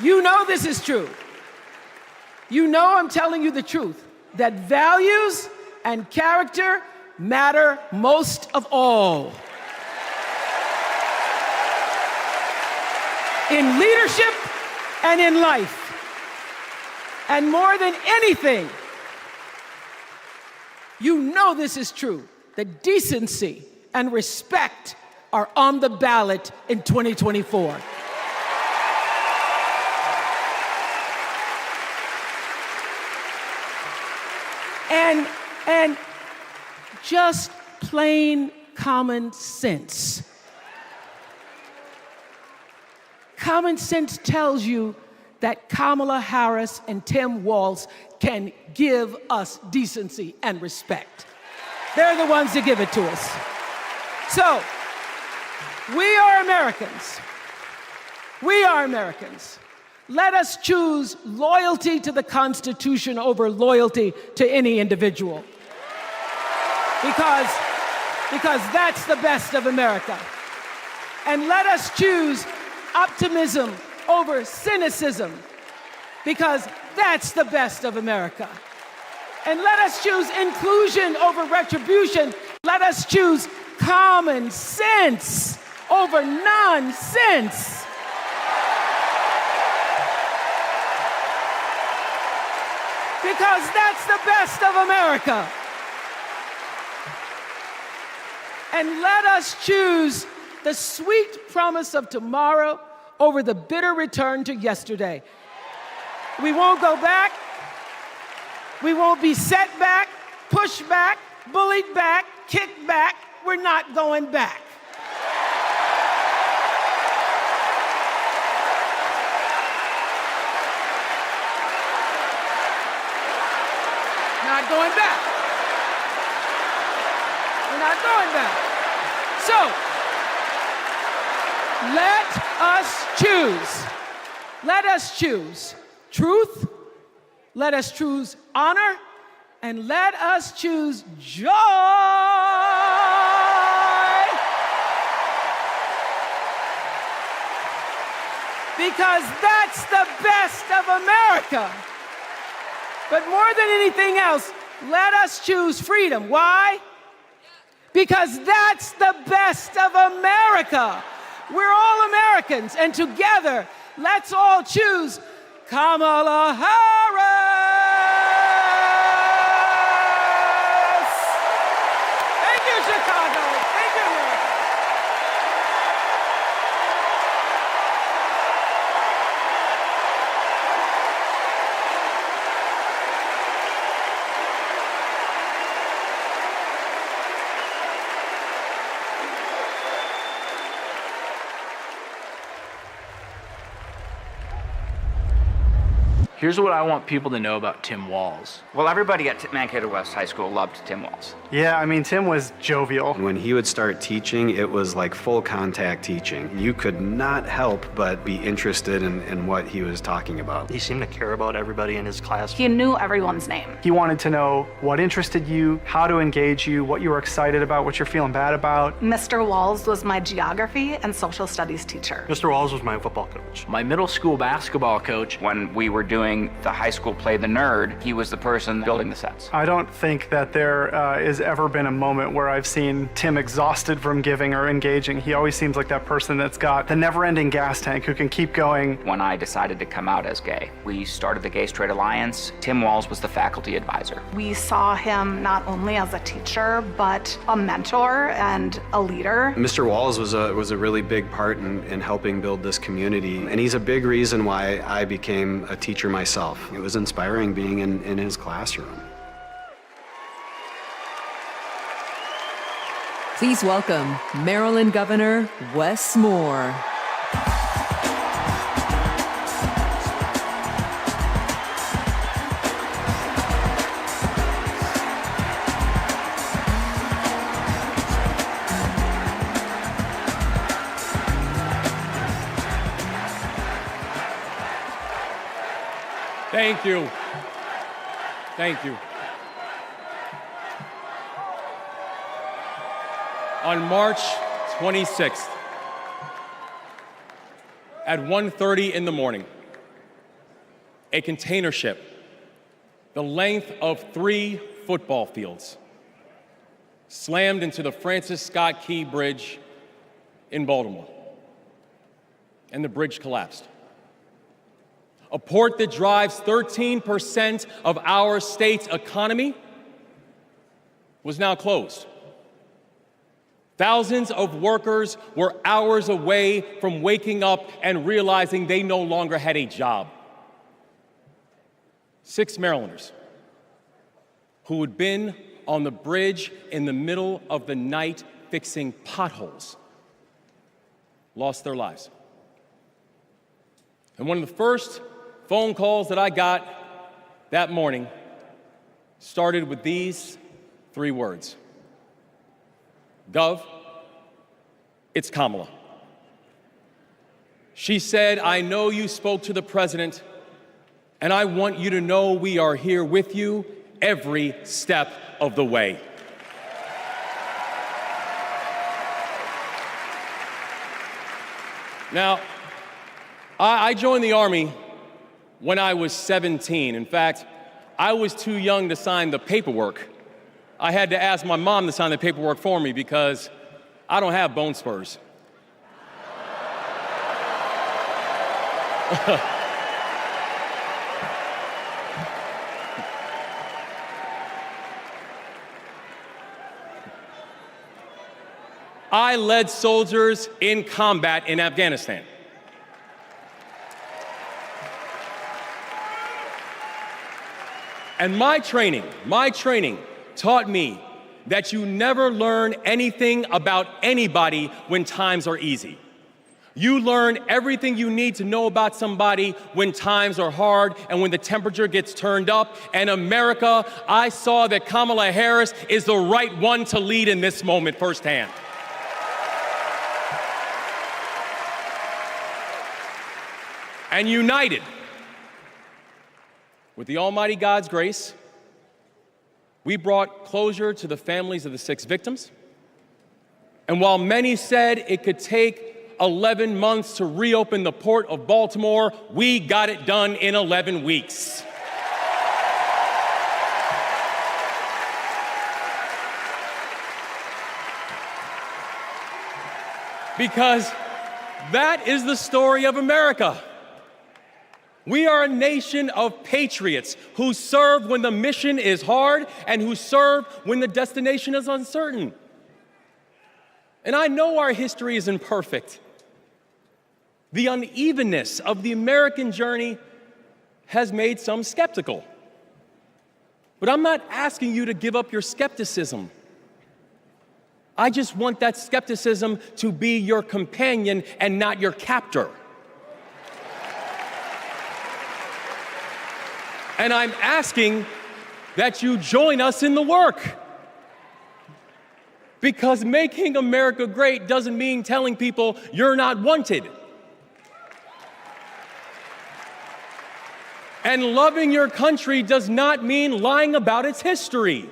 You know this is true. You know I'm telling you the truth, that values and character matter most of all. In leadership and in life. And more than anything, you know this is true, that decency and respect are on the ballot in 2024. And just plain common sense. Common sense tells you that Kamala Harris and Tim Walz can give us decency and respect. They're the ones that give it to us. So, we are Americans. We are Americans. Let us choose loyalty to the Constitution over loyalty to any individual. Because that's the best of America. And let us choose optimism over cynicism, because that's the best of America. And let us choose inclusion over retribution. Let us choose common sense over nonsense. Because that's the best of America. And let us choose the sweet promise of tomorrow over the bitter return to yesterday. We won't go back. We won't be set back, pushed back, bullied back, kicked back. We're not going back. Not going back. We're not going back. So, let us choose. Let us choose truth. Let us choose honor. And let us choose joy. Because that's the best of America. But more than anything else, let us choose freedom. Why? Because that's the best of America. We're all Americans, and together, let's all choose Kamala Harris. Thank you, Chicago. Thank you, America. Here's what I want people to know about Tim Walz. Well, everybody at Mankato West High School loved Tim Walz. Yeah, I mean, Tim was jovial. When he would start teaching, it was like full contact teaching. You could not help but be interested in what he was talking about. He seemed to care about everybody in his class. He knew everyone's name. He wanted to know what interested you, how to engage you, what you were excited about, what you're feeling bad about. Mr. Walz was my geography and social studies teacher. Mr. Walz was my football coach. My middle school basketball coach. When we were doing doing the high school play The Nerd, he was the person building the sets. I don't think that there has ever been a moment where I've seen Tim exhausted from giving or engaging. He always seems like that person that's got the never-ending gas tank who can keep going. When I decided to come out as gay, we started the Gay Straight Alliance. Tim Walz was the faculty advisor. We saw him not only as a teacher, but a mentor and a leader. Mr. Walz was a really big part in helping build this community, and he's a big reason why I became a teacher myself. It was inspiring being in his classroom. Please welcome Maryland Governor Wes Moore. Thank you. Thank you. On March 26th, at 1:30 in the morning, a container ship, the length of 3 football fields, slammed into the Francis Scott Key Bridge in Baltimore, and the bridge collapsed. A port that drives 13% of our state's economy was now closed. Thousands of workers were hours away from waking up and realizing they no longer had a job. 6 Marylanders who had been on the bridge in the middle of the night fixing potholes lost their lives. And one of the first phone calls that I got that morning started with these 3 words. Gov, it's Kamala. She said, I know you spoke to the president, and I want you to know we are here with you every step of the way. Now, I joined the Army when I was 17. In fact, I was too young to sign the paperwork. I had to ask my mom to sign the paperwork for me because I don't have bone spurs. I led soldiers in combat in Afghanistan. And my training taught me that you never learn anything about anybody when times are easy. You learn everything you need to know about somebody when times are hard and when the temperature gets turned up. And America, I saw that Kamala Harris is the right one to lead in this moment firsthand. And united with the Almighty God's grace, we brought closure to the families of the 6 victims. And while many said it could take 11 months to reopen the port of Baltimore, we got it done in 11 weeks. Because that is the story of America. We are a nation of patriots who serve when the mission is hard and who serve when the destination is uncertain. And I know our history isn't perfect. The unevenness of the American journey has made some skeptical. But I'm not asking you to give up your skepticism. I just want that skepticism to be your companion and not your captor. And I'm asking that you join us in the work. Because making America great doesn't mean telling people you're not wanted. And loving your country does not mean lying about its history.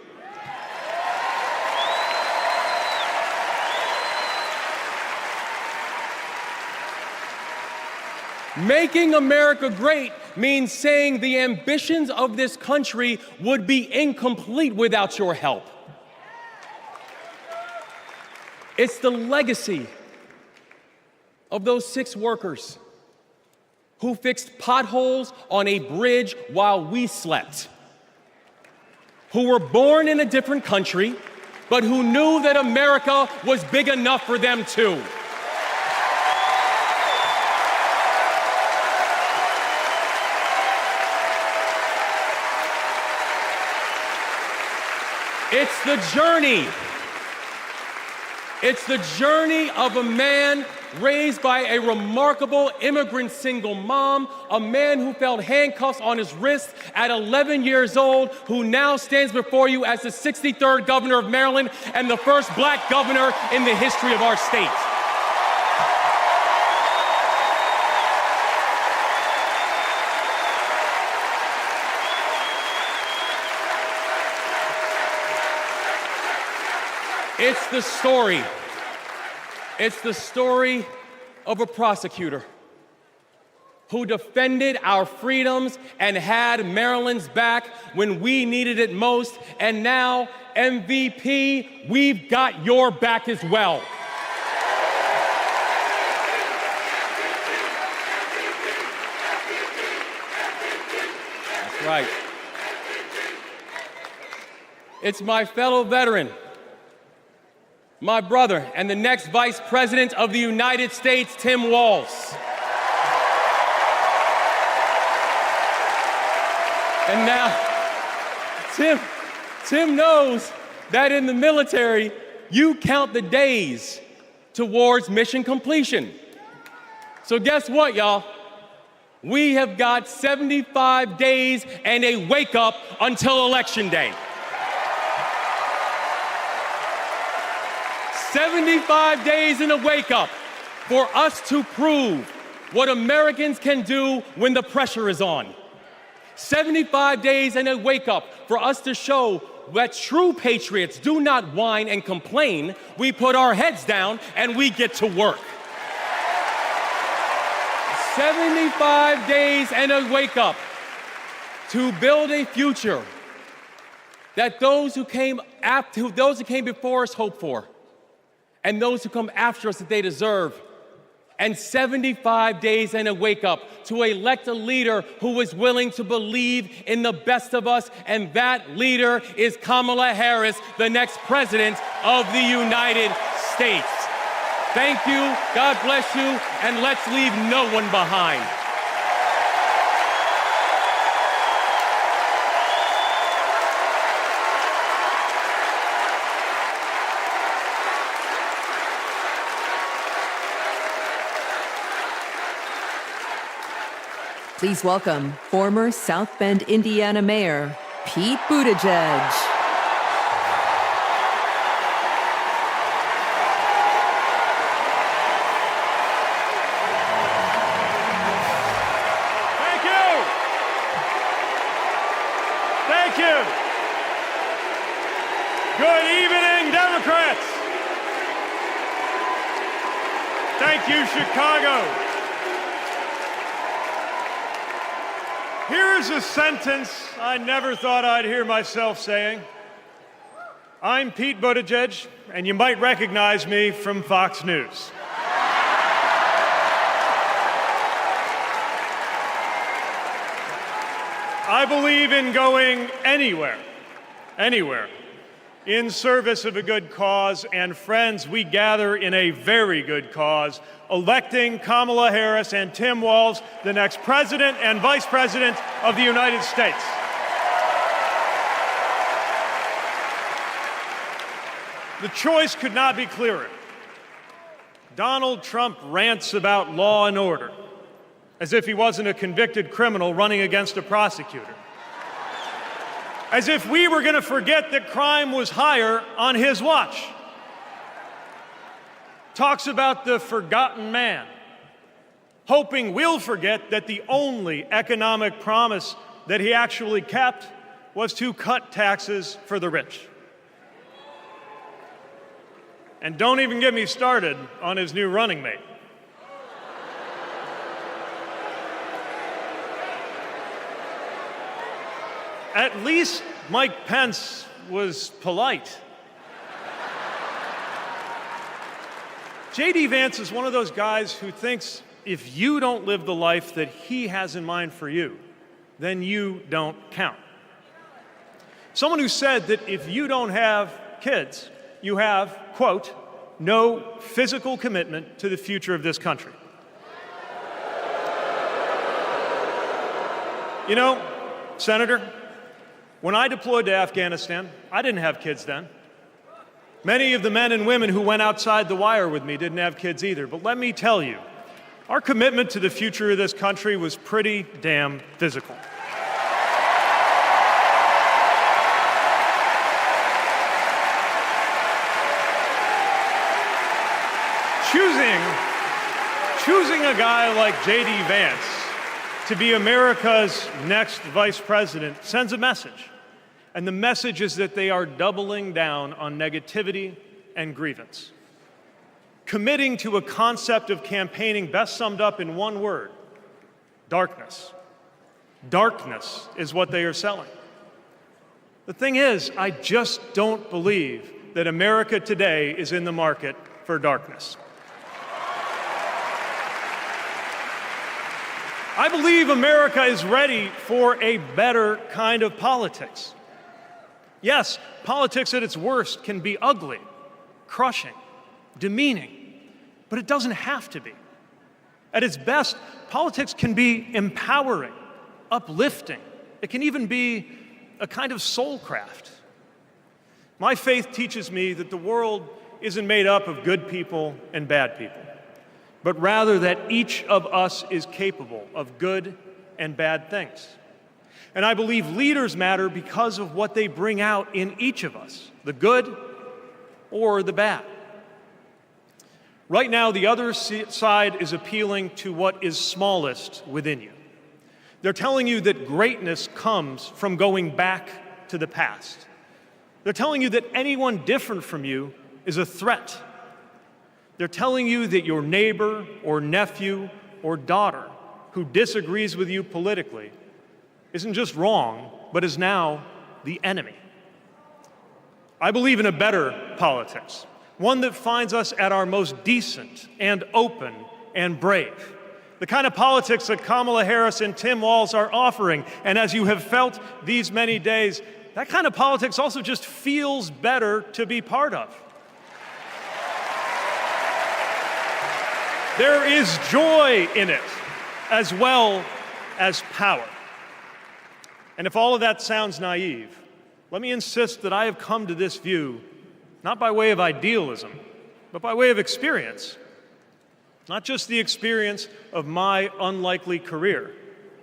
Making America great means saying the ambitions of this country would be incomplete without your help. It's the legacy of those 6 workers who fixed potholes on a bridge while we slept, who were born in a different country, but who knew that America was big enough for them too. It's the journey. It's the journey of a man raised by a remarkable immigrant single mom, a man who felt handcuffs on his wrist at 11 years old, who now stands before you as the 63rd governor of Maryland and the first black governor in the history of our state. It's the story of a prosecutor who defended our freedoms and had Maryland's back when we needed it most. And now, MVP, we've got your back as well. That's right. It's my fellow veteran, my brother, and the next Vice President of the United States, Tim Walz. And now, Tim knows that in the military, you count the days towards mission completion. So guess what, y'all? We have got 75 days and a wake up until Election Day. 75 days in a wake-up for us to prove what Americans can do when the pressure is on. 75 days and a wake-up for us to show that true patriots do not whine and complain. We put our heads down and we get to work. 75 days and a wake-up to build a future that those who came before us hope for, and those who come after us that they deserve. And 75 days and a wake-up to elect a leader who is willing to believe in the best of us, and that leader is Kamala Harris, the next president of the United States. Thank you, God bless you, and let's leave no one behind. Please welcome former South Bend, Indiana Mayor Pete Buttigieg. Thank you. Thank you. Good evening, Democrats. Thank you, Chicago. Here's a sentence I never thought I'd hear myself saying. I'm Pete Buttigieg, and you might recognize me from Fox News. I believe in going anywhere, in service of a good cause, and friends, we gather in a very good cause, electing Kamala Harris and Tim Walz, the next President and Vice President of the United States. The choice could not be clearer. Donald Trump rants about law and order, as if he wasn't a convicted criminal running against a prosecutor. As if we were going to forget that crime was higher on his watch. Talks about the forgotten man, hoping we'll forget that the only economic promise that he actually kept was to cut taxes for the rich. And don't even get me started on his new running mate. At least Mike Pence was polite. J.D. Vance is one of those guys who thinks if you don't live the life that he has in mind for you, then you don't count. Someone who said that if you don't have kids, you have, quote, no physical commitment to the future of this country. You know, Senator, when I deployed to Afghanistan, I didn't have kids then. Many of the men and women who went outside the wire with me didn't have kids either. But let me tell you, our commitment to the future of this country was pretty damn physical. Choosing a guy like J.D. Vance to be America's next vice president sends a message. And the message is that they are doubling down on negativity and grievance. Committing to a concept of campaigning best summed up in one word: darkness. Darkness is what they are selling. The thing is, I just don't believe that America today is in the market for darkness. I believe America is ready for a better kind of politics. Yes, politics at its worst can be ugly, crushing, demeaning, but it doesn't have to be. At its best, politics can be empowering, uplifting. It can even be a kind of soulcraft. My faith teaches me that the world isn't made up of good people and bad people, but rather that each of us is capable of good and bad things. And I believe leaders matter because of what they bring out in each of us, the good or the bad. Right now, the other side is appealing to what is smallest within you. They're telling you that greatness comes from going back to the past. They're telling you that anyone different from you is a threat. They're telling you that your neighbor or nephew or daughter who disagrees with you politically isn't just wrong, but is now the enemy. I believe in a better politics, one that finds us at our most decent and open and brave. The kind of politics that Kamala Harris and Tim Walz are offering, and as you have felt these many days, that kind of politics also just feels better to be part of. There is joy in it, as well as power. And if all of that sounds naive, let me insist that I have come to this view not by way of idealism, but by way of experience. Not just the experience of my unlikely career.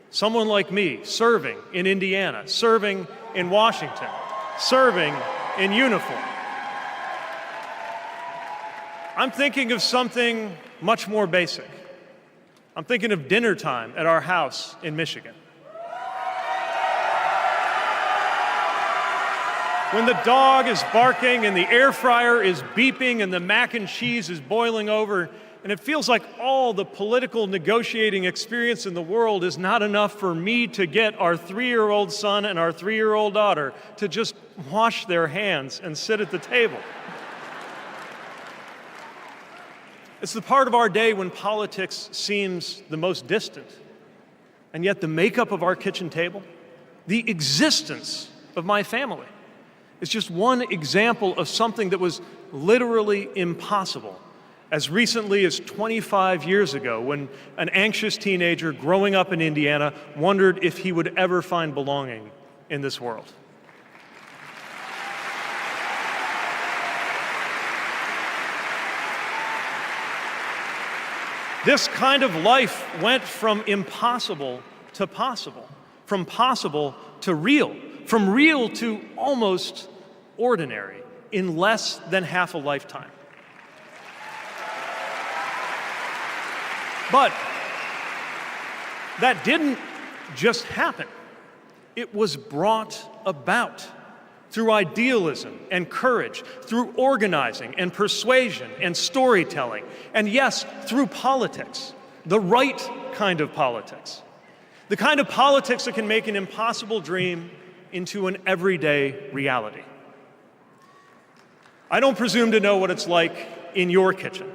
Someone like me serving in Indiana, serving in Washington, serving in uniform. I'm thinking of something much more basic. I'm thinking of dinner time at our house in Michigan. When the dog is barking and the air fryer is beeping and the mac and cheese is boiling over, and it feels like all the political negotiating experience in the world is not enough for me to get our 3-year-old son and our 3-year-old daughter to just wash their hands and sit at the table. It's the part of our day when politics seems the most distant, and yet the makeup of our kitchen table, the existence of my family, is just one example of something that was literally impossible as recently as 25 years ago, when an anxious teenager growing up in Indiana wondered if he would ever find belonging in this world. This kind of life went from impossible to possible, from possible to real, from real to almost ordinary in less than half a lifetime. But that didn't just happen. It was brought about through idealism and courage, through organizing and persuasion and storytelling, and yes, through politics, the right kind of politics. The kind of politics that can make an impossible dream into an everyday reality. I don't presume to know what it's like in your kitchen,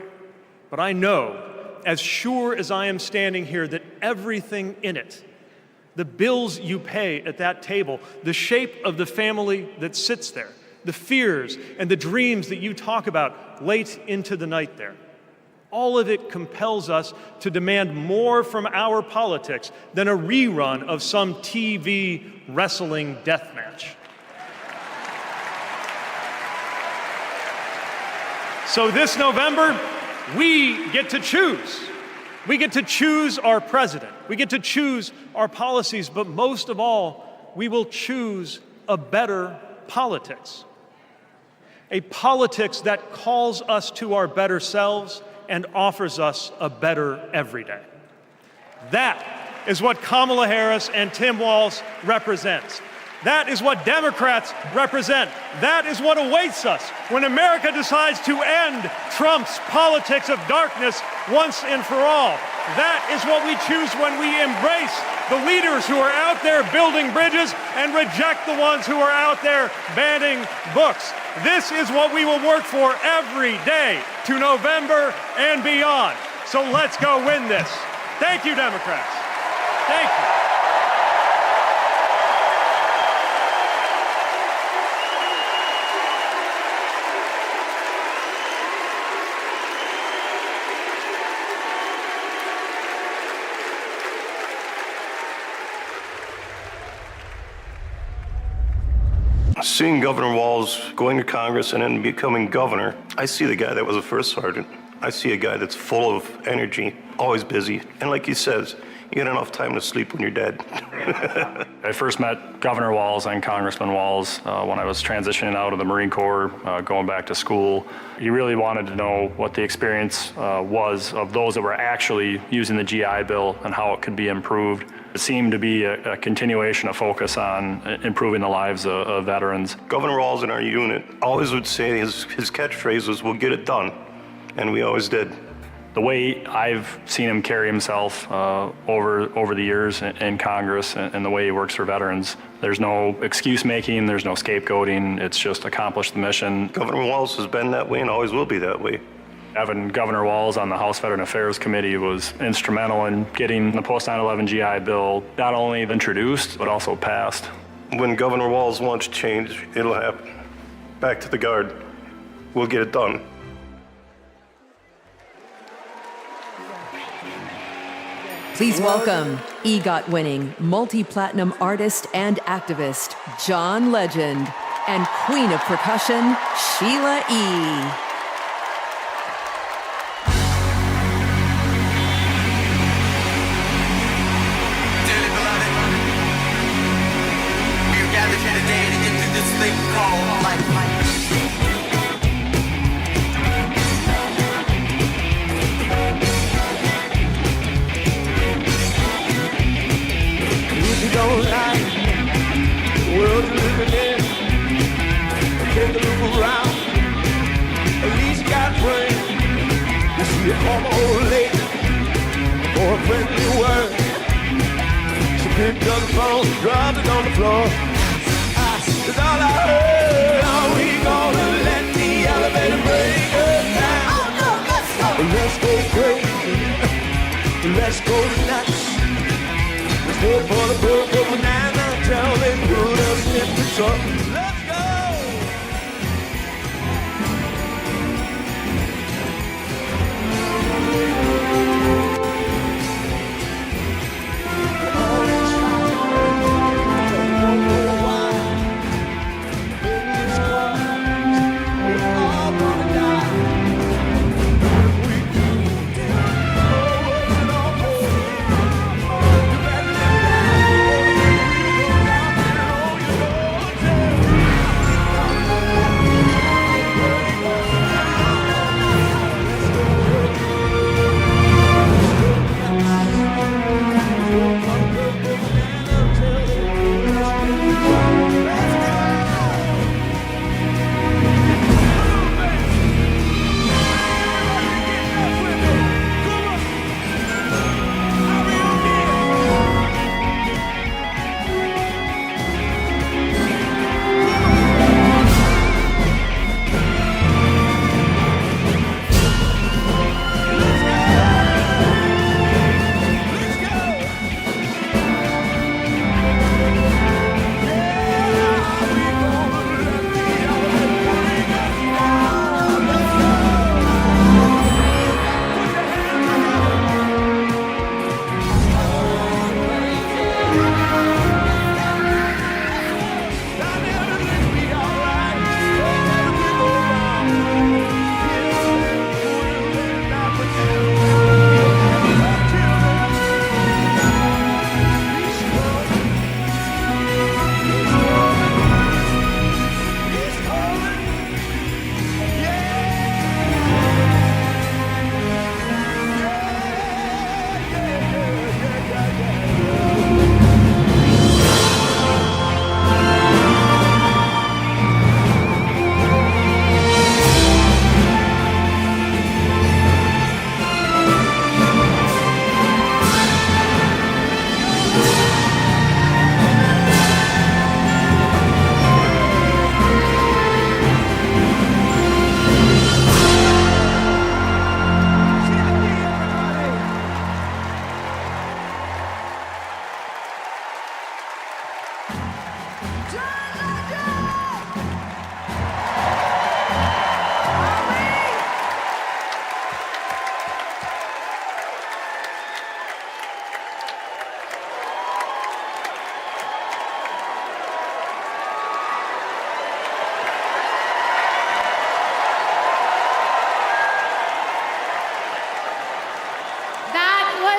but I know, as sure as I am standing here, that everything in it, the bills you pay at that table, the shape of the family that sits there, the fears and the dreams that you talk about late into the night there, all of it compels us to demand more from our politics than a rerun of some TV wrestling death match. So this November, we get to choose. We get to choose our president. We get to choose our policies, but most of all, we will choose a better politics. A politics that calls us to our better selves and offers us a better everyday. That is what Kamala Harris and Tim Walz represents. That is what Democrats represent. That is what awaits us when America decides to end Trump's politics of darkness once and for all. That is what we choose when we embrace the leaders who are out there building bridges and reject the ones who are out there banning books. This is what we will work for every day to November and beyond. So let's go win this. Thank you, Democrats. Thank you. Seeing Governor Walz going to Congress and then becoming governor, I see the guy that was a first sergeant. I see a guy that's full of energy, always busy. And like he says, you get enough time to sleep when you're dead. I first met Governor Walz and Congressman Walz when I was transitioning out of the Marine Corps, going back to school. He really wanted to know what the experience was of those that were actually using the GI Bill and how it could be improved. It seemed to be a continuation of focus on improving the lives of veterans. Governor Walz in our unit always would say his catchphrase was, "We'll get it done," and we always did. The way I've seen him carry himself over the years in Congress and the way he works for veterans, there's no excuse making, there's no scapegoating, it's just accomplish the mission. Governor Walz has been that way and always will be that way. Having Governor Walz on the House Veteran Affairs Committee was instrumental in getting the post-9/11 GI Bill not only introduced, but also passed. When Governor Walz wants change, it'll happen. Back to the Guard. We'll get it done. Please welcome EGOT-winning multi-platinum artist and activist John Legend and Queen of Percussion Sheila E. Don't like the world you're living in. Take a look around. At least you got friends. You see a former old lady for a friendly word. She picked up the phone, dropped it on the floor. That's all I heard. Are we gonna let the elevator break us down? Oh no, let's go. Let's go crazy. Let's go nuts. Let's go for the book of banana till they put us in the truck. Let's go!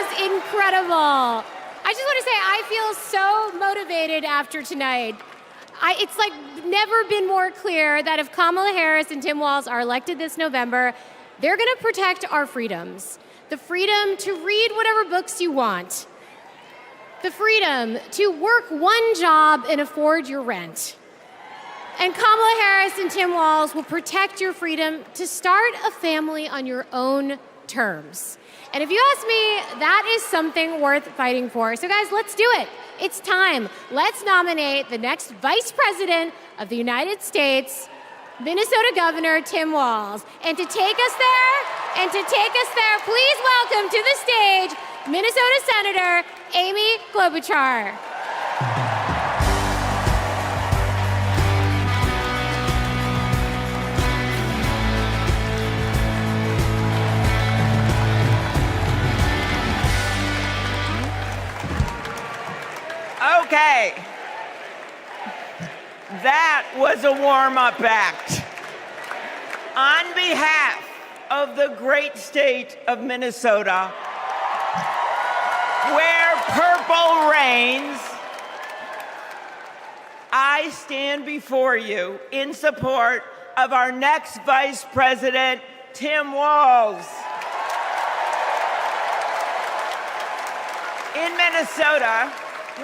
was incredible. I just want to say I feel so motivated after tonight. It's like never been more clear that if Kamala Harris and Tim Walz are elected this November, they're going to protect our freedoms. The freedom to read whatever books you want. The freedom to work one job and afford your rent. And Kamala Harris and Tim Walz will protect your freedom to start a family on your own terms. And if you ask me, that is something worth fighting for. So guys, let's do it. It's time. Let's nominate the next Vice President of the United States, Minnesota Governor Tim Walz. And to take us there, please welcome to the stage Minnesota Senator Amy Klobuchar. Okay, that was a warm-up act. On behalf of the great state of Minnesota, where purple reigns, I stand before you in support of our next Vice President, Tim Walz. In Minnesota,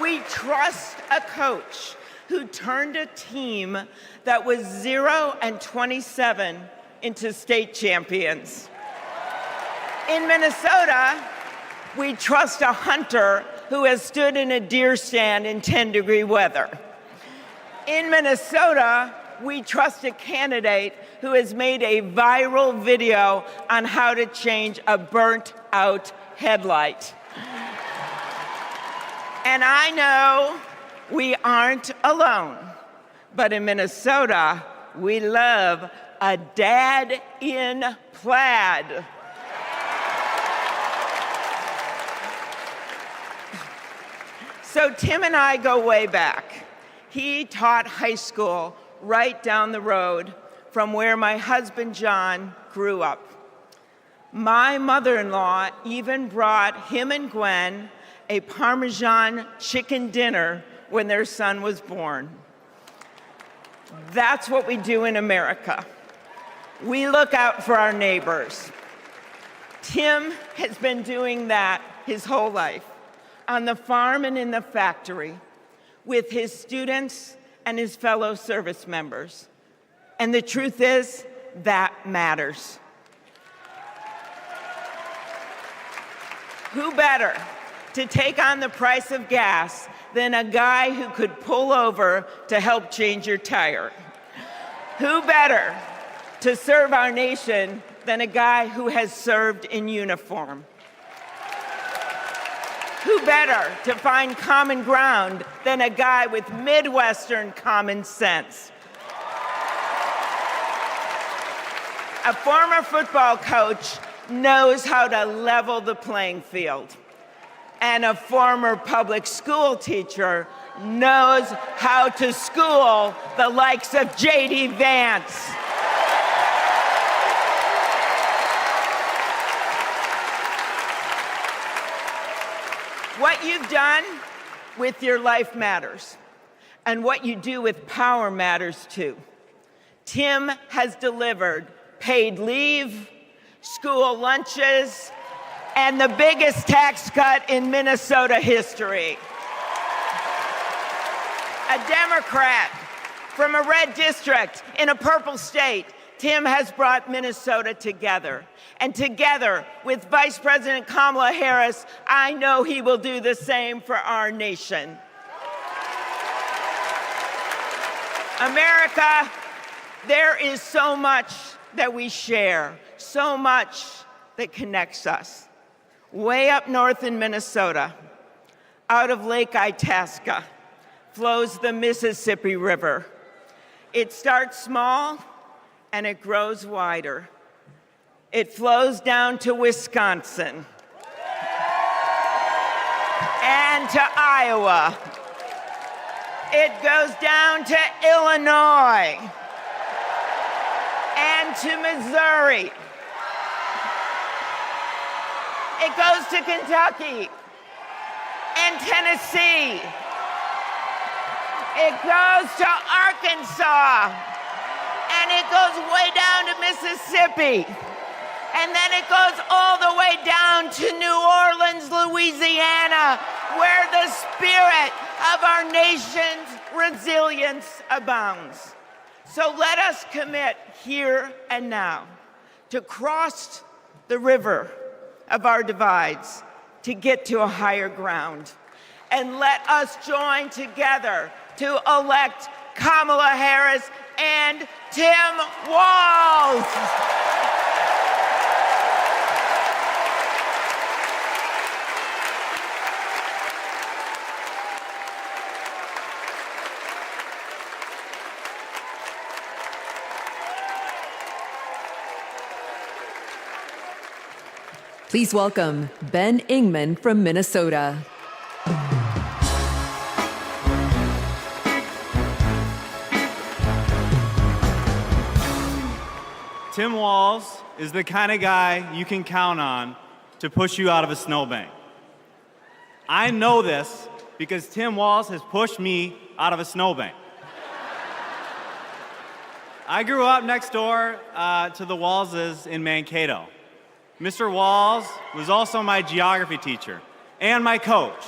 we trust a coach who turned a team that was 0-27 into state champions. In Minnesota, we trust a hunter who has stood in a deer stand in 10-degree weather. In Minnesota, we trust a candidate who has made a viral video on how to change a burnt-out headlight. And I know we aren't alone, but in Minnesota, we love a dad in plaid. So Tim and I go way back. He taught high school right down the road from where my husband John grew up. My mother-in-law even brought him and Gwen a Parmesan chicken dinner when their son was born. That's what we do in America. We look out for our neighbors. Tim has been doing that his whole life, on the farm and in the factory, with his students and his fellow service members. And the truth is, that matters. Who better to take on the price of gas than a guy who could pull over to help change your tire? Who better to serve our nation than a guy who has served in uniform? Who better to find common ground than a guy with Midwestern common sense? A former football coach knows how to level the playing field. And a former public school teacher knows how to school the likes of J.D. Vance. What you've done with your life matters, and what you do with power matters too. Tim has delivered paid leave, school lunches, and the biggest tax cut in Minnesota history. A Democrat from a red district in a purple state, Tim has brought Minnesota together. And together with Vice President Kamala Harris, I know he will do the same for our nation. America, there is so much that we share, so much that connects us. Way up north in Minnesota, out of Lake Itasca, flows the Mississippi River. It starts small and it grows wider. It flows down to Wisconsin and to Iowa. It goes down to Illinois and to Missouri. It goes to Kentucky and Tennessee. It goes to Arkansas, and it goes way down to Mississippi. And then it goes all the way down to New Orleans, Louisiana, where the spirit of our nation's resilience abounds. So let us commit here and now to cross the river of our divides to get to a higher ground. And let us join together to elect Kamala Harris and Tim Walz. Please welcome Ben Ingman from Minnesota. Tim Walz is the kind of guy you can count on to push you out of a snowbank. I know this because Tim Walz has pushed me out of a snowbank. I grew up next door to the Walzes in Mankato. Mr. Walz was also my geography teacher and my coach.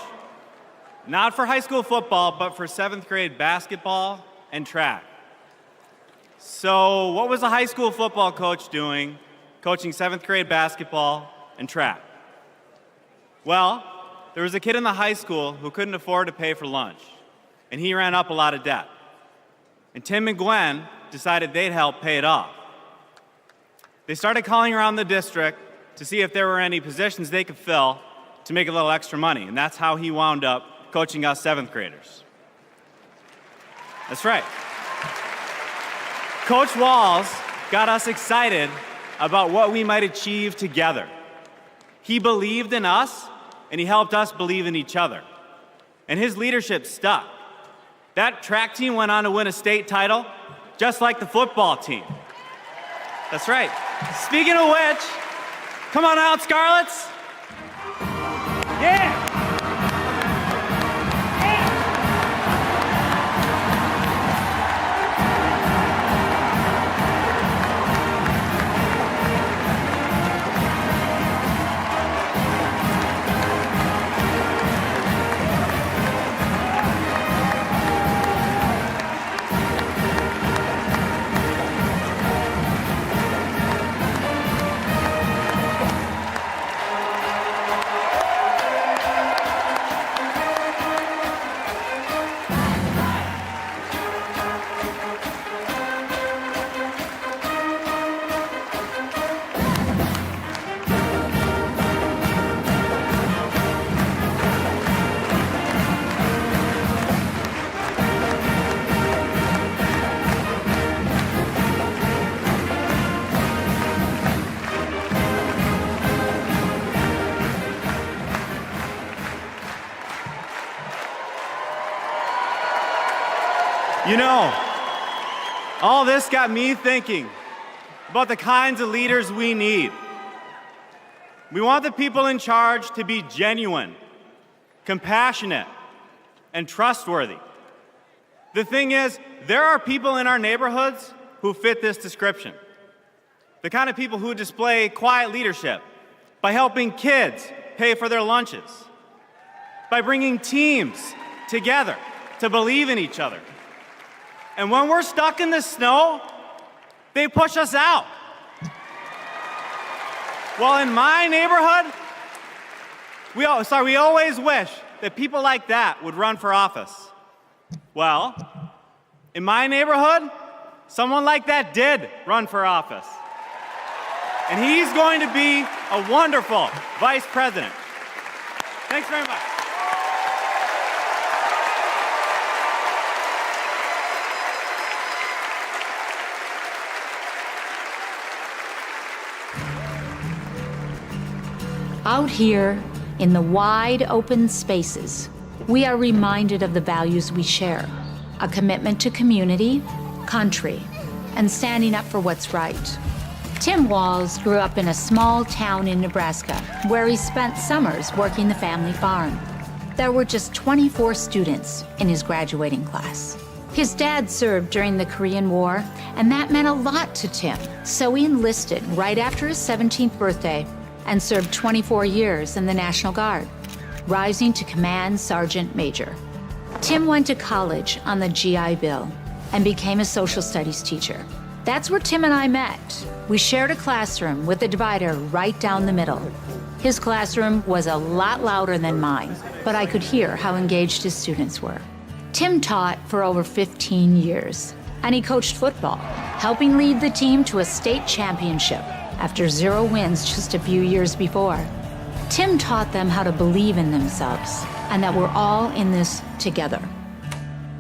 Not for high school football, but for 7th grade basketball and track. So what was a high school football coach doing, coaching 7th grade basketball and track? Well, there was a kid in the high school who couldn't afford to pay for lunch, and he ran up a lot of debt. And Tim and Gwen decided they'd help pay it off. They started calling around the district to see if there were any positions they could fill to make a little extra money, and that's how he wound up coaching us 7th graders. That's right. Coach Walz got us excited about what we might achieve together. He believed in us, and he helped us believe in each other. And his leadership stuck. That track team went on to win a state title, just like the football team. That's right. Speaking of which, come on out, Scarlets. Yeah! You know, all this got me thinking about the kinds of leaders we need. We want the people in charge to be genuine, compassionate, and trustworthy. The thing is, there are people in our neighborhoods who fit this description. The kind of people who display quiet leadership by helping kids pay for their lunches, by bringing teams together to believe in each other. And when we're stuck in the snow, they push us out. Well, in my neighborhood, we always wish that people like that would run for office. Well, in my neighborhood, someone like that did run for office. And he's going to be a wonderful vice president. Thanks very much. Out here in the wide open spaces, we are reminded of the values we share: a commitment to community, country, and standing up for what's right. Tim Walz grew up in a small town in Nebraska where he spent summers working the family farm. There were just 24 students in his graduating class. His dad served during the Korean War, and that meant a lot to Tim. So he enlisted right after his 17th birthday and served 24 years in the National Guard, rising to Command Sergeant Major. Tim went to college on the GI Bill and became a social studies teacher. That's where Tim and I met. We shared a classroom with a divider right down the middle. His classroom was a lot louder than mine, but I could hear how engaged his students were. Tim taught for over 15 years, and he coached football, helping lead the team to a state championship after 0 wins just a few years before. Tim taught them how to believe in themselves and that we're all in this together.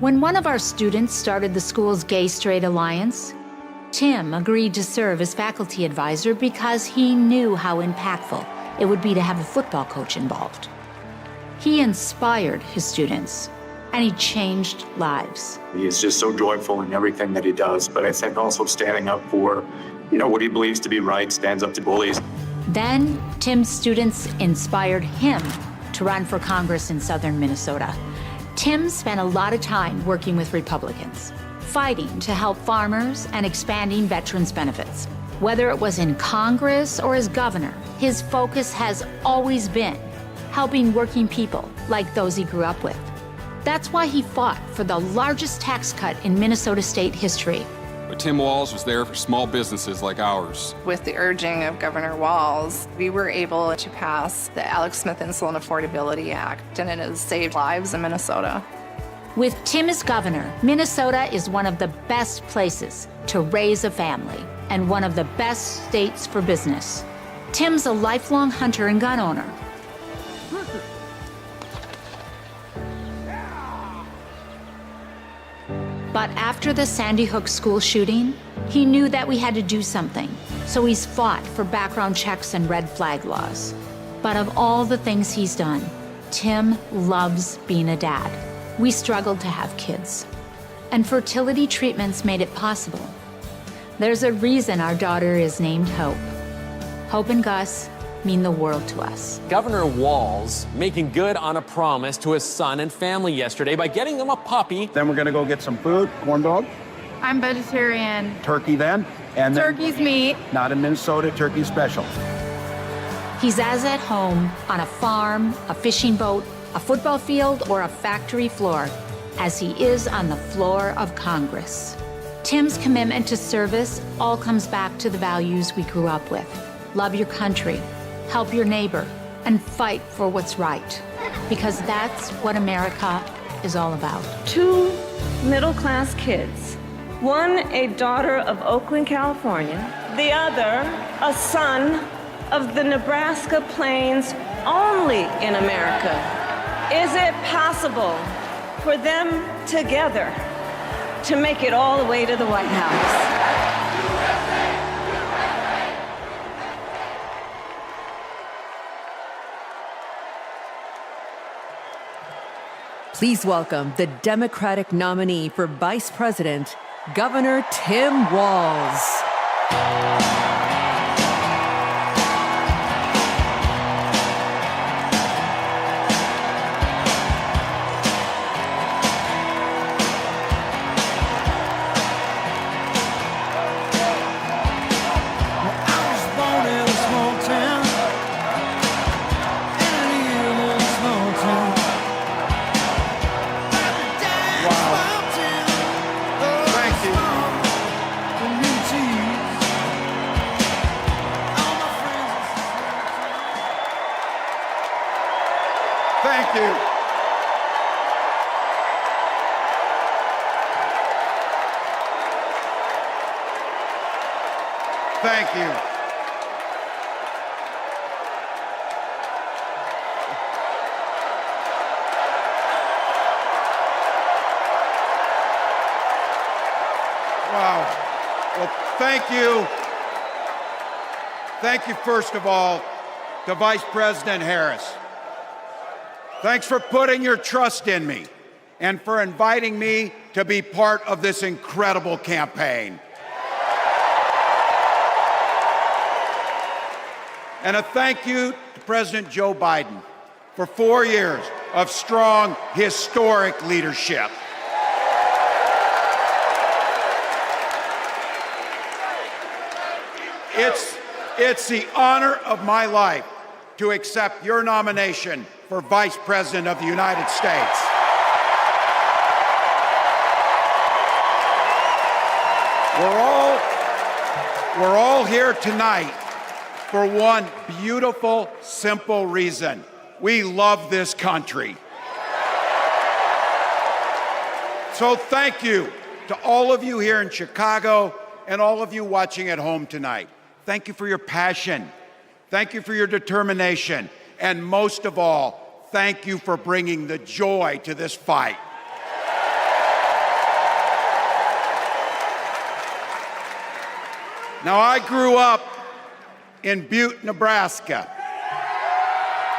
When one of our students started the school's Gay-Straight Alliance, Tim agreed to serve as faculty advisor because he knew how impactful it would be to have a football coach involved. He inspired his students, and he changed lives. He is just so joyful in everything that he does, but I think also standing up for, what he believes to be right, stands up to bullies. Then, Tim's students inspired him to run for Congress in southern Minnesota. Tim spent a lot of time working with Republicans, fighting to help farmers and expanding veterans' benefits. Whether it was in Congress or as governor, his focus has always been helping working people like those he grew up with. That's why he fought for the largest tax cut in Minnesota state history. But Tim Walz was there for small businesses like ours. With the urging of Governor Walz, we were able to pass the Alex Smith Insulin Affordability Act, and it has saved lives in Minnesota. With Tim as governor, Minnesota is one of the best places to raise a family and one of the best states for business. Tim's a lifelong hunter and gun owner. But after the Sandy Hook school shooting, he knew that we had to do something. So he's fought for background checks and red flag laws. But of all the things he's done, Tim loves being a dad. We struggled to have kids, and fertility treatments made it possible. There's a reason our daughter is named Hope. Hope and Gus mean the world to us. Governor Walz making good on a promise to his son and family yesterday by getting them a puppy. Then we're gonna go get some food, corn dog. I'm vegetarian. Turkey then. And Turkey's meat. Not in Minnesota, turkey special. He's as at home on a farm, a fishing boat, a football field, or a factory floor as he is on the floor of Congress. Tim's commitment to service all comes back to the values we grew up with. Love your country, help your neighbor, and fight for what's right. Because that's what America is all about. 2 middle-class kids. One, a daughter of Oakland, California. The other, a son of the Nebraska Plains, only in America. Is it possible for them together to make it all the way to the White House? Please welcome the Democratic nominee for Vice President, Governor Tim Walz. Thank you. Thank you. Wow. Well, thank you. Thank you, first of all, to Vice President Harris. Thanks for putting your trust in me and for inviting me to be part of this incredible campaign. And a thank you to President Joe Biden for 4 years of strong, historic leadership. It's the honor of my life to accept your nomination for Vice President of the United States. We're all here tonight for one beautiful, simple reason. We love this country. So thank you to all of you here in Chicago and all of you watching at home tonight. Thank you for your passion. Thank you for your determination. And most of all, thank you for bringing the joy to this fight. Now, I grew up in Butte, Nebraska,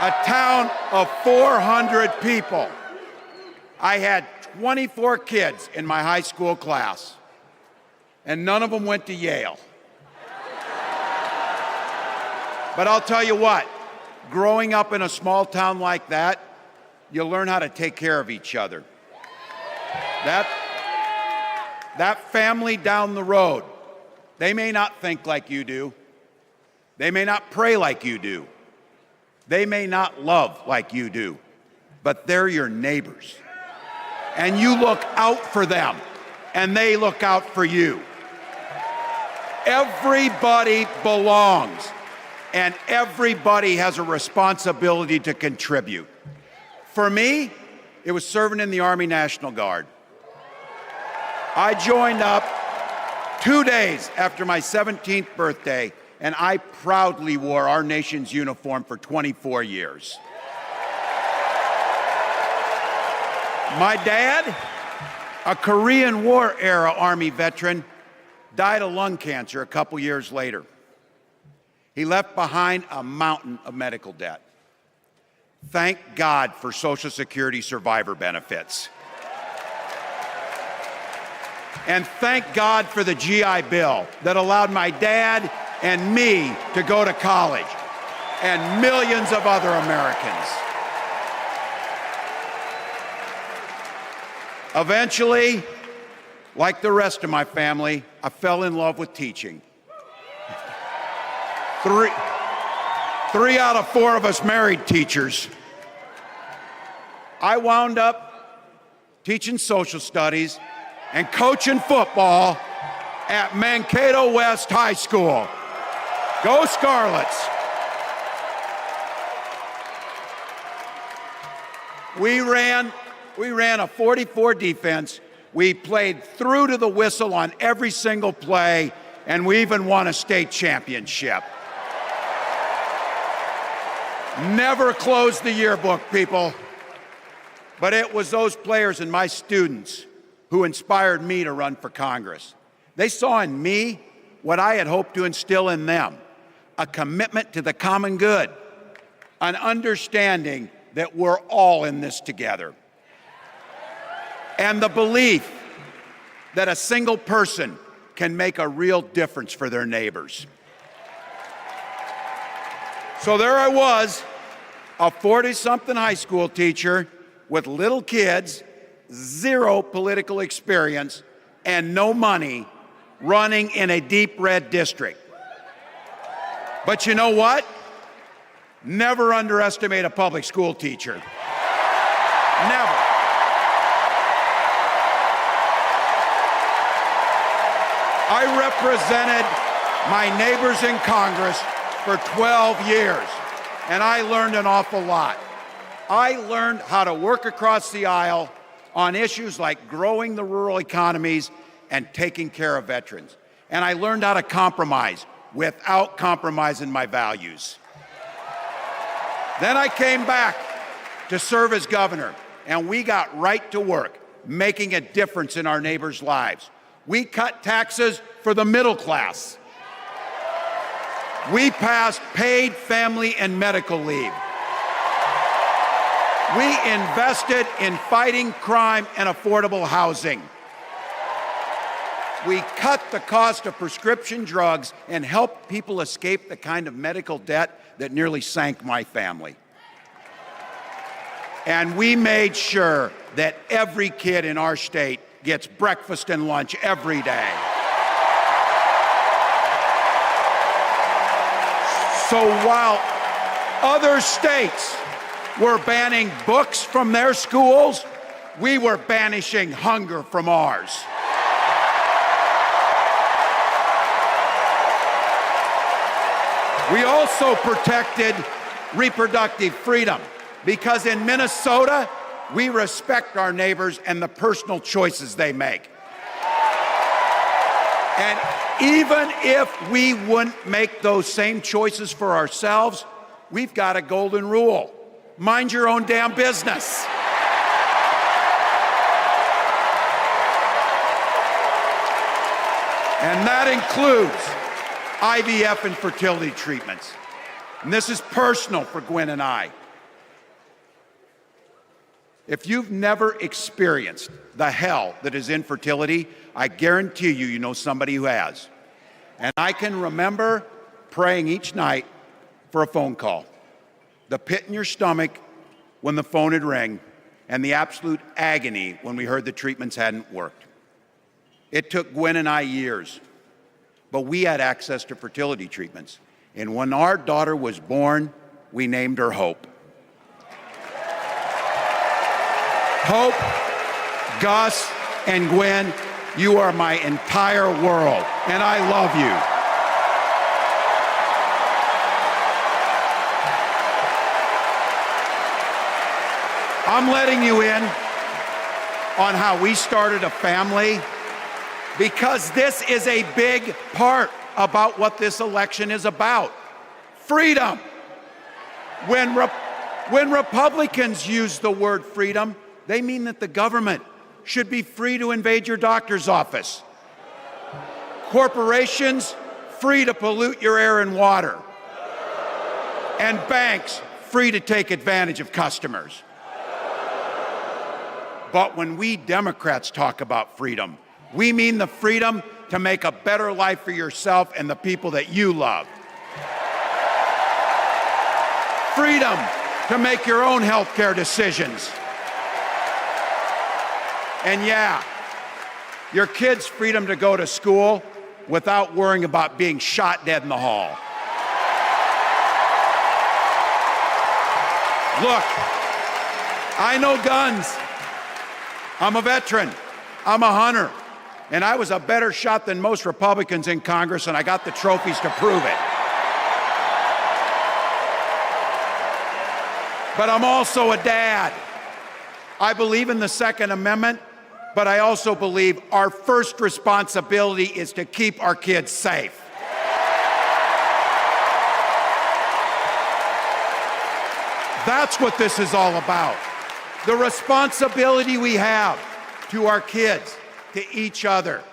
a town of 400 people. I had 24 kids in my high school class, and none of them went to Yale. But I'll tell you what, growing up in a small town like that, you learn how to take care of each other. That family down the road, they may not think like you do. They may not pray like you do. They may not love like you do, but they're your neighbors. And you look out for them, and they look out for you. Everybody belongs, and everybody has a responsibility to contribute. For me, it was serving in the Army National Guard. I joined up 2 days after my 17th birthday, and I proudly wore our nation's uniform for 24 years. My dad, a Korean War era Army veteran, died of lung cancer a couple years later. He left behind a mountain of medical debt. Thank God for Social Security survivor benefits. And thank God for the GI Bill that allowed my dad and me to go to college, and millions of other Americans. Eventually, like the rest of my family, I fell in love with teaching. Three out of 4 of us married teachers. I wound up teaching social studies and coaching football at Mankato West High School. Go Scarlets! We ran a 44 defense. We played through to the whistle on every single play, and we even won a state championship. Never closed the yearbook, people. But it was those players and my students who inspired me to run for Congress. They saw in me what I had hoped to instill in them, a commitment to the common good, an understanding that we're all in this together, and the belief that a single person can make a real difference for their neighbors. So there I was, a 40-something high school teacher with little kids, 0 political experience, and no money, running in a deep red district. But you know what? Never underestimate a public school teacher. Never. I represented my neighbors in Congress for 12 years, and I learned an awful lot. I learned how to work across the aisle on issues like growing the rural economies and taking care of veterans. And I learned how to compromise without compromising my values. Then I came back to serve as governor, and we got right to work, making a difference in our neighbors' lives. We cut taxes for the middle class. We passed paid family and medical leave. We invested in fighting crime and affordable housing. We cut the cost of prescription drugs and helped people escape the kind of medical debt that nearly sank my family. And we made sure that every kid in our state gets breakfast and lunch every day. So while other states were banning books from their schools, we were banishing hunger from ours. We also protected reproductive freedom because in Minnesota, we respect our neighbors and the personal choices they make. And even if we wouldn't make those same choices for ourselves, we've got a golden rule. Mind your own damn business. And that includes IVF and fertility treatments. And this is personal for Gwen and I. If you've never experienced the hell that is infertility, I guarantee you, you know somebody who has. And I can remember praying each night for a phone call. The pit in your stomach when the phone had rang, and the absolute agony when we heard the treatments hadn't worked. It took Gwen and I years, but we had access to fertility treatments. And when our daughter was born, we named her Hope. Hope, Gus, and Gwen, you are my entire world, and I love you. I'm letting you in on how we started a family because this is a big part about what this election is about. Freedom. When Republicans use the word freedom, they mean that the government should be free to invade your doctor's office. Corporations free to pollute your air and water. And banks free to take advantage of customers. But when we Democrats talk about freedom, we mean the freedom to make a better life for yourself and the people that you love. Freedom to make your own healthcare decisions. And yeah, your kids' freedom to go to school without worrying about being shot dead in the hall. Look, I know guns. I'm a veteran. I'm a hunter. And I was a better shot than most Republicans in Congress, and I got the trophies to prove it. But I'm also a dad. I believe in the Second Amendment, but I also believe our first responsibility is to keep our kids safe. That's what this is all about. The responsibility we have to our kids, to each other,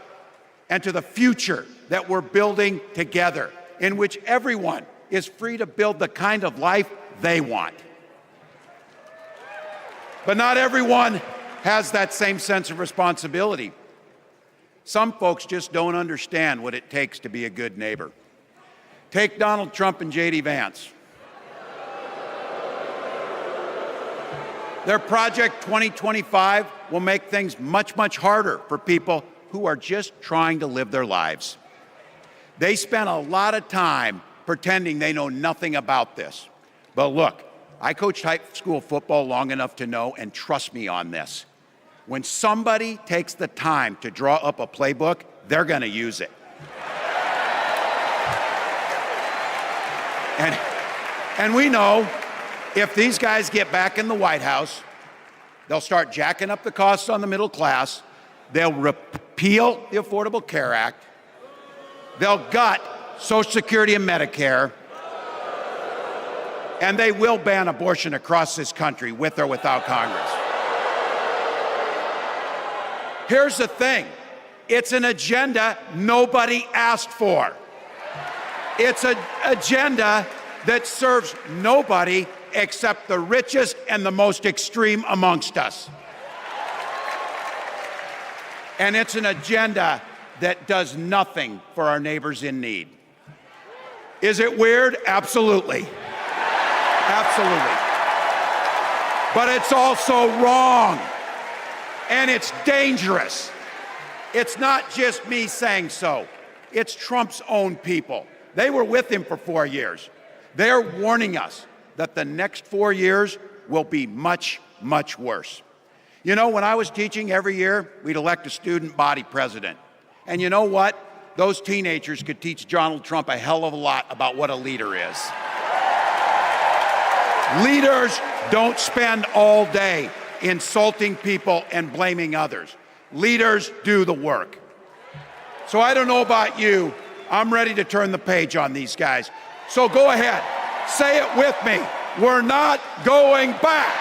and to the future that we're building together, in which everyone is free to build the kind of life they want. But not everyone has that same sense of responsibility. Some folks just don't understand what it takes to be a good neighbor. Take Donald Trump and J.D. Vance. Their Project 2025 will make things much, much harder for people who are just trying to live their lives. They spent a lot of time pretending they know nothing about this. But look, I coached high school football long enough to know, and trust me on this, when somebody takes the time to draw up a playbook, they're going to use it. And we know if these guys get back in the White House, they'll start jacking up the costs on the middle class, they'll repeal the Affordable Care Act, they'll gut Social Security and Medicare, and they will ban abortion across this country with or without Congress. Here's the thing, it's an agenda nobody asked for. It's an agenda that serves nobody except the richest and the most extreme amongst us. And it's an agenda that does nothing for our neighbors in need. Is it weird? Absolutely. Absolutely. But it's also wrong. And it's dangerous. It's not just me saying so. It's Trump's own people. They were with him for 4 years. They're warning us that the next 4 years will be much, much worse. You know, when I was teaching every year, we'd elect a student body president. And you know what? Those teenagers could teach Donald Trump a hell of a lot about what a leader is. Leaders don't spend all day insulting people and blaming others. Leaders do the work. So I don't know about you, I'm ready to turn the page on these guys. So go ahead, say it with me. We're not going back.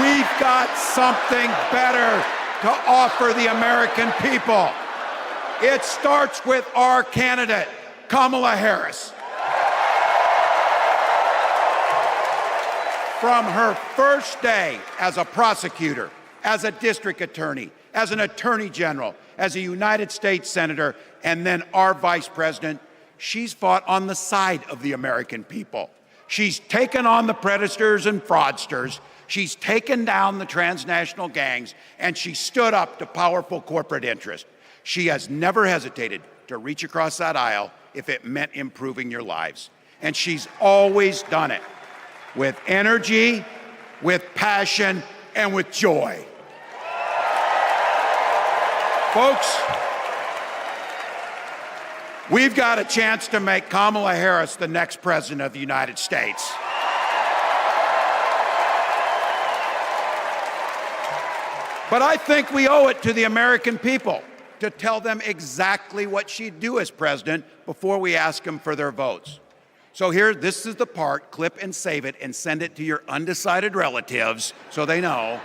We've got something better to offer the American people. It starts with our candidate, Kamala Harris. From her first day as a prosecutor, as a district attorney, as an attorney general, as a United States senator, and then our vice president, she's fought on the side of the American people. She's taken on the predators and fraudsters. She's taken down the transnational gangs, and she stood up to powerful corporate interests. She has never hesitated to reach across that aisle if it meant improving your lives. And she's always done it with energy, with passion, and with joy. Folks, we've got a chance to make Kamala Harris the next president of the United States. But I think we owe it to the American people to tell them exactly what she'd do as president before we ask them for their votes. So here, this is the part, clip and save it and send it to your undecided relatives so they know.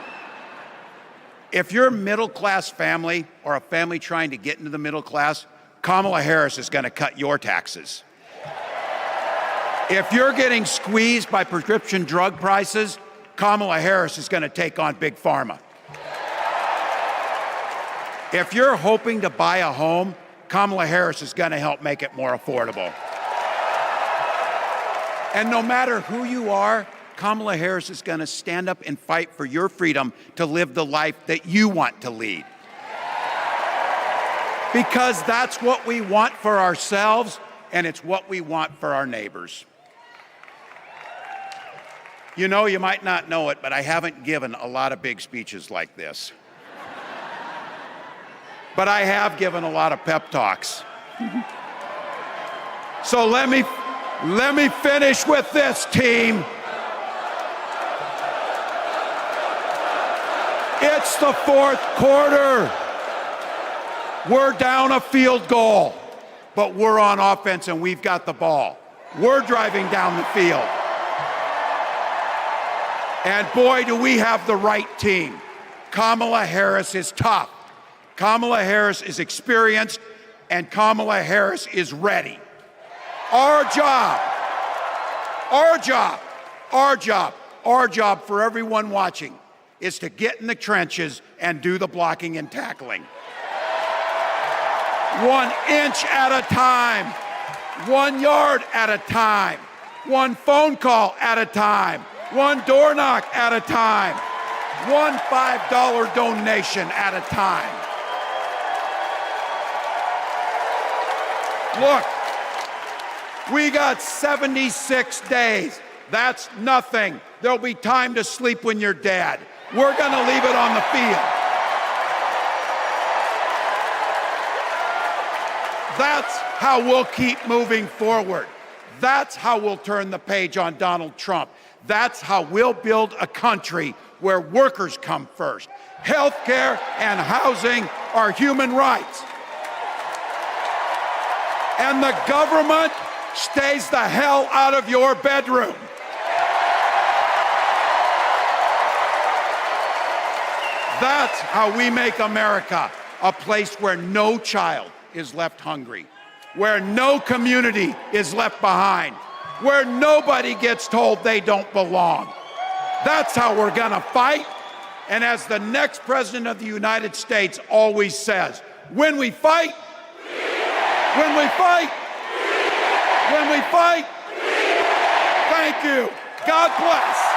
If you're a middle-class family or a family trying to get into the middle class, Kamala Harris is going to cut your taxes. If you're getting squeezed by prescription drug prices, Kamala Harris is going to take on Big Pharma. If you're hoping to buy a home, Kamala Harris is going to help make it more affordable. And no matter who you are, Kamala Harris is going to stand up and fight for your freedom to live the life that you want to lead. Because that's what we want for ourselves, and it's what we want for our neighbors. You know, you might not know it, but I haven't given a lot of big speeches like this. But I have given a lot of pep talks. So let me finish with this, team. It's the fourth quarter. We're down a field goal, but we're on offense and we've got the ball. We're driving down the field. And boy, do we have the right team. Kamala Harris is tough. Kamala Harris is experienced, and Kamala Harris is ready. Our job for everyone watching is to get in the trenches and do the blocking and tackling. 1 inch at a time, 1 yard at a time, 1 phone call at a time, 1 door knock at a time, 1 $5 donation at a time. Look, we got 76 days. That's nothing. There'll be time to sleep when you're dead. We're going to leave it on the field. That's how we'll keep moving forward. That's how we'll turn the page on Donald Trump. That's how we'll build a country where workers come first. Healthcare and housing are human rights. And the government stays the hell out of your bedroom. That's how we make America a place where no child is left hungry, where no community is left behind, where nobody gets told they don't belong. That's how we're gonna fight. And as the next president of the United States always says, when we fight, we win. When we fight, thank you. God bless.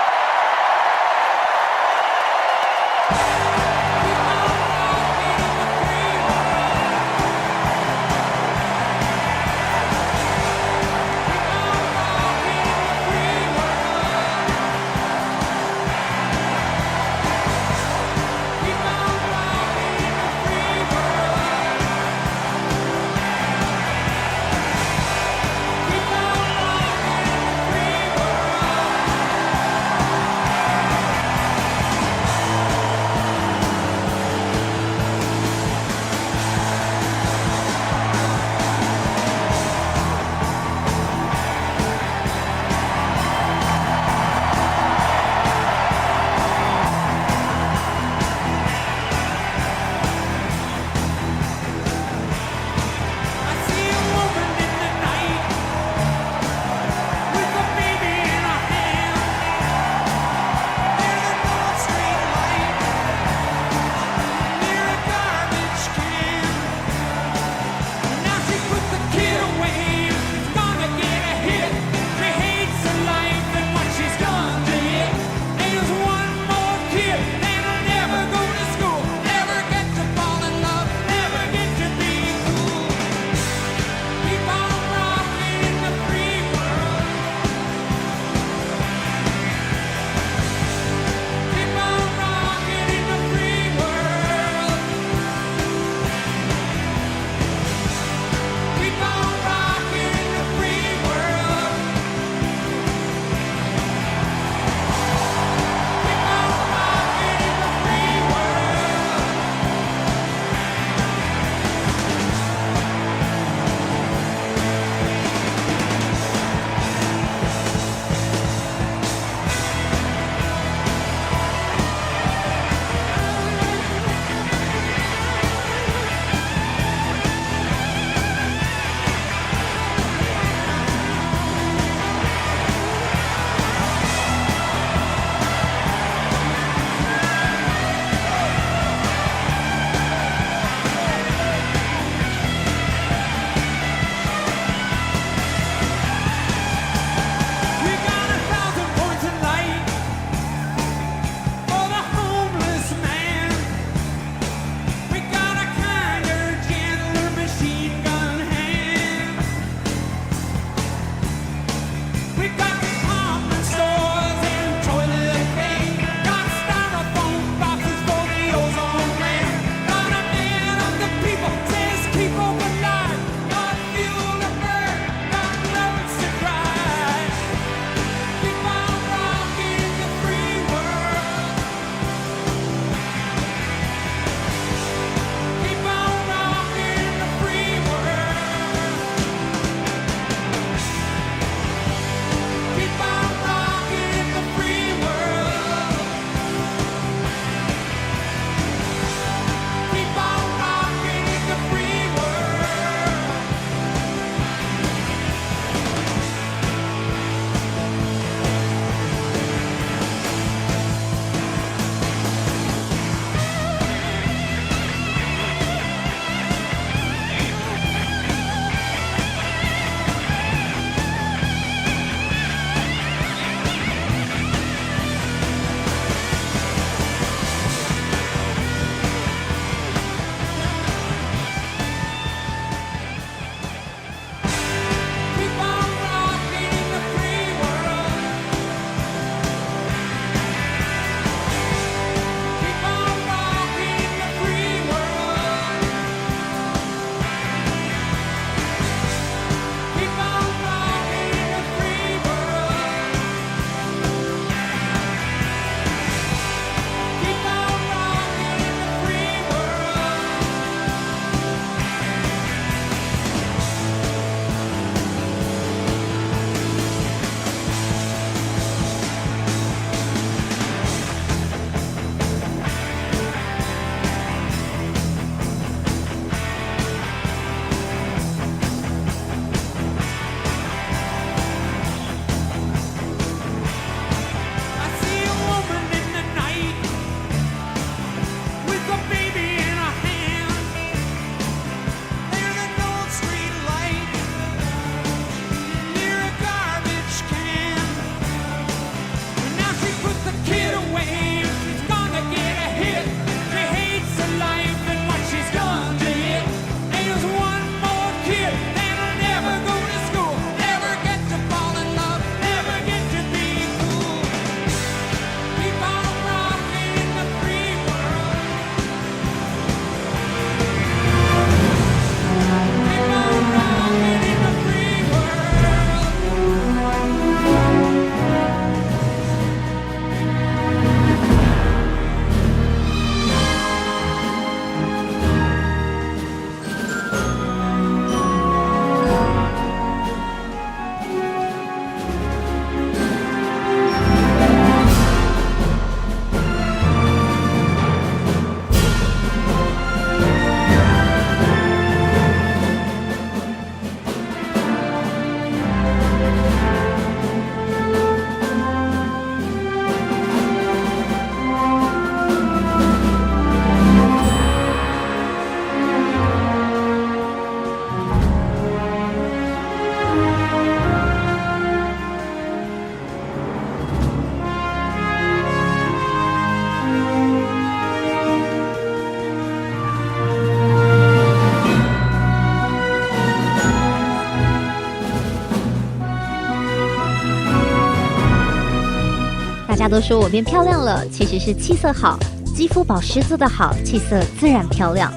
家都说我变漂亮了，其实是气色好，肌肤保湿做得好，气色自然漂亮。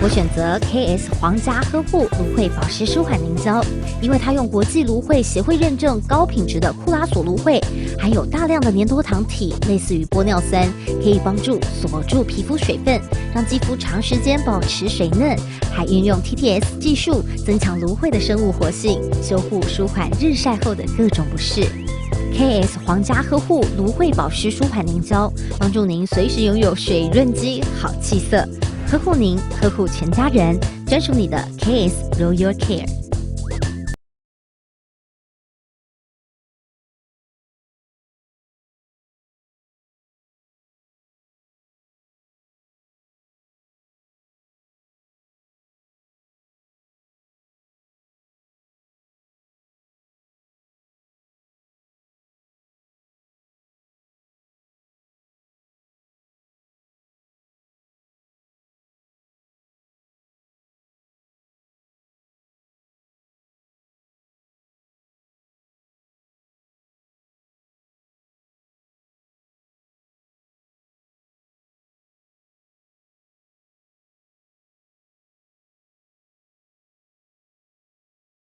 我选择 KS 皇家呵护芦荟保湿舒缓凝胶，因为它用国际芦荟协会认证高品质的库拉索芦荟，含有大量的粘多糖体，类似于玻尿酸，可以帮助锁住皮肤水分，让肌肤长时间保持水嫩，还运用 TTS 技术增强芦荟的生物活性，修护舒缓日晒后的各种不适。KS 皇家呵护芦荟保湿舒缓凝胶，帮助您随时拥有水润肌、好气色，呵护您，呵护全家人，专属你的 KS Royal Care。